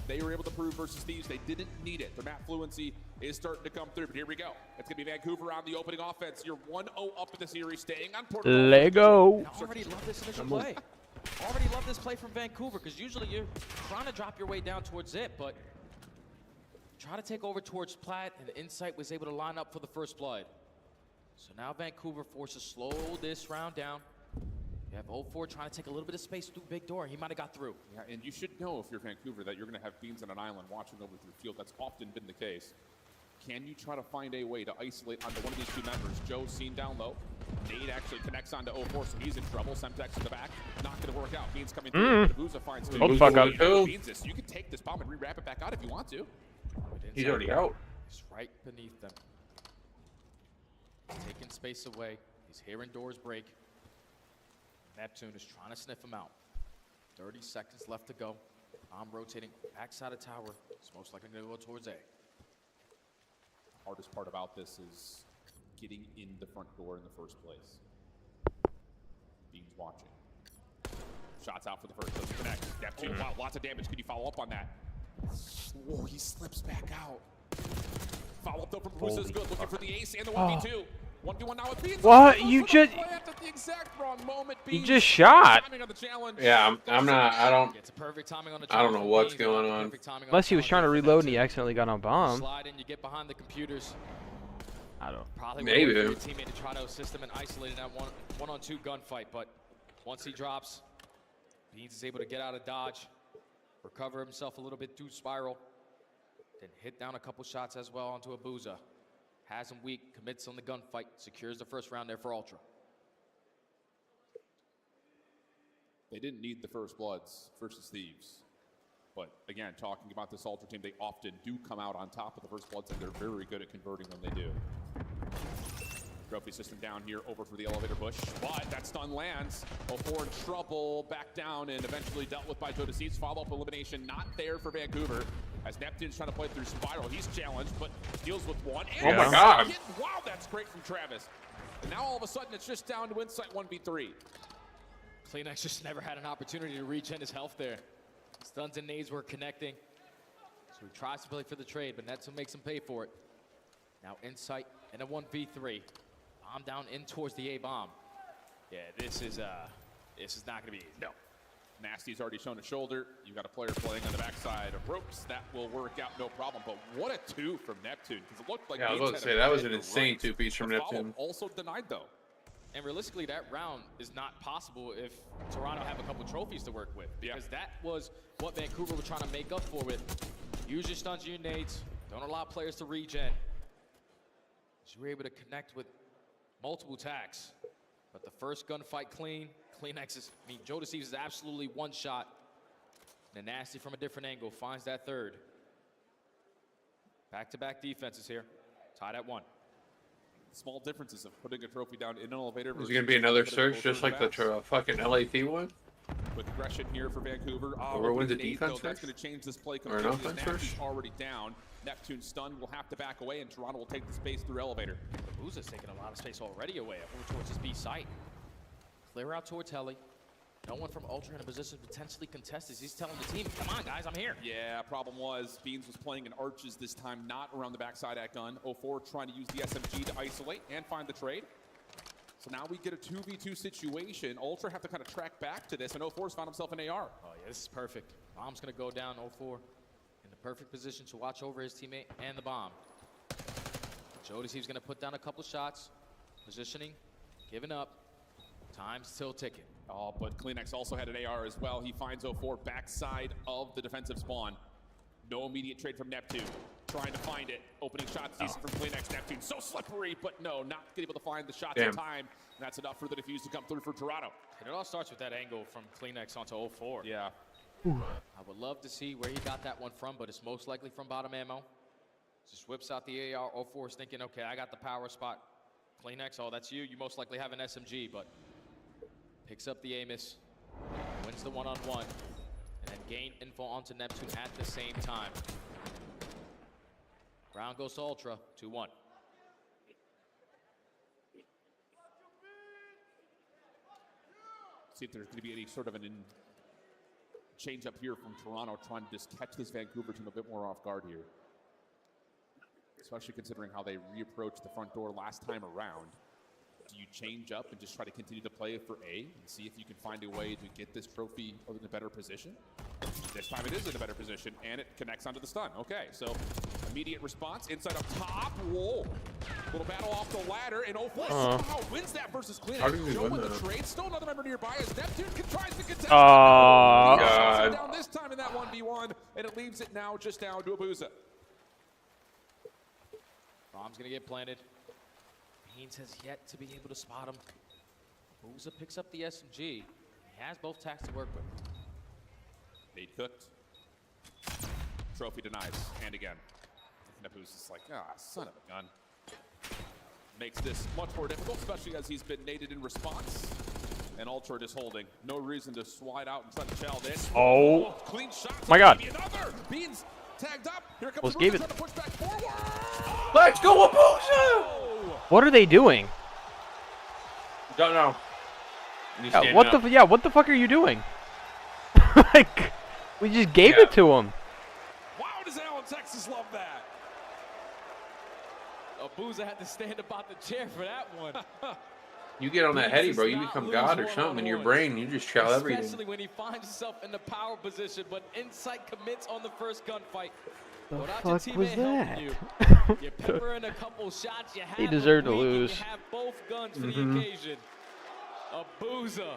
They were able to prove versus Thieves they didn't need it. Their map fluency is starting to come through, but here we go. It's going to be Vancouver on the opening offense. You're 1-0 up in the series, staying on Porto. Lego. I already love this initial play. Already love this play from Vancouver, because usually you're trying to drop your way down towards it, but try to take over towards Platt, and Insight was able to line up for the first blood. So now Vancouver forced to slow this round down. You have 0-4 trying to take a little bit of space through Big Door. He might have got through. Yeah, and you should know if you're Vancouver that you're going to have Beans on an island watching over through the field. That's often been the case. Can you try to find a way to isolate onto one of these 2 members? Joe's seen down low. Nate actually connects onto 0-4, so he's in trouble. Semtex in the back. Not going to work out. Beans coming through. Abuza finds 2. Oh, fuck up. Beans this. You can take this bomb and re-wrap it back out if you want to. He's already out. He's right beneath them. Taking space away. He's hearing doors break. Neptune is trying to sniff him out. 30 seconds left to go. I'm rotating backside of tower. It's most likely going to go towards A. The hardest part about this is getting in the front door in the first place. Beans watching. Shots out for the first. Doesn't connect. Neptune, wow, lots of damage. Could you follow up on that? Whoa, he slips back out. Follow up though from Bruce is good. Looking for the ace and the 1v2. 1v1 now with Beans. What? You just... At the exact wrong moment. You just shot. Yeah, I'm not. I don't. It's a perfect timing on the I don't know what's going on. Unless he was trying to reload and he accidentally got on bomb. Slide in, you get behind the computers. I don't. Probably Maybe. your teammate to try to assist him in isolating that one-on-2 gunfight, but once he drops, Beans is able to get out of dodge, recover himself a little bit through spiral, then hit down a couple shots as well onto Abuza. Has him weak, commits on the gunfight, secures the first round there for Ultra. They didn't need the first bloods versus Thieves. But again, talking about this Ultra team, they often do come out on top of the first bloods, and they're very good at converting when they do. Trophy system down here, over for the elevator push, but that stun lands. 0-4 in trouble, back down, and eventually dealt with by Joe Deceased. Follow-up elimination not there for Vancouver, as Neptune's trying to play through Spiral. He's challenged, but deals with one. Oh my God. Wow, that's great from Travis. And now all of a sudden, it's just down to Insight 1v3. Kleenex just never had an opportunity to regen his health there. Stuns and nades were connecting. So he tries to play for the trade, but Neptune makes him pay for it. Now Insight and a 1v3. Bomb down in towards the A bomb. Yeah, this is not gonna be easy. No. Nasty's already shown a shoulder. You've got a player playing on the backside of ropes. That will work out no problem. But what a 2 from Neptune, because it looked like I was about to say that was an insane 2-piece from Neptune. Also denied though. And realistically, that round is not possible if Toronto have a couple trophies to work with, because that was what Vancouver was trying to make up for with use your stuns, your nades, don't allow players to regen. So you were able to connect with multiple attacks, but the first gunfight clean. Kleenex is, Joe Deceased is absolutely one shot. And Nasty from a different angle finds that third. Back-to-back defenses here, tied at 1. Small differences of putting a trophy down in an elevator. Is it going to be another search just like the fucking LAT one? With aggression here for Vancouver. Or wins a defense That's going to change this play or an completely. offense Nasty's already down. Neptune stun will have to back away, and Toronto will take the space through elevator. Abuza's taking a lot of space already away over towards his B site. Clear out towards Heli. No one from Ultra in a position to potentially contest this. He's telling the team, come on, guys, I'm here. Yeah, problem was Beans was playing in arches this time, not around the backside at gun. 0-4 trying to use the SMG to isolate and find the trade. So now we get a 2v2 situation. Ultra have to kind of track back to this, and 0-4's found himself an AR. Oh, yeah, this is perfect. Bomb's going to go down 0-4 in the perfect position to watch over his teammate and the bomb. Joe Deceased going to put down a couple shots. Positioning, giving up. Time's still ticking. Oh, but Kleenex also had an AR as well. He finds 0-4 backside of the defensive spawn. No immediate trade from Neptune. Trying to find it. Opening shots decent from Kleenex. Neptune so slippery, but no, not able to find the shots in time. And that's enough for the defuse to come through for Toronto. And it all starts with that angle from Kleenex onto 0-4. Yeah. I would love to see where he got that one from, but it's most likely from bottom ammo. Just whips out the AR. 0-4 is thinking, okay, I got the power spot. Kleenex, oh, that's you. You most likely have an SMG, but picks up the Amos, wins the one-on-one, and then gain info onto Neptune at the same time. Round goes to Ultra, 2-1. See if there's going to be any sort of an change up here from Toronto, trying to just catch this Vancouver team a bit more off guard here. Especially considering how they reapproached the front door last time around. Do you change up and just try to continue to play for A and see if you can find a way to get this trophy in a better position? This time it is in a better position, and it connects onto the stun. Okay, so immediate response inside up top. Whoa. Little battle off the ladder, and 04 somehow wins that versus Clean. How did he Joe win with the that? trade. Still another member nearby as Neptune tries to contest. God. Down this time in that 1v1, and it leaves it now just down to Abuza. Bomb's gonna get planted. Haynes has yet to be able to spot him. Abuza picks up the SMG. He has both tacks to work with. Nade cooked. Trophy denies, and again. Abuza's like, son of a gun. Makes this much more difficult, especially as he's been naded in response. And Ultra just holding. No reason to slide out and try to chow this. Oh. Clean shot. My God. Another. Beans tagged up. Here comes Almost gave it. trying to push back forward. Let's go, Abuza! What are they doing? Don't know. Yeah, what the fuck are you doing? Like, we just gave it to him. Wow, does Allen, Texas love that? Abuza had to stand up out the chair for that one. You get on that heady, bro. You become God or something in your brain. You just chow everything. Especially when he finds himself in the power position, but Insight commits on the first gunfight. The Without fuck your was teammate that? helping you pepper in a couple shots. You have He deserved to a weak, and lose. You have both guns for the occasion. Abuza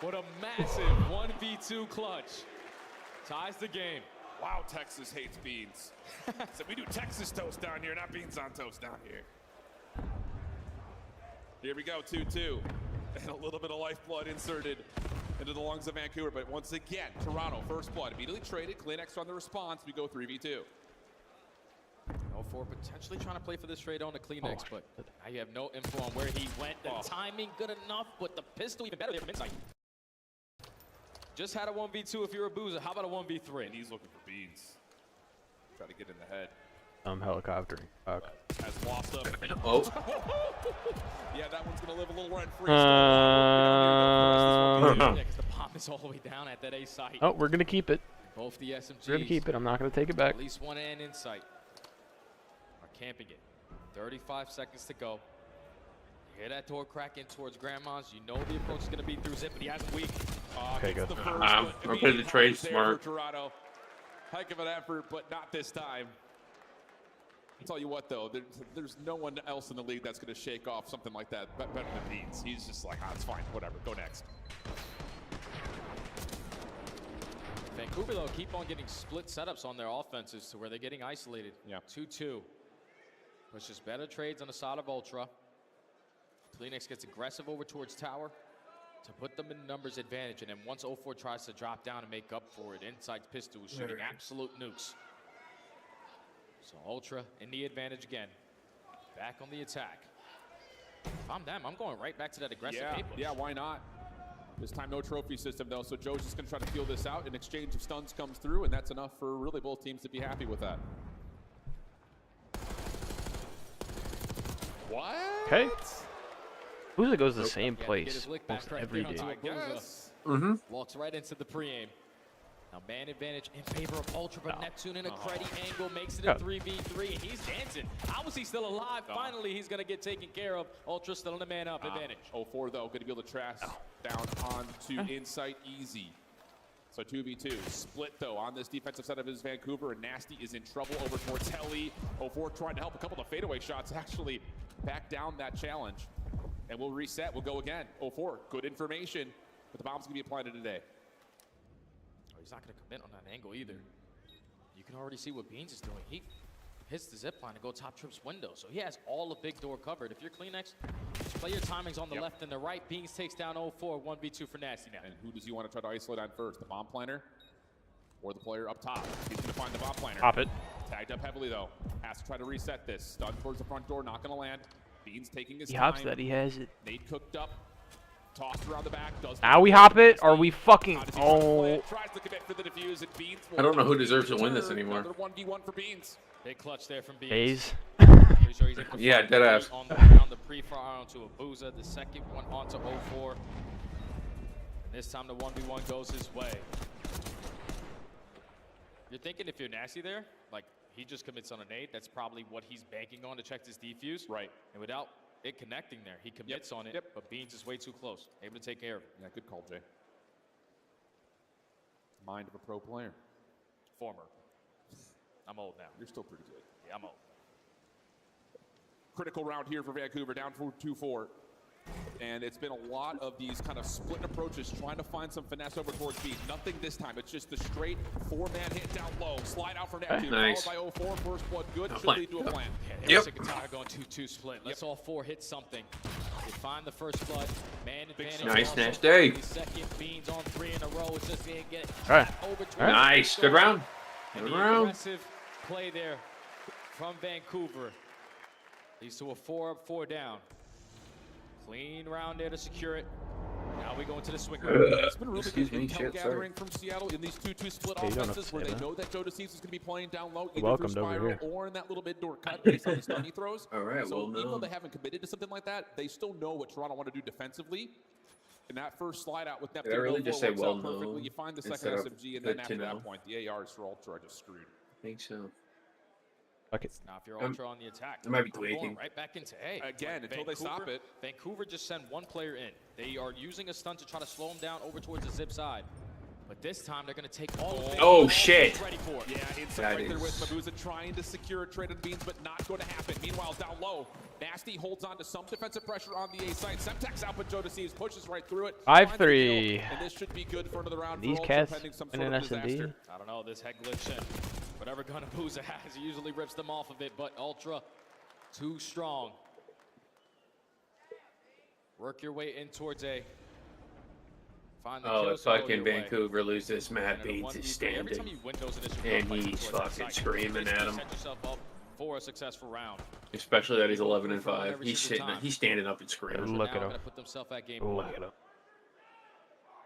with a massive 1v2 clutch. Ties the game. Wow, Texas hates beans. So we do Texas toast down here, not beans on toast down here. Here we go, 2-2. And a little bit of lifeblood inserted into the lungs of Vancouver. But once again, Toronto, first blood, immediately traded. Kleenex on the response. We go 3v2. 04 potentially trying to play for this trade on the Kleenex, but now you have no info on where he went. The timing good enough, but the pistol even better there from Insight. Just had a 1v2 if you're a Abuza. How about a 1v3? And he's looking for beans. Try to get in the head. Helicoptering. Fuck. Has lost up. Oh. Yeah, that one's going to live a little rent-free. Because the bomb is all the way down at that A site. Oh, we're gonna keep it. Both the SMGs. We're gonna keep it. I'm not gonna take it back. At least one and Insight are camping it. 35 seconds to go. You hear that door crack in towards Grandma's. You know the approach is going to be through Zip, but he hasn't weak. Okay, good. I'm putting the trade smart. Toronto. Heck of an effort, but not this time. I'll tell you what, though, there's no one else in the league that's going to shake off something like that better than Beans. He's just like, it's fine, whatever, go next. Vancouver, though, keep on getting split setups on their offenses to where they're getting isolated. Yeah. 2-2. Pushes better trades on the side of Ultra. Kleenex gets aggressive over towards Tower to put them in numbers advantage. And then once 04 tries to drop down and make up for it, Insight's pistol is shooting absolute nukes. So Ultra in the advantage again. Back on the attack. If I'm them, I'm going right back to that aggressive A push. Yeah, why not? This time no trophy system, though, so Joe's just going to try to feel this out. An exchange of stuns comes through, and that's enough for really both teams to be happy with that. What? Okay. Abuza goes the same place almost every day. Walks right into the pre-aim. Now man advantage in favor of Ultra, but Neptune in a cruddy angle makes it a 3v3, and he's dancing. How is he still alive? Finally, he's going to get taken care of. Ultra still in the man-up advantage. 04, though, going to be able to trash down onto Insight easy. So 2v2. Split, though, on this defensive side of his Vancouver, and Nasty is in trouble over towards Heli. 04 trying to help a couple of fadeaway shots, actually back down that challenge. And we'll reset. We'll go again. 04, good information, but the bomb's going to be applied today. He's not going to commit on that angle either. You can already see what Beans is doing. He hits the zip line to go top trips window, so he has all of big door covered. If you're Kleenex, just play your timings on the left and the right. Beans takes down 04, 1v2 for Nasty now. And who does he want to try to isolate on first? The bomb planner or the player up top? He's going to find the bomb planner. Pop it. Tagged up heavily, though. Has to try to reset this. Stun towards the front door, not going to land. Beans taking his He time. hops that, he has it. Nade cooked up. Tossed around the back. Does Now we hop it, or we fucking... Oh. tries to commit for the defuse, and Beans I don't know who deserves to win this anymore. Another 1v1 for Beans. Big clutch there from Beans. Baze. Pretty sure he's able to Yeah, find deadass. three on the ground. The pre-fire onto Abuza. The second one onto 04. And this time the 1v1 goes his way. You're thinking if you're nasty there, like he just commits on a nade, that's probably what he's banking on to check this defuse. Right. And without it connecting there, he commits on it, but Beans is way too close. Able to take care of it. Yeah, good call, Jay. Mind of a pro player. Former. I'm old now. You're still pretty good. Yeah, I'm old. Critical round here for Vancouver, down 2-4. And it's been a lot of these kind of split approaches, trying to find some finesse over towards B. Nothing this time. It's just the straight four-man hit down low. Slide out from Neptune, nice. Followed by 04. First blood good. Should plan. lead to a plan. Yeah, there's Sakatara going 2-2 split. Let's all four hit something. They find the first blood. Man advantage. Nice, nice day. Second Beans on 3 in a row. It's just gonna get Right. over to Nice. Good round. And Good the round. aggressive play there from Vancouver leads to a 4-up, 4 down. Clean round there to secure it. Now we go into the swing round. It's been a really good intel gathering from Seattle in these 2-2 split Hey, you don't have offenses to where say they that. know that Joe DeCeves is going to be playing down low, either Welcomed through over spiral here. or in that little mid door cut based on the stun he throws. All right, so well even though known. they haven't committed to something like that, they still know what Toronto want to do defensively. And that first slide out with Neptune, Did I really 04 just say works well out perfectly. known You find the instead second of SMG, and good then to after know? that point, the ARs for Ultra are just screwed. I think so. Fuck it. Now if you're Ultra on the attack, I might be we're going tweaking. right back into A. Again, until they stop it. Vancouver just sent one player in. They are using a stun to try to slow him down over towards the zip side. But this time they're going to take all of it. Oh, shit. Ready for it. Yeah, inside That right there with is- Mabuza trying to secure a trade on Beans, but not going to happen. Meanwhile, down low, Nasty holds on to some defensive pressure on the A side. Semtex out, but Joe DeCeves pushes right through it. 5-3. And this should be good for another round. These for Ultra, cats pending some in sort an of disaster. SMD. I don't know, this head glitch and whatever gun Abuza has, he usually rips them off of it, but Ultra, too strong. Work your way in towards A. Find the Oh, kill, if so go fucking your way. Vancouver loses, Matt And a Beans is 1v3. Every time standing. you Windows initial And fight he's towards that fucking side, screaming you at him. set yourself up for a successful round. Especially that he's 11 and Every 5. He's single sitting. time. He's standing up and screaming. Look now at him. gonna put themselves at game Look point. at him.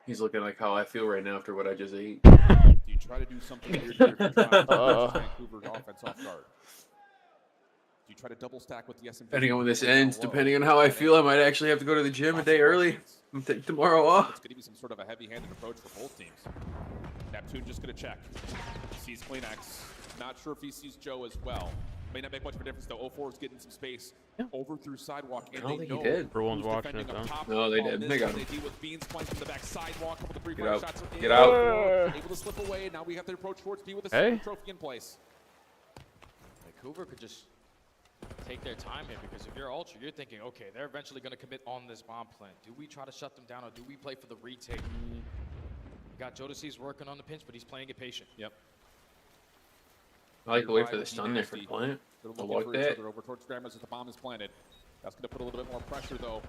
He's looking like how I feel right now after what I just ate. Do you try to do something weird here to try to catch Vancouver's offense off guard? Do you try to double stack with the SMG? Depending on when this ends, depending on how I feel, I might actually have to go to the gym a day early and take tomorrow off. It's going to be some sort of a heavy-handed approach for both teams. Neptune just going to check. Sees Kleenex. Not sure if he sees Joe as well. May not make much of a difference though. 04 is getting some space over through sidewalk, and I don't they think know he did. Everyone's who's watching defending it, up though. top. No, they On did. this They got one, him. They deal with Beans playing from the back sidewalk. Couple of the Get out. shots are in. Get out. Able to slip away. Now we have to approach towards B with a Hey. silver trophy in place. Vancouver could just take their time here, because if you're Ultra, you're thinking, okay, they're eventually going to commit on this bomb plant. Do we try to shut them down, or do we play for the retake? We got Jodeci's working on the pinch, but he's playing it patient. Yep. I like to wait for the stun there for the plant. They're I looking like for each that. other over towards Grammars as the bomb is planted. That's going to put a little bit more pressure, though.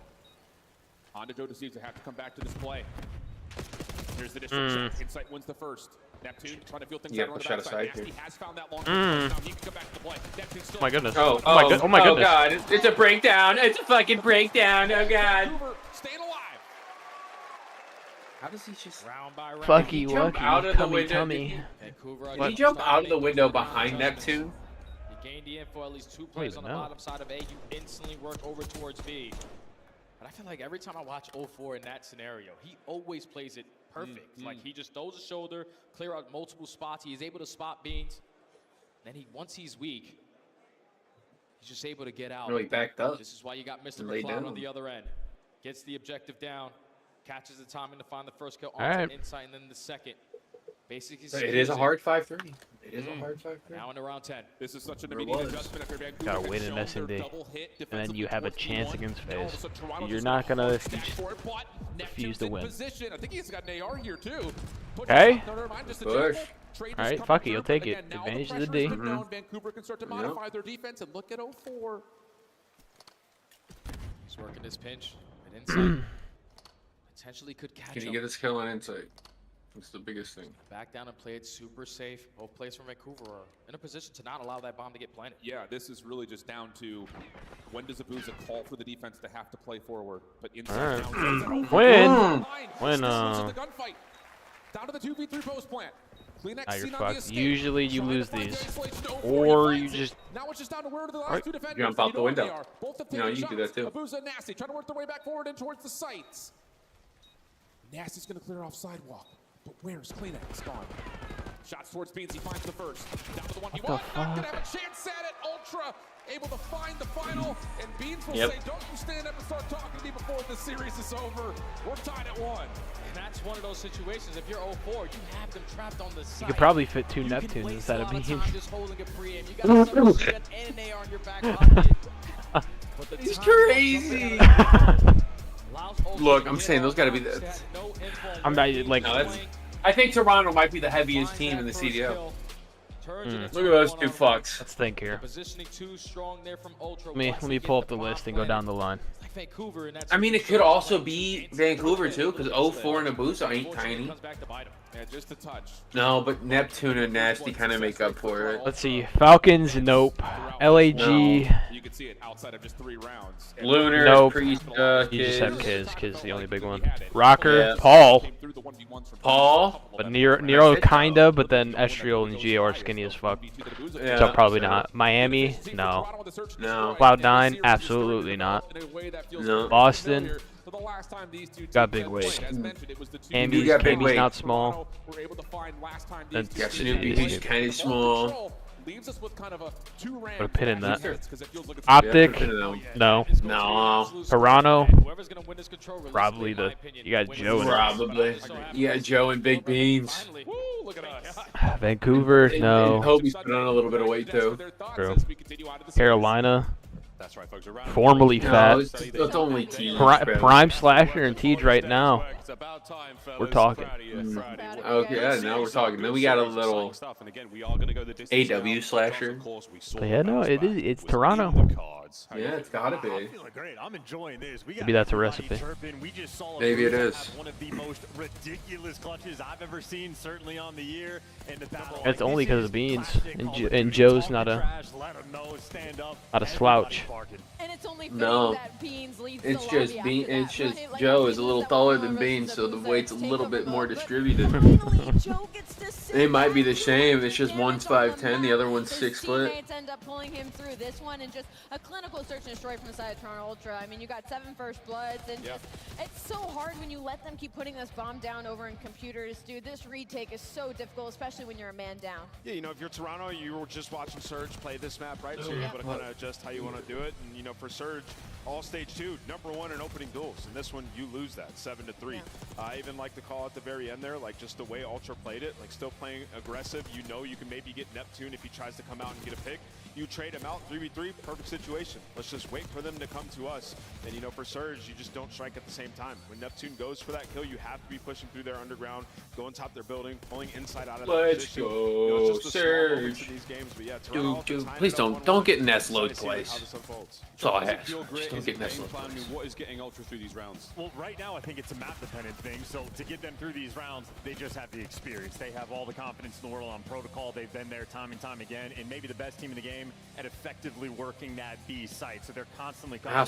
On to Joe DeCeves to have to come back to this play. Here's the distance check. Insight wins the first. Neptune trying to feel things Yeah, out on the shot backside. aside Nasty here. has found that long distance. Now he can come back to the play. Neptune still. Oh my goodness. Oh, Oh my oh my oh goodness. God. It's a breakdown. It's a fucking breakdown. Oh, God. Vancouver staying alive. How does he just... Round by round. Fucky jump wucky. out of the Tummy window? tummy. Vancouver. Did he jump out of the window behind Neptune? You gained the info, at least 2 players on the know. bottom side of A. You instantly work over towards B. But I feel like every time I watch 04 in that scenario, he always plays it perfect. Like, he just throws a shoulder, clear out multiple spots. He is able to spot Beans. Then once he's weak, he's just able to get out. No, he backed up. This is why you got Mr. and laid McLeod on down. the other end. Gets the objective down, catches the timing to find the first kill All onto right. Insight, and then the second. Basically, It is a hard 5-3. It is a hard 5-3. now into round 10. This is such an There immediate was. adjustment after Vancouver Gotta had win an shown their SMD. double hit And then you have a defensively chance towards against B1. Now all of a FaZe. sudden Toronto's You're just not got gonna- hard stack you for it, but refuse Neptune's to in win. position. I think he's got an AR here too. Push Okay. it up. No, never mind, just a Push. general trade All right, just fuck it, coming you'll through. take it. Again, now Advantage the of the pressure has D. been down. Vancouver can start to modify their defense, and look at 04. He's working his pinch. And Insight potentially could catch Can you him. get this kill on Insight? That's the biggest thing. Back down and play it super safe. Both players from Vancouver are in a position to not allow that bomb to get planted. Yeah, this is really just down to when does Abuza call for the defense to have to play forward. But inside All now, right. when When the gunfight. Down to the 2v3 post plant. Now you're fucked. Usually you lose these, or you just now it's just down to where the last two defenders. Jump out the window. You know, you can do that too. Abuza and Nasty trying to work their way back forward and towards the sites. Nasty's going to clear off sidewalk. But where's Kleenex gone? Shots towards Beans. He finds the first. Down to the 1v1. Not going to have a chance at it. Ultra able to find the final. And Beans will say, don't you stand up and start talking to me before the series is over. We're tied at 1. And that's one of those situations. If you're 0-4, you have them trapped on the side. you could probably fit 2 Neptunes instead of Beans. Just holding a pre-aim. You got a submachine gun and an AR on your back pocket. He's crazy. Look, I'm saying those got to be the. I'm not like. No, I think Toronto might be the heaviest team in the CDO. Look at those two fucks. Let's think here. Positioning too strong there from Ultra. Let me pull up the list and go down the line. Vancouver, and that's I mean, it could also be Vancouver too, because 0-4 and Abuza ain't tiny. Yeah, just a touch. No, but Neptune and Nasty kind of make up for it. Let's see. Falcons, nope. LAG. You can see it outside of just 3 rounds. Lunar, nope. Priest, You just have Kiz the only big one. Rocker, Paul. But Nero kinda, but then Estriel and Gio are skinny as fuck. Yeah. So probably not. Miami, no. No. Cloud9, absolutely not. No. Boston, got big weight. Amy's not small. Then Yeah, Snoopy, he's kind of small. Put a pin in that. Optic, no. No. Toronto, probably you got Joe in it. Probably. You got Joe and Big Beans. Vancouver, no. Hobie's put on a little bit of weight too. True. Carolina, That's right, folks. formerly fat. No, it's only Teej. Prime Slasher and Teej right now. We're talking. Okay, yeah, now we're talking. Then we got a little AW Slasher. But yeah, no, it's Toronto. Yeah, it's gotta be. I'm feeling great. I'm enjoying this. We got Maybe that's a recipe. We just saw Maybe it is. one of the most ridiculous clutches I've ever seen, certainly on the year. And the battle. It's only because of Beans, and Joe's not a slouch. And it's only No, that Beans leads it's the just lobby after It's that, just right? Like, Joe is a Beans little that taller one than versus Beans, so the Abuza weight's a take little over bit the more vote, but distributed. finally, Joe gets to sit They might be back the same. It's just one's 5'10", the other one's His 6'. teammates end up pulling him through this one, and just a clinical search and destroy from the side of Toronto Ultra. I mean, you got 7 first bloods, and just it's so hard when you let them keep putting this bomb down over in computers, dude. This retake is so difficult, especially when you're a man down. Yeah, you know, if you're Toronto, you were just watching Surge play this map, right? So you're able to kind of adjust how you want to do it. And, you know, for Surge, all stage 2, #1 in opening duels. And this one, you lose that, 7-3. I even like the call at the very end there, like just the way Ultra played it, like still playing aggressive. You know you can maybe get Neptune if he tries to come out and get a pick. You trade him out, 3v3, perfect situation. Let's just wait for them to come to us. And, you know, for Surge, you just don't strike at the same time. When Neptune goes for that kill, you have to be pushing through their underground, going top their building, pulling inside out of that Let's position. go, You know, it's just a small moments Surge. in these games, but yeah, Toronto Dude, timed please it up don't 1-1. get Nest load Excited to see how twice. this unfolds. That's all I Is it ask. pure grit? Just don't Is get it Nest game load plan? I twice. mean, what is getting Ultra through these rounds? Well, right now I think it's a map-dependent thing. So to get them through these rounds, they just have the experience. They have all the confidence in the world on protocol. They've been there time and time again, and maybe the best team in the game at effectively working that B site. So they're constantly. I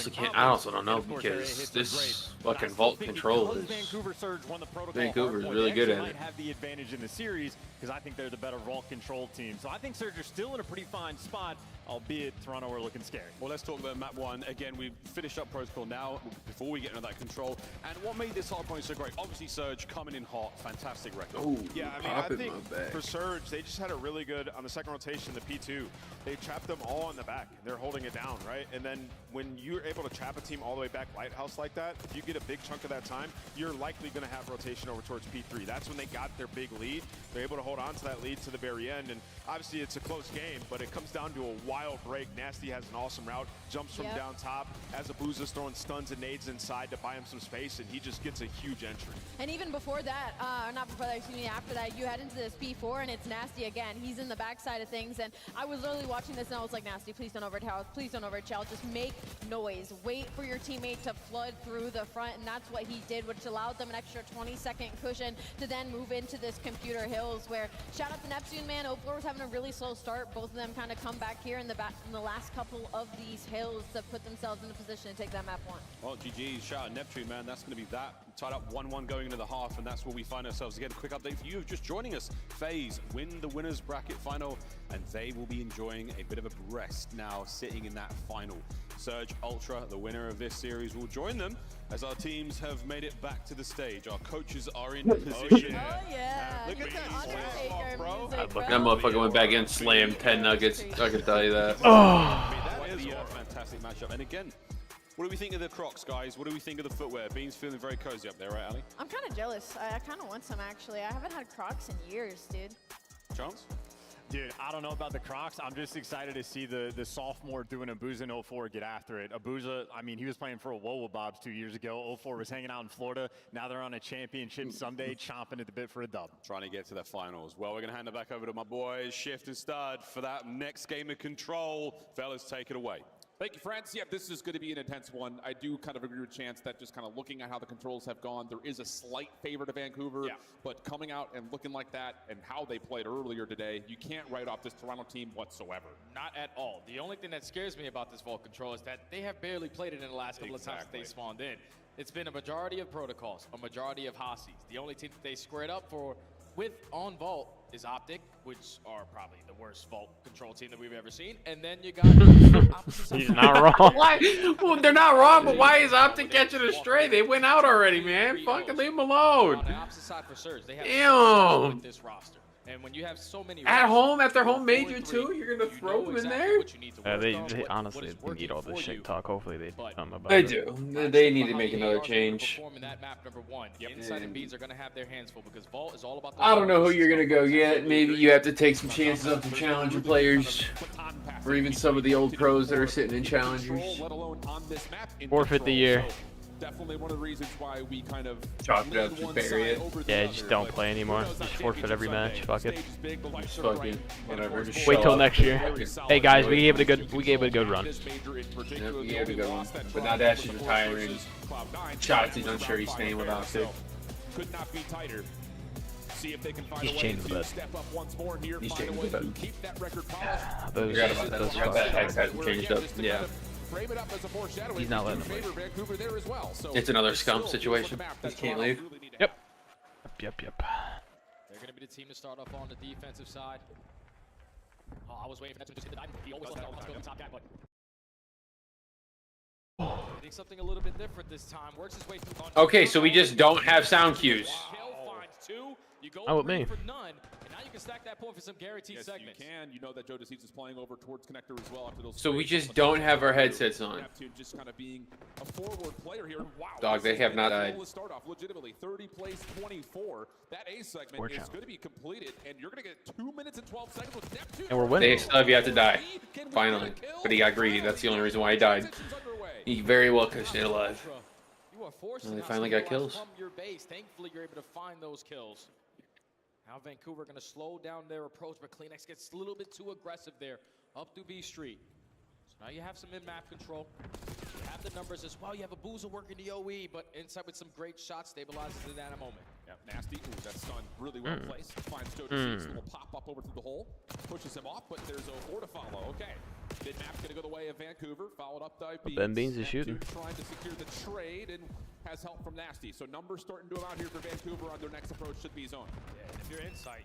also don't know because this fucking Vault Control is. Vancouver Surge won the protocol. Vancouver's hardpoint. really They good actually at it. might have the advantage in the series because I think they're the better Vault Control team. So I think Surge are still in a pretty fine spot, albeit Toronto are looking scary. Well, let's talk about map 1. Again, we've finished up protocol now before we get into that control. And what made this hardpoint so great? Obviously, Surge coming in hot, fantastic record. Ooh, Yeah, I mean, I think for Surge, they just had a really good, on the second rotation, the P2, they trapped them all in the back. They're holding it down, right? And then when you're able to trap a team all the way back Lighthouse like that, if you get a big chunk of that time, you're likely going to have rotation over towards P3. That's when they got their big lead. They're able to hold on to that lead to the very end. And obviously, it's a close game, but it comes down to a wild break. Nasty has an awesome route, jumps from down top. As Abuza's throwing stuns and nades inside to buy him some space, and he just gets a huge entry. And even before that, not before that, excuse me, after that, you head into this P4 and it's Nasty again. He's in the backside of things, and I was literally watching this and I was like, Nasty, please don't overtower, please don't overchill, just make noise. Wait for your teammate to flood through the front, and that's what he did, which allowed them an extra 20-second cushion to then move into this Computer Hills, where shout out to Neptune, man. 04 was having a really slow start. Both of them kind of come back here in the last couple of these hills to put themselves in a position to take that map 1. Well, GG, shout out Neptune, man. That's going to be that. Tied up 1-1 going into the half, and that's where we find ourselves again. Quick update for you just joining us. FaZe win the winners bracket final, and they will be enjoying a bit of a rest now, sitting in that final. Surge Ultra, the winner of this series, will join them as our teams have made it back to the stage. Our coaches are in position. Oh yeah. Look at that, bro. That motherfucker went back and slammed 10 nuggets. I can tell you that. That is a fantastic matchup. And again, what do we think of the Crocs, guys? What do we think of the footwear? Bean's feeling very cozy up there, right, Ali? I'm kind of jealous. I kind of want some, actually. I haven't had Crocs in years, dude. Chance? Dude, I don't know about the Crocs. I'm just excited to see the sophomore doing Abuza in 04 get after it. Abuza, I mean, he was playing for Wowa Bobs 2 years ago. 04 was hanging out in Florida. Now they're on a championship Sunday, chomping at the bit for a dub. Trying to get to the finals. Well, we're going to hand it back over to my boys, Shift and Stud, for that next game of Control. Fellas, take it away. Thank you, friends. Yeah, this is going to be an intense one. I do kind of agree with Chance that just kind of looking at how the controls have gone, there is a slight favor to Vancouver, but coming out and looking like that and how they played earlier today, you can't write off this Toronto team whatsoever. Not at all. The only thing that scares me about this Vault Control is that they have barely played it in the last couple of times that they spawned in. It's been a majority of protocols, a majority of Hosties. The only team that they squared up with on Vault is Optic, which are probably the worst Vault Control team that we've ever seen. And then you got He's not wrong. Why? Well, they're not wrong, but why is Optic catching a stray? They went out already, man. Fucking leave them alone. On the opposite side for Surge, they have Damn. with this roster. And when you have so many at home, after home major too, you're gonna throw them in there? They honestly need all this shit talk. Hopefully they come about They it. do. They need to make another change. That map number 1. Inside and Beans are gonna have their hands full because Vault is all about. I don't know who you're gonna go get. Maybe you have to take some chances on some challenger players, or even some of the old pros that are sitting in challengers. Forfeit the year. Definitely one of the reasons why we kind of chalk it up, just bury it. Yeah, just don't play anymore. Just forfeit every match. Fuck it. Just fucking whatever. Just wait till next year. Hey guys, we gave it a good run. Yep, we gave it a good one. But now Dash is retiring. Shotzi's unsure he's staying with Optic. Could not be tighter. See if they can find He's a way chained with to it. step up once more here. He's chained with it. Keep that record polished. That Hex hasn't changed up. Yeah. Frame it up as a foreshadowing. He's not letting him favor Vancouver there as well. So it's another scum situation. He can't leave. Yep. They're going to be the team to start off on the defensive side. Oh, I was waiting for that to just hit the dive. He always wants to go to the top guy, but I think something a little bit different this time. Works his way through. Okay, so we just don't have sound cues. Not with me. Now you can stack that point for some guaranteed segments. You can. You know that Joe DeCease is playing over towards connector as well after those. So we just don't have our headsets on. Just kind of being a forward player here. Wow. Dog, they have not died. Start off legitimately 30 plays 24. That A segment is going to be completed, and you're going to get 2 minutes and 12 seconds with Neptune. And we're winning. They still have yet to die. Finally, but he got greedy. That's the only reason why he died. He very well could stay alive. And they finally got kills. From your base. Thankfully, you're able to find those kills. Now Vancouver going to slow down their approach, but CleanX gets a little bit too aggressive there up through B Street. So now you have some in-map control. You have the numbers as well. You have Abuza working the OE, but inside with some great shots, stabilizes it at a moment. Yeah, Nasty. Ooh, that's done really well placed. Finds Joe DeCease. Will pop up over through the hole. Pushes him off, but there's 04 to follow. Okay. Mid-map's going to go the way of Vancouver. Followed up by Beans. Ben Beans is shooting. Trying to secure the trade and has help from Nasty. So numbers starting to come out here for Vancouver on their next approach should be zone. Yeah, and if you're Insight,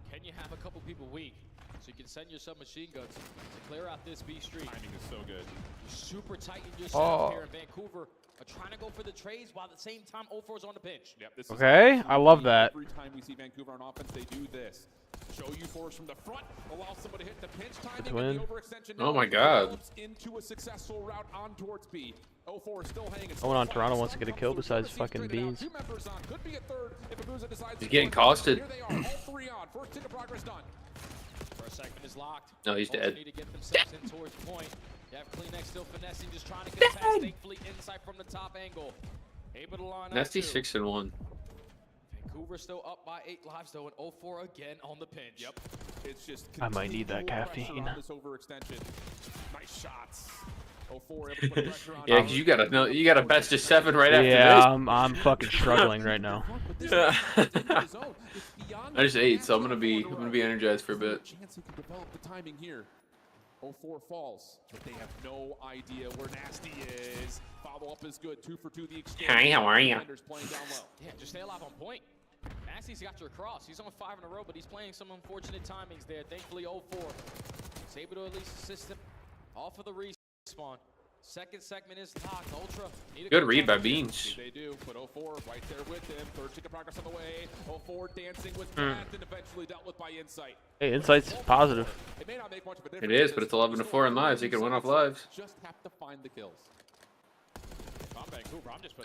can you have a couple people weak so you can send your submachine guns to clear out this B Street? Timing is so good. You're super tight in your setup here in Vancouver. Are trying to go for the trades while at the same time 04 is on the pinch. Yep, this okay, I love that. Every time we see Vancouver on offense, they do this. Show you force from the front, allow somebody to hit the pinch timing and the overextension. Oh my god. Into a successful route on towards B. 04 is still hanging. No one on Toronto wants to get a kill besides fucking Beans. He's getting costed. Here they are, all 3 on. First tick of progress done. First segment is locked. No, he's dead. Need to get themselves in towards point. You have Kleenex still finessing, just trying to contest. Thankfully, insight from the top angle. Able to line up. Nasty 6-1. Vancouver still up by 8 lives though, and 0-4 again on the pinch. Yep. It's just I might need that caffeine. this overextension. Nice shots. 0-4 able to put pressure on. Yeah, because you got a best of 7 right after yeah, this. I'm fucking struggling right now. I just ate, so I'm gonna be energized for a bit. Chance he can develop the timing here. 0-4 falls, but they have no idea where Nasty is. Follow up is good. 2 for 2 the exchange. Hi, how are you? Playing down low. Yeah, just stay alive on point. Nasty's got your cross. He's on 5 in a row, but he's playing some unfortunate timings there. Thankfully, 0-4. He's able to at least assist him off of the respawn. Second segment is locked. Ultra. Good read by Beans. They do, but 0-4 right there with him. Third tick of progress on the way. 0-4 dancing with Matt and eventually dealt with by Insight. Hey, Insight's positive. It may not make much of a difference. It is, but it's 11-4 in lives. He can win off lives. Just have to find the kills.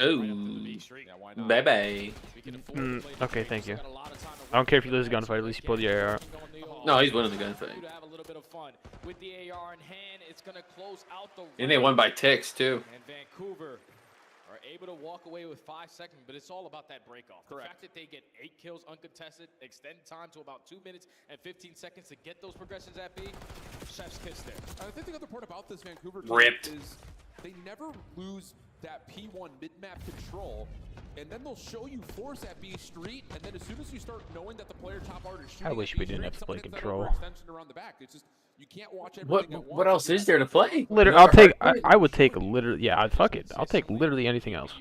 Oh, bye-bye. Okay, thank you. I don't care if you lose a gunfight, at least you pull the AR. No, he's winning the gunfight. With the AR in hand, it's gonna close out the And they won by ticks, too. And Vancouver are able to walk away with 5 seconds, but it's all about that break-off. The fact that they get 8 kills uncontested, extend time to about 2 minutes and 15 seconds to get those progressions at B, chef's kiss there. I think the other part about this Vancouver Ripped. team is they never lose that P1 mid-map control, and then they'll show you force at B Street, and then as soon as you start knowing that the player top art is shooting I wish at B we didn't Street, have to play someone hits that control. overextension around the back. It's just, you can't watch everything at What once. else is there to play? Literally, I'll take. I would take literally. Yeah, fuck it. I'll take literally anything else.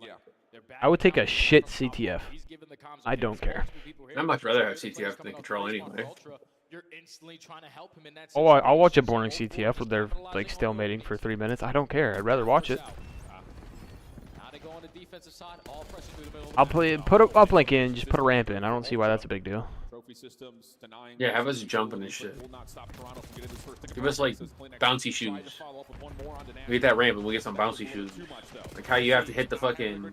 Yeah. I would take a shit CTF. I don't care. I'd much rather have CTF than control anyway. You're instantly trying to help him in that Oh, I'll watch a boring CTF where they're like stalemating for 3 minutes. I don't care. I'd rather watch it. Now they go on the defensive side, all pressure through the middle. I'll play. Put a uplink in. Just put a ramp in. I don't see why that's a big deal. Trophy systems denying. Yeah, have us jumping and shit. Will not stop Toronto from getting this first tick of Give us like progress. bouncy shoes. We get that ramp and we get some bouncy shoes. Like how you have to hit the fucking.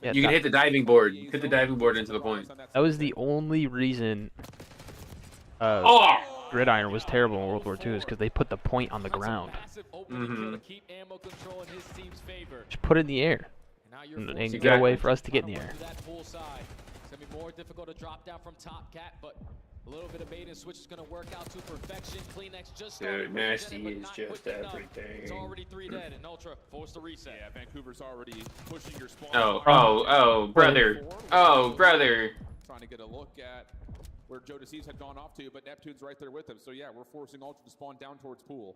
Yeah, You can hit the diving board. Hit the diving board into the point. That was the only reason Gridiron was terrible in World War II is because they put the point on the ground. Just put it in the air and get a way for us to get in the air. It's gonna be more difficult to drop down from top cat, but a little bit of bait and switch is gonna work out to perfection. Kleenex just Dude, Nasty is just everything. It's already 3 dead, and Ultra forced to reset. Yeah, Vancouver's already pushing your spawn. Oh, brother. Oh, brother. Trying to get a look at where Joe DeCease had gone off to, but Neptune's right there with him. So yeah, we're forcing Ultra to spawn down towards pool.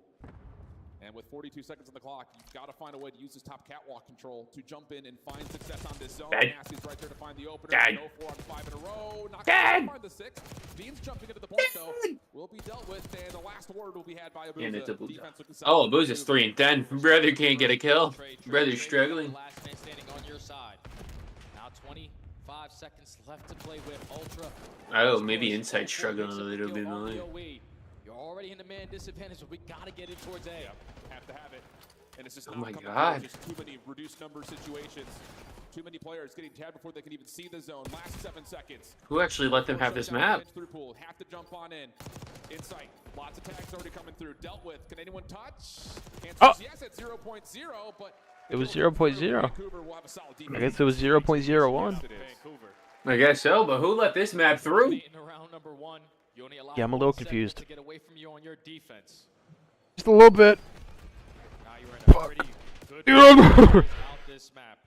And with 42 seconds on the clock, you've got to find a way to use this top catwalk control to jump in and find success on this zone. Nasty's right there to find the opener. Dead. 4 on 5 in a row. Not Dead. gonna find the 6. Beans jumping into the point though. Will be dealt with, and the last word will be had by And it's a Abuza. blue Defense looking Oh, Booz is 3 and 10. Brother can't get a kill. Brother's struggling. Last man standing on your side. Now 25 seconds left to play with Ultra. Oh, maybe Insight struggling a little bit more. You're already in the man disadvantage, but we gotta get in towards A. Have to have it. And it's just Oh not my coming God. out. Just too many reduced number situations. Too many players getting tagged before they can even see the zone. Last 7 seconds. Who actually let them have this map? Through pool. Have to jump on in. Insight. Lots of tags already coming through. Dealt with. Can anyone touch? Answers yes at 0.0, but It was 0.0. Vancouver will have a solid defense. I guess it was 0.01. I guess so, but who let this map through? In round number 1, you only allow Yeah, I'm a little 1 second confused. to get away from you on your defense. Just a little bit. Now you're in a pretty good out this map.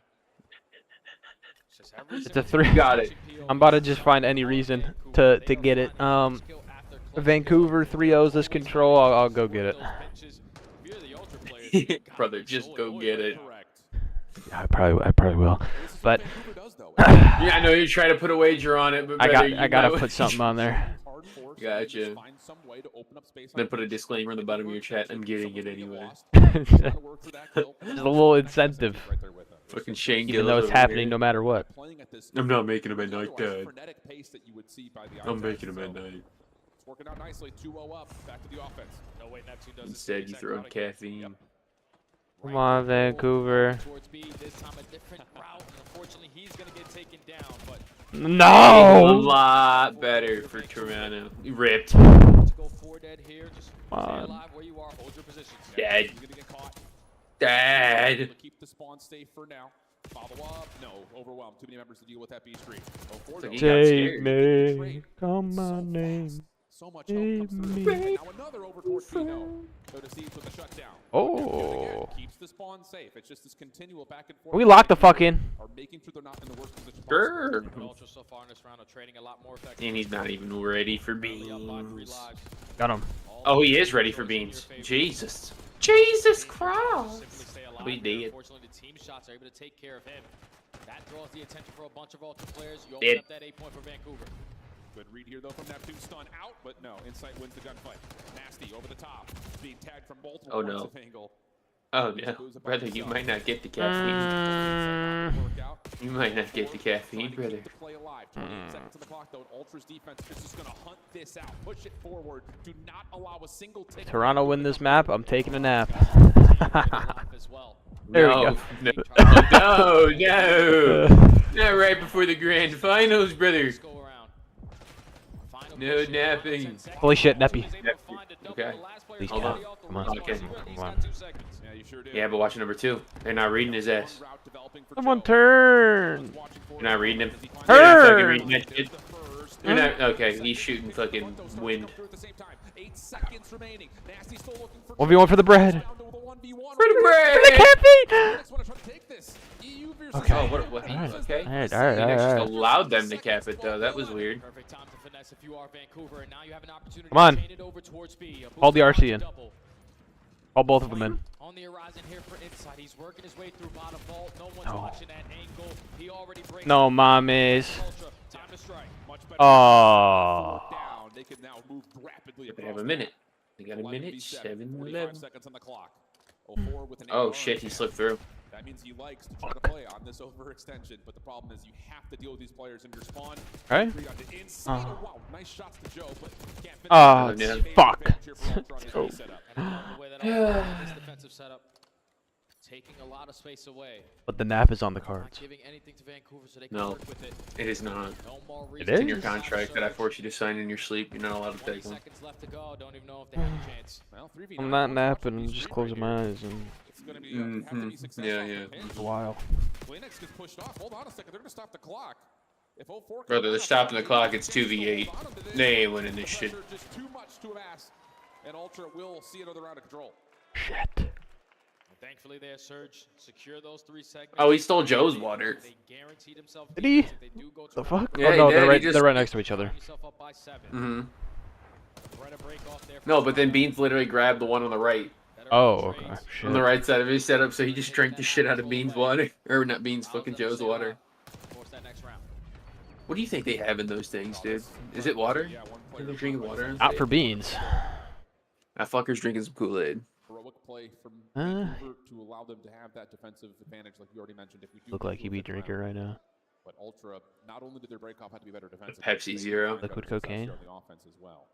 It's a 3. Got it. I'm about to just find any reason to get it. Vancouver 3-0s this control. I'll go get it. Brother, just go get it. Yeah, I probably will. But Yeah, I know you're trying to put a wager on it, but brother, I gotta put something on there. Gotcha. Then put a disclaimer in the bottom of your chat. I'm getting it anyway. Just a little incentive. Fucking Shane Even Gillis though it's over happening here. no matter what. I'm not making him at night, Dad. I'm making him at night. It's working out nicely. 2-0 up. Back to the offense. No way, Neptune does Instead, you throw in caffeine. Come on, Vancouver. Towards B, this time a different route. Unfortunately, he's gonna get taken down, but No! A lot better for Toronto. He ripped. Dead. Dead. Keep the spawn safe for now. Follow up. No, overwhelmed. Too many members to deal with that B street. Take me, come my name. So much help comes through. And now another over towards B. No. So Deceived with the shutdown. Oh. Keeps the spawn safe. It's just this continual back and forth. We locked the fuck in. Are making sure they're not in the worst position Sure. Ultra so far in this round are trading a lot more effective. And he's not even ready for beans. Got him. Oh, he is ready for beans. Jesus. Jesus Christ. We did. Unfortunately, the team shots are able to take care of him. That draws the attention for a bunch of Ultra players. You open up that 8 point for Vancouver. Good read here, though, from Neptune. Stun out, but no. Insight wins the gunfight. Nasty over the top. Being tagged from multiple points of angle. Oh, no. Brother, you might not get the caffeine. You might not get the caffeine, brother. Play alive. 28 seconds on the clock, though. Ultra's defense is just going to hunt this out. Push it forward. Do not allow a single tick. Toronto win this map. I'm taking a nap. There we go. No. Not right before the grand finals, brother. No napping. Holy shit, Neppy. Okay. Please, Hold on. Come on. Okay. Come on. Yeah, but watch number 2. They're not reading his ass. Someone turn. You're not reading him. Turn. You're not fucking reading that shit. You're not. Okay, he's shooting fucking wind. 1v1 for the bread. For the bread. For the caffeine. Okay. Oh, what? Alright. Okay. Alright. You just allowed them to cap it, though. That was weird. Come on. Hold the RC in. Call both of them in. On the horizon here for Inside. He's working his way through bottom vault. No one's watching that angle. He already breaks. No, mommies. Time to strike. Much better. Oh. They can now move rapidly. They have a minute. They got a minute. 7-11. Seconds on the clock. Oh shit, he slipped through. That means he likes to try to play on this overextension, but the problem is you have to deal with these players in your spawn. Okay. Wow, nice shots to Joe, but can't finish. Oh, fuck. Defensive setup, taking a lot of space away. But the nap is on the cards. Giving anything to Vancouver so they can No, work with it. it is not. It It's in is? your contract that I force you to sign in your sleep. You're not allowed to take one. Seconds left to go. Don't even know if they have a chance. I'm not napping. I'm just closing my eyes and. Yeah. It's a while. Linux gets pushed off. Hold on a second. They're going to stop the clock. If 04 Brother, they're stopping the clock. It's 2v8. They ain't winning this shit. Just too much to ask, and Ultra will see another round of control. Shit. Thankfully, there, Surge. Secure those 3 seconds. Oh, he stole Joe's water. Did he? The fuck? Yeah, oh no, he did. they're right next to each other. No, but then Beans literally grabbed the one on the right. Oh, okay. Shit. On the right side of his setup, so he just drank the shit out of Beans' water. Or not Beans, fucking Joe's water. What do you think they have in those things, dude? Is it water? Are they drinking water? Not for Beans. That fucker's drinking some Kool-Aid. Heroic play from Vancouver to allow them to have that defensive advantage, like you already mentioned. If we do Look like he be drinking right now. But Ultra, not only did their break off have to be better defensive, Pepsi Zero. Liquid cocaine. the offense as well.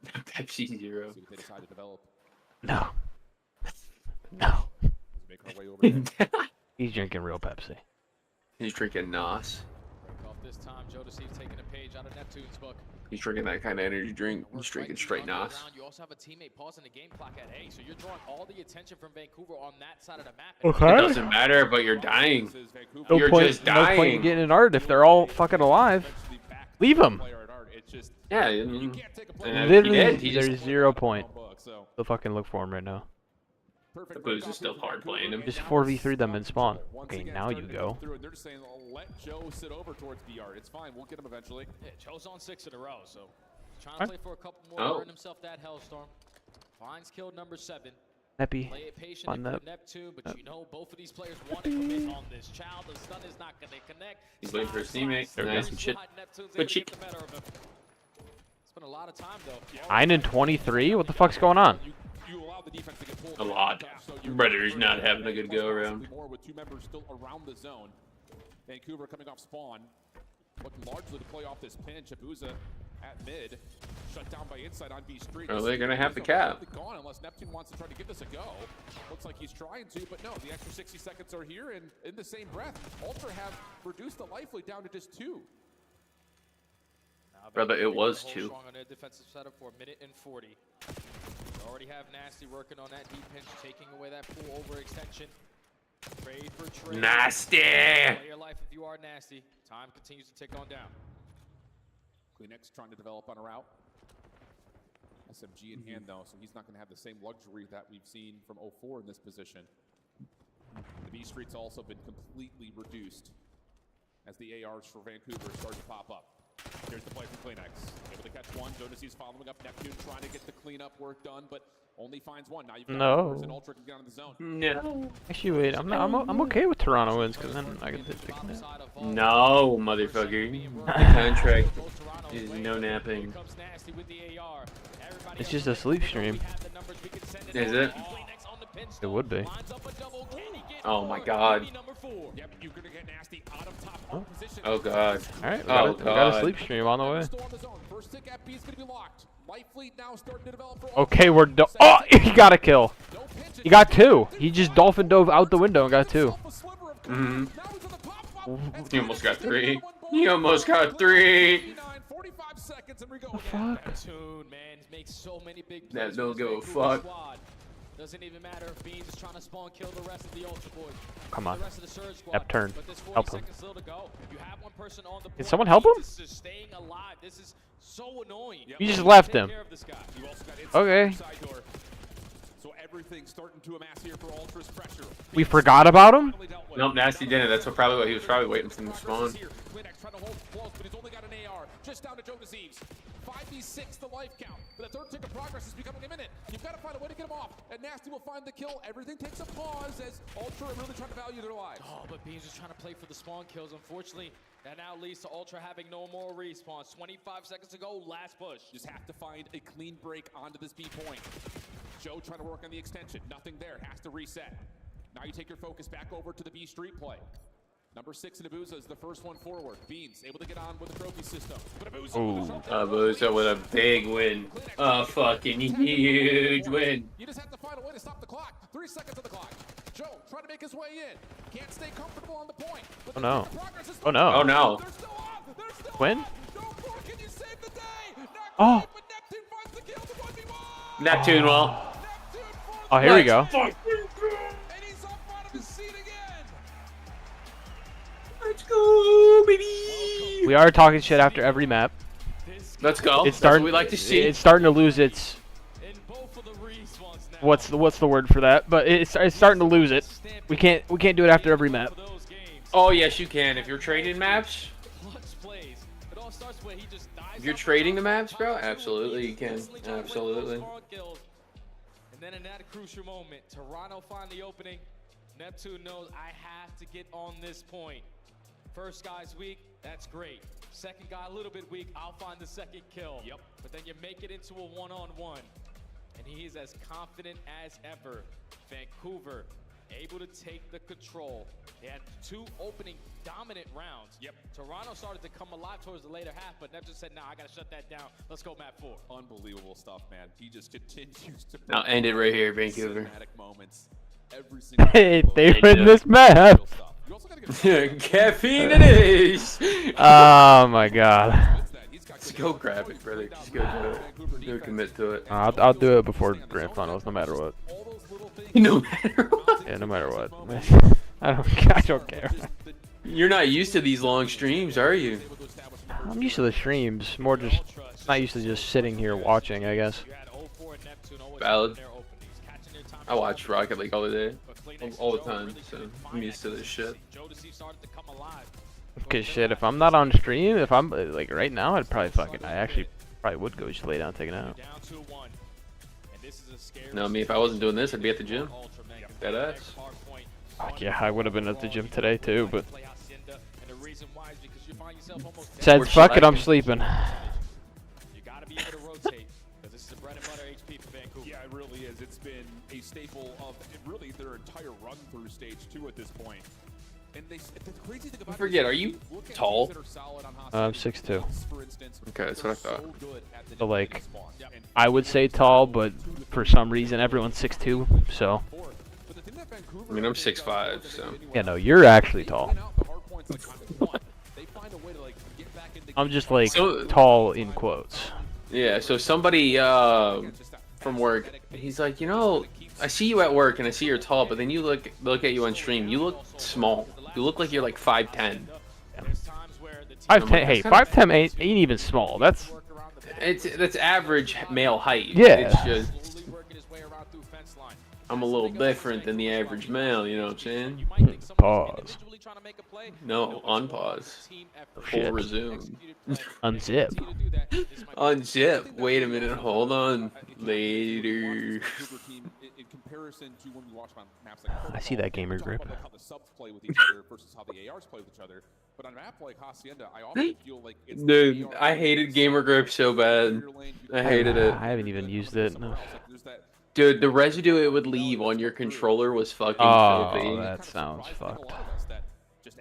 Pepsi Zero. See what they decide to develop. No. No. Make our way over there. He's drinking real Pepsi. He's drinking Nos. Break off this time. Joe Deceived taking a page out of Neptune's book. He's drinking that kind of energy drink. He's drinking straight Nos. You also have a teammate pausing the game clock at A, so you're drawing all the attention from Vancouver on that side of the map. Okay. It doesn't matter, but you're dying. No You're point, just dying. No point in getting an art if they're all fucking alive. Leave them. Yeah, Literally, there's 0 point. Go fucking look for him right now. The Blues is still hard playing him. Just 4v3 them in spawn. Okay, now you go. They're just saying, let Joe sit over towards BR. It's fine. We'll get him eventually. Yeah, Joe's on 6 in a row, so trying to play for a couple more. Earn himself that Hellstorm. Finds kill number 7. Neppy. Play it patient On that. Neptune, but you know both of these players want to commit on this child. The stun is not going to connect. He's waiting for his teammate. There we Nice go. and shit. Neptune's Good shit. Spent a lot of time though. 9 and 23? What the fuck's going on? You allow the defense to get pulled. A lot. Brother's not having a good go around. More with 2 members still around the zone. Vancouver coming off spawn, looking largely to play off this pinch. Abuza at mid. Shut down by inside on B Street. Oh, they're gonna have the cap. Gone unless Neptune wants to try to give this a go. Looks like he's trying to, but no, the extra 60 seconds are here, and in the same breath, Ultra have reduced the life lead down to just 2. Brother, it was 2. Strong on their defensive setup for a minute and 40. They already have Nasty working on that deep pinch, taking away that pool overextension. Trade for trade. Nasty! Play your life if you are Nasty. Time continues to tick on down. Kleenex trying to develop on a route. SMG in hand though, so he's not going to have the same luxury that we've seen from 04 in this position. The B Street's also been completely reduced as the ARs for Vancouver start to pop up. Here's the play from Kleenex. Able to catch one. Jonasy's following up. Neptune trying to get the cleanup work done, but only finds one. Now you've got an Ultra can get on the zone. No. Actually, wait. I'm okay with Toronto wins because then I get to pick it. No, motherfucker. The contract is no napping. It's just a sleep stream. Is it? It would be. Oh my god. Oh god. Alright, oh we got a sleep stream on the way. Okay, we're oh, he got a kill. He got 2. He just dolphin dove out the window and got 2. Mm-hmm. You almost got 3. You almost got 3. The fuck? That don't give a fuck. Doesn't even matter if Beans is trying to spawn kill the rest of the Ultra boys. Come on. The rest of the Surge squad. Neptune. Help him. You have one person on the Can someone help him? This is staying alive. This is so annoying. You just left him. Okay. So everything's starting to amass here for Ultra's pressure. We forgot about him? Nope, Nasty didn't. That's probably what he was probably waiting for him to spawn. Kleenex trying to hold close, but he's only got an AR. Just down to Jonas. 5v6 the life count. But the third tick of progress is becoming imminent. You've got to find a way to get him off. And Nasty will find the kill. Everything takes a pause as Ultra are really trying to value their lives. Oh, but Beans is trying to play for the spawn kills. Unfortunately, that now leads to Ultra having no more respawns. 25 seconds to go, last push. Just have to find a clean break onto this B point. Joe trying to work on the extension. Nothing there. Has to reset. Now you take your focus back over to the B Street play. Number 6 in Abuza is the first one forward. Beans able to get on with the trophy system. But Abuza with a big win. A fucking huge win. You just have to find a way to stop the clock. 3 seconds of the clock. Joe trying to make his way in. Can't stay comfortable on the point. Oh no. Oh no. Oh no. Win? Oh. Neptune will. Oh, here we go. Let's go, baby. We are talking shit after every map. Let's go. It's starting. That's what we like to see. It's starting to lose its. What's the word for that? But it's starting to lose it. We can't do it after every map. Oh yes, you can. If you're trading maps. If you're trading the maps, bro, absolutely you can. Absolutely. And then in that crucial moment, Toronto find the opening. Neptune knows I have to get on this point. First guy's weak, that's great. Second guy a little bit weak, I'll find the second kill. Yep. But then you make it into a one-on-one. And he is as confident as ever. Vancouver able to take the control. They had 2 opening dominant rounds. Yep. Toronto started to come alive towards the later half, but Neptune said, nah, I gotta shut that down. Let's go map 4. Unbelievable stuff, man. He just continues to Now end it right here, Vancouver. Moments every single Hey, they win this map. Caffeine it is. Oh my god. Just go grab it, brother. Just go do it. Go commit to it. I'll do it before grand finals, no matter what. No matter what. Yeah, no matter what. I don't care. You're not used to these long streams, are you? I'm used to the streams. More just not used to just sitting here watching, I guess. Valid. I watch Rocket League all the day, all the time, so I'm used to this shit. Okay, shit. If I'm not on stream, if I'm like right now, I'd probably I actually probably would go just lay down, take it out. No, me, if I wasn't doing this, I'd be at the gym. Dead ass. Oh, yeah, I would have been at the gym today too, but said fuck it, I'm sleeping. Yeah, it really is. It's been a staple of really their entire run through stage 2 at this point. I forget, are you tall? I'm 6'2". Okay, that's what I thought. So like, I would say tall, but for some reason everyone's 6'2", so. I mean, I'm 6'5", so. Yeah, no, you're actually tall. I'm just like tall in quotes. Yeah, so somebody from work, he's like, you know, I see you at work and I see you're tall, but then you look at you on stream, you look small. You look like you're like 5'10". 5'10", hey, 5'10" ain't even small. That's average male height. Yeah. It's just I'm a little different than the average male, you know what I'm saying? Pause. No, unpause. Full resume. Unzip. Unzip. Wait a minute, hold on. Later. I see that gamer grip. How the subs play with each other versus how the ARs play with each other. But on a map like Hacienda, I often feel like it's Dude, I hated gamer grip so bad. I hated it. I haven't even used it. No. Dude, the residue it would leave on your controller was fucking filthy. Oh, that sounds fucked.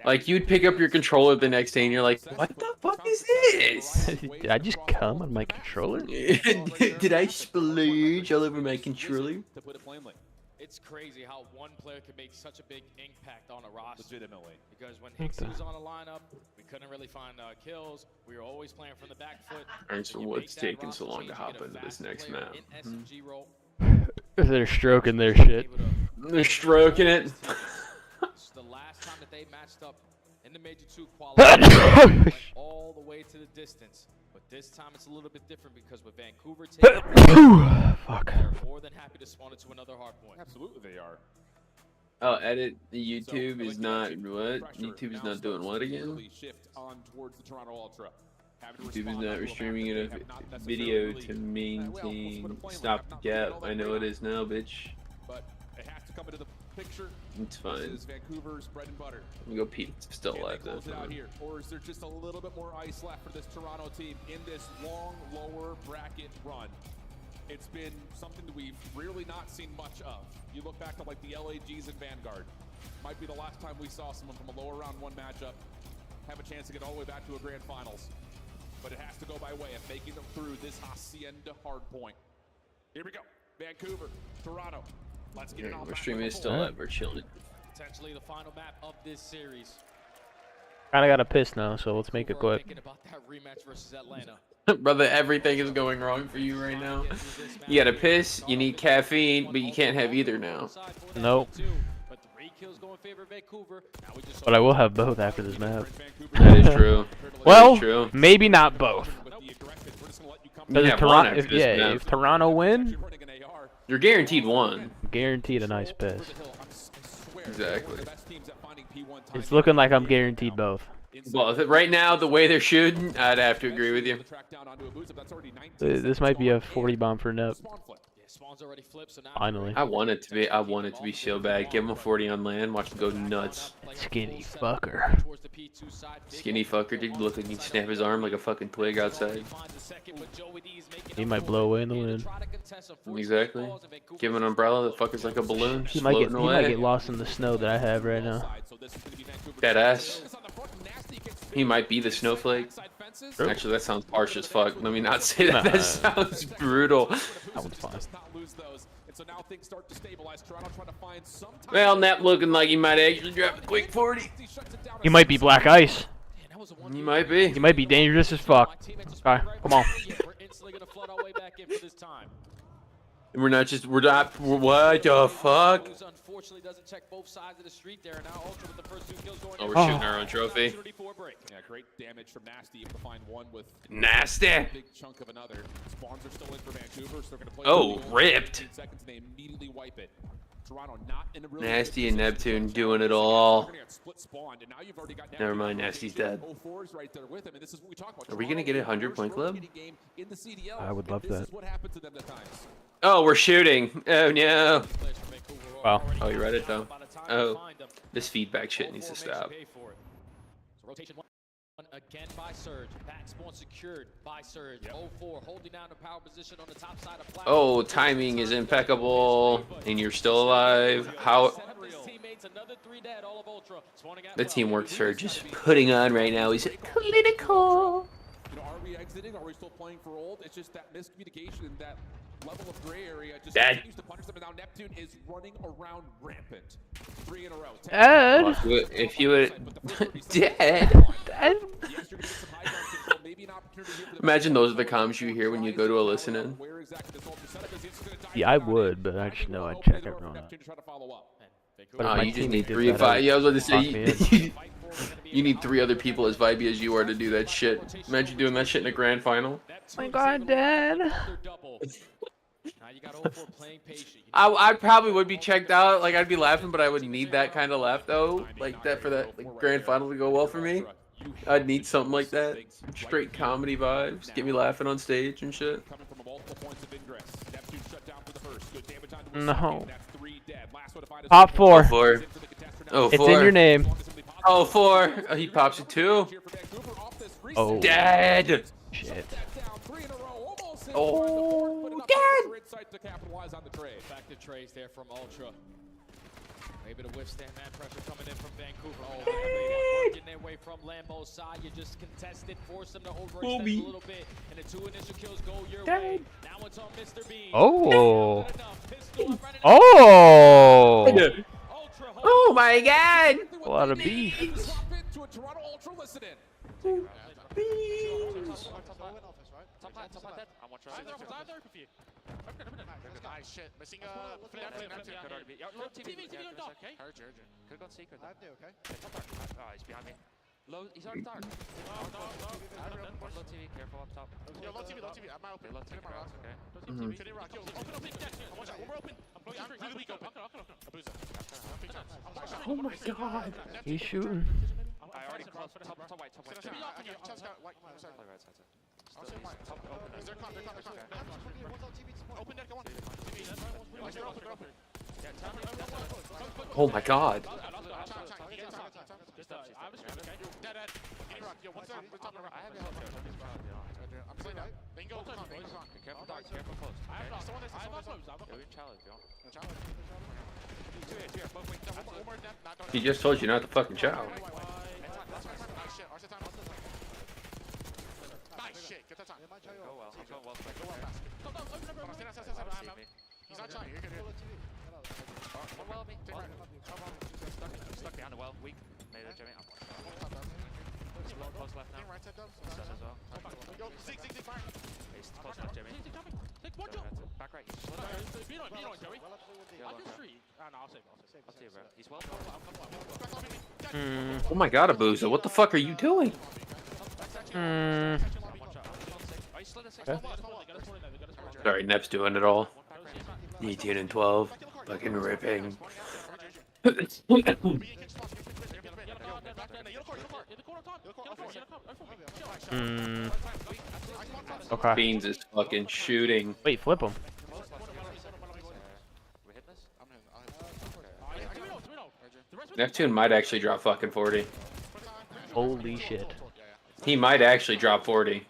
Like, you'd pick up your controller the next day and you're like, what the fuck is this? Did I just cum on my controller? Did I splurge all over my controller? To put it plainly, it's crazy how one player can make such a big impact on a roster. Legitimately. Because when Hixie was on the lineup, we couldn't really find kills. We were always playing from the back foot. Alright, so what's taking so long to hop into this next map? They're stroking their shit. They're stroking it. It's the last time that they matched up in the Major 2 qualifier. Went all the way to the distance. But this time it's a little bit different because with Vancouver taking fuck. They're more than happy to spawn into another hard point. Absolutely they are. Oh, edit. YouTube is not what? YouTube is not doing what again? YouTube is not streaming a video to maintain stop the gap. I know it is now, bitch. But it has to come into the picture. It's fine. This is Vancouver's bread and butter. Let me go peep. It's still alive though. Out here, or is there just a little bit more ice left for this Toronto team in this long lower bracket run? It's been something that we've really not seen much of. You look back to like the LAGs and Vanguard. Might be the last time we saw someone from a lower round one matchup have a chance to get all the way back to a grand finals. But it has to go by way of making them through this Hacienda hard point. Here we go. Vancouver, Toronto. Let's get it on. Our stream is still live. We're chilling. Potentially the final map of this series. Kinda gotta piss now, so let's make it quick. Thinking about that rematch versus Atlanta. Brother, everything is going wrong for you right now. You gotta piss, you need caffeine, but you can't have either now. Nope. But 3 kills go in favor of Vancouver. But I will have both after this map. That is true. Well, That is true. maybe not both. You If have one Toronto, after if, this yeah, map. if Toronto win, You're guaranteed one. guaranteed a nice piss. Exactly. It's looking like I'm guaranteed both. Well, right now, the way they're shooting, I'd have to agree with you. This might be a 40 bomb for Nep. Finally. I want it to be so bad. Give him a 40 on land, watch him go nuts. Skinny fucker. Skinny fucker, dude, look like he'd snap his arm like a fucking twig outside. He might blow away in the wind. Exactly. Give him an umbrella, the fucker's like a balloon. He might Floating get lost in the snow that I have right now. That ass. He might be the snowflake. True. Actually, that sounds harsh as fuck. Let me not say that. That sounds brutal. That one's fine. Well, Nap looking like he might actually drop a quick 40. He might be black ice. He might be. He might be dangerous as fuck. Alright, come on. We're not, what the fuck? Unfortunately doesn't check both sides of the street there. Now Ultra with the first 2 kills going. Oh, we're shooting our own trophy. Yeah, great damage from Nasty able to find one with Nasty. A big chunk of another. Spawns are still in for Vancouver, so they're going to play. Oh, ripped. 15 seconds and they immediately wipe it. Toronto not in a really Nasty and Neptune doing it all. Never mind, Nasty's dead. Are we gonna get a 100-point club? I would love that. Oh, we're shooting. Oh no. Wow. Oh, you read it though. Oh, this feedback shit needs to stop. Rotation 1 again by Surge. Back spawn secured by Surge. 0-4 holding down the power position on the top side of Oh, timing is impeccable, and you're still alive. How? That's another 3 dead, all of Ultra. The teamwork Surge is putting on right now. He's clinical. You know, are we exiting? Are we still playing for old? It's just that miscommunication, that level of gray area just Dad. continues to punish them, and now Neptune is running around rampant. 3 in a row. Dad. Well, if you would, Dad. Dad. Imagine those are the comms you hear when you go to a listen-in. Yeah, I would, but I just know I'd check everyone out. But if Oh, my you just teammate need did 3 that, of 5. Yeah, I was about to lock me say, you need 3 other people as vibey as you are to do that shit. Imagine doing that shit in a grand final. Oh my god, Dad. I probably would be checked out. Like, I'd be laughing, but I would need that kind of laugh, though. Like, that for that grand final to go well for me. I'd need something like that. Straight comedy vibes. Get me laughing on stage and shit. No. Pop 4. 4. Oh, 4. It's in your name. Oh, 4. Oh, he pops it too. Oh. Dad. Shit. Oh, Dad. Back to Trace there from Ultra. Able to withstand that pressure coming in from Vancouver. Working their way from Lambo's side. You just contested, force them to overextend a little bit. And the 2 initial kills go your way. Now it's on Mr. Bean. Oh. Oh. Oh my god. A lot of beef. Nice shit. Missing low TV on dark. Heard you. Could've gone secret. Okay. Oh, he's behind me. Low, he's already dark. Low TV, careful up top. Yo, low TV. I'm open. Low TV, okay. Low TV, rock. Yo, open. Watch out, we're open. I'm blowing through the weak open. Oh my god. He's shooting. I already crossed top white. Right side. Is there con? Open deck, go on. Oh my god. He just told you not to fucking chow. Nice shit, get that time. Go well. He's going well. He's not trying. You're good. One well at me. Stuck behind the well. Weak. Made it, Jimmy. He's low close left now. Right side down. Stuck as well. Go. Zig, fire. He's close enough, Jimmy. Back right. Be on, Joey. I can streak. No, I'll save it. I'll save it, bro. He's well. Oh my god, Abuza, what the fuck are you doing? Okay. Sorry, Nep's doing it all. 18 and 12. Fucking ripping. Okay. Beans is fucking shooting. Wait, flip him. Neptune might actually drop fucking 40. Holy shit. He might actually drop 40.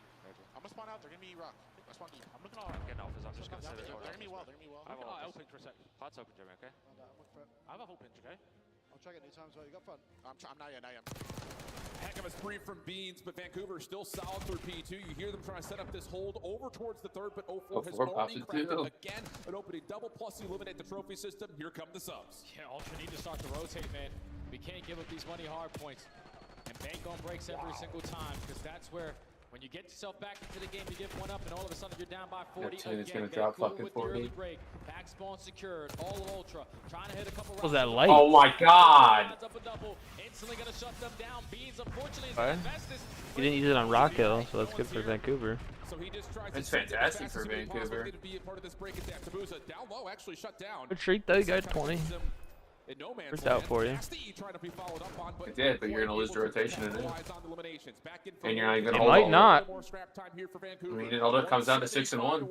Heck of a spree from Beans, but Vancouver still solid through P2. You hear them trying to set up this hold over towards the third, but 04 has already cracked it again. An opening double plus eliminate the trophy system. Here come the subs. Yeah, Ultra need to start to rotate, man. We can't give up these money hard points. And bank on breaks every single time, because that's where, when you get yourself back into the game, you give one up, and all of a sudden you're down by 40 Neptune is again. gonna drop fucking 40. Break. Back spawn secured. All of Ultra trying to hit a couple rounds. Was that light? Oh my god. Instantly gonna shut them down. Beans, unfortunately, is Right. the bestest. He didn't use it on Rockhill, so that's good for Vancouver. That's fantastic for Vancouver. Good treat though, you got 20. Worked out for you. It did, but you're gonna lose the rotation in it. And you're not even gonna It hold might all not. I mean, it all comes down to 6 and 1.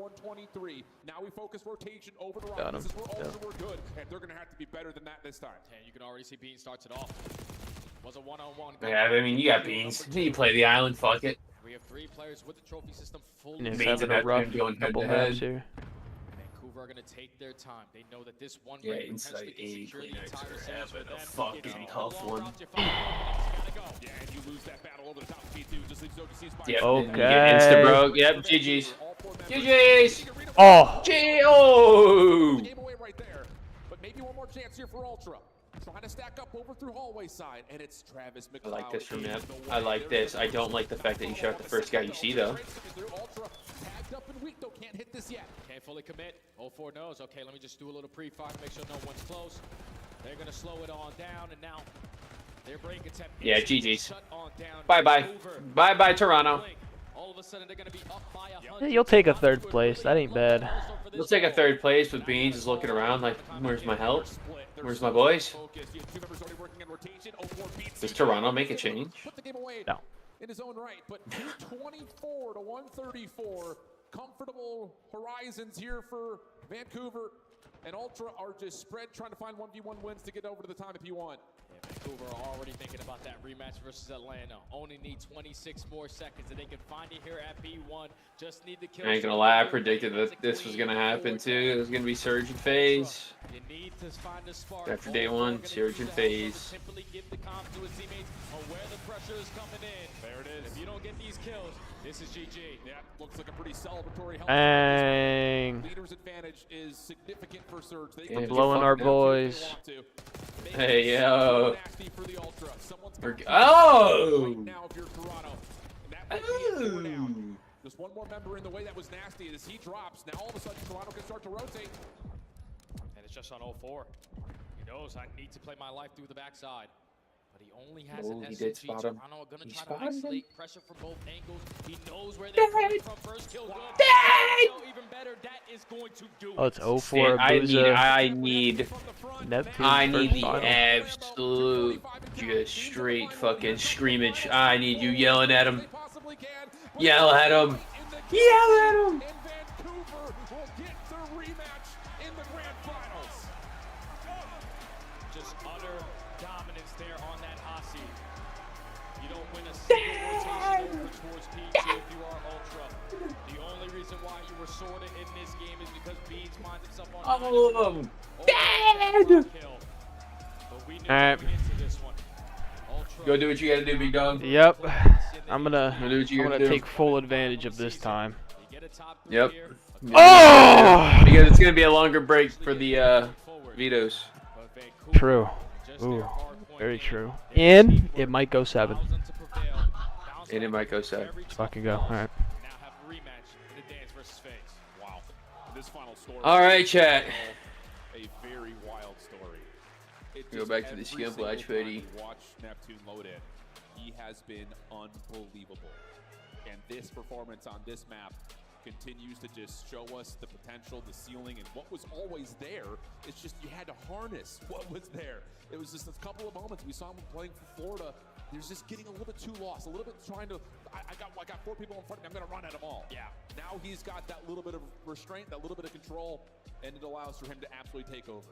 Now we focus rotation over to Got him. This is where Ultra were good, and they're gonna have to be better than that this time. And you can already see Bean starts it off. Was a one-on-one. Yeah, I mean, you got Beans. You play the island, fuck it. We have 3 players with the trophy system full. Yeah, Beans having and a rough Neptune going couple head to head. maps here. Vancouver are going to take their time. They know that this one Yeah, break inside potentially can A secure the cleaners entire are series for having a them. fucking tough one. Yeah, and you lose that battle over the top of P2. Just leaves OGC's by Yep, Okay. and you get insta broke. Yep, GG's. GG's. Oh! Oh! Game away right there. But maybe one more chance here for Ultra. Trying to stack up over through hallway side, and it's Travis McCloud. I like this from him. I like this. I don't like the fact that you shot the first guy you see, though. Ultra tagged up and weak, though. Can't hit this yet. Can't fully commit. 04 knows. Okay, let me just do a little pre-fire, make sure no one's close. They're going to slow it on down, and now their break attempt. Yeah, GG's. Bye-bye. Bye-bye, Toronto. All of a sudden, they're going to be up by 100. Yeah, you'll take a 3rd place. That ain't bad. You'll take a 3rd place with Beans just looking around like, where's my help? Where's my boys? Does Toronto make a change? No. In his own right, but 224 to 134. Comfortable horizons here for Vancouver. And Ultra are just spread trying to find 1v1 wins to get over to the time if you want. Yeah, Vancouver are already thinking about that rematch versus Atlanta. Only need 26 more seconds and they can find it here at B1. Just need the kill. I ain't gonna lie, I predicted that this was gonna happen too. It was gonna be Surge and Phase. You need to find a spark. After day 1, Surge and Phase. Simply give the comms to his teammates on where the pressure is coming in. There it is. If you don't get these kills, this is GG. Yeah, looks like a pretty celebratory help. Dang. Leader's advantage is significant for Surge. They're blowing our boys. Hey, yo. Oh! Oh! Just one more member in the way that was nasty. As he drops, now all of a sudden Toronto can start to rotate. And it's just on 04. He knows I need to play my life through the backside. But he only has an he did SMG. spot him. Toronto are going to He try to spotted him. isolate pressure from both angles. He knows where they're coming from. First kill good. Even better, that is going to do Oh, it's 04. I need Neptune the final. absolute, just straight fucking screamage. I need you yelling at him. Yell at him. Yell at him. Vancouver will get their rematch in the grand finals. Just utter dominance there on that Hasi. You don't win a single rotation over towards P2 if you are Ultra. The only reason why you were sorted in this game is because Beans finds himself on all of them. Dead! But we knew Alright. going into this one. Ultra Go do what you gotta do, big dog. Yep. I'm gonna do what you gotta do. take full advantage of this time. Yep. Oh! Because it's gonna be a longer break for the vetoes. True. Ooh, very true. And it might go 7. And it might go 7. Let's fucking go. All right. Wow. This final story. All right, chat. A very wild story. It Go just back to the every skin single flash time hoodie. you watch Neptune load in, he has been unbelievable. And this performance on this map continues to just show us the potential, the ceiling, and what was always there. It's just you had to harness what was there. It was just a couple of moments. We saw him playing for Florida. He was just getting a little bit too lost, a little bit trying to, I got 4 people in front of me, I'm gonna run at them all. Yeah. Now he's got that little bit of restraint, that little bit of control, and it allows for him to absolutely take over.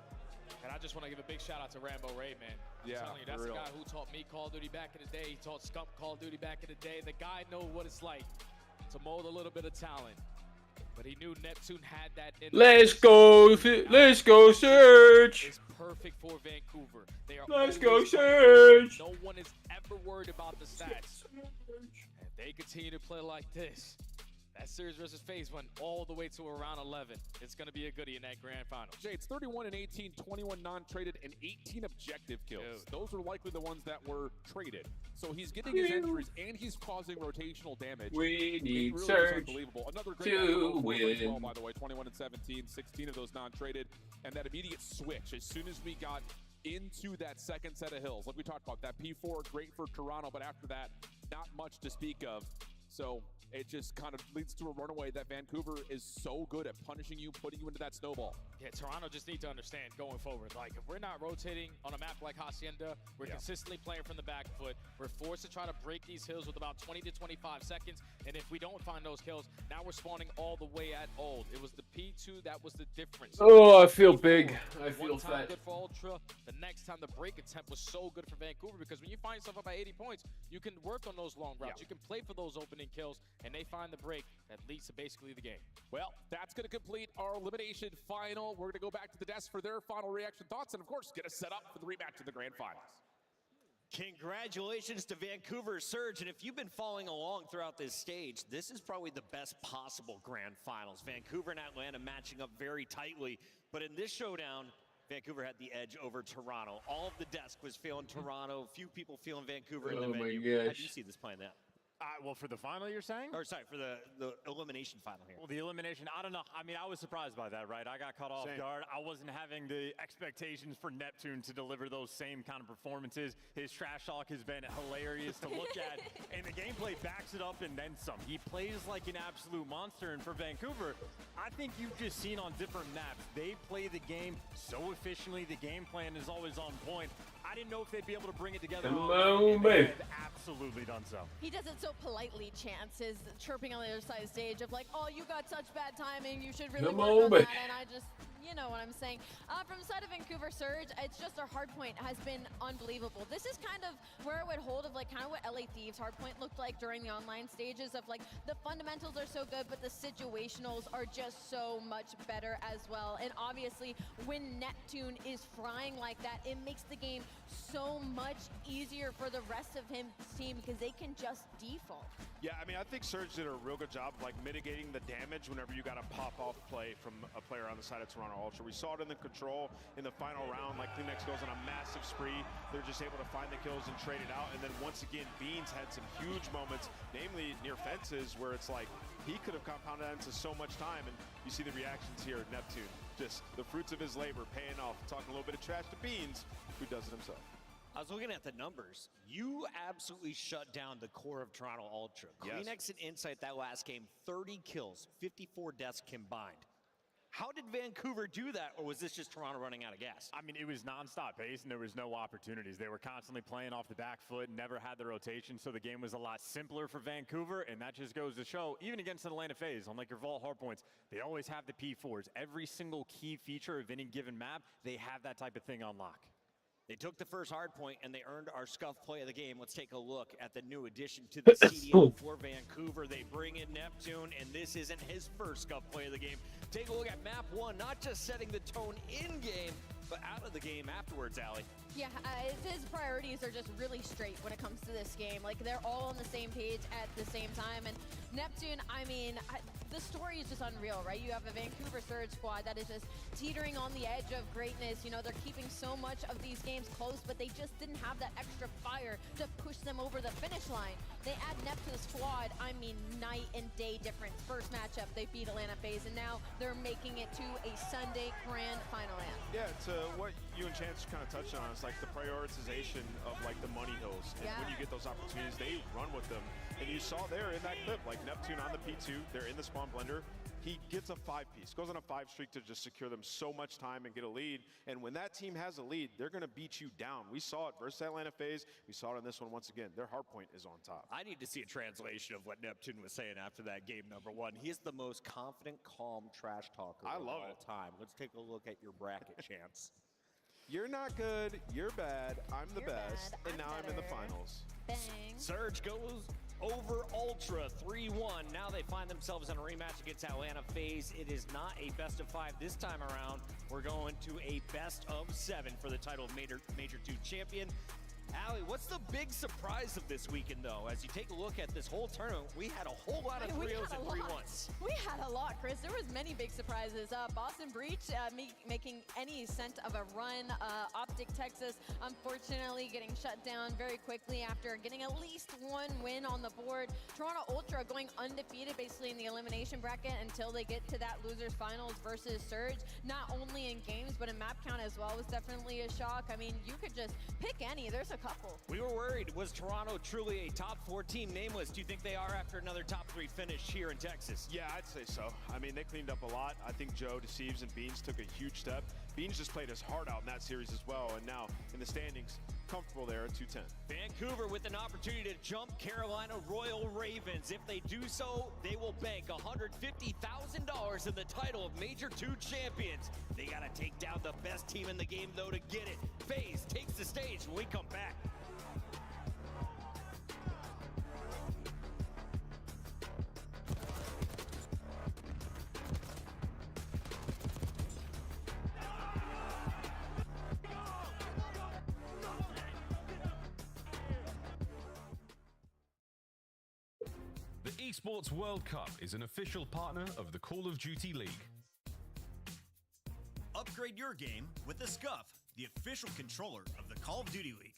And I just want to give a big shout out to Rambo Ray, man. Yeah, I'm telling you, that's the guy who taught me Call of Duty back in the day. He taught Scump Call of Duty back in the day. The guy knew what it's like to mold a little bit of talent. But he knew Neptune had that in Let's go, Surge. It's perfect for Vancouver. They are Let's go, always Surge. No one is ever worried about the stats. If they continue to play like this, that series versus FaZe went all the way to around 11. It's going to be a goodie in that grand final. Jay, it's 31 and 18, 21 non-traded, and 18 objective kills. Dude. Those are likely the ones that were traded. So he's getting his injuries, and he's causing rotational damage. We need really is Surge unbelievable. Another great to as well, win. by the way, 21 and 17, 16 of those non-traded, and that immediate switch as soon as we got into that second set of hills. Like we talked about, that P4, great for Toronto, but after that, not much to speak of. So it just kind of leads to a runaway that Vancouver is so good at punishing you, putting you into that snowball. Yeah, Toronto just need to understand going forward. Like, if we're not rotating on a map like Hacienda, we're consistently playing from the back foot. We're forced to try to break these hills with about 20 to 25 seconds. And if we don't find those kills, now we're spawning all the way at old. It was the P2 that was the difference. Oh, I feel big. I feel One time fat. good for Ultra. The next time the break attempt was so good for Vancouver because when you find yourself up at 80 points, you can work on those long routes. You can play for those opening kills, and they find the break. That leads to basically the game. Well, that's going to complete our elimination final. We're going to go back to the desk for their final reaction thoughts and, of course, get us set up for the rematch in the grand finals. Congratulations to Vancouver Surge, and if you've been following along throughout this stage, this is probably the best possible grand finals. Vancouver and Atlanta matching up very tightly, but in this showdown, Vancouver had the edge over Toronto. All of the desk was feeling Toronto, few people feeling Vancouver in the venue. How do you see this playing out? Well, for the final, you're saying? Or sorry, for the elimination final here. Well, the elimination, I don't know. I mean, I was surprised by that, right? I got caught off guard. I wasn't having the expectations for Neptune to deliver those same kind of performances. His trash talk has been hilarious to look at, and the gameplay backs it up and then some. He plays like an absolute monster, and for Vancouver, I think you've just seen on different maps, they play the game so efficiently. The game plan is always on point. I didn't know if they'd be able to bring it together. They've absolutely done so. He does it so politely, Chance is chirping on the other side of the stage of like, oh, you got such bad timing, you should really work on that, and I just, you know what I'm saying. From the side of Vancouver Surge, it's just their hardpoint has been unbelievable. This is kind of where I would hold of like kind of what LA Thieves hardpoint looked like during the online stages of like the fundamentals are so good, but the situationals are just so much better as well. And obviously, when Neptune is frying like that, it makes the game so much easier for the rest of his team because they can just default. Yeah, I mean, I think Surge did a real good job of like mitigating the damage whenever you got a pop-off play from a player on the side of Toronto Ultra. We saw it in the control in the final round, like Kleenex goes on a massive spree. They're just able to find the kills and trade it out. And then once again, Beans had some huge moments, namely near fences, where it's like he could have compounded that into so much time. And you see the reactions here at Neptune. Just the fruits of his labor paying off. Talking a little bit of trash to Beans, who does it himself. I was looking at the numbers. You absolutely shut down the core of Toronto Ultra. Yes. Kleenex and Insight that last game, 30 kills, 54 deaths combined. How did Vancouver do that, or was this just Toronto running out of gas? I mean, it was nonstop pace, and there was no opportunities. They were constantly playing off the back foot, never had the rotation, so the game was a lot simpler for Vancouver, and that just goes to show, even against an Atlanta FaZe, unlike your Vault hardpoints, they always have the P4s. Every single key feature of any given map, they have that type of thing on lock. They took the first hard point and they earned our scuff play of the game. Let's take a look at the new addition to the CDL for Vancouver. They bring in Neptune, and this isn't his first scuff play of the game. Take a look at map one, not just setting the tone in-game, but out of the game afterwards, Allie. Yeah, his priorities are just really straight when it comes to this game. Like, they're all on the same page at the same time. And Neptune, I mean, the story is just unreal, right? You have a Vancouver Surge squad that is just teetering on the edge of greatness. You know, they're keeping so much of these games close, but they just didn't have that extra fire to push them over the finish line. They add Nep to the squad, I mean, night and day difference. First matchup, they beat Atlanta FaZe, and now they're making it to a Sunday grand final. Yeah, to what you and Chance kind of touched on, it's like the prioritization of like the money hills. And when you get those opportunities, they run with them. And you saw there in that clip, like Neptune on the P2, they're in the spawn blender. He gets a 5-piece, goes on a 5 streak to just secure them so much time and get a lead. And when that team has a lead, they're going to beat you down. We saw it versus Atlanta FaZe. We saw it in this one once again. Their hardpoint is on top. I need to see a translation of what Neptune was saying after that game number one. He is the most confident, calm trash talker of all time. Let's take a look at your bracket, Chance. You're not good, you're bad, I'm the best, and now I'm in the finals. Bang. Surge goes over Ultra 3-1. Now they find themselves in a rematch against Atlanta FaZe. It is not a best of 5 this time around. We're going to a best of 7 for the title of Major 2 champion. Allie, what's the big surprise of this weekend, though? As you take a look at this whole tournament, we had a whole lot of 3-0s and 3-1s. We had a lot, Chris. There was many big surprises. Boston Breach making any scent of a run. Optic Texas, unfortunately, getting shut down very quickly after getting at least one win on the board. Toronto Ultra going undefeated, basically in the elimination bracket until they get to that losers finals versus Surge. Not only in games, but in map count as well was definitely a shock. I mean, you could just pick any. There's a couple. We were worried. Was Toronto truly a top 4 team? Nameless, do you think they are after another top 3 finish here in Texas? Yeah, I'd say so. I mean, they cleaned up a lot. I think Joe, Deceives, and Beans took a huge step. Beans just played his heart out in that series as well, and now in the standings, comfortable there at 210. Vancouver with an opportunity to jump Carolina Royal Ravens. If they do so, they will bank $150,000 in the title of Major 2 champions. They got to take down the best team in the game, though, to get it. FaZe takes the stage when we come back. Esports World Cup is an official partner of the Call of Duty League. Upgrade your game with the Scuff, the official controller of the Call of Duty League.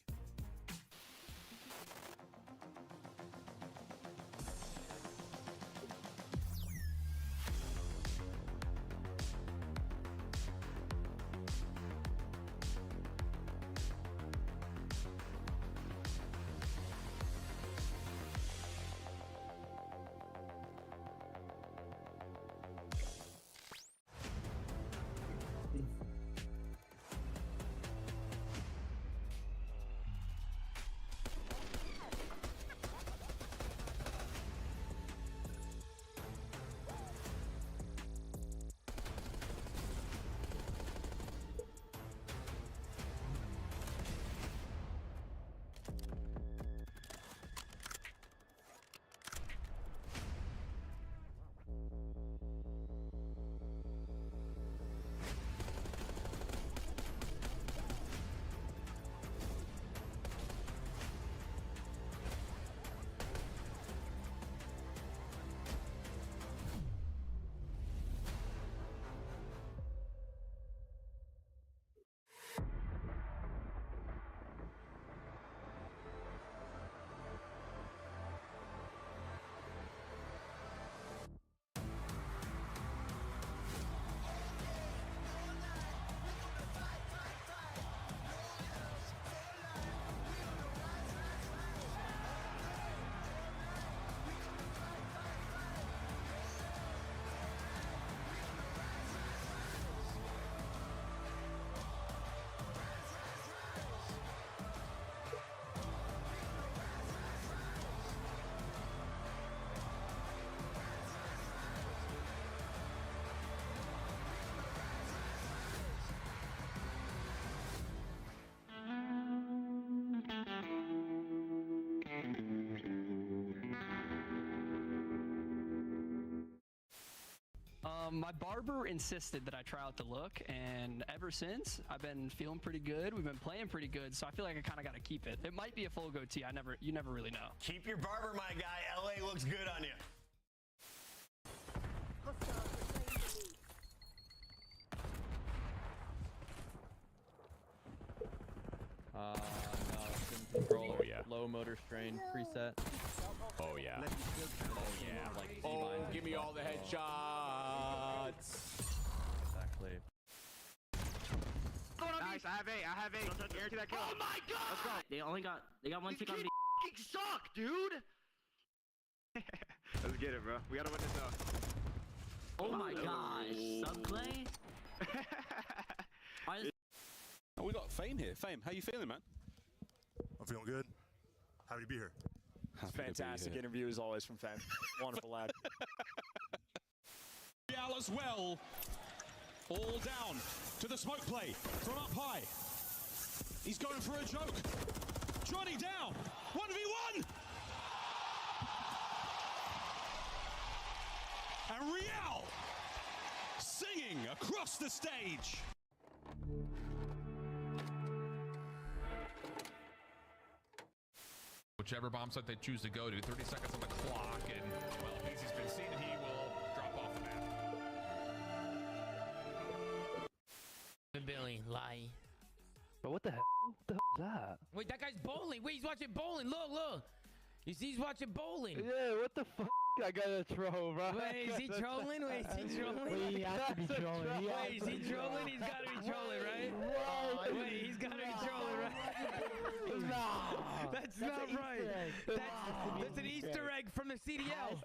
My barber insisted that I try out the look, and ever since, I've been feeling pretty good. We've been playing pretty good, so I feel like I kind of got to keep it. It might be a full goatee. You never really know. Keep your barber, my guy. LA looks good on you. No, sim controller. Oh, yeah. Low motor strain preset. Oh yeah. Like Oh, give me all the headshots. Exactly. Nice, I have A. Guarantee that kill. Oh my god! Let's go. They got one tick on B. Fucking suck, dude! Let's get it, bro. We gotta win this out. Oh my gosh. Subplay? Oh, we got Fame here. Fame, how you feeling, man? I'm feeling good. Happy to be here. Fantastic interview as always from Fem. Wonderful lad. Real as well. All down to the smoke play from up high. He's going for a joke. Johnny down. 1v1. And Real singing across the stage. Whichever bomb site they choose to go to, 30 seconds on the clock, and well, if he's been seen, he will drop off the map. Billy, lie. But what the hell? What the hell is that? Wait, that guy's bowling. Wait, he's watching bowling. Look. You see, he's watching bowling. Yeah, what the fuck? I gotta throw, bro. Wait, is he trolling? Wait, is he trolling? Wait, he has to be trolling. Wait, is he trolling? He's gotta be trolling, right? Wait, he's gotta be trolling, right? No. That's not right. That's an Easter egg from the CDL.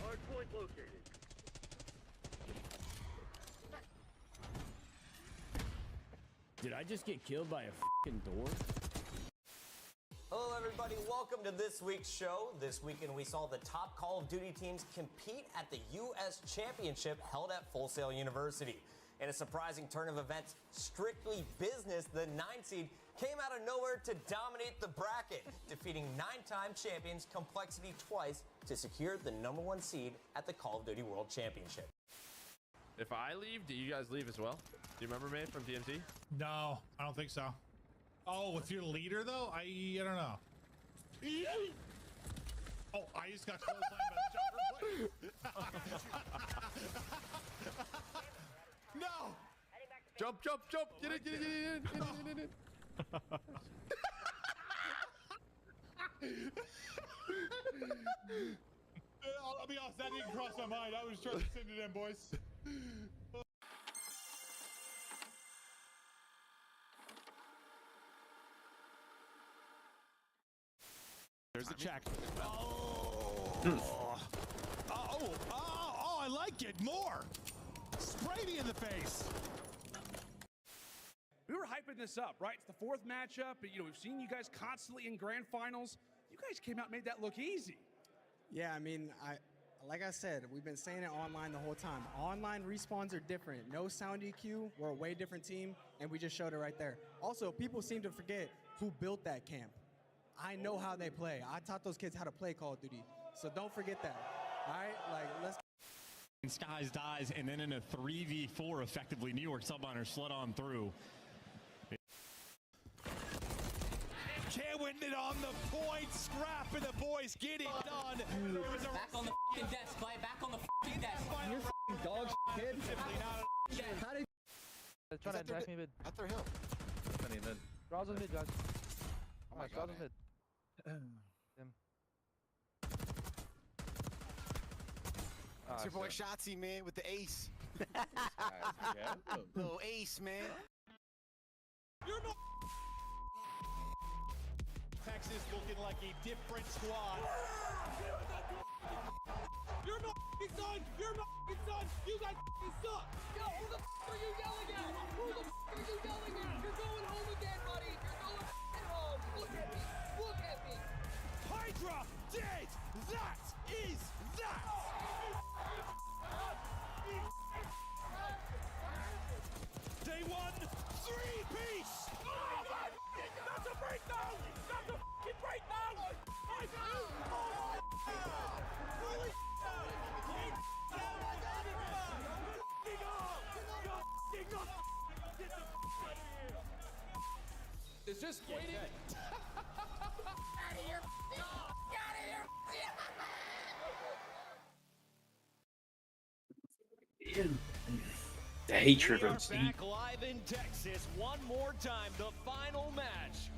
Hard point located. Did I just get killed by a fucking door? Hello everybody, welcome to this week's show. This weekend we saw the top Call of Duty teams compete at the U.S. Championship held at Full Sail University. In a surprising turn of events, strictly business, the 9 seed came out of nowhere to dominate the bracket, defeating 9-time champions Complexity twice to secure the #1 seed at the Call of Duty World Championship. If I leave, do you guys leave as well? Do you remember me from DMT? No, I don't think so. Oh, with your leader though? I don't know. Oh, I just got clotheslined by the jumper. No! Jump, jump, jump! Get it, get it, get it, get it, get it. I'll be honest, that didn't cross my mind. I was trying to send it in, boys. There's the check. Oh, I like it more. Spray me in the face. We were hyping this up, right? It's the fourth matchup. You know, we've seen you guys constantly in grand finals. You guys came out and made that look easy. Yeah, I mean, like I said, we've been saying it online the whole time. Online respawns are different. No sound EQ. We're a way different team, and we just showed it right there. Also, people seem to forget who built that camp. I know how they play. I taught those kids how to play Call of Duty. So don't forget that. All right? Like, let's. Skies dies, and then in a 3v4, effectively, New York Subliners slid on through. Can't win it on the point. Scrap and the boys get it done. Back on the fucking desk, Clay. Back on the fucking desk. You're fucking dog shit, kid. How did They're trying to attack me mid. At their hill. Mid. Draws on mid, guys. Oh my god. Mid. Him. It's your boy Shotzi, man, with the ace. Little ace, man. You're not. Texas looking like a different squad. You're not done. You're not done. You guys suck. Yo, who the are you yelling at? Who the are you yelling at? You're going home again, buddy. You're going home. Look at me. Look at me. Hydra did. That is that. Day one, 3-piece. That's a breakdown. That's a fucking breakdown. Really? It's just waiting. Out of here. Out of here. The hatred We are of Steve. back live in Texas one more time, the final match.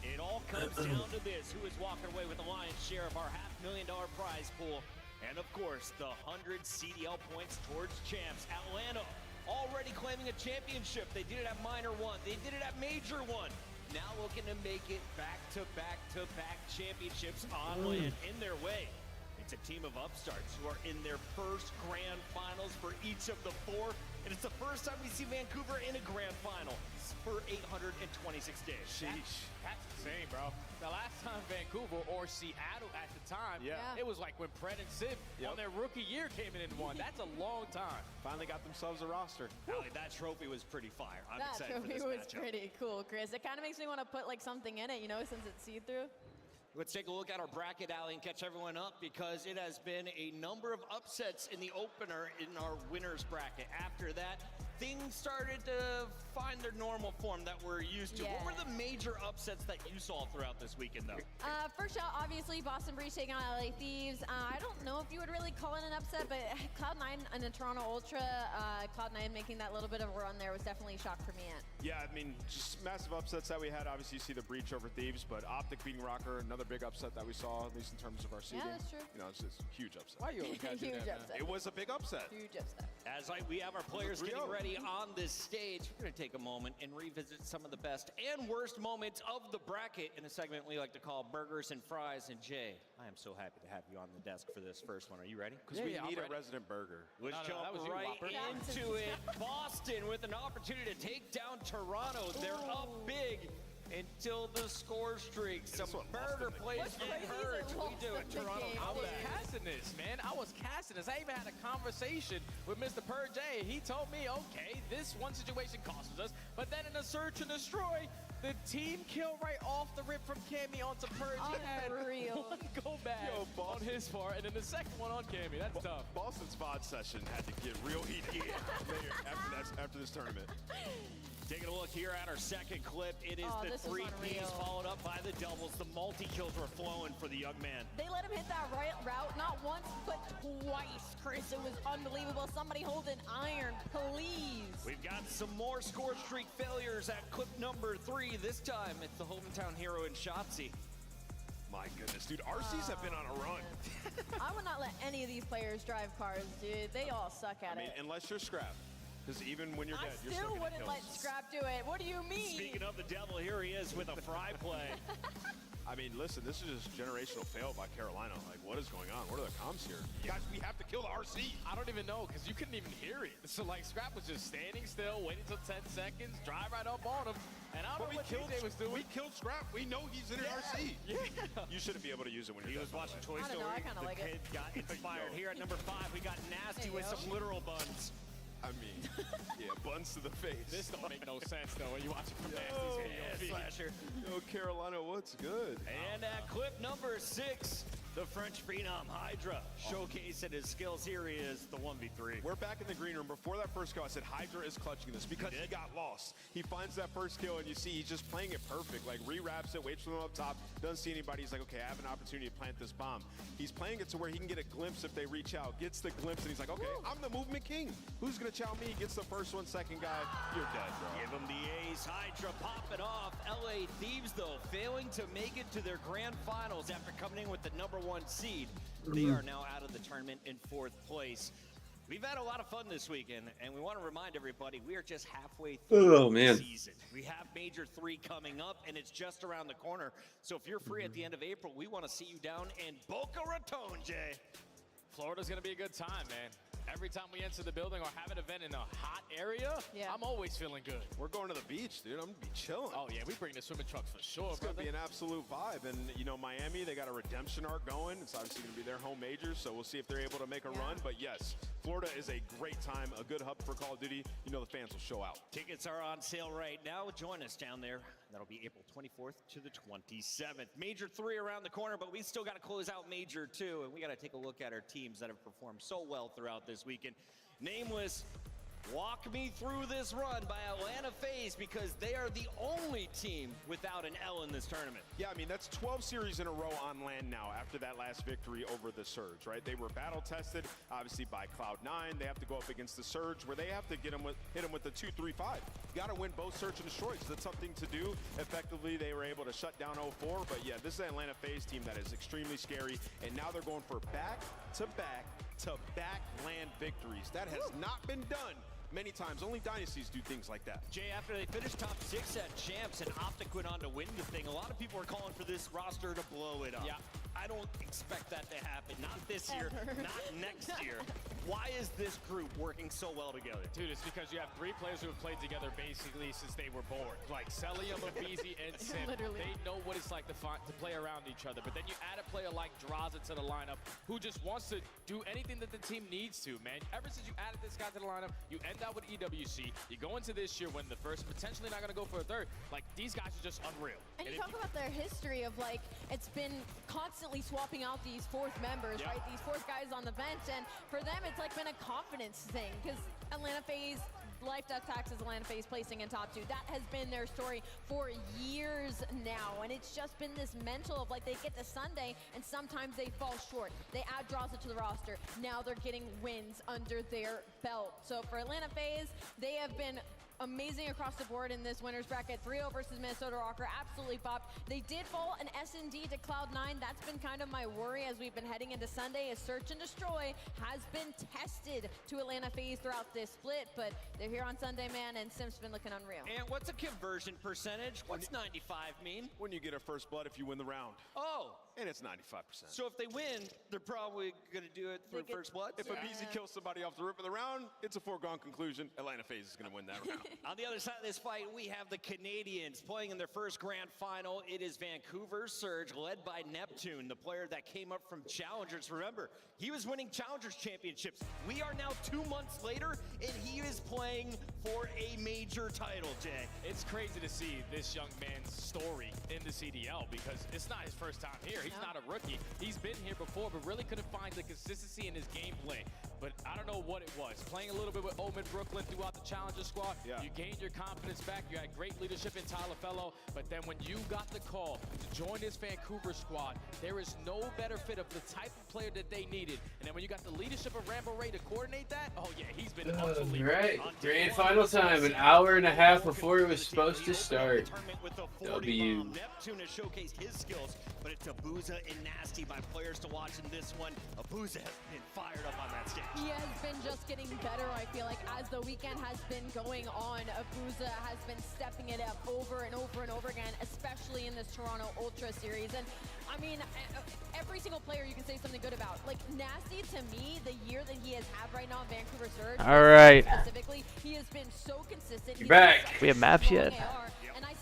It all comes down to this: who is walking away with the lion's share of our $500,000 prize pool, and of course the 100 CDL points towards champs. Atlanta already claiming a championship. They did it at Minor 1. They did it at Major 1. Now looking to make it back-to-back championships on land in their way. It's a team of upstarts who are in their first grand finals for each of the four, and it's the first time we see Vancouver in a grand final for 826 days. Sheesh. That's insane, bro. The last time Vancouver or Seattle at the time, it was like when Pred and Sid on their rookie year came in and won. That's a long time. Finally got themselves a roster. Allie, that trophy was pretty fire. I'm That excited for trophy this was matchup. pretty cool, Chris. It kind of makes me want to put like something in it, you know, since it's see-through. Let's take a look at our bracket, Allie, and catch everyone up, because it has been a number of upsets in the opener in our winners bracket. After that, things started to find their normal form that we're used to. What were the major upsets that you saw throughout this weekend, though? First out, obviously, Boston Breach taking on LA Thieves. I don't know if you would really call it an upset, but Cloud9 and the Toronto Ultra, Cloud9 making that little bit of a run there was definitely a shock for me. Yeah, I mean, just massive upsets that we had. Obviously, you see the Breach over Thieves, but Optic beating Rocker, another big upset that we saw, at least in terms of our seeding. Yeah, that's true. You know, it's just a huge upset. Why you always gotta do Huge that, upset. It was a big upset. Huge upset. As we have our players getting 3-0. ready on this stage, we're going to take a moment and revisit some of the best and worst moments of the bracket in a segment we like to call Burgers and Fries. And Jay, I am so happy to have you on the desk for this first one. Are you ready? Because we need a resident burger. Let's jump right into it. Boston with an opportunity to take down Toronto. They're up big until the score streak. Some burger plays get hurt. We do it, Toronto. I was casting this, man. I was casting this. I even had a conversation with Mr. Purge. He told me, okay, this one situation costs us, but then in a search and destroy, the team kill right off the rip from Cammy onto Purge. He had Unreal. one go back on his part, and then the second one on Cammy. That's tough. Boston's VOD session had to get real heated after this tournament. Taking a look here at our second clip, it is the this is 3 Ps unreal. followed up by the doubles. The multi-kills were flowing for the young man. They let him hit that right route not once, but twice, Chris. It was unbelievable. Somebody hold an iron, please. We've got some more score streak failures at clip number 3. This time, it's the hometown hero in Shotzi. My goodness, dude. RCs have been on a run. I would not let any of these players drive cars, dude. They all suck at it. Unless you're Scrap. Because even when you're dead, you're still still getting wouldn't let kills. Scrap do it. What do you mean? Speaking of the devil, here he is with a fry play. I mean, listen, this is just generational fail by Carolina. Like, what is going on? What are the comms here? Guys, we have to kill the RC. I don't even know, because you couldn't even hear it. So, like, Scrap was just standing still, waiting till 10 seconds, drive right up on him. And I don't know what TJ was doing. We killed Scrap. We know he's in an RC. Yeah. You shouldn't be able to use it when you're He was watching Toy I Story. don't know, I kinda The like it. kid got inspired. Here at number 5, we got Nasty There you with go. some literal buns. I mean, yeah, buns to the face. This don't make no sense, though, when you watch it from Yo, Nasty's video. Slasher. Yo, Carolina, what's good? And at clip number 6, the French phenom Hydra showcasing his skills. Here he is, the 1v3. We're back in the green room. Before that first kill, I said Hydra is clutching this because he got lost. He finds that first kill, and you see he's just playing it perfect. Like, re-wraps it, waits for them up top, doesn't see anybody. He's like, okay, I have an opportunity to plant this bomb. He's playing it to where he can get a glimpse if they reach out. Gets the glimpse, and he's like, okay, I'm the movement king. Who's going to chow me? Gets the first one, second guy. You're dead, bro. Give him the ace. Hydra popping off. LA Thieves, though, failing to make it to their grand finals after coming in with the #1 seed. They are now out of the tournament in 4th place. We've had a lot of fun this weekend, and we want to remind everybody we are just halfway through the season. We have Major 3 coming up, and it's just around the corner. So if you're free at the end of April, we want to see you down in Boca Raton, Jay. Florida's going to be a good time, man. Every time we enter the building or have an event in a hot area, I'm always feeling good. We're going to the beach, dude. I'm going to be chilling. Oh, yeah, we bring the swimming trunks for sure, It's going to be an absolute vibe. And, you know, Miami, they got a redemption arc going. It's obviously going to be their home major, so we'll see if they're able to make a run. But, yes, Florida is a great time, a good hub for Call of Duty. You know the fans will show out. Tickets are on sale right now. Join us down there. That'll be April 24th to the 27th. Major 3 around the corner, but we still got to close out Major 2, and we got to take a look at our teams that have performed so well throughout this weekend. Nameless, walk me through this run by Atlanta FaZe because they are the only team without an L in this tournament. Yeah, I mean, that's 12 series in a row on land now after that last victory over the Surge, right? They were battle-tested, obviously, by Cloud9. They have to go up against the Surge where they have to hit them with the 2-3-5. You got to win both Search and Destroy. So that's something to do. Effectively, they were able to shut down 0-4. But, yeah, this is an Atlanta FaZe team that is extremely scary. And now they're going for back-to-back land victories. That has not been done many times. Only dynasties do things like that. Jay, after they finished top 6 at Champs and Optic went on to win the thing, a lot of people are calling for this roster to blow it up. Yeah. I don't expect that to happen. Not this year, not next year. Why is this group working so well together? Dude, it's because you have 3 players who have played together basically since they were born. Like Celium, Abizi, and Sim. Literally. They know what it's like to play around each other. But then you add a player like Draza to the lineup who just wants to do anything that the team needs to, man. Ever since you added this guy to the lineup, you end out with EWC. You go into this year when the first potentially not going to go for a third. Like, these guys are just unreal. And you talk about their history of, like, it's been constantly swapping out these 4th members, right? These 4th guys on the bench. And for them, it's, like, been a confidence thing because Atlanta FaZe, Life Death Taxes, Atlanta FaZe placing in top 2. That has been their story for years now. And it's just been this mental of, like, they get to Sunday and sometimes they fall short. They add Draza to the roster. Now they're getting wins under their belt. So for Atlanta FaZe, they have been amazing across the board in this winner's bracket. 3-0 versus Minnesota Rocker, absolutely popped. They did fall an S&D to Cloud9. That's been kind of my worry as we've been heading into Sunday, as Search and Destroy has been tested to Atlanta FaZe throughout this split, but they're here on Sunday, man, and Sim's been looking unreal. And what's a conversion percentage? What's 95 mean? When you get a first blood if you win the round. Oh. And it's 95%. So if they win, they're probably going to do it through first blood? If Abizi kills somebody off the rip of the round, it's a foregone conclusion. Atlanta FaZe is going to win that round. On the other side of this fight, we have the Canadians playing in their first grand final. It is Vancouver Surge, led by Neptune, the player that came up from Challengers. Remember, he was winning Challengers championships. We are now 2 months later, and he is playing for a major title, Jay. It's crazy to see this young man's story in the CDL because it's not his first time here. He's not a rookie. He's been here before, but really couldn't find the consistency in his gameplay. But I don't know what it was. Playing a little bit with Omen Brooklyn throughout the Challenger squad, you gained your confidence back. You had great leadership in Tyler Fellow. But then when you got the call to join this Vancouver squad, there is no better fit of the type of player that they needed. And then when you got the leadership of Rambo Ray to coordinate that, oh yeah, he's been utterly Right, grand final time, an hour and a half before it was supposed to start. W. Neptune has showcased his skills, but it's Abuza and Nasty by players to watch in this one. Abuza has been fired up on that stage. He has been just getting better, I feel like, as the weekend has been going on. Abuza has been stepping it up over and over and over again, especially in this Toronto Ultra Series. And I mean, every single player you can say something good about. Like, Nasty, to me, the year that he has had right now in Vancouver Surge, all right, specifically, he has been so consistent. You're back. We have maps yet?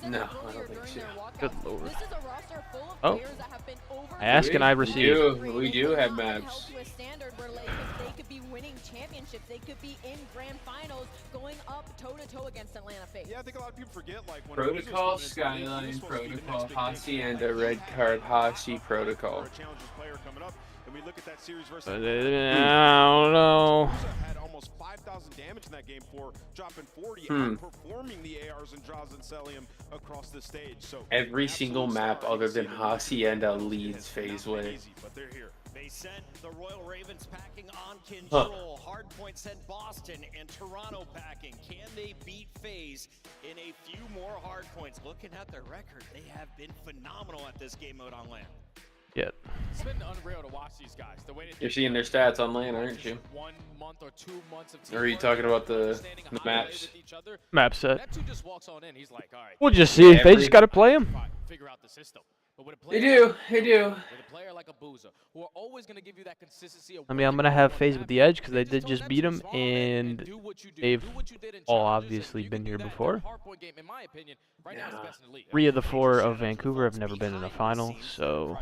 No, I don't think so. Good lord. This is a roster full of Oh. players that have been over. I ask and I receive. We do have maps. To a standard where, like, if they could be winning championships, they could be in grand finals, going up toe to toe against Atlanta FaZe. Yeah, I think a lot of people forget, like, when Protocol, Skyline, Protocol, Hacienda, Red Card, Hasi, Protocol. And we look at that series versus I don't know. had almost 5,000 damage in that game for dropping 40, outperforming the ARs and Draws and Celium across the stage. So every single map other than Hacienda leads FaZe way. But they're here. They sent the Royal Ravens packing on control. Hardpoint sent Boston and Toronto packing. Can they beat FaZe in a few more hardpoints? Looking at their record, they have been phenomenal at this game mode on land. Yet. It's been unreal to watch these guys. The way You're seeing their stats on LAN, aren't you? 1 month or 2 months of Or are you talking about the maps? Map set. Neptune just walks on in. He's like, all right. We'll just see if they just got to play him. Figure out the system. But with a They player do. They do. With a player like Abuza, who are always going to give you that consistency of I mean, I'm going to have FaZe with the edge because they did just beat him, and they've all obviously been here before. Three of the 4 of Vancouver have never been in a final, so...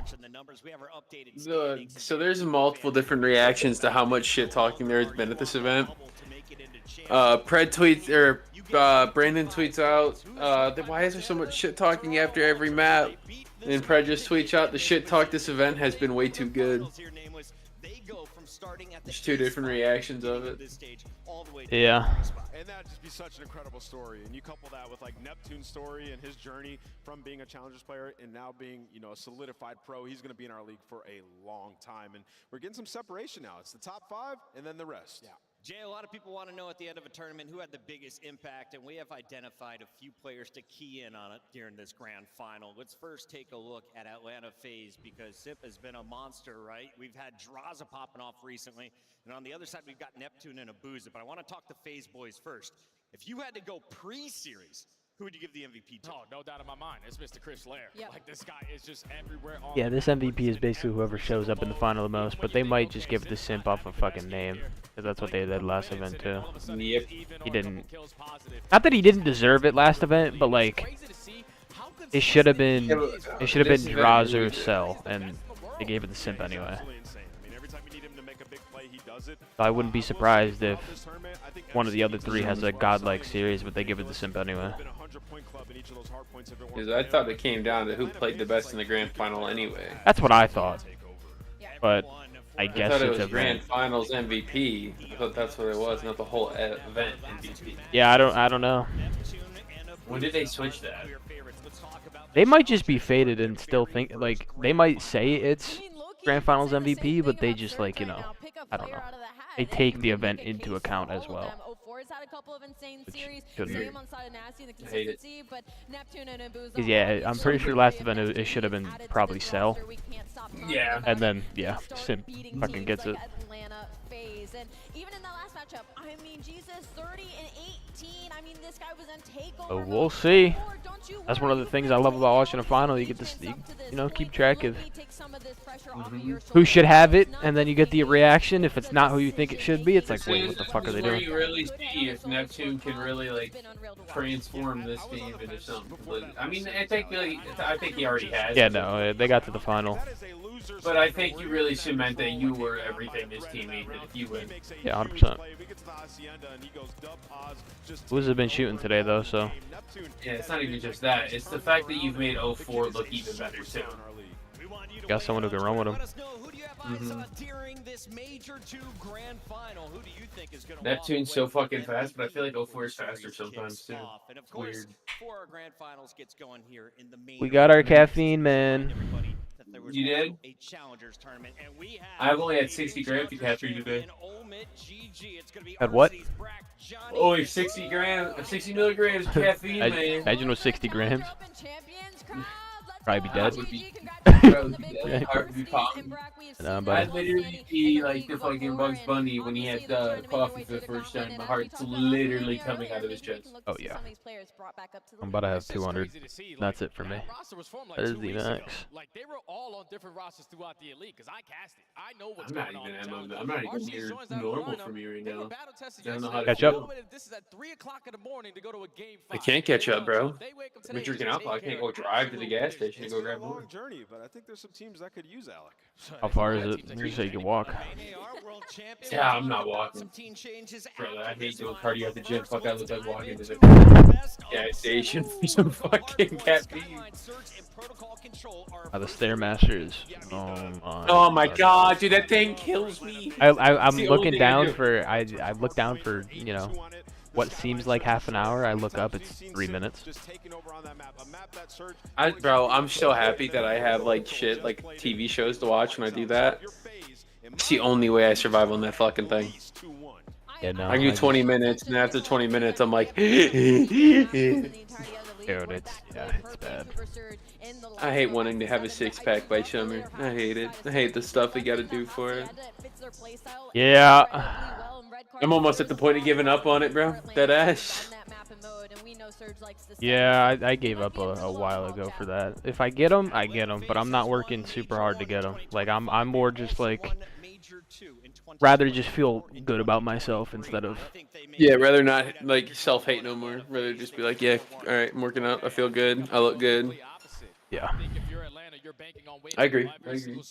So there's multiple different reactions to how much shit talking there has been at this event. Pred tweets, or Brandon tweets out, why is there so much shit talking after every map? And Pred just tweets out, the shit talk this event has been way too good. There's 2 different reactions of it. Yeah. And that'd just be such an incredible story. And you couple that with, like, Neptune's story and his journey from being a Challengers player and now being, you know, a solidified pro. He's going to be in our league for a long time. And we're getting some separation now. It's the top 5 and then the rest. Yeah. Jay, a lot of people want to know at the end of a tournament who had the biggest impact, and we have identified a few players to key in on it during this grand final. Let's first take a look at Atlanta FaZe, because Sip has been a monster, right? We've had Draza popping off recently, and on the other side, we've got Neptune and Abuza, but I want to talk to FaZe boys first. If you had to go pre-series, who would you give the MVP to? Oh, no doubt in my mind. It's Mr. Chris Lair. Like, this guy is just everywhere. Yeah, this MVP is basically whoever shows up in the final the most, but they might just give it to Simp off a fucking name, because that's what they did last event too. Yep. He didn't. Not that he didn't deserve it last event, but like, it should have been. It should have been Draws or Cell, and they gave it to Simp anyway. So I wouldn't be surprised if one of the other 3 has a godlike series, but they give it to Simp anyway. Because I thought it came down to who played the best in the grand final anyway. That's what I thought. But I guess thought it it's was a grand finals MVP. I thought that's what it was, not the whole event MVP. Yeah, I don't know. When did they switch that? They might just be faded and still think, like, they might say it's grand finals MVP, but they just, like, you know, I don't know. They take the event into account as well. Had a couple of insane series. Shouldn't be. Same on side of Nasty, the consistency, but Neptune and Abuza. Yeah, I'm pretty sure last event it should have been probably Cell. Yeah. And then, yeah, Simp fucking gets it. Atlanta FaZe. And even in that last matchup, I mean, Jesus, 30 and 18. I mean, this guy was on takeover. So we'll see. That's one of the things I love about watching a final. You get to, you know, keep track of who should have it, and then you get the reaction. If it's not who you think it should be, it's like, wait, what the fuck are they doing? You really see if Neptune can really, like, transform this team into something. I mean, I think he already has. Yeah, no, they got to the final. But I think you really cement that you were everything this team needed if you win. Yeah, 100%. Who's been shooting today, though, so. Yeah, it's not even just that. It's the fact that you've made 04 look even better, too. Got someone who can run with him. During this major 2 grand final, who do you think is going to Neptune's so fucking fast, but I feel like 04 is faster sometimes too. And of course, Weird. before our grand finals gets going here in the main We got our caffeine, man. You did? a challengers tournament, and we have I've only had 60 grams of caffeine today. Had what? Only 60 milligrams of caffeine, man. Imagine with 60 grams. Probably be dead. Heart would be popping. I'd literally be like the fucking Bugs Bunny when he had coffee for the first time. My heart's literally coming out of his chest. Oh yeah. I'm about to have 200. That's it for me. That is the max. Like they were all on different rosters throughout the elite because I casted. I know what's I'm not even near normal for me right now. I don't know how to catch feel. up. This is at 3 o'clock in the morning to go to a game 5. I can't catch up, bro. I've been drinking alcohol. I can't go drive to the gas station to It's go been a grab more. long journey, but I think there's some teams that could use Alec. How far is it? You say you can walk. Yeah, I'm not walking. Brother, I hate doing cardio at the gym. Fuck, I look like walking to the gas station for some fucking caffeine. The Stairmasters. Oh my god, dude, that thing kills me. I'm the only looking thing I down do. for I look down for, you know, what seems like half an hour. I look up, it's 3 minutes. Bro, I'm so happy that I have like shit like TV shows to watch when I do that. It's the only way I survive on that fucking thing. Yeah, no. I do 20 minutes, and after 20 minutes, I'm like, Dude, it's bad. I hate wanting to have a six-pack by summer. I hate it. I hate the stuff we gotta do for it. Yeah. I'm almost at the point of giving up on it, bro. That ass. Yeah, I gave up a while ago for that. If I get them, I get them, but I'm not working super hard to get them. Like I'm more just like rather just feel good about myself instead of Yeah, rather not like self-hate no more. Rather just be like, yeah, all right, I'm working out. I feel good. I look good. Yeah. I agree. I agree.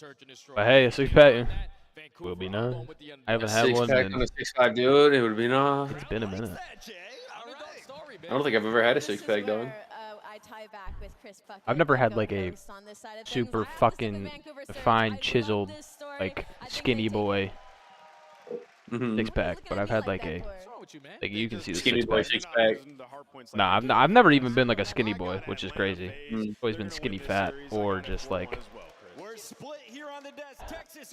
But hey, a six-pack will be nice. I haven't had one. Six-pack on a 6'5" dude, it would be nice. It's been a minute. I don't think I've ever had a six-pack, dog. I've never had like a super fucking fine chiseled like skinny boy six-pack, but I've had like a you can see the Skinny boy six-pack. Nah, I've never even been like a skinny boy, which is crazy. Always been skinny fat or just like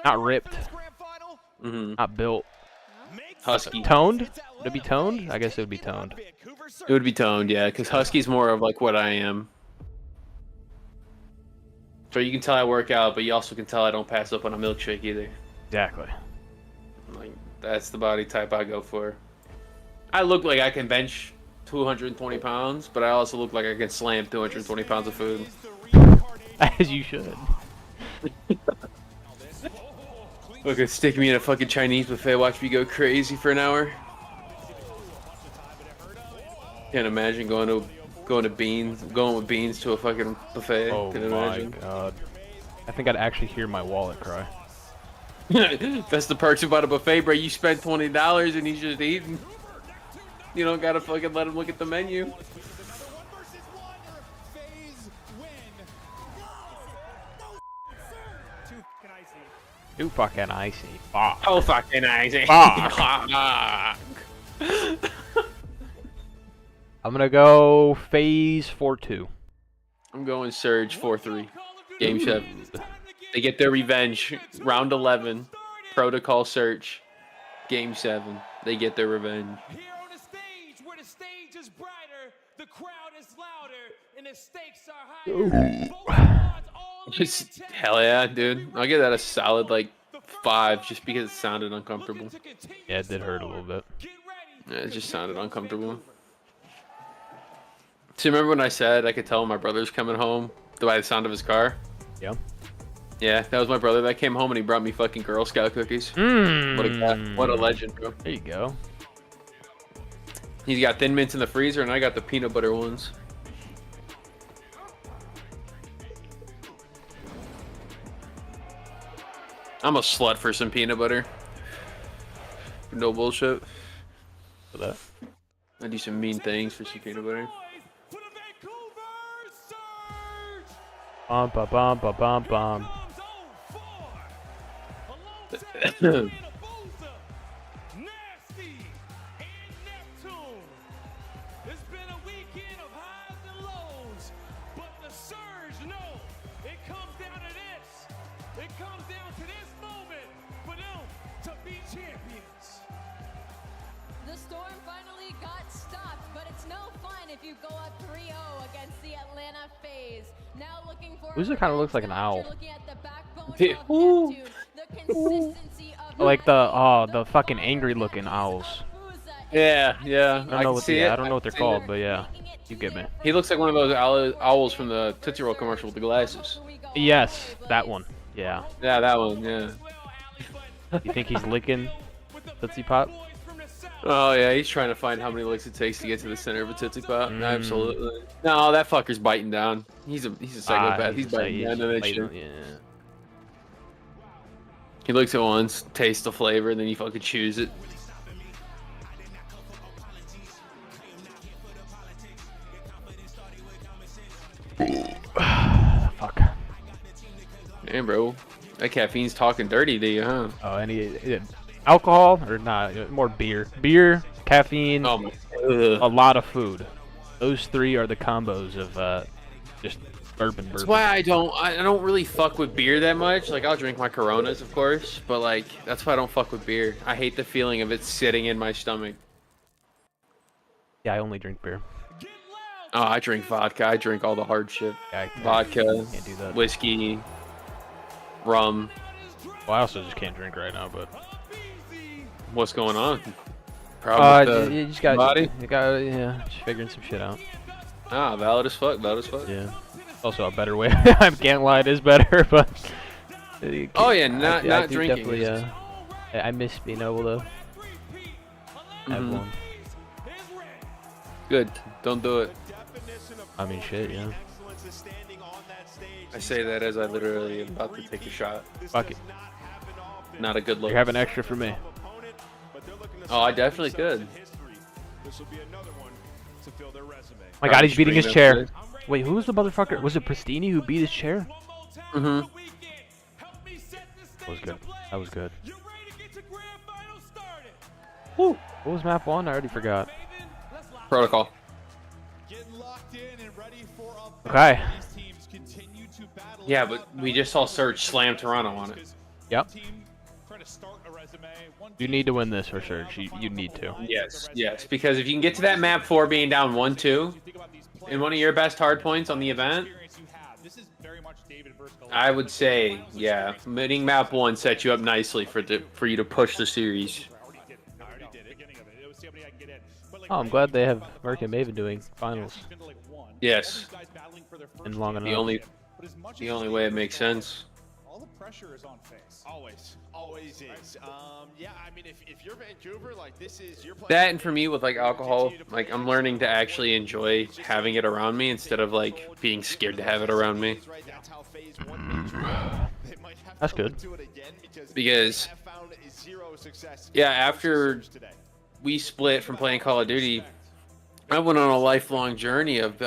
not ripped, not built. Husky. Toned? Would it be toned? I guess it would be toned. It would be toned, yeah, because Husky's more of like what I am. So you can tell I work out, but you also can tell I don't pass up on a milkshake either. Exactly. Like that's the body type I go for. I look like I can bench 220 pounds, but I also look like I can slam 220 pounds of food. As you should. Look, it's stick me in a fucking Chinese buffet, watch me go crazy for an hour. Can't imagine going with beans to a fucking buffet. Oh Can my imagine. god. I think I'd actually hear my wallet cry. That's the perks about a buffet, bro. You spend $20 and he's just eating. You don't gotta fucking let him look at the menu. Too fucking icy. Fuck. Oh fucking icy. Fuck. I'm gonna go phase 4-2. I'm going Surge 4-3. Game 7. They get their revenge. Round 11. Protocol Search. Game 7. They get their revenge. Here on the stage, where the stage is brighter, the crowd is louder, and the stakes are higher. Just hell yeah, dude. I'll give that a solid like 5 just because it sounded uncomfortable. Yeah, it did hurt a little bit. Yeah, it just sounded uncomfortable. So remember when I said I could tell my brother's coming home by the sound of his car? Yeah. Yeah, that was my brother that came home and he brought me fucking Girl Scout cookies. What a legend, bro. There you go. He's got Thin Mints in the freezer and I got the peanut butter ones. I'm a slut for some peanut butter. No bullshit. For that. I do some mean things for some peanut butter. Bum ba bum ba bum bum. Nasty and Neptune. It's been a weekend of highs and lows, but the Surge know it comes down to this. It comes down to this moment for them to be champions. The storm finally got stopped, but it's no fun if you go up 3-0 against the Atlanta FaZe. Now looking for Uzi kind of looks like an owl. looking at the backbone Yeah. of Neptune, the consistency of Like the fucking angry looking owls. Yeah, yeah. I don't know what see the, it. I don't know what they're see called, it. but yeah, you get me. He looks like one of those owls from the Tootsie Roll commercial with the glasses. Yes, that one. Yeah. Yeah, that one. Yeah. You think he's licking Tootsie Pop? Oh yeah, he's trying to find how many licks it takes to get to the center of a Tootsie Pop. Mm. Absolutely. No, that fucker's biting down. He's a psychopath. He's biting down to that shit. Yeah. He looks at once, tastes the flavor, and then he fucking chews it. Fuck. Damn, bro. That caffeine's talking dirty to you, huh? Oh, any alcohol or not? More beer. Beer, caffeine, Oh my. a lot of food. Those three are the combos of just bourbon. That's why I don't really fuck with beer that much. Like I'll drink my Coronas, of course, but like that's why I don't fuck with beer. I hate the feeling of it sitting in my stomach. Yeah, I only drink beer. Oh, I drink vodka. I drink all the hard shit. Yeah, Vodka, can't do that. whiskey, rum. Well, I also just can't drink right now, but What's going on? Problem with the you just got body? You got just figuring some shit out. Ah, valid as fuck. Valid as fuck. Yeah. Also a better way. I can't lie, it is better, but. Oh yeah, not I do drinking. Definitely, I miss being able to have one. Good. Don't do it. I mean, shit, yeah. I say that as I literally am about to take a shot. Fuck it. Not a good look. You're having extra for me. Oh, I definitely could. My God, he's beating his chair. Wait, who was the motherfucker? Was it Pristini who beat his chair? Mm-hmm. That was good. That was good. Woo! What was map 1? I already forgot. Protocol. Okay. Yeah, but we just saw Surge slam Toronto on it. Yep. You need to win this for sure. You need to. Yes, yes. Because if you can get to that map 4 being down 1-2 in one of your best hard points on the event, I would say, yeah, winning map 1 sets you up nicely for you to push the series. Oh, I'm glad they have Merc and Maven doing finals. Yes. In long enough. The only way it makes sense. All the pressure is on FaZe. Always is. Yeah, I mean, if you're Vancouver, like this is your. That and for me with like alcohol, like I'm learning to actually enjoy having it around me instead of like being scared to have it around me. That's good. Because yeah, after we split from playing Call of Duty, I went on a lifelong journey of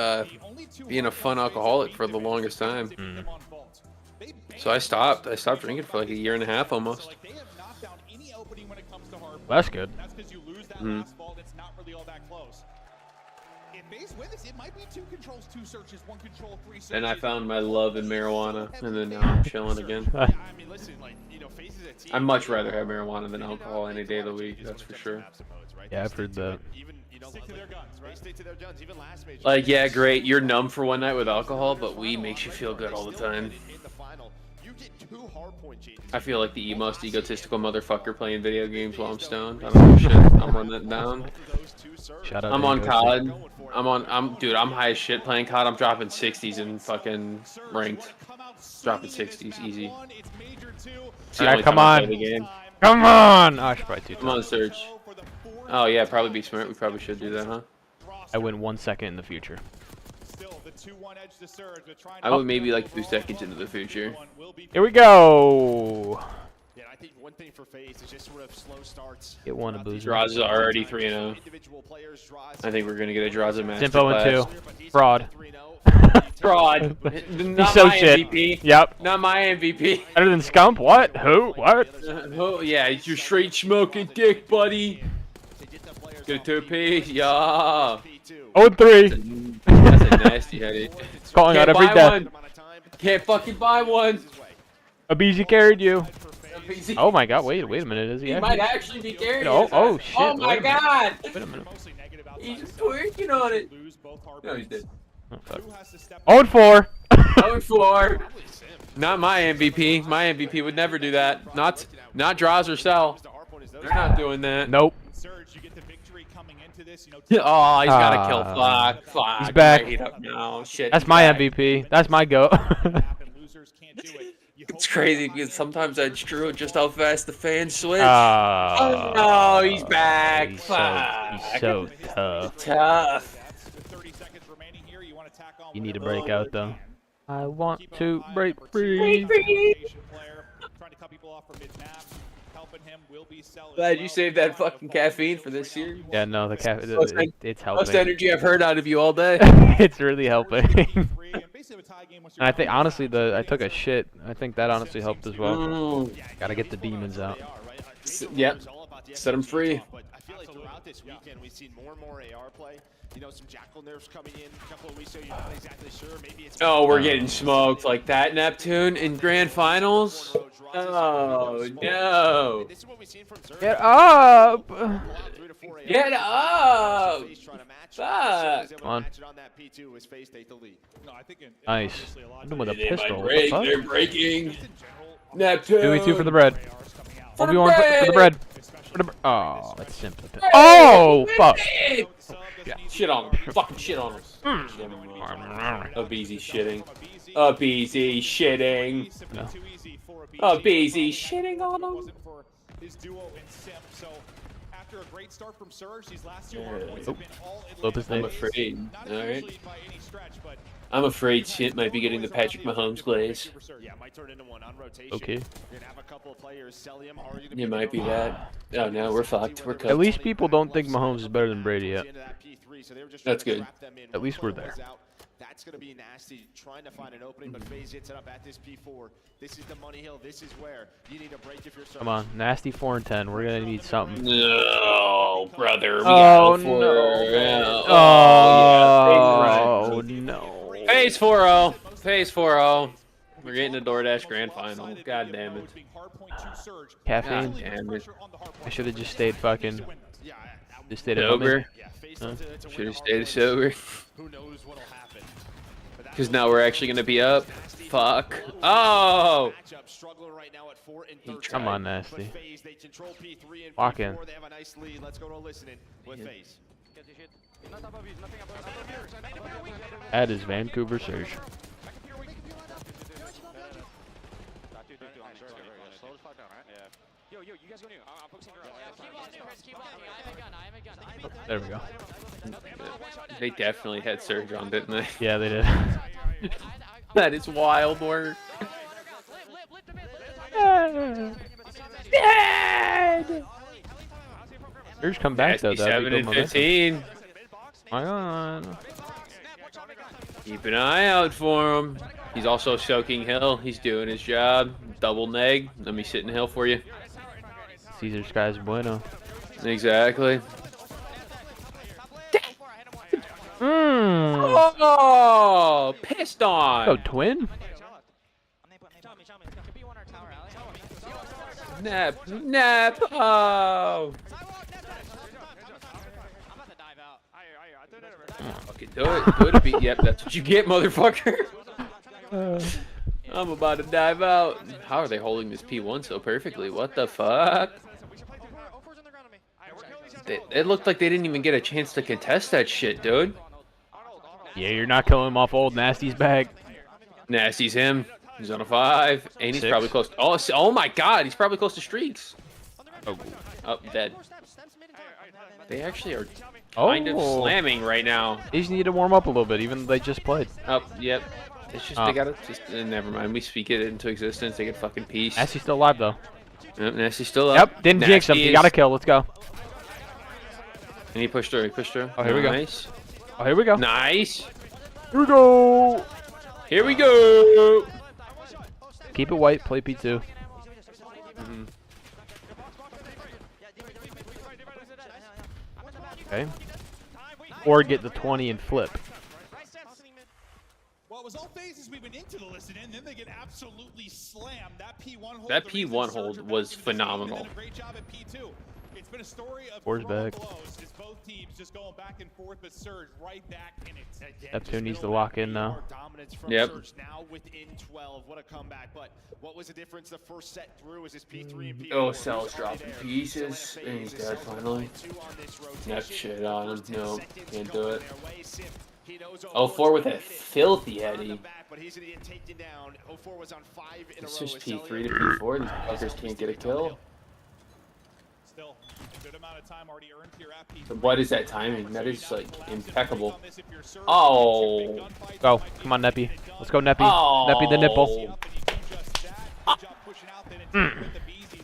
being a fun alcoholic for the longest time. So I stopped drinking for like a year and a half almost. That's good. And I found my love in marijuana, and then now I'm chilling again. I'd much rather have marijuana than alcohol any day of the week, that's for sure. Yeah, I've heard that. Like, yeah, great, you're numb for one night with alcohol, but weed makes you feel good all the time. I feel like the most egotistical motherfucker playing video games while I'm stoned. I don't give a shit. I'm running it down. Shout out I'm to on Ghosty. COD. Dude, I'm high as shit playing COD. I'm dropping 60s in fucking ranked. Dropping 60s, easy. Alright, come on. Come on! Oh, I should probably do Come on, Surge. Oh, yeah, probably be smart. We probably should do that, huh? I win 1 second in the future. I would maybe like 2 seconds into the future. Here we go! I think one thing for FaZe is just sort of slow starts. Get one of Boozer. Draws is already 3-0. I think we're gonna get a Draws of Simp 0-2. Fraud. Fraud. He's Not so my shit. MVP. Yep. Not my MVP. Better than Scump? What? Who? What? Oh yeah, you're straight smoking dick, buddy. Get a 2P. Yeah. 0-3. That's a nasty headache. Calling out every death. Can't fucking buy one. Abizi carried you. Oh my god, wait a minute. Is he might actually be carrying Oh shit. Oh my god. Wait a minute. He's twerking on it. No, he's dead. Oh, fuck. 0-4. 0-4. Not my MVP. My MVP would never do that. Not Draws or Cell. They're not doing that. Nope. Oh, he's got to kill Flock. Flock. He's back. No, shit. That's my MVP. That's my go. It's crazy because sometimes that's true. Just how fast the fans switch. Oh no, he's back. He's so tough. Tough. You need to break out though. I want to break free. Glad you saved that fucking caffeine for this series. Yeah, no, the caffeine. It's helping. Most energy I've heard out of you all day. It's really helping. I think honestly, I took a shit. I think that honestly helped as well. Gotta get the demons out. Yep. Set them free. I feel like throughout this weekend, we've seen more and more AR play. You know, some Jackal nerfs coming in a couple of weeks ago. You're not exactly sure. Maybe it's. Oh, we're getting smoked like that, Neptune, in grand finals. Oh no! Get up! Get up! Fuck! Come on. Nice. I'm doing with a pistol. What the Break. fuck? They're breaking. Neptune. 2v2 for the bread. 1v1 for the bread. Oh, that's simple. Oh, fuck. Yeah. Shit on him. Fucking shit on him. Abizi shitting. Abizi shitting. No. Abizi shitting on him. After a great start from Surge, these last 2 Oh. I'm afraid. Alright. I'm afraid shit might be getting the Patrick Mahomes glaze. Okay. It might be that. Oh no, we're fucked. We're cooked. At least people don't think Mahomes is better than Brady yet. That's good. At least we're there. That's going to be nasty, trying to find an opening, but FaZe hits it up at this P4. This is the money hill. This is where you need a break if you're Surge. Come on, nasty 4 and 10. We're gonna need something. No, brother. Oh no. Oh no. FaZe 4-0. FaZe 4-0. We're getting the DoorDash Grand Final. God damn it. Caffeine. God damn it. I should have just stayed fucking. Just stayed Sober. Should have stayed sober. Because now we're actually going to be up. Fuck. Oh! Come on, nasty. Walk in. That is Vancouver Surge. There we go. They definitely had Surge on, didn't they? Yeah, they did. That is wild work. Dead! Surge come back though. 7 and 15. Hang on. Keep an eye out for him. He's also soaking Hill. He's doing his job. Double neg. Let me sit in Hill for you. Caesar Sky's bueno. Exactly. Oh, pissed on. Oh, twin? Nap. Nap. Oh. Fucking do it. Do it. Yep, that's what you get, motherfucker. I'm about to dive out. How are they holding this P1 so perfectly? What the fuck? It looked like they didn't even get a chance to contest that shit, dude. Yeah, you're not killing him off old Nasty's bag. Nasty's him. He's on a 5. And he's probably close to... Oh my god, he's probably close to streaks. Oh, dead. They actually are kind of slamming right now. They just need to warm up a little bit, even though they just played. Oh, yep. It's just, they gotta just... never mind, we speak it into existence. They get fucking peace. Nasty's still alive, though. Yep, Nasty's still up. Yep, didn't jinx him. You got to kill. Let's go. And he pushed through. He pushed through. Oh, here we go. Nice. Oh, here we go. Nice. Here we go. Here we go. Keep it white. Play P2. Okay. Or get the 20 and flip. Well, it was all phases we went into the listen in, then they get absolutely slammed. That P1 hold. That P1 hold was phenomenal. Great job at P2. It's been a story of Four's back. blows. It's both teams just going back and forth, but Surge right back in it. Neptune needs to lock in now. Yep. Surge now within 12. What a comeback. But what was the difference the first set through? Was this P3 and P4? Oh, Cell's dropping pieces. And he's dead finally. That shit on him. No, can't do it. 04 with a filthy heady. It's just P3 to P4. These fuckers can't get a kill. Still, a good amount of time already earned here at P3. So what is that timing? That is like impeccable. Oh. Go. Come on, Neppy. Let's go, Neppy. Oh. Neppy the nipple.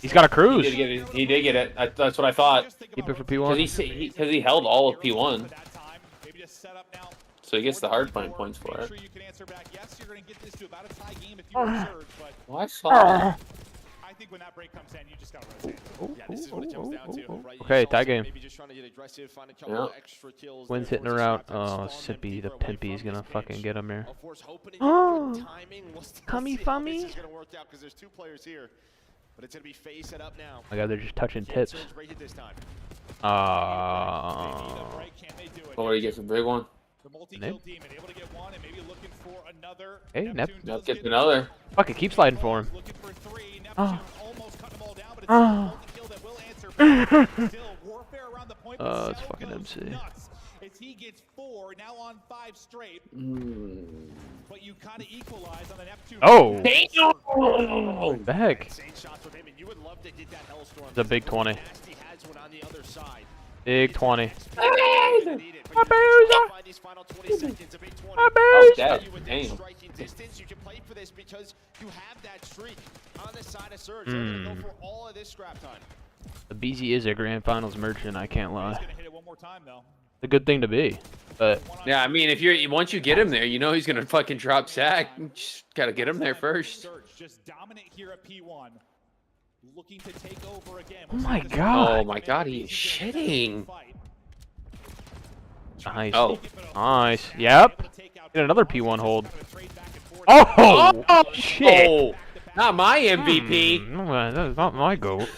He's got a cruise. He did get it. That's what I thought. Keep it for P1. Because he held all of P1. So he gets the hard point points for it. Well, I saw. I think when that break comes in, you just gotta rotate. Yeah, this is what it comes down to. Right? Okay, tie game. Maybe just trying to get aggressive, find a couple of extra kills. Wind's hitting her out. Oh, Sippy, the pimpy is gonna fucking get him here. Oh, Cummy fummy. This is gonna work out because there's two players here, but it's gonna be face it up now. My God, they're just touching tips. Oh, he gets a big one. Nip. Hey, Nep gets another. Fuck it, keep sliding for him. Oh. Oh. It's fucking MC. As he gets 4, now on 5 straight. But you kind of equalize on the Neptune. Oh! Damn! The heck? It's a big 20. Big 20. Oh, damn. You can play for this because you have that streak on the side of Surge. They're gonna go for all of this scrap time. The BZ is a grand finals merchant, I can't lie. It's a good thing to be, but yeah, I mean, if you're once you get him there, you know he's gonna fucking drop sack. You just gotta get him there first. Just dominant here at P1. Looking to take over again. Oh my God! Oh my God, he is shitting. Nice. Oh, nice. Yep. Get another P1 hold. Oh, oh shit! Oh, not my MVP. That is not my goat.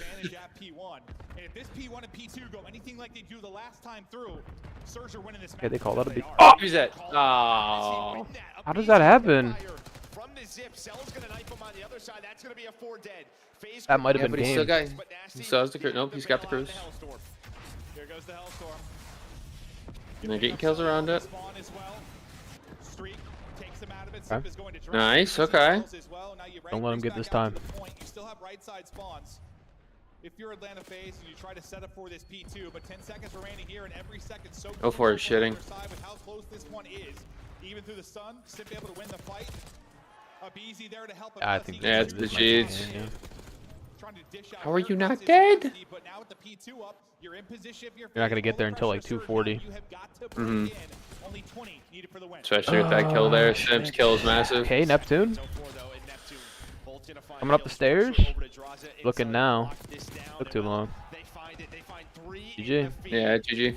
Okay, they call that a beat. Oh, who's that? Oh. How does that happen? That might have been but game. he still has the cruise. Nope, he's got the cruise. Here goes the Hellstorm. And they're getting kills around it. Okay. Nice, okay. Don't let him get this time. You still have right side spawns. If you're Atlanta FaZe and you try to set up for this P2, but 10 seconds remaining here and every second so go for it, shitting. with how close this one is. Even through the sun, simply able to win the fight. Easy there to help. I think that's the cheats. How are you not dead? You're not gonna get there until like 240. Especially with that kill there. Shemp's kill is massive. Okay, Neptune. Coming up the stairs. Looking now. Took too long. GG. Yeah, GG.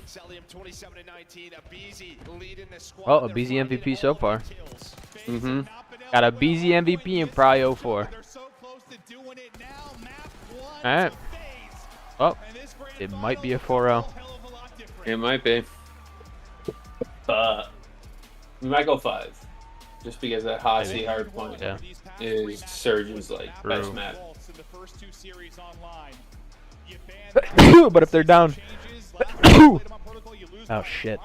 Well, a BZ MVP so far. Mm-hmm. Got a BZ MVP in Prio 4. Alright. Well, it might be a 4-0. It might be. But we might go 5. Just because that Hossie hard point is Surge's like best map. But if they're down. Oh shit.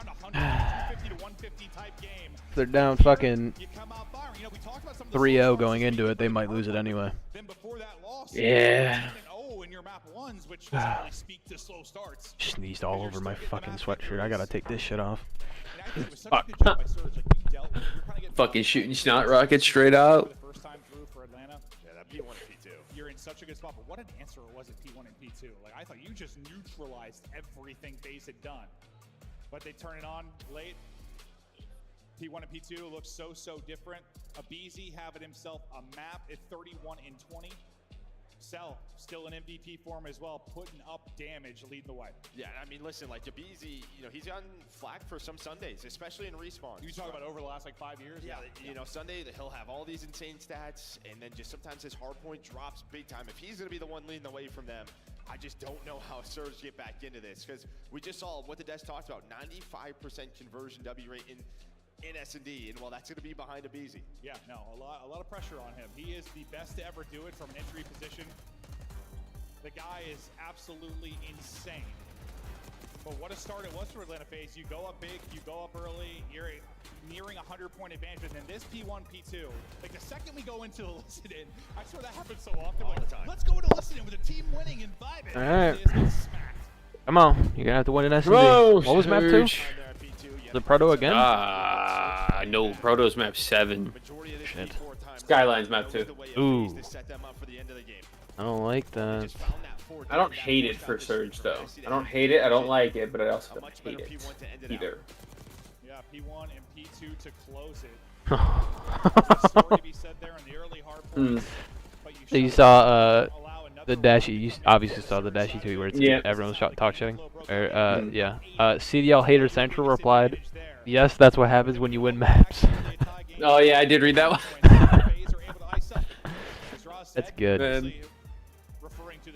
If they're down fucking 3-0 going into it, they might lose it anyway. Yeah. trap ones, which doesn't really speak to slow starts. Sneezed all over my fucking sweatshirt. I gotta take this shit off. Fuck. Fucking shooting snot rockets straight out. The first time through for Atlanta. Yeah, that P1 and P2. You're in such a good spot, but what an answer it was at P1 and P2. Like, I thought you just neutralized everything FaZe had done. But they turn it on late. P1 and P2 looks so different. Abizi having himself a map at 31 and 20. Cell still in MVP form as well, putting up damage, leading the way. Yeah, I mean, listen, like Abizi, you know, he's gotten flack for some Sundays, especially in respawns. You talk about over the last like 5 years. Yeah, you know, Sunday he'll have all these insane stats, and then just sometimes his hard point drops big time. If he's gonna be the one leading the way from them, I just don't know how Surge get back into this, because we just saw what the desk talked about, 95% conversion W rate in S&D, and well, that's going to be behind Abizi. Yeah, no, a lot of pressure on him. He is the best to ever do it from an entry position. The guy is absolutely insane. But what a start it was for Atlanta FaZe. You go up big, you go up early, you're nearing 100-point advantage, and then this P1, P2. Like, the second we go into the listen-in, I swear that happens so often. All the time. Let's go into listen-in with a team winning and vibing. All right. Come on, you're gonna have to win an S&D. Whoa, What was map 2? The Proto again? No, Proto's map 7. Shit. Skyline's map 2. Ooh. I don't like that. I don't hate it for Surge, though. I don't hate it, I don't like it, but I also don't hate it either. Yeah, P1 and P2 to close it. There's a story to be said there in the early hard points, but So you saw the Dashy. You obviously saw the Dashy tweet where it's everyone was talk shitting. Or yeah. CDL Hater Central replied, "Yes, that's what happens when you win maps." Oh yeah, I did read that one. That's good. Man.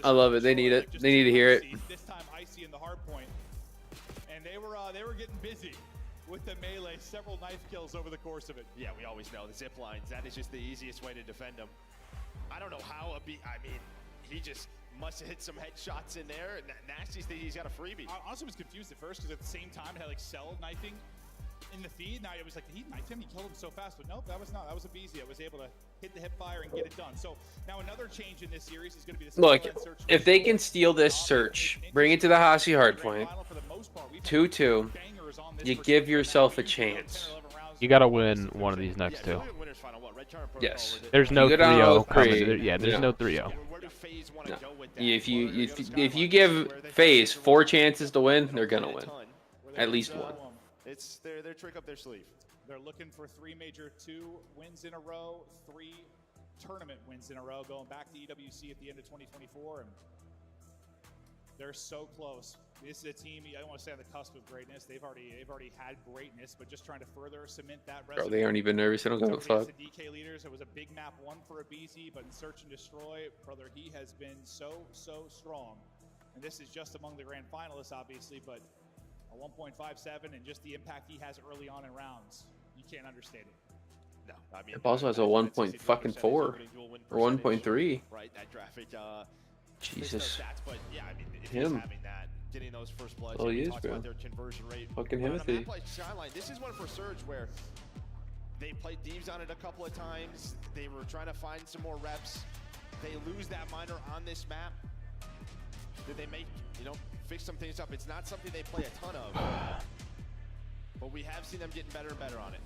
I love it. They need it. They need to hear it. This time Icy in the hard point, and they were getting busy with the melee. Several knife kills over the course of it. Yeah, we always know the zip lines. That is just the easiest way to defend them. I don't know how I mean, he just must have hit some headshots in there. Nasty's think he's got a freebie. I honestly was confused at first because at the same time it had like Cell knifing in the feed. Now it was like, he knifed him, he killed him so fast, but nope, that was not. That was Abizi. I was able to hit the hip fire and get it done. So now another change in this series is going to be the Look, if they can steal this search, bring it to the Hasi hardpoint, 2-2, you give yourself a chance. You gotta win one of these next two. Yes. There's no You go down 3-0 coming. 0-3. Yeah, there's no 3-0. No. If you give FaZe 4 chances to win, they're gonna win. At least one. It's their trick up their sleeve. They're looking for 3 major 2 wins in a row, 3 tournament wins in a row, going back to EWC at the end of 2024, and they're so close. This is a team, I don't want to say on the cusp of greatness. They've already had greatness, but just trying to further cement that resume. Bro, they aren't even nervous. They don't give a fuck. DK leaders. It was a big map 1 for Abizi, but in Search and Destroy, brother, he has been so strong. And this is just among the grand finalists, obviously, but a 1.57 and just the impact he has early on in rounds, you can't understand it. No, I mean, It also has a 1.4 or 1.3. Right, that graphic. Jesus. Stats, but yeah, I mean, if Him. he's having that, getting those first bloods, Oh, he is, talked bro. about their conversion rate. Fucking On a Himothy. map like Skyline, this is one for Surge where they played Thieves on it a couple of times. They were trying to find some more reps. They lose that minor on this map. Did they make, fix some things up? It's not something they play a ton of, but we have seen them getting better and better on it.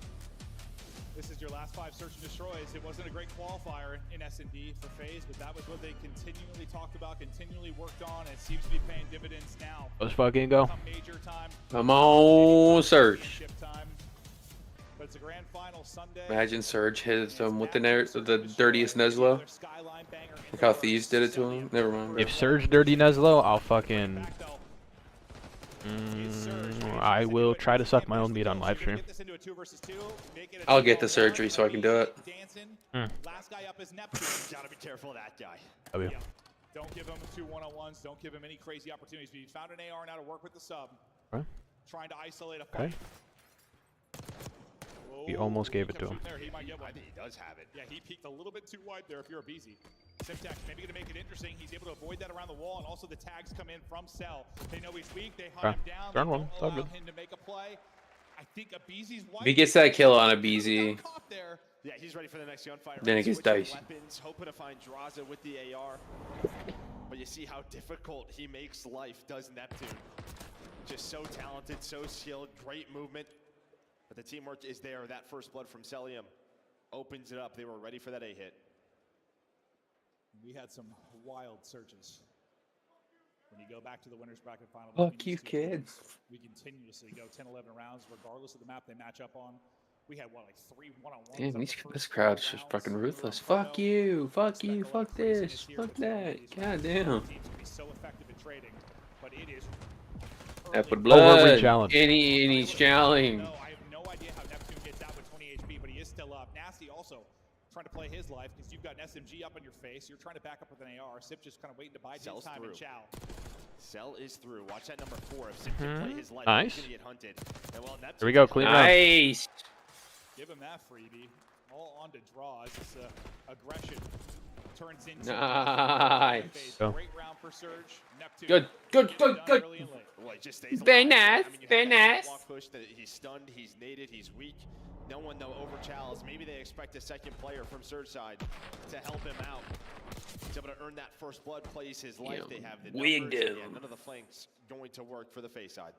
This is your last 5 Search and Destroys. It wasn't a great qualifier in S&D for FaZe, but that was what they continually talked about, continually worked on, and it seems to be paying dividends now. Let's fucking go. Major time, Come on, Surge. time. But it's a grand final Sunday. Imagine Surge hits them with the dirtiest Neslo. Like how Thieves did it to him. Never mind. Bro. If Surge dirty Neslo, I'll fucking. I will try to suck my own meat on live stream. I'll get the surgery so I can do it. Last guy up is Neptune. Gotta be careful of that guy. W. Don't give him 2 1-on-1s. Don't give him any crazy opportunities. But he's found an AR now to work with the sub. Okay. Trying to isolate a fight. He almost gave it to him. There, he might get one. I think he does have it. Yeah, he peeked a little bit too wide there if you're a BZ. Simtax maybe going to make it interesting. He's able to avoid that around the wall, and also the tags come in from Cell. They know he's weak. They hunt him down. Turn They one. don't It's all allow good. him to make a play. I think Abizi's If he gets that kill on a BZ, Yeah, he's ready for the next gunfire. then it gets Switching dicey. Weapons, hoping to find Draza with the AR. But you see how difficult he makes life, does Neptune. Just so talented, so skilled, great movement. But the teamwork is there. That first blood from Celium opens it up. They were ready for that A hit. We had some wild searches. When you go back to the winners bracket final, Fuck you, kids. We continuously go 10, 11 rounds, regardless of the map they match up on. We had, what, like 3 one-on-ones? Damn, this crowd's just fucking ruthless. Fuck you, fuck you, fuck this, fuck that. God damn. Teams can be so effective at trading, but it is That would Overreach blood. challenge. And he's challenging. No, I have no idea how Neptune gets out with 20 HP, but he is still up. Nasty also trying to play his life because you've got an SMG up on your face. You're trying to back up with an AR. Sip just kind of waiting to bide his time and chow. Cell is through. Watch that number 4. If Sip can play his life, Nice. he's going to get hunted. And well, There we go, clean round. Nice. Give him that freebie. All on to draws. It's aggression turns into Nice. Go. great round for Surge. Neptune. Good, good, good, good. Well, it just stays Very alive. nice, I mean, you very have that nice. walk push that he's stunned, he's naded, he's weak. No one, though, over Chalice. Maybe they expect a second player from Surge side to help him out. He's able to earn that first blood, plays his life. Yeah, They have the wigged numbers. him. Yeah, none of the flanks going to work for the face side.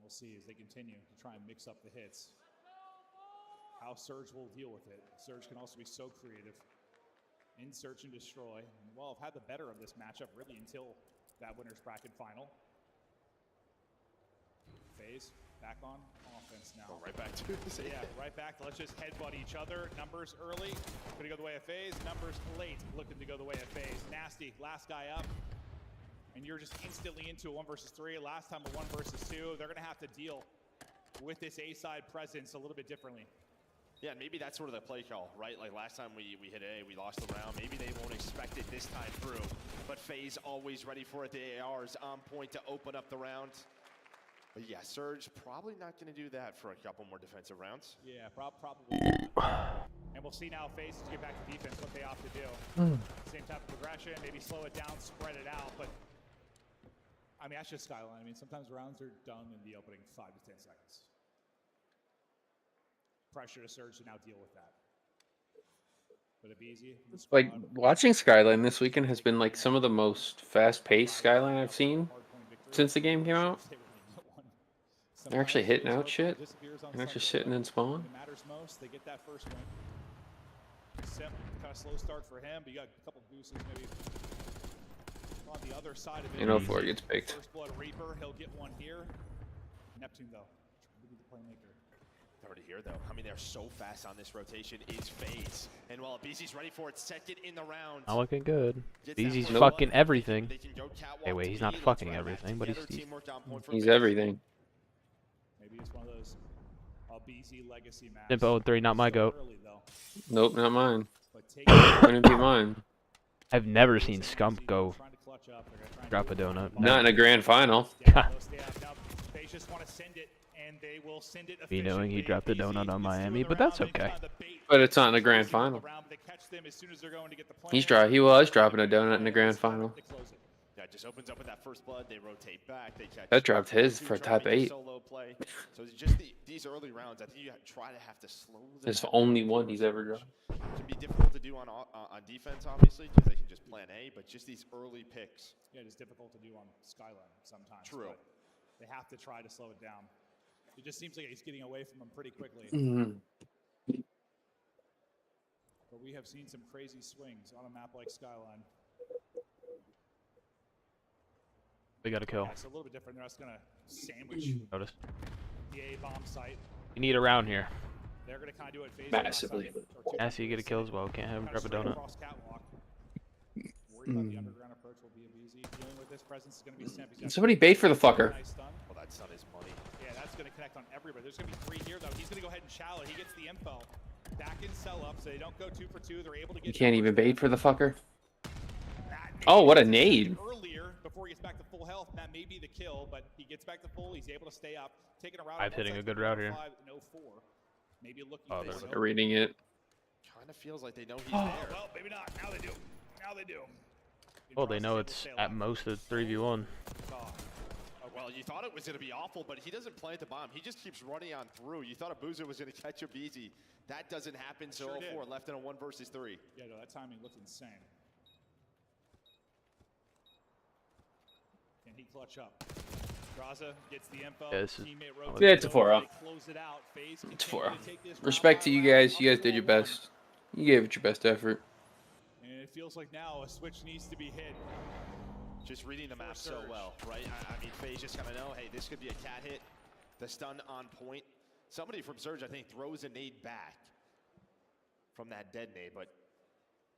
We'll see as they continue to try and mix up the hits. How Surge will deal with it. Surge can also be so creative. In search and destroy. And well, have had the better of this matchup really until that winners bracket final. FaZe back on offense now. Right back to the Yeah, right back. Let's just headbutt each other. Numbers early, gonna go the way of FaZe. Numbers late, looking to go the way of FaZe. Nasty, last guy up. And you're just instantly into a 1 versus 3. Last time a 1 versus 2. They're gonna have to deal with this A-side presence a little bit differently. Yeah, maybe that's sort of the play call, right? Like last time we hit A, we lost the round. Maybe they won't expect it this time through. But FaZe always ready for it. The AR is on point to open up the round. But yeah, Surge probably not going to do that for a couple more defensive rounds. Yeah, probably not. And we'll see now FaZe to get back to defense, what they opt to do. Same type of progression, maybe slow it down, spread it out. But, I mean, that's just Skyline. I mean, sometimes rounds are done in the opening 5 to 10 seconds. Pressure to Surge to now deal with that. Would it be easy? Like, watching Skyline this weekend has been like some of the most fast-paced Skyline I've seen since the game came out. They're actually hitting out shit. They're not just sitting in spawn. It matters most. They get that first win. Simp, kind of slow start for him, but you got a couple boosts maybe on the other side of it. You know, before it gets picked. First blood Reaper, he'll get one here. Neptune though, trying to be the playmaker. Already here though. I mean, they're so fast on this rotation. Is FaZe, and while BZ's ready for it, second in the round. Not looking good. Gets that BZ's first fucking blood. everything. They can go catwalk Hey, wait, to he's B. not Let's fucking run back everything, but together. he's Teamwork on point for He's FaZe. everything. Maybe it's one of those BZ legacy maps. Simp 0-3, not my goat. Early, though. Nope, not mine. Wouldn't be mine. I've never seen Scump go drop a donut. Not in a grand final. They just want to send it, and they will send it Me knowing he dropped a donut on Miami, but that's okay. But it's not in the grand final. He was dropping a donut in the grand final. Yeah, it just opens up with that first blood. They rotate back. They catch. That dropped his for try to top make a 8. Solo play. So it's just these early rounds, I think you try to have to slow them. It's the down. only one he's ever dropped. It can be difficult to do on defense, obviously, because they can just plan A. But just these early picks. Yeah, it is difficult to do on Skyline sometimes. True. But they have to try to slow it down. It just seems like he's getting away from them pretty quickly. But we have seen some crazy swings on a map like Skyline. We got a kill. Yeah, it's a little bit different. They're just going to sandwich Notice. the A-bomb site. You need a round here. They're going to kind of do it phase Massively. Nasty, you get a kill as well. Can't have him grab a donut. Worried about the underground approach will be easy. Dealing with this presence is going to be Simp. Somebody bait for the fucker. Well, that stun is money. Yeah, that's going to connect on everybody. There's going to be 3 here, though. He's going to go ahead and shallow. He gets the info. Back in sell up, so they don't go 2 for 2. They're able to get. You can't even bait for the fucker. Oh, what a nade. Earlier, before he gets back to full health, that may be the kill, but he gets back to full. He's able to stay up. Taking a route. I'm hitting a good route here. Maybe looking. Oh, They're reading it. Kind of feels like they know he's Oh, there. well, maybe not. Now they do. Now they do. Well, they know it's at most a 3v1. Well, you thought it was going to be awful, but he doesn't plant the bomb. He just keeps running on through. You thought a Boozer was going to catch a BZ. That doesn't happen, so Sure 0-4 did. left in a 1 versus 3. Yeah, no, that timing looked insane. he clutch up? Graza gets the info. Yeah, this is, Yeah, it's a 4-0. Close it out. FaZe It's 4-0. Respect to you guys. You guys did your best. You gave it your best effort. And it feels like now a switch needs to be hit. Just reading the map so well, right? I mean, FaZe just gotta know, hey, this could be a cat hit. The stun on point. Somebody from Surge, I think, throws a nade back from that dead nade, but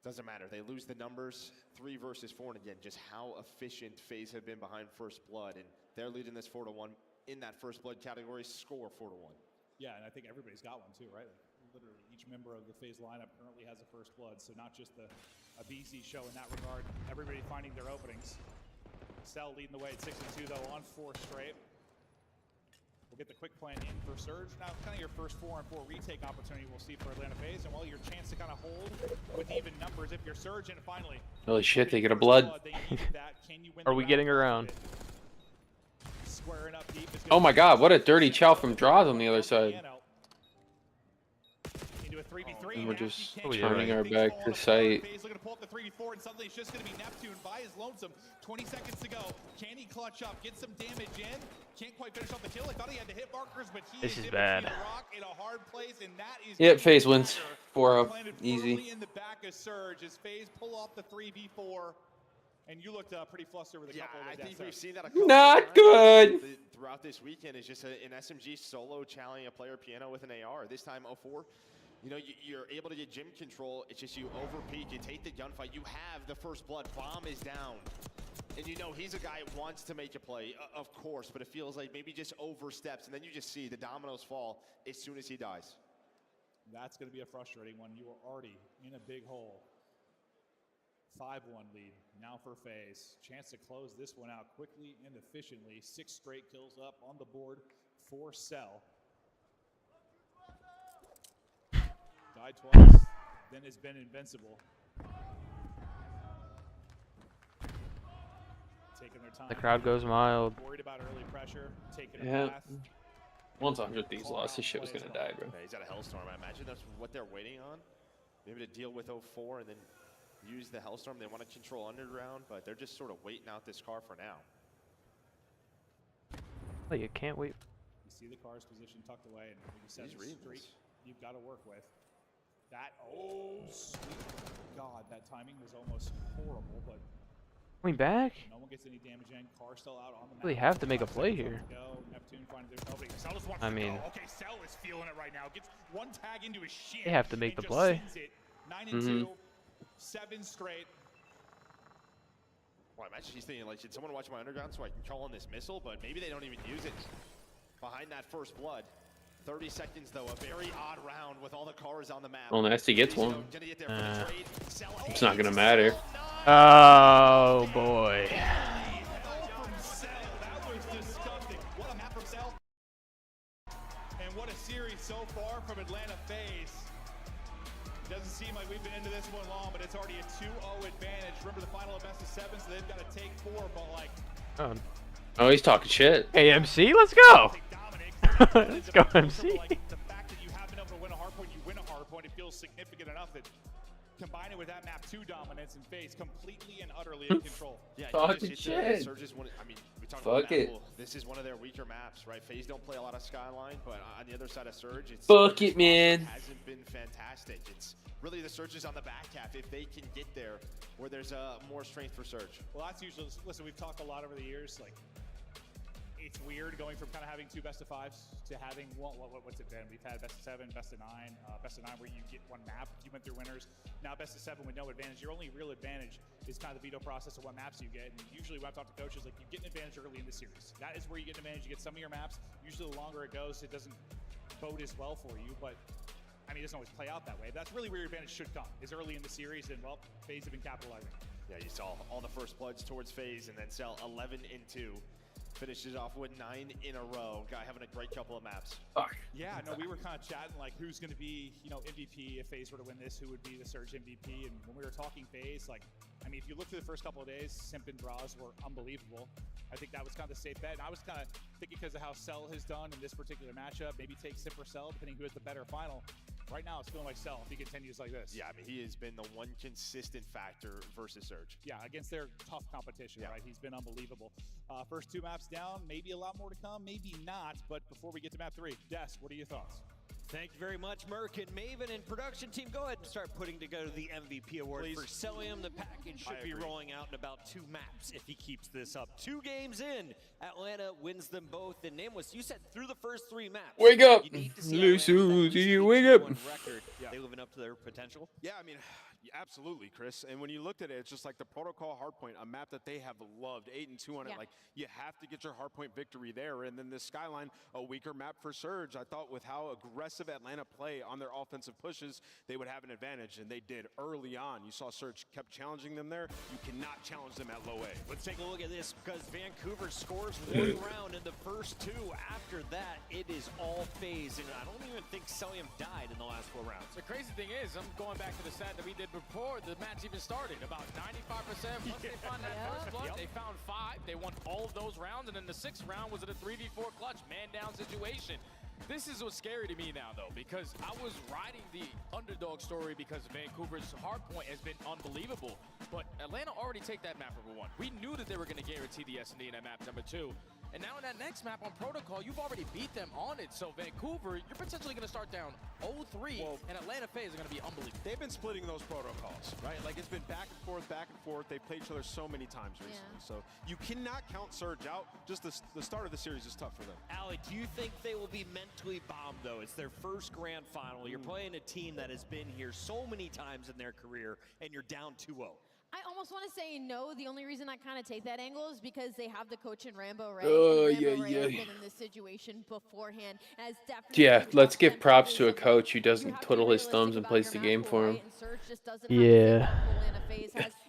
doesn't matter. They lose the numbers, 3 versus 4, and again, just how efficient FaZe have been behind First Blood, and they're leading this 4-1 in that First Blood category. Score 4-1. Yeah, and I think everybody's got one too, right? Like, literally, each member of the FaZe lineup currently has a First Blood, so not just a BZ show in that regard. Everybody finding their openings. Cell leading the way at 6-2 though on 4 straight. We'll get the quick plan in for Surge. Now, kind of your first 4-on-4 retake opportunity we'll see for Atlanta FaZe, and well, your chance to kind of hold with even numbers if you're Surge, and finally. Holy shit, they get a blood. Are we getting around? Squaring up deep. Oh my god, what a dirty chow from Draws on the other side. Into a 3v3. And we're just turning our back to sight. FaZe looking to pull up the 3v4, and suddenly it's just going to be Neptune by his lonesome. 20 seconds to go. Can he clutch up? Get some damage in. Can't quite finish off the kill. I thought he had the hit markers, but he this is bad. rock in a hard place, and that is Yep, FaZe wins 4-0. Easy. in the back of Surge as FaZe pull off the 3v4. And you looked pretty flustered with a couple of the I think deaths. we've seen that a couple Not of times good. throughout this weekend. Is just an SMG solo challenging a player piano with an AR. This time 0-4. You know, you're able to get gym control. It's just you overpeak, you take the gunfight. You have the First Blood. Bomb is down. And you know he's a guy who wants to make a play, of course, but it feels like maybe just oversteps, and then you just see the dominoes fall as soon as he dies. That's going to be a frustrating one. You are already in a big hole. 5-1 lead now for FaZe. Chance to close this one out quickly and efficiently. 6 straight kills up on the board for Cell. Died twice, then has been invincible. Taking their time. The crowd goes mild. Worried about early pressure, taking a Yeah. path. Once 100 these lost, this shit was gonna die, bro. Yeah, he's at a Hellstorm. I imagine that's what they're waiting on. Maybe to deal with 0-4 and then use the Hellstorm. They want to control Underground, but they're just sort of waiting out this car for now. Oh, you can't wait. You see the car's position tucked away, and when you set He's the reading streak, this. you've got to work with. That, oh, sweet God, that timing was almost horrible, but Coming back? no one gets any damage in. Car still out on the map. Really have to make a play here. Neptune finds their opening. Cell just wants I to mean, go. Okay, Cell is feeling it right now. Gets one tag into his shin. they have to make and the just play. sends it. 9-2, 7 straight. Well, I imagine he's thinking, like, should someone watch my Underground so I can call on this missile? But maybe they don't even use it behind that First Blood. 30 seconds, though. A very odd round with all the cars on the map. Well, Nasty gets one. Gonna get there for the trade. Cell, It's not gonna matter. Oh boy. That was disgusting. What a map from Cell. And what a series so far from Atlanta FaZe. Doesn't seem like we've been into this one long, but it's already a 2-0 advantage. Remember the final of best of 7, so they've got to take 4, but like... Oh, he's talking shit. AMC, let's go. Let's go, MC. Like, the fact that you have been able to win a hard point, you win a hard point, it feels significant enough that combine it with that map 2 dominance and FaZe completely and utterly in control. Yeah, talking shit. Surge's one, I mean, we talked Fuck about it. map pool. This is one of their weaker maps, right? FaZe don't play a lot of Skyline, but on the other side of Surge, it's Fuck it, man. hasn't been fantastic. It's really the Surge's on the back half if they can get there where there's more strength for Surge. Well, that's usually, listen, we've talked a lot over the years, like, it's weird going from kind of having 2 best of 5s to having what's it been? We've had best of 7, best of 9, best of 9 where you get one map. You went through winners. Now best of 7 with no advantage. Your only real advantage is kind of the veto process of what maps you get. And usually when I talk to coaches, like you get an advantage early in the series. That is where you get an advantage. You get some of your maps. Usually the longer it goes, it doesn't bode as well for you. But I mean, it doesn't always play out that way. But that's really where your advantage should come. Is early in the series, and well, FaZe have been capitalizing. Yeah, you saw all the First Bloods towards FaZe, and then Cell 11-2. Finishes off with 9 in a row. Guy having a great couple of maps. Fuck. Yeah, no, we were kind of chatting like who's going to be, MVP if FaZe were to win this, who would be the Surge MVP. And when we were talking FaZe, like I mean, if you look through the first couple of days, Simp and Draws were unbelievable. I think that was kind of the safe bet. And I was kind of thinking because of how Cell has done in this particular matchup, maybe take Simp or Cell, depending who has the better final. Right now, it's feeling like Cell if he continues like this. Yeah, I mean, he has been the one consistent factor versus Surge. Yeah, against their tough competition, right? He's been unbelievable. First 2 maps down, maybe a lot more to come, maybe not. But before we get to map 3, Des, what are your thoughts? Thank you very much, Merc and Maven and production team. Go ahead and start putting together the MVP award for Celium. The package should be rolling out in about 2 maps if he keeps this up. 2 games in, Atlanta wins them both. And Nameless, you said through the first 3 maps. Wake up, you need to see Lil Suzy, wake up. Record. They living up to their potential? Yeah, I mean, absolutely, Chris. And when you looked at it, it's just like the Protocol Hardpoint, a map that they have loved, 8-2 on it. Like, you have to get your Hardpoint victory there. And then this Skyline, a weaker map for Surge. I thought with how aggressive Atlanta play on their offensive pushes, they would have an advantage, and they did early on. You saw Surge kept challenging them there. You cannot challenge them at low A. Let's take a look at this because Vancouver scores 1 round in the first 2. After that, it is all phase, and I don't even think Celium died in the last 4 rounds. The crazy thing is, I'm going back to the stat that we did before the match even started. About 95%. Once they found that first blood, they found 5. They won all of those rounds, and then the 6th round was at a 3v4 clutch, man-down situation. This is what's scary to me now, though, because I was riding the underdog story because Vancouver's hardpoint has been unbelievable. But Atlanta already take that map number 1. We knew that they were going to guarantee the S&D in that map number 2. And now in that next map on Protocol, you've already beat them on it. So Vancouver, you're potentially going to start down 0-3, and Atlanta FaZe are going to be unbelievable. They've been splitting those protocols, right? Like, it's been back and forth, back and forth. They've played each other so many times recently. So you cannot count Surge out. Just the start of the series is tough for them. Allie, do you think they will be mentally bombed, though? It's their first grand final. You're playing a team that has been here so many times in their career, and you're down 2-0. I almost want to say no. The only reason I kind of take that angle is because they have the coach in Rambo Ray. Oh, and Rambo yeah, Ray yeah. has been in this situation beforehand. Has definitely Yeah, let's give props to a coach who doesn't twiddle his thumbs and plays the game for him. Yeah.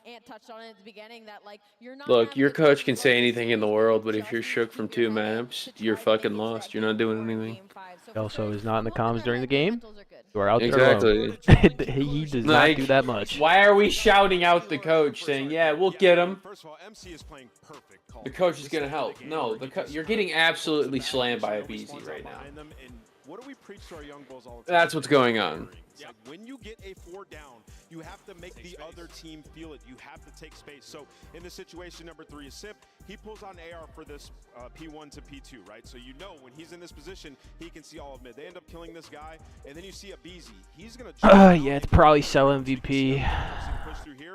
Ant touched on it at the beginning that like you're not. Look, your coach can say anything in the world, but if you're shook from 2 maps, you're fucking lost. You're not doing anything. He also is not in the comms during the game. You are out there Exactly. alone. He does not do that much. Why are we shouting out the coach saying, yeah, we'll get him? First of all, MC is playing perfect. The coach is going to help. No, you're getting absolutely slammed by a BZ right now. What do we preach to our young bulls all the time? That's what's going on. Like, when you get a 4 down, you have to make the other team feel it. You have to take space. So in this situation, number 3 is Sip. He pulls on AR for this P1 to P2, right? So you know when he's in this position, he can see all of mid. They end up killing this guy, and then you see a BZ. He's going to yeah, it's probably Cell MVP.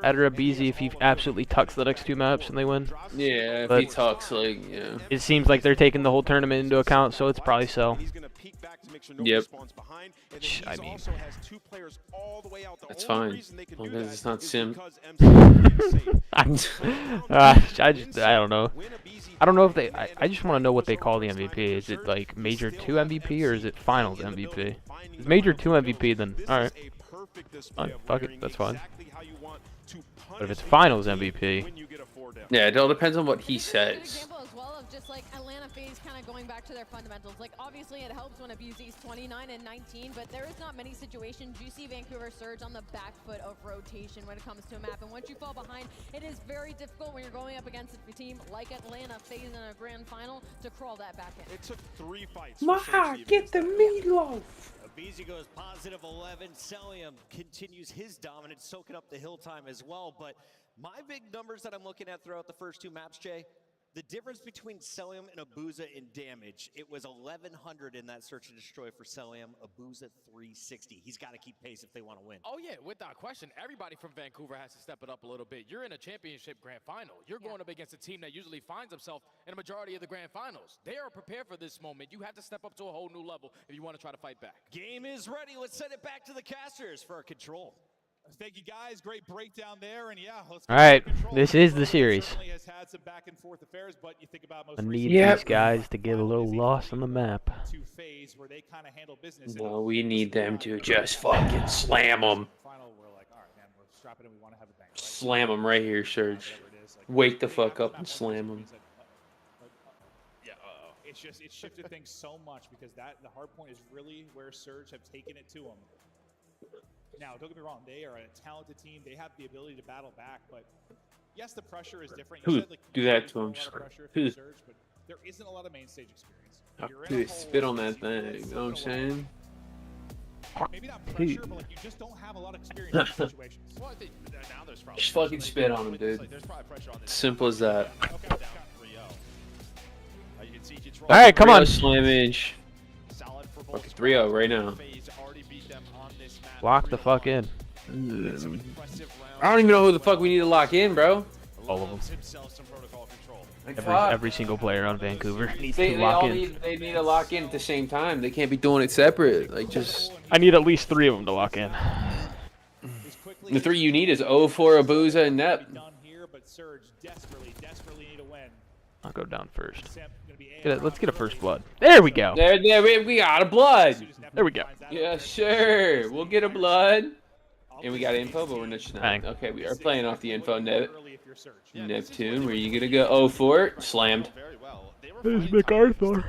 After a BZ if he absolutely tucks the next 2 maps and they win. Yeah, But if he tucks, like, yeah. It seems like they're taking the whole tournament into account, so it's probably Cell. Yep. I mean, that's fine. As long as it's not Sim. I don't know. I don't know if they. I just want to know what they call the MVP. Is it like Major 2 MVP or is it Finals MVP? Is Major 2 MVP, then alright. Fuck it, that's fine. But if it's Finals MVP, yeah, it all depends on what he says. Just like Atlanta FaZe kind of going back to their fundamentals. Like obviously it helps when a BZ's 29 and 19, but there is not many situations you see Vancouver Surge on the back foot of rotation when it comes to a map. And once you fall behind, it is very difficult when you're going up against a team like Atlanta FaZe in a grand final to crawl that back in. It took 3 fights. Maha, get the meatloaf. Beezy goes positive 11. Celium continues his dominance, soaking up the hill time as well. But my big numbers that I'm looking at throughout the first 2 maps, Jay, the difference between Celium and Abuza in damage, it was 1,100 in that search and destroy for Celium. Abuza 360. He's got to keep pace if they want to win. Oh yeah, without question. Everybody from Vancouver has to step it up a little bit. You're in a championship grand final. You're going up against a team that usually finds themselves in a majority of the grand finals. They are prepared for this moment. You have to step up to a whole new level if you want to try to fight back. Game is ready. Let's send it back to the casters for our control. Thank you guys, great breakdown there, and yeah, let's. All right, this is the series. Has had some back and forth affairs, but you think about most I need these guys to get a little lost on the map. FaZe where they kind of handle business. No, we need them to just fucking slam them. Final, we're like, all right, man, we're strapping in. We want to have a bang. Slam them right here, Surge. Wake the fuck up and slam them. Yeah, it's just it shifted things so much because the hard point is really where Surge have taken it to them. Now, don't get me wrong, they are a talented team. They have the ability to battle back, but yes, the pressure is different. Who You said, like, do you that can't to him? feel a lot of pressure if Who? you surge, but there isn't a lot of main stage experience. How You're in do a they hole, spit on that you feel like thing? You slipping know what I'm away. saying? Maybe not pressure, but like you just don't have a lot of experience in these situations. Well, I think now there's probably Just fucking spit on him, dude. there's probably pressure on this. Simple as that. Down 3-0. You can see control. All right, come on. Slammage. Fucking 3-0 right now. Lock the fuck in. I don't even know who the fuck we need to lock in, bro. All of them. Every single player on Vancouver needs They to lock all in. need to lock in at the same time. They can't be doing it separate. Like just. I need at least 3 of them to lock in. The 3 you need is 0-4, Abuza, and Nep. I'll go down first. Let's get a first blood. There we go. There, we got a blood. There we go. Yes, sir. We'll get a blood. And we got info, but we're just not. Bang. Okay, we are playing off the info. Neptune, where you gonna go? 0-4, slammed. There's MacArthur.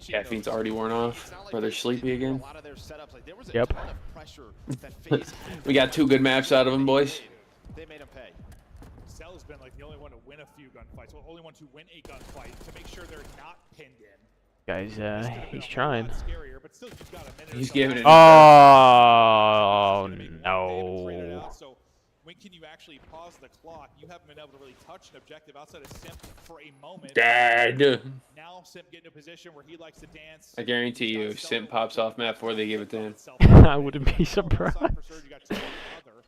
Caffeine's already worn off. Are they sleepy again? Yep. We got 2 good maps out of them, boys. They made him pay. Cell's been like the only one to win a few gunfights, well, only one to win a gunfight to make sure they're not pinned in. Guys, he's trying. He's giving it. Oh no. So when can you actually pause the clock? You haven't been able to really touch an objective outside of Simp for a moment. Dad. Now Simp getting in a position where he likes to dance. I guarantee you, Simp pops off map before they give it to him. I wouldn't be surprised.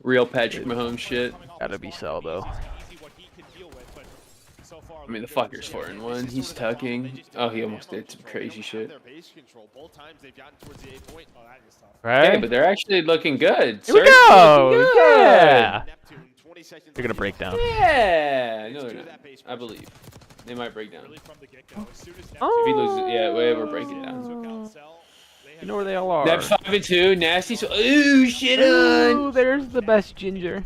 Real Patrick Mahomes shit. Gotta be Cell though. I mean, the fucker's 4-1. He's tucking. Oh, he almost did some crazy shit. Right? Yeah, but they're actually looking good. Here we go! Yeah! They're gonna break down. Yeah! No, they're not. I believe. They might break down. Oh. If he loses, yeah, we're breaking down. You know where they all are. That's 5-2. Nasty. So, ooh, shit Ooh, on. there's the best ginger.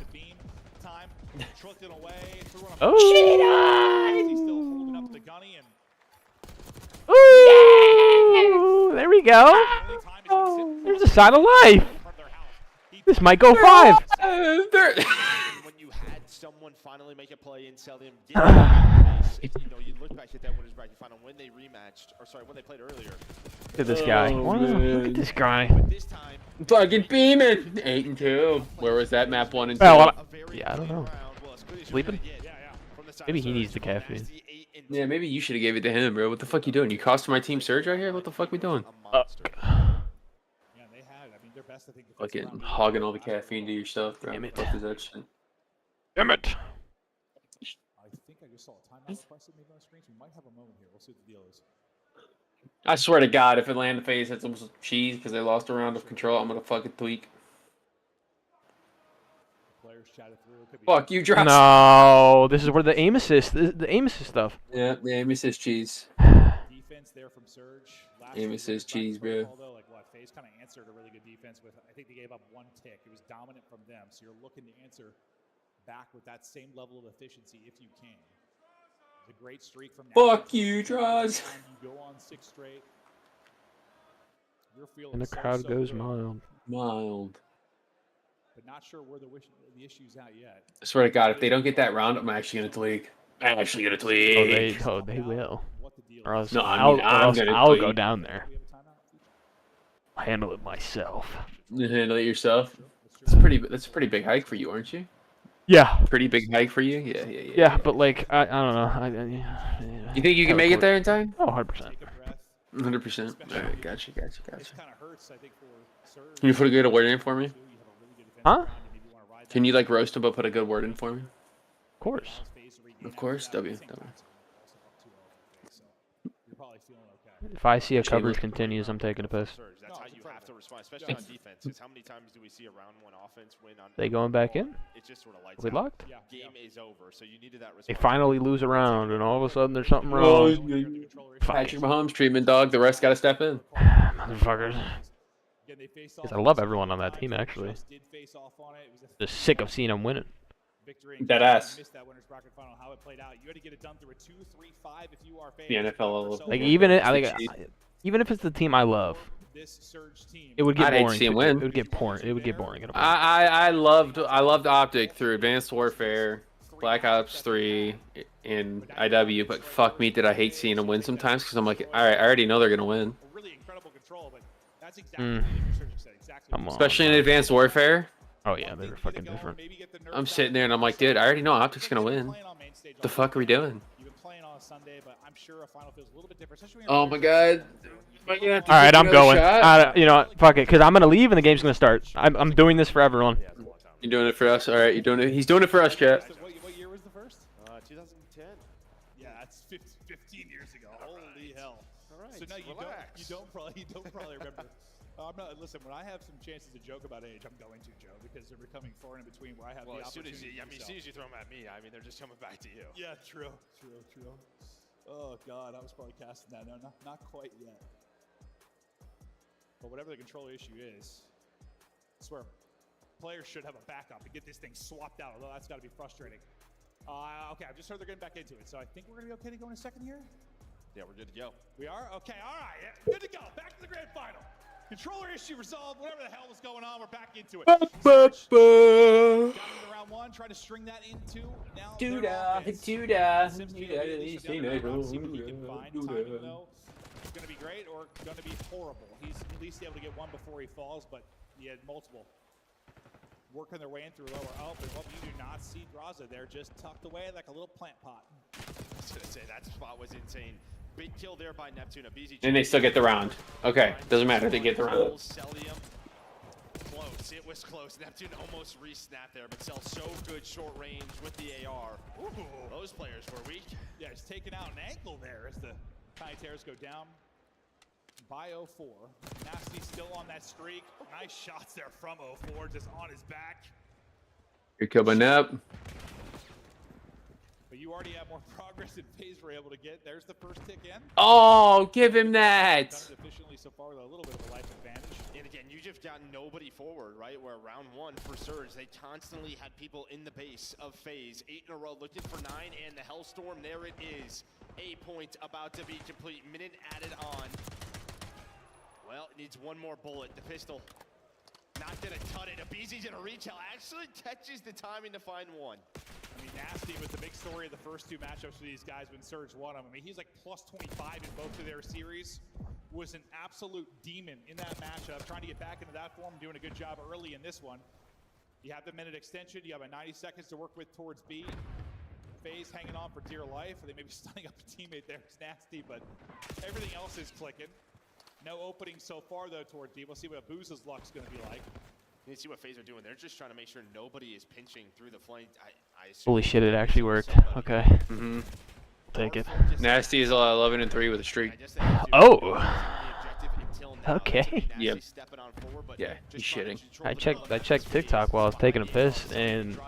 Oh. Shit on. Ooh, there we go. Oh, there's a sign of life. This might go 5. When you had someone finally make a play and sell them, you know, you look back at that winners bracket final when they rematched, or sorry, when they played earlier. Look at this guy. Oh, Wow, look at this guy. Fucking beaming. 8-2. Where was that map 1 and 2? Well, yeah, I don't know. Sleeping? Maybe he needs the caffeine. Yeah, maybe you should have gave it to him, bro. What the fuck you doing? You costed my team Surge right here? What the fuck we doing? Fucking hogging all the caffeine to yourself, bro. Damn it. What is that shit? Damn it. I think I just saw a timeout requested maybe on the screen. So we might have a moment here. We'll see what the deal is. I swear to God, if Atlanta FaZe had some cheese because they lost a round of control, I'm gonna fucking tweak. Players chatted through. Could be Fuck you, Drops. No, this is where the aim assist, the aim assist stuff. Yeah, the aim assist cheese. defense there from Surge. Aim assist cheese, bro. Although, like what, FaZe kind of answered a really good defense with, I think they gave up 1 tick. It was dominant from them. So you're looking to answer back with that same level of efficiency if you can. It's a great streak from Fuck you, Draws. You go on 6 straight. You're feeling And the so, crowd so goes good, mild. Mild. but not sure where the issue's at yet. I swear to God, if they don't get that round, I'm actually gonna tweak. I'm actually gonna tweak. Oh, they will. Or else No, I I'll, mean, I'm gonna I'll tweak. go down there. I'll handle it myself. You handle it yourself. That's a pretty big hike for you, aren't you? Yeah. Pretty big hike for you. Yeah. Yeah, but like I don't know. Yeah. You think you can make it there in time? Oh, 100%. 100%. All right, gotcha. Can you put a good word in for me? Huh? Can you like roast him but put a good word in for me? Of course. Of course. W. If I see a coverage continues, I'm taking a piss. That's how you have to respond, especially on defense. Because how many times do we see a round 1 offense win on? They going back in? It just sort of lights We out. locked? Game is over, so you needed that They response. finally lose a round, and all of a sudden there's something Oh, wrong. Patrick Mahomes treatment, dog. The rest got to step in. Motherfuckers. Because I love everyone on that team, actually. Just sick of seeing them winning. victory. And Dead ass. missed that winners bracket final. How it played out. You had to get it done through a 2-3-5 if you are The NFL. Like even even if it's the team I love, it would get I'd hate to boring. see him win. It would get boring. It would get boring. In a I loved Optic through Advanced Warfare, Black Ops 3, and IW, but fuck me, did I hate seeing them win sometimes because I'm like, all right, I already know they're gonna win. Really incredible control, but that's exactly what the Insurgents said. Exactly. Come on. Especially in Advanced Warfare. Oh yeah, they were fucking different. I'm sitting there and I'm like, dude, I already know Optic's gonna win. What the fuck are we doing? You've been playing on a Sunday, but I'm sure a final feels a little bit different. Oh my god. All right, I'm going. You know, fuck it, because I'm gonna leave and the game's gonna start. I'm doing this for everyone. You doing it for us? All right, you doing it. He's doing it for us, chat. What year was the first? 2010. Yeah, that's 15 years ago. Holy hell! All right. So no, you don't probably remember. I'm not. Listen, when I have some chances to joke about age, I'm going to, Joe, because they're becoming far in between where I have the opportunity. As soon as you throw them at me, I mean, they're just coming back to you. Yeah, true. Oh God, I was probably casting that. No, not quite yet. But whatever the controller issue is, I swear, players should have a backup and get this thing swapped out. Although that's got to be frustrating. Okay, I've just heard they're getting back into it, so I think we're gonna be okay to go in a second here. Yeah, we're good to go. We are? Okay, all right. Yeah, good to go. Back to the grand final. Controller issue resolved. Whatever the hell was going on, we're back into it. Got into round one, trying to string that into now. See what he can find. Timing, though, is going to be great or going to be horrible. He's at least able to get one before he falls, but he had multiple. Working their way in through lower up, and what you do not see Draza there, just tucked away like a little plant pot. I was going to say, that spot was insane. Big kill there by Neptune. And they still get the round. Okay, doesn't matter. They get the round. Close. It was close. Neptune almost re-snapped there, but Cell so good short range with the AR. Ooh, those players were weak. Yeah, he's taking out an ankle there as the Tiny Terrors go down by 04. Nasty still on that streak. Nice shots there from 04, just on his back. You're killed by Nep. But you already have more progress than FaZe were able to get. There's the first tick in. Oh, give him that. Done it efficiently so far with a little bit of a life advantage. And again, you just got nobody forward, right? Where round one for Surge, they constantly had people in the base of FaZe. 8 in a row, looking for 9, and the Hellstorm, there it is. 8 points about to be complete. Minute added on. Well, it needs one more bullet. The pistol. Not gonna cut it. Abizi's gonna reach out. Actually catches the timing to find one. I mean, Nasty was the big story of the first 2 matchups for these guys when Surge won them. I mean, he's like plus 25 in both of their series. Was an absolute demon in that matchup, trying to get back into that form, doing a good job early in this one. You have the minute extension. You have a 90 seconds to work with towards B. FaZe hanging on for dear life. They may be stunning up a teammate there. It's Nasty, but everything else is clicking. No opening so far, though, toward B. We'll see what Booze's luck's going to be like. You see what FaZe are doing. They're just trying to make sure nobody is pinching through the flank. Holy shit, it actually worked. Okay. Take it. Nasty is 11-3 with a streak. Oh. Okay. Yep. Yeah, he's shitting. I checked TikTok while I was taking a piss, and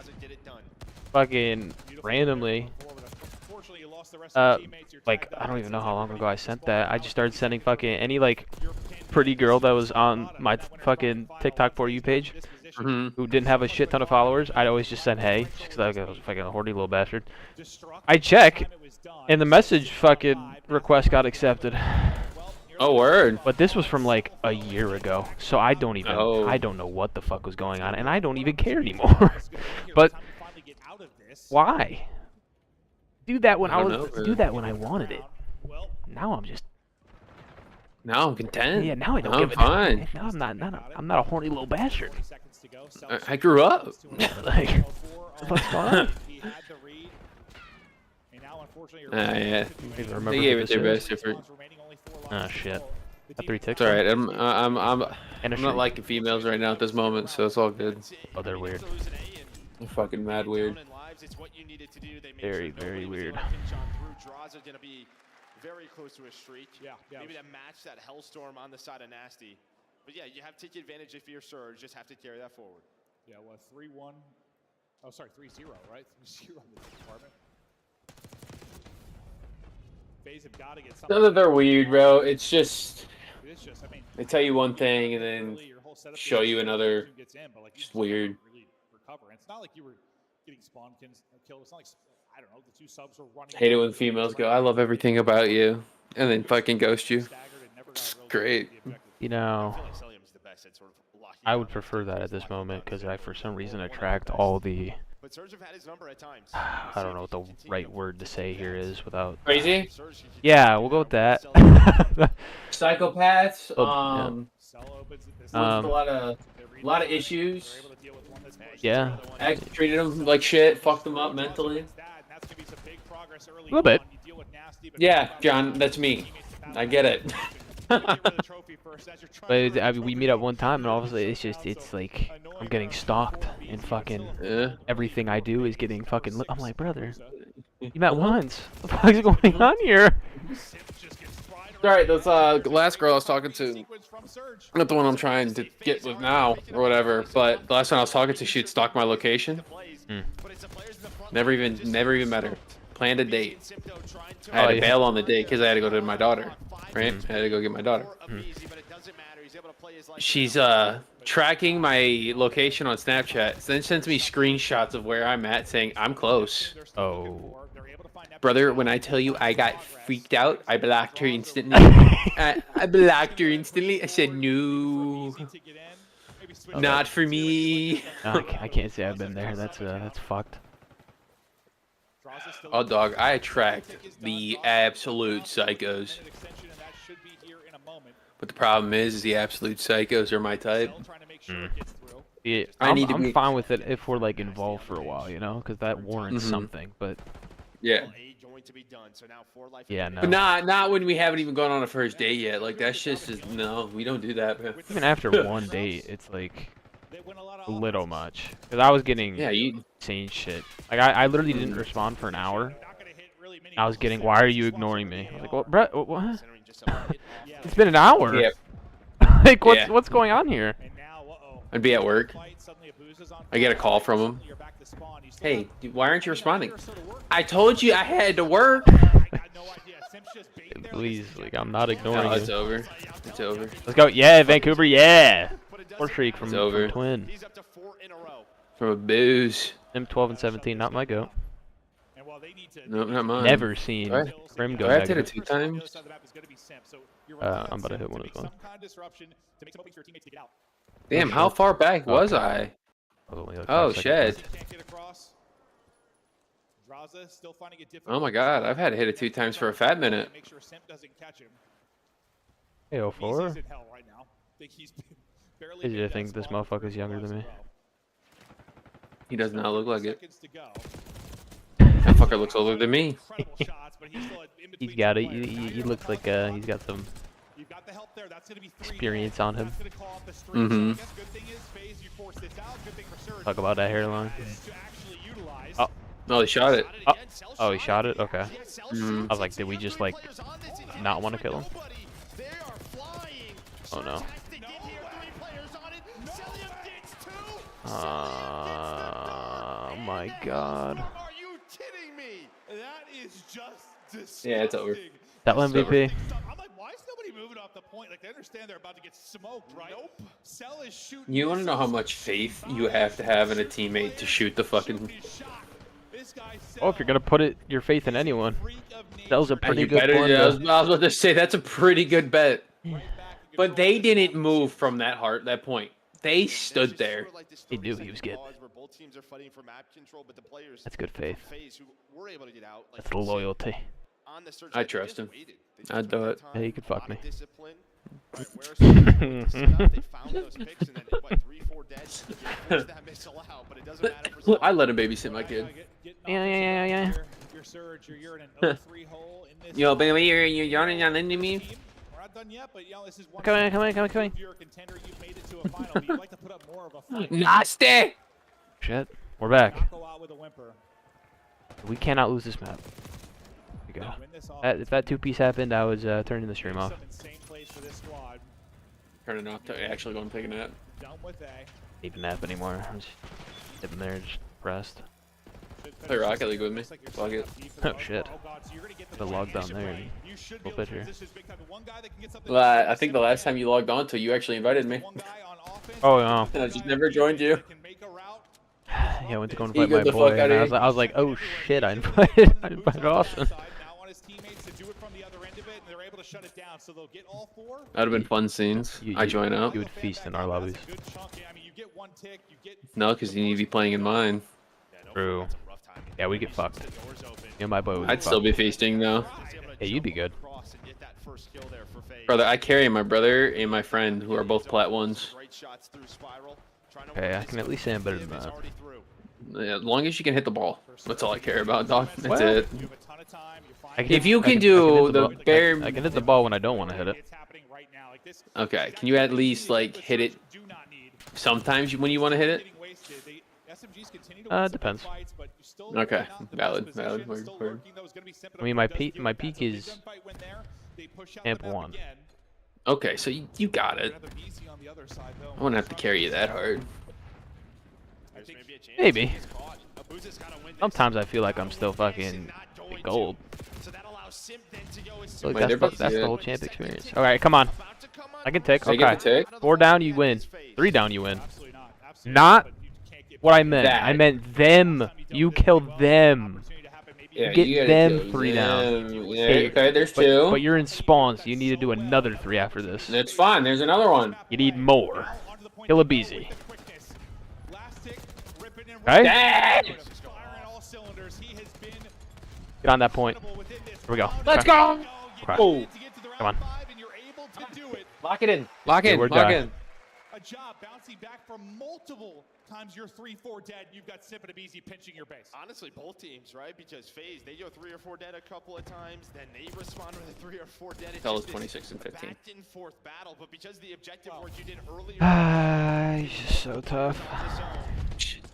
fucking randomly, like, I don't even know how long ago I sent that. I just started sending fucking any, like, pretty girl that was on my fucking TikTok For You page who didn't have a shit ton of followers. I'd always just send hey, just because I was fucking a horny little bastard. I check, and the message fucking request got accepted. Oh, word. But this was from like a year ago, so I don't even, I don't know what the fuck was going on, and I don't even care anymore. But why? Do that when I wanted it. Now I'm just. Now I'm content. Yeah, now I don't give a fine. Now I'm not a horny little bastard. I grew up. Like, what's going on? Yeah. They gave it their best effort. Oh shit. 3 ticks. It's alright. I'm not liking females right now at this moment, so it's all good. Oh, they're weird. They're fucking mad weird. Very, very weird. Very close to a streak. Yeah. Maybe to match that Hellstorm on the side of Nasty. But yeah, you have to take advantage if you're Surge. Just have to carry that forward. Yeah, well, 3-1. Oh, sorry, 3-0, right? 3-0 in this department. FaZe have got to get something. None of they're weird, bro. It's just. It's just, I mean, they tell you one thing and then show you another. Just weird. Recover. It's not like you were getting spawn killed. It's not like, I don't know, the two subs were running. Hate it when females go, I love everything about you, and then fucking ghost you. It's great. You know, I would prefer that at this moment because I, for some reason, attract all the. I don't know what the right word to say here is without. Crazy? Yeah, we'll go with that. Psychopaths. Yeah. A lot of issues. Yeah. Treated them like shit. Fucked them up mentally. A little bit. Yeah, John, that's me. I get it. But I mean, we meet up one time, and obviously it's like I'm getting stalked, and fucking everything I do is getting fucking. I'm like, brother, you met once. What the fuck is going on here? Alright, that's last girl I was talking to. Not the one I'm trying to get with now or whatever, but the last one I was talking to, she'd stalked my location. Never even met her. Planned a date. I had to bail on the date because I had to go to my daughter. Right? I had to go get my daughter. She's tracking my location on Snapchat, then sends me screenshots of where I'm at saying I'm close. Oh. Brother, when I tell you I got freaked out, I blocked her instantly. I blocked her instantly. I said, no. Not for me. No, I can't say I've been there. That's fucked. Oh, dog, I attract the absolute psychos. But the problem is the absolute psychos are my type. Yeah, I'm fine with it if we're like involved for a while, you know, because that warrants something. But yeah, yeah, no. But not when we haven't even gone on a first date yet. Like that's just no, we don't do that. Man. Even after one date, it's like a little much. Because I was getting insane shit. Like I literally didn't respond for an hour. I was getting, why are you ignoring me? I was like, well, Brett, what? It's been an hour. Yep. Like what's going on here? I'd be at work. I get a call from him. Hey, dude, why aren't you responding? I told you I had to work. Please, like I'm not ignoring you. It's over. It's over. Let's go. Yeah, Vancouver. Yeah. Or Shriek from Twin. From a booze. M12 and 17, not my goat. No, not mine. Never seen Grim go. I have hit it 2 times. I'm about to hit one as well. Damn, how far back was I? Oh shit. Oh my god, I've had to hit it 2 times for a fat minute. Hey, 04. Did you think this motherfucker's younger than me? He does not look like it. That fucker looks older than me. He's got it. He looks like he's got some experience on him. Talk about that hairline. Oh, he shot it. Oh, he shot it? Okay. I was like, did we just like not want to kill him? Oh no. Oh my god. Are you kidding me? That is just disgusting. Yeah, it's over. That MVP. I'm like, why is nobody moving off the point? Like, they understand they're about to get smoked, right? Nope. Cell is shooting. You want to know how much faith you have to have in a teammate to shoot the fucking... Oh, if you're gonna put your faith in anyone, that was a pretty good one. I was about to say that's a pretty good bet. But they didn't move from that point. They stood there. He knew he was getting it. That's good faith. That's loyalty. I trust him. I'd do it. Yeah, you could fuck me. I let him babysit my kid. Yeah. Yo, baby, you're yawning on into me? Come on. Nasty! Shit. We're back. We cannot lose this map. We go. If that 2-piece happened, I was turning the stream off. Turning off to actually go and take a nap. Even nap anymore. I'm just sitting there, just pressed. Play Rocket League with me. Fuck it. Oh shit. The log down there. We'll fit here. Well, I think the last time you logged on to, you actually invited me. Oh no. I just never joined you. Yeah, I went to go He invite got my the boy, fuck and outta I was like, oh shit, I invited Austin. That'd have been fun scenes. I join out. You would feast in our lobbies. No, because you need to be playing in mine. True. Yeah, we get fucked. You and my boy would I'd get still be fucked. feasting though. Yeah, you'd be good. Brother, I carry my brother and my friend who are both plat ones. Okay, I can at least say I'm better than that. Yeah, as long as you can hit the ball. That's all I care about, dog. That's Well, it. If you I can hit do the ball- bare... I can hit the ball when I don't want to hit it. Okay, can you at least, like, hit it sometimes when you want to hit it? Depends. Okay, valid. Word. I mean, my peak is amp 1. Okay, so you got it. I wouldn't have to carry you that hard. Maybe. Sometimes I feel like I'm still fucking gold. Look, that's the whole champ experience. Alright, come on. I can take. So you get Okay. to take? 4 down, you win. 3 down, you win. Not what I meant. That. I meant them. You kill them. Yeah, Get you gotta them kill 3 down. them. Yeah, okay, there's 2. But you're in spawn, so you need to do another 3 after this. That's fine. There's another one. You need more. Kill a BZ. Okay? Dang! Get on that point. Here we go. Let's Okay. go! Okay. Oh. Come on. Lock it in. Lock in. we're Lock done. in. A job bouncing back from multiple times you're 3-4 dead. You've got Sip and Abeezy pinching your base. Honestly, both teams, right? Because FaZe, they go 3 or 4 dead a couple of times, then they respond with a 3 or 4 dead. It's Fellas just 26 and 15. back and forth battle, but because the objective work you did earlier, He's just so tough.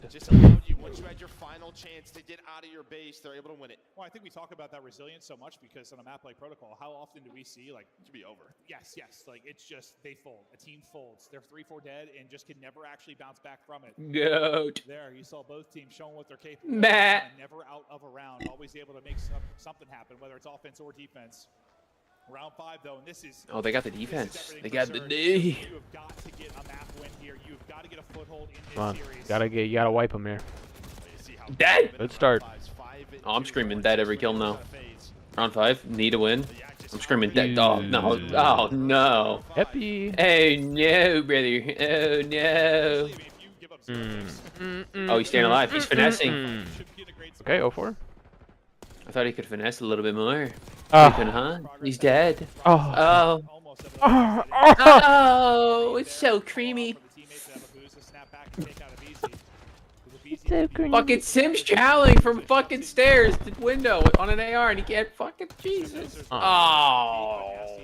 just allowed you, once you had your final chance to get out of your base, they're able to win it. Well, I think we talk about that resilience so much because on a map like Protocol, how often do we see like To be over. yes, like it's just they fold. A team folds. They're 3-4 dead and just can never actually bounce back from it. Goat. There, you saw both teams showing what they're capable Matt. of. Never out of a round, always able to make something happen, whether it's offense or defense. Round 5 though, and this is Oh, they got the defense. everything They for got the Surge. D. You have got to get a map win here. You've got to get a foothold in this Come on. series. You gotta wipe him here. Dead. Good start. Oh, I'm screaming dead every kill now. Round 5. Need a win. I'm screaming dead. Oh, no. Oh, no. Happy. Oh, no, brother. Oh, no. Oh, he's staying alive. He's finessing. Okay, 0-4. I thought he could finesse a little bit more. Oh. Creeping, huh? He's dead. Oh. Oh. Oh, it's so creamy. Fucking Sim's challenging from fucking stairs to window on an AR and he can't fucking Jesus. Oh.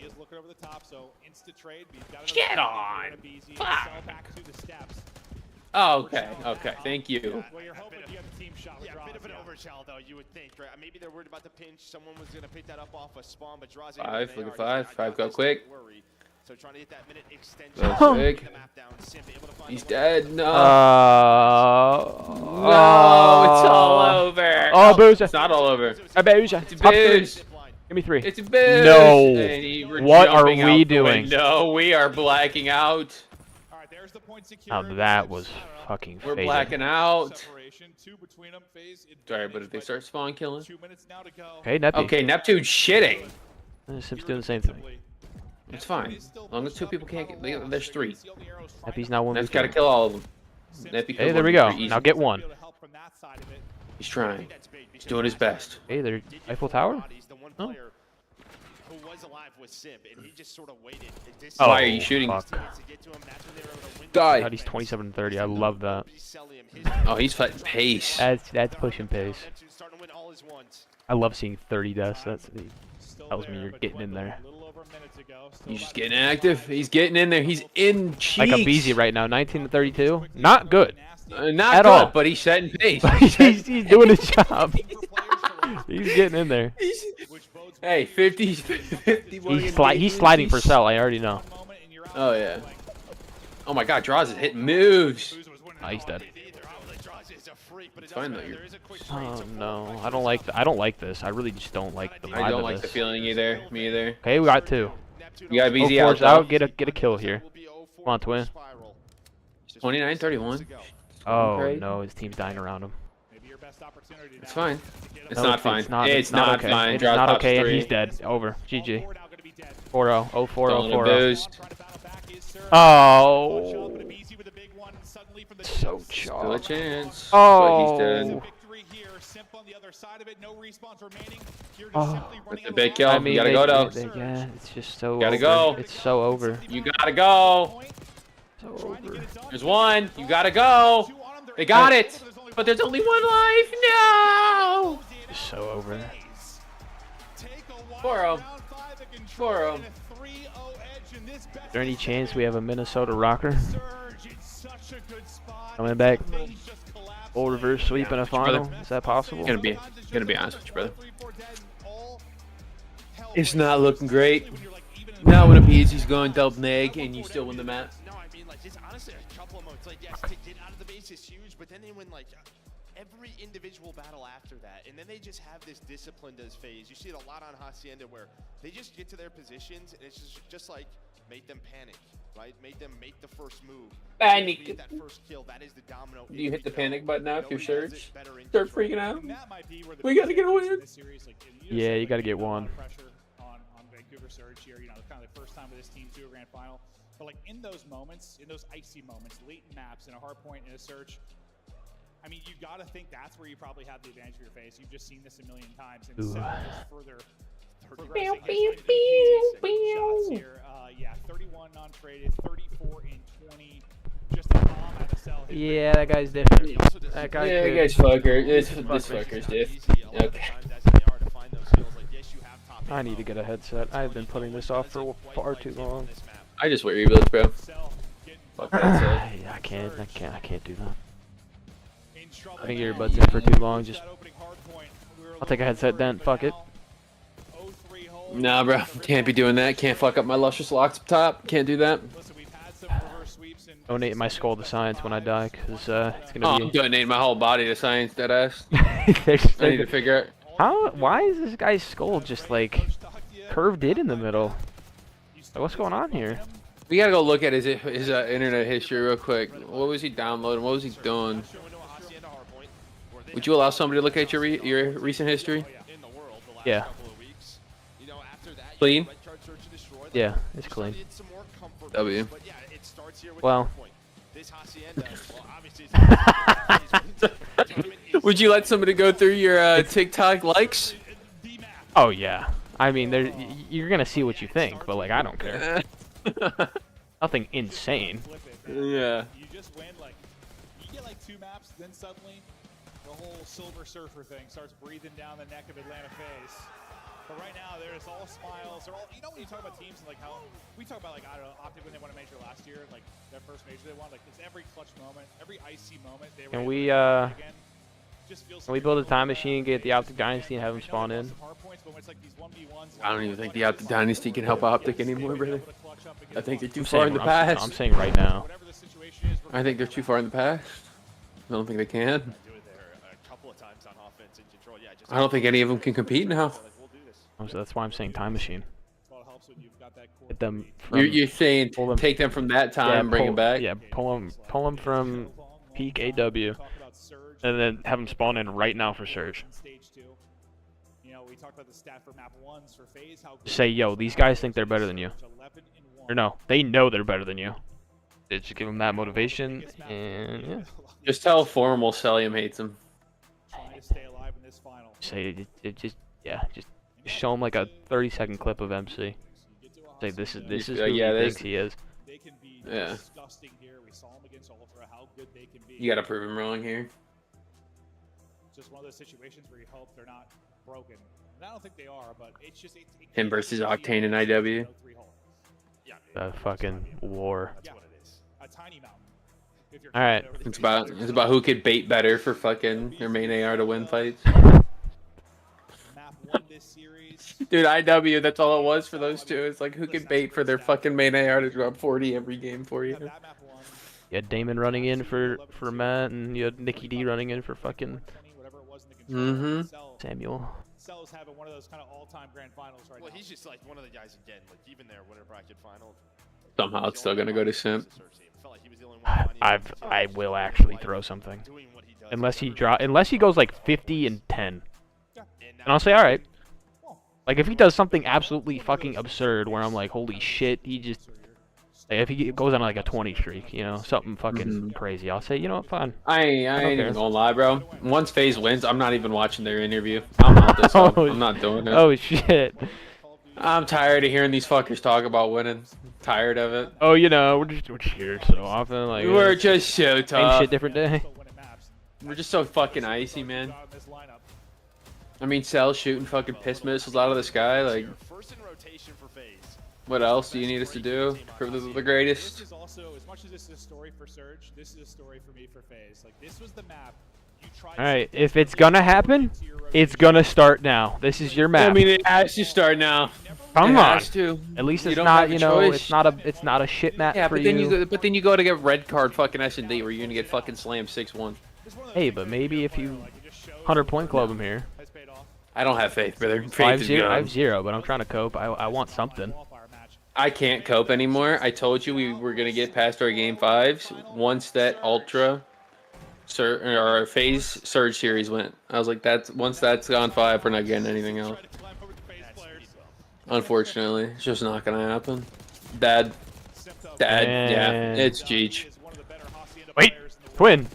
Get on. Fuck. Oh, okay. Okay. Thank you. Yeah, a bit of an overshell though, you would think, right? Maybe they're worried about the pinch. Someone was going to pick that up off a spawn, but draws 5. Look at 5. 5 go quick. So trying to get that minute extension. Go quick. He's dead. No. No, it's all over. Oh, booze. It's not all over. A booze. It's a booze. Give me 3. It's a booze. No. And we're What are jumping we out the doing? window. We are blacking out. Now that was fucking We're faded. blacking out. Sorry, but if they start spawn killing. Okay, Neptune. Okay, Neptune's shitting. Sim's doing the same thing. It's fine. As long as 2 people can't get. There's 3. Neppy's not 1v3. Nep's got to kill all of them. Neppy Hey, there we go. Now get 1. He's trying. He's doing his best. Hey, they're Eiffel Tower? Oh. Who was alive with Sim, and he just sort of waited. Oh, why are you shooting? Fuck. Die. God, he's 27-30. I love that. Oh, he's fighting pace. That's pushing pace. I love seeing 30 deaths. That tells me you're getting in there. He's just getting active. He's getting in there. He's in cheeks. Like a BZ right now, 19-32. Not good. Not at good, all. but he's setting pace. he's doing his job. He's getting in there. Hey, 50 He's sliding for cell. I already know. Oh yeah. Oh my God, Draws is hitting moves. Oh, he's dead. It's fine though. Oh no, I don't like this. I really just don't like the vibe I don't of like the this. feeling either. Me either. Okay, we got 2. You got BZ 0-4's out. out. Get a kill here. Come on, twin. 29-31. Oh Great. no, his team's dying around him. It's fine. It's No, not fine. It's not okay. fine. It's Draws not pops okay, and 3. he's dead. Over. GG. 4-0. 0-4. Stolen 0-4. boost. Oh. So Still a chalk. chance. Oh. But he's dead. Oh. That's a big kill. I mean, you gotta go though. yeah, it's just so Gotta over. go. It's so over. You gotta go. So over. There's one. You gotta go. They got it. But there's only one life. No. It's so over. 4-0. 4-0. Is there any chance we have a Minnesota rocker coming back? Full reverse sweep in a final? Is that possible? Gonna be honest with you, brother. It's not looking great. Not when a BZ's going double neg and you still win the map. No, I mean, like, just honestly, a couple of moments. Like, yes, to get out of the base is huge, but then they win, like, every individual battle after that. And then they just have this disciplined as phase. You see it a lot on Hacienda where they just get to their positions, and it's just like, make them panic, right? Make them make the first move. Panic. That first kill, that is the domino. Do you hit the panic button now if you're Surge? Start freaking out. We gotta get a win. Yeah, you gotta get one. On Vancouver Surge here, you know, kind of the first time with this team to a grand final. But like in those moments, in those icy moments, late in maps, in a hard point, in a search, I mean, you gotta think that's where you probably have the advantage of your face. You've just seen this a million times, and so is further progressing. Shots here, yeah, 31 non-traded, 34 in 20. Just a bomb out of cell. Yeah, that guy's different. That guy Yeah, could. you guys fucker. This fucker's diff. Okay. I need to get a headset. I've been putting this off for far too long. I just wear earbuds, bro. Fuck that. Yeah, I can't do that. I think earbuds in for too long. Just, I'll take a headset then. Fuck it. Nah, bro. Can't be doing that. Can't fuck up my luscious locks up top. Can't do that. Donate my skull to science when I die, cause it's gonna I'm be. donating my whole body to science, deadass. I need to figure out. How? Why is this guy's skull just like curved in the middle? Like, what's going on here? We gotta go look at his internet history real quick. What was he downloading? What was he doing? Would you allow somebody to look at your recent history? Yeah. Clean? Yeah, it's clean. W. Well. Would you let somebody go through your TikTok likes? Oh yeah. I mean, you're gonna see what you think, but like I don't care. Nothing insane. Yeah. You just win, like, you get like 2 maps, then suddenly the whole Silver Surfer thing starts breathing down the neck of Atlanta FaZe. But right now, they're just all smiles. They're all, you know, when you talk about teams and like how we talk about, like, I don't know, Optic when they won a major last year, like their first major they won, like it's every clutch moment, every icy moment. They were Can we build a time machine and get the Optic Dynasty and have them spawn in? I don't even think the Optic Dynasty can help Optic anymore, brother. I think they're too far in the I'm past. saying right now. I think they're too far in the past. I don't think they can. I don't think any of them can compete now. So that's why I'm saying time machine. Get them. From, You're saying take them from that time, bring them back. Yeah, pull them from peak AW, and then have them spawn in right now for Surge. Say, yo, these guys think they're better than you. Or no, they know they're better than you. Just give them that motivation, and yeah. Just tell Formal Celium hates him. Say it just show him like a 30-second clip of MC. Say this is who he thinks he is. Yeah. You gotta prove him wrong here. Just one of those situations where you hope they're not broken. And I don't think they are, but it's just Him versus Octane and IW. The fucking war. That's what it is. A tiny mountain. All right. It's about who could bait better for fucking their main AR to win fights. Dude, IW, that's all it was for those two. It's like who could bait for their fucking main AR to drop 40 every game for you. You had Damon running in for Matt, and you had Nicky D running in for fucking Samuel. Cell's having one of those kind of all-time grand finals right now. Well, he's just like one of the guys again, like even their winter bracket final. Somehow it's still gonna go to Simp. I will actually throw something. Unless he goes like 50 and 10. And I'll say, all right. Like if he does something absolutely fucking absurd where I'm like, holy shit, he just like, if he goes on like a 20 streak, you know, something fucking crazy, I'll say, you know what, fine. I ain't even gonna lie, bro. Once FaZe wins, I'm not even watching their interview. I'm out this one. I'm not doing it. Oh shit. I'm tired of hearing these fuckers talk about winning. Tired of it. Oh, you know, we're just here so often. Like We're just so tough. Same shit, different day. We're just so fucking icy, man. I mean, Cell shooting fucking piss missiles out of the sky. Like, what else do you need us to do? For the greatest? This is also, as much as this is a story for Surge, this is a story for me for FaZe. Like, this was the map. Alright, if it's gonna happen, it's gonna start now. This is your map. I mean, it has to start now. Come it on. Has to. At least it's don't not, have a you know, choice. it's not a shit map Yeah, for but then you go to get red card fucking S&D where you're gonna get fucking slammed 6-1. Hey, but maybe if you 100-point club him here. I don't have faith, brother. Faith is 5-0, gone. I have 0, but I'm trying to cope. I want something. I can't cope anymore. I told you we were gonna get past our game 5s once that Ultra or FaZe Surge series went. I was like, once that's gone 5, we're not getting anything else. Unfortunately, it's just not gonna happen. Dad, yeah, it's Cheech. Wait, Twin.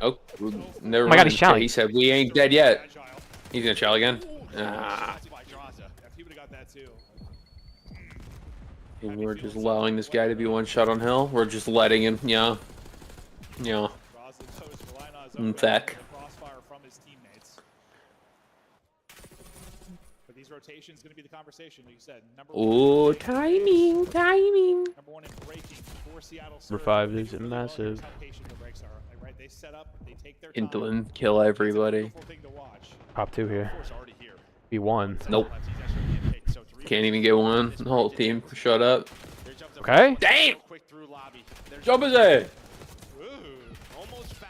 Oh, never my God, mind. he's challenging. He said we ain't dead yet. He's gonna challenge again. And we're just allowing this guy to be one shot on hill. We're just letting him, yeah. In fact. But these rotations going to be the conversation, like you said. Oh, timing. Number 1 in breaking for Seattle. Number 5 is massive. They set up, they take their Intlin, kill everybody. Top 2 here. B1. Nope. Can't even get one. The whole team shut up. Okay. Damn! Jump his head!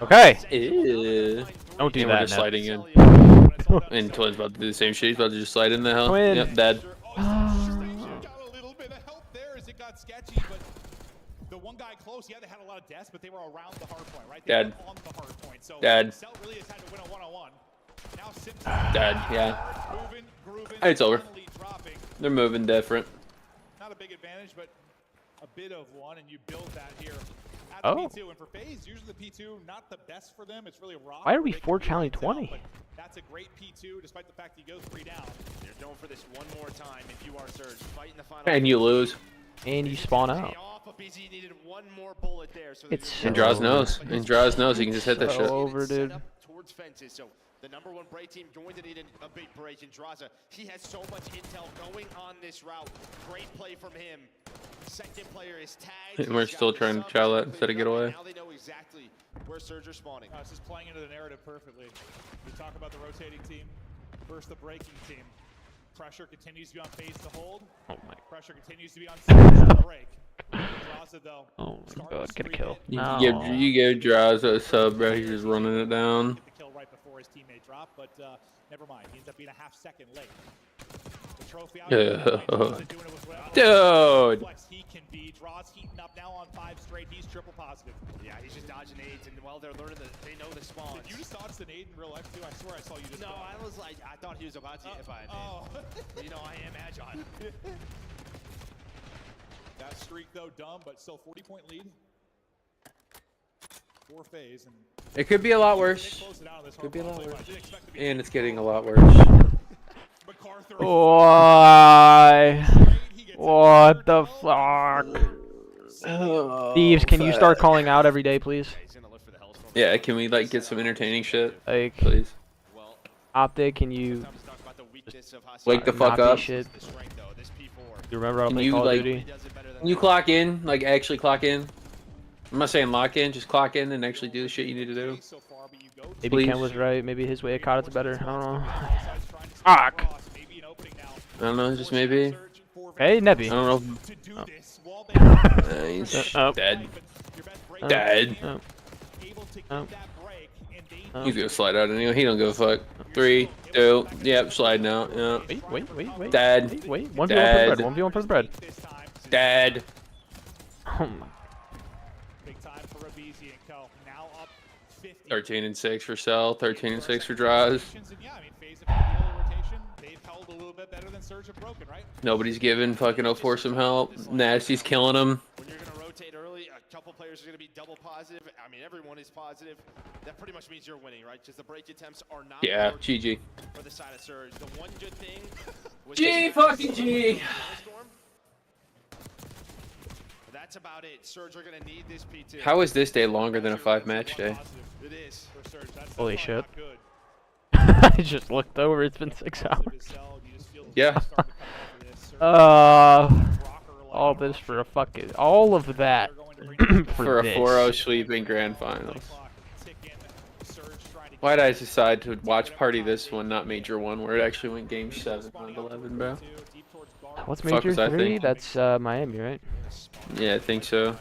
Okay. Ew. Don't do and that. We're just sliding in. And Twin's about to do the same shit. He's about to just slide in the hell. Twin. Yep, dead. The one guy close, yeah, they had a lot of deaths, but they were around the hard point, right? Dead. On the hard point. So Dead. Cell really has had to win a one-on-one. Now Simpson Dead, yeah. It's over. They're moving different. Not a big advantage, but a bit of one, and you build that here at Oh. the P2. And for FaZe, usually the P2, not the best for them. It's really a rock. Why are we 4 challenge 20? That's a great P2, despite the fact you go 3 down. You're going for this one more time if you are Surge. Fight in the final. And you lose. And you spawn out. needed one more bullet there. So It's and draws nose. And draws nose. You can just hit that shit. over, dude. Towards fences. So the number 1 break team going to need a big break. And Draza, he has so much intel going on this route. Great play from him. Second player is tagged. And we're still trying to chow that instead of get away. Now they know exactly where Surge are spawning. This is playing into the narrative perfectly. We talk about the rotating team versus the breaking team. Pressure continues to be on FaZe to hold. Oh my. Pressure continues to be on Surge to break. Draza, though. Oh my god, get a kill. You give Draza a sub, bro. He's just running it down. The kill right before his teammate dropped, but never mind. He ends up being a half second late. The trophy out Dude. he can be. Draws heating up now on 5 straight. He's triple positive. Yeah, he's just dodging nades, and while they're learning that they know the spawns. Did you just dodge the nade in real life too? I swear I saw you just. No, I was like, I thought he was about to hit by a nade. Oh. But, you know, I am agile. That streak though dumb, but still 40-point lead for FaZe. And It could be a lot worse. Could be a lot worse. And it's getting a lot worse. Why? What the fuck? Thieves, can you start calling out every day, please? Yeah, can we like get some entertaining shit? Like, please. Optic, can you Wake the fuck not be up. shit? You remember how to Can play you Call of like Duty? can you clock in? Like actually clock in? I'm not saying lock in, just clock in and actually do the shit you need to do. Maybe Please. Ken was right. Maybe his way of caught it's better. I don't know. Fuck. I don't know, just maybe. Hey, Nebby. I don't know. He's dead. Dead. He's gonna slide out anyway. He don't give a fuck. 3, 2, yep, sliding out. Yeah. Wait. Dead. Wait. 1v1 for the Dead. bread. 1v1 for the bread. Dead. Oh my. Big time for Rabizi and Co. Now up 50. 13-6 for Cell. 13-6 for Draws. Yeah, I mean, phase of the early rotation, they've held a little bit better than Surge have broken, right? Nobody's giving fucking 04 some help. Nasty's killing him. When you're going to rotate early, a couple players are going to be double positive. I mean, everyone is positive. That pretty much means you're winning, right? Just the break attempts are not Yeah, GG. for the side of Surge. The one good thing was G fucking G. That's about it. Surge are going to need this P2. How is this day longer than a 5-match day? It is for Surge. That's Holy shit. I just looked over. It's been 6 hours. Yeah. All this for a fucking, all of that For a this. 4-0 sweep in Grand Finals. Why'd I decide to watch party this one, not Major 1, where it actually went Game 7 on 11, bro? What's Fuck Major was I 3? thinking? That's Miami, right? Yeah, I think so.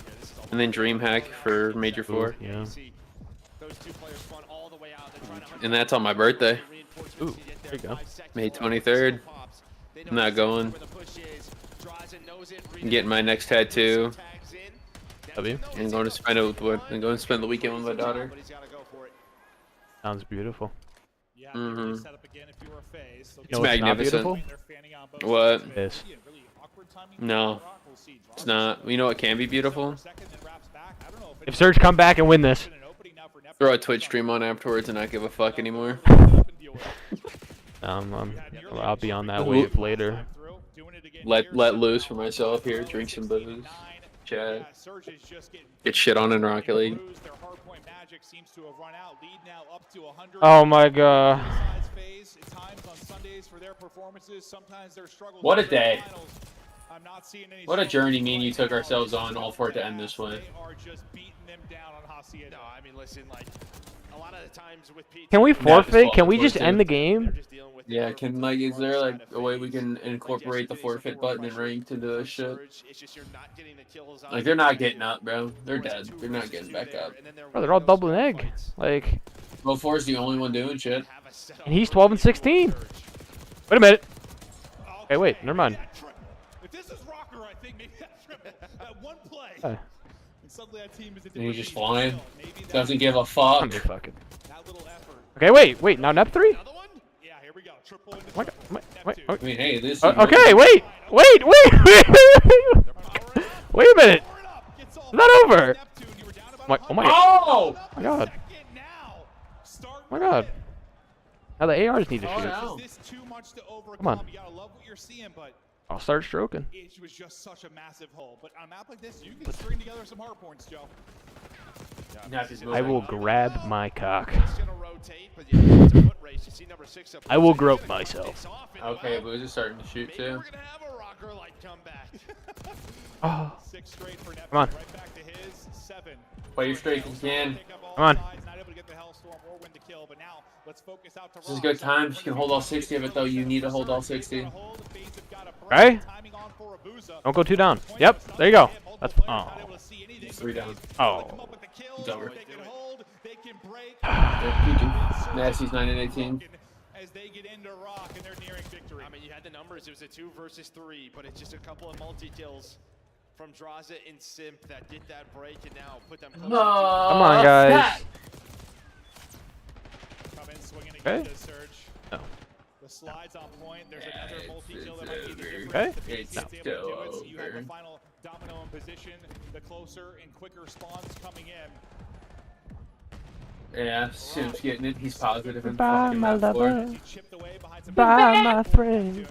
And then DreamHack for Major 4. Yeah. And that's on my birthday. Ooh, there you go. May 23rd. I'm not going. I'm getting my next tattoo. W. And going to spend it with and going to spend the weekend with my daughter. Sounds beautiful. Mm-hmm. You It's know what's not magnificent. beautiful? What? This. No. It's not. You know what can be beautiful? If Surge come back and win this. Throw a Twitch stream on afterwards and not give a fuck anymore. I'll be on that wave later. Let loose for myself here. Drink some booze. Chat. Get shit on in Rocket League. Oh my god. What a day. What a journey me and you took ourselves on, all for it to end this way. No, I mean, listen, like, a lot of the times with P2, Can we forfeit? Can we just end the game? Yeah, is there like a way we can incorporate the forfeit button and rank to do this shit? Like, they're not getting up, bro. They're dead. They're not getting back up. Bro, they're all doubling egg. Like, 04's the only one doing shit. and he's 12 and 16. Wait a minute. Hey, wait, never mind. If this is Rocker, I think maybe that one play. Hey. And suddenly that team is a And he's different just team. flying. Maybe Doesn't give a fuck. I'm just fucking. that little effort. Okay, wait, now Nep 3? Yeah, here we go. Triple into Wait, I mean, hey, this. okay, wait a minute. It's not over. Oh my god. Oh my god. Now the ARs need to shoot. Is this too much to overcome? Come on. You gotta love what you're seeing, but I'll start stroking. it was just such a massive hole. But on a map like this, you can string together some hard points, Joe. I will grab my cock. It's gonna rotate, but yeah, it's a foot race. You see number 6 up. I will grope myself. Okay, Booze is starting to shoot Maybe too. we're gonna have a Rocker like comeback. Oh. 6 straight for Neptune. Come on. Right back to his 7. Play your straight if you can. Come on. Not able to get the Hellstorm or win the kill, but now let's focus out to This is good time. You can hold all 60 of it though. You need to hold all 60. Right? Don't go 2 down. Yep, there you go. That's oh. 3 down. Oh. It's over. GG. Nasty's 9 and 18. As they get into Rock and they're nearing victory. I mean, you had the numbers. It was a 2 versus 3, but it's just a couple of multi-kills from Draza and Simp that did that break and now put them close. Come on, guys. Come in swinging again Okay. to Surge. No. The slides on point. There's another multi-kill that might be the difference. Okay. If the It's team's able to do it, so you have over. the final domino in position. The closer and quicker spawns coming in. Yeah, Sim's getting it. He's positive and Bye, fucking my map for. lover. Chipped away behind some Bye, my friend.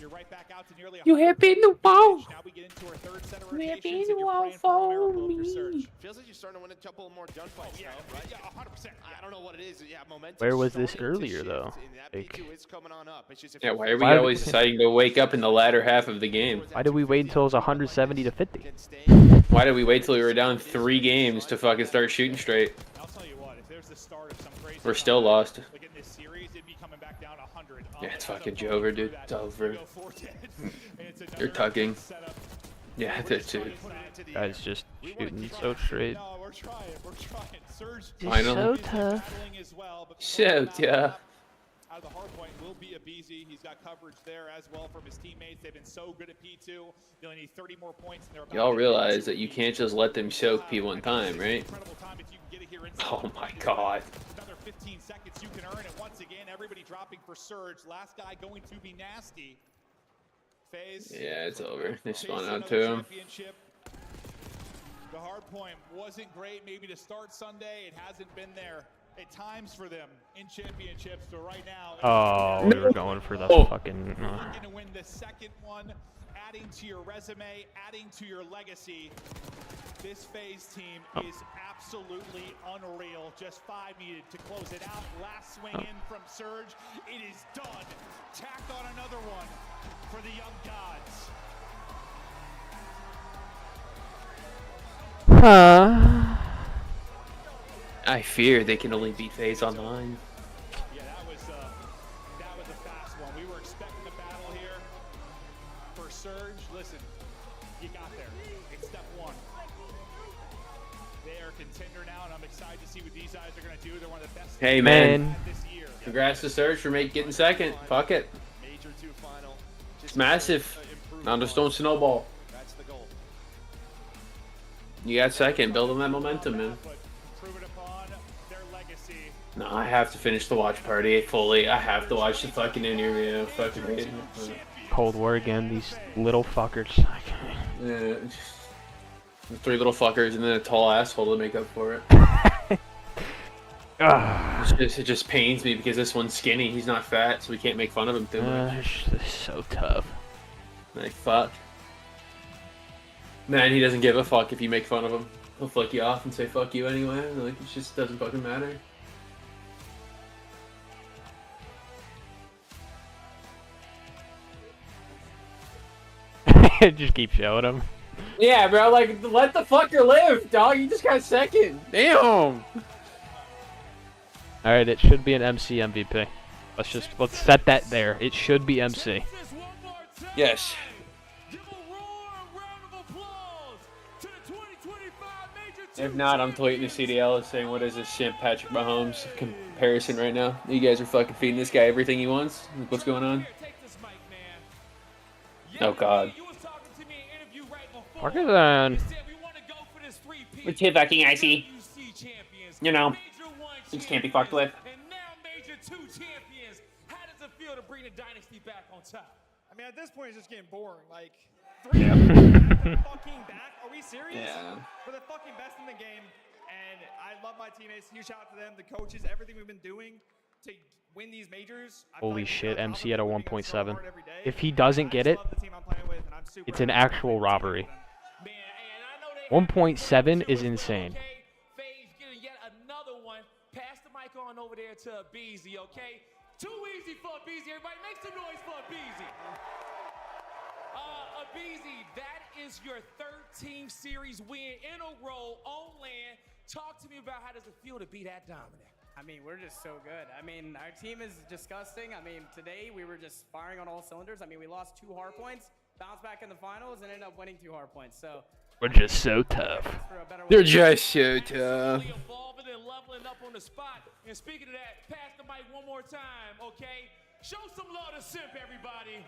You're right back out to nearly You hit me in the wall. Now we get into our third set of You hit rotations me in and the you're wall praying for a for miracle for Surge. me. Feels like you're starting to win a couple more gunfights Yeah, now, right? yeah, 100%. I don't know what it is. Yeah, momentum. Where was this starting to earlier, shift, though? and that Like- P2 is coming on up. It's just if Yeah, you why are we Why- always deciding to wake up in the latter half of the game? Why did we wait until it was 170 to 50? Why did we wait till we were down 3 games to fucking start shooting straight? I'll tell you what, if there's the start of some crazy We're still lost. like in this series, it'd be coming back down 100. Yeah, it's fucking over, dude. It's over. You're tugging. Yeah, that's it. Guys just shooting so straight. No, we're trying. Surge I know. So tough. battling as well, but So tough. out of the hard point will be Abizi. He's got coverage there as well from his teammates. They've been so good at P2. They only need 30 more points. Y'all realize that you can't just let them choke P1 time, right? Oh my god. Another 15 seconds you can earn it. Once again, everybody dropping for Surge. Last guy going to be Nasty. FaZe. Yeah, it's over. They spawn out to him. The hard point wasn't great maybe to start Sunday. It hasn't been there at times for them in championships. So right now, Oh, we were going for the fucking. looking to win the second one, adding to your resume, adding to your legacy. This FaZe team is absolutely unreal. Just 5 needed to close it out. Last swing in from Surge. It is done. Tack on another one for the young gods. I fear they can only beat FaZe online. Yeah, that was a fast one. We were expecting a battle here for Surge. Listen, you got there. It's step one. They are a contender now, and I'm excited to see what these guys are going to do. They're one of the best. Hey man, congrats to Surge for getting second. Fuck it. Major 2 final. It's massive. Now just don't snowball. That's the goal. You got second. Build on that momentum, man. No, I have to finish the watch party fully. I have to watch the fucking interview. Fucking hate it. Cold War again. These little fuckers. Yeah, the 3 little fuckers and then a tall asshole to make up for it. It just pains me because this one's skinny. He's not fat, so we can't make fun of him too much. This is so tough. Like, fuck. Man, he doesn't give a fuck if you make fun of him. He'll flick you off and say fuck you anyway. Like, it just doesn't fucking matter. Just keep showing him. Yeah, bro, like, let the fucker live, dog. You just got second. Damn. Alright, it should be an MC MVP. Let's set that there. It should be MC. Yes. If not, I'm tweeting to CDL saying, what is this St. Patrick Mahomes comparison right now? You guys are fucking feeding this guy everything he wants? What's going on? Oh, God. Fuck is that? We're too fucking icy. You know, things can't be fucked with. I mean, at this point, it's just getting boring. Like, Yeah. fucking back? Are we serious? Yeah. We're the fucking best in the game, and I love my teammates. Huge shout out to them, the coaches, everything we've been doing to win these majors. Holy shit, MC at a 1.7. If he doesn't get it, it's an actual robbery. 1.7 is insane. FaZe getting yet another one. Pass the mic on over there to Beezy, okay? Too easy for Beezy. Everybody make some noise for Beezy. Beezy, that is your 13th series win in a row on land. Talk to me about how does it feel to be that dominant? I mean, we're just so good. I mean, our team is disgusting. I mean, today we were just firing on all cylinders. I mean, we lost 2 hard points, bounced back in the finals, and ended up winning 2 hard points. So we're just so tough. They're just so tough. Evolving and leveling up on the spot. And speaking of that, pass the mic one more time, okay? Show some love to Simp, everybody.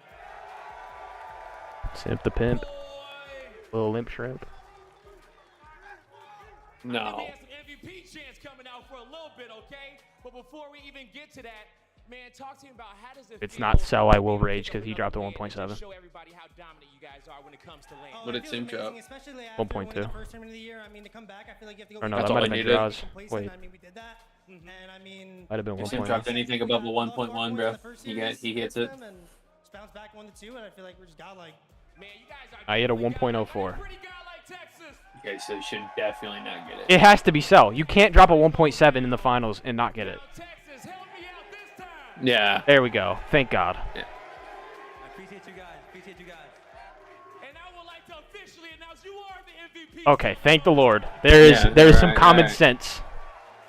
Simp the pimp. Little limp shrimp. No. We have some MVP chants coming out for a little bit, okay? But before we even get to that, man, talk to me about how does it It's feel not Cell, I will rage because he dropped a 1.7. show everybody how dominant you guys are when it comes to lane. What did Sim drop? 1.2. First tournament of the year, I mean, to come back, I feel like you have to go. Or no, That's that all might I have been needed. draws. Wait. I mean, we did that, and I mean, Might have been If Sim 1.1. dropped anything above a 1.1, bro, he hits it. and just bounce back 1-2, and I feel like we're just godlike. Man, you guys are I hit a 1.04. Okay, so you should definitely not get it. It has to be Cell. You can't drop a 1.7 in the finals and not get it. Yeah. There we go. Thank God. Yeah. I appreciate you guys. Appreciate you guys. And I would like to officially announce you are the MVP. Okay, thank the Lord. There is some common alright. sense.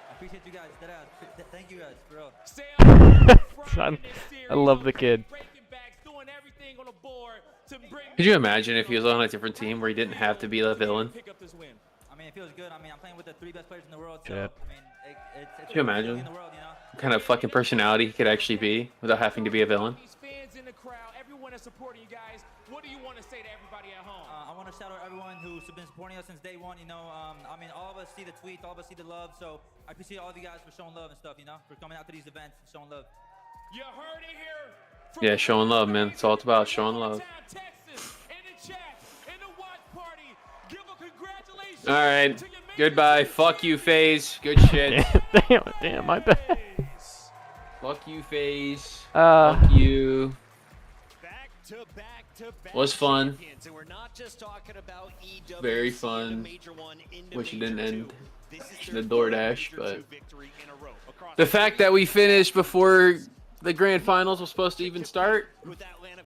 I appreciate you guys. Thank you guys, bro. I love the kid. Could you imagine if he was on a different team where he didn't have to be the villain? mean, it feels good. I mean, I'm playing with the 3 best players in the world. So, Yep. I mean, it's Can you imagine what kind of fucking personality he could actually be without having to be a villain? Fans in the crowd, everyone is supporting you guys. What do you want to say to everybody at home? I want to shout out everyone who's been supporting us since day one. You know, I mean, all of us see the tweets, all of us see the love. So I appreciate all of you guys for showing love and stuff. You know, for coming out to these events and showing love. You heard it here. Yeah, showing love, man. It's all it's about, showing love. All right, goodbye. Fuck you, FaZe. Good shit. Damn, my bad. Fuck you, FaZe. Fuck you. Was fun. Very fun. Wish it didn't end the DoorDash, but the fact that we finished before the grand finals was supposed to even start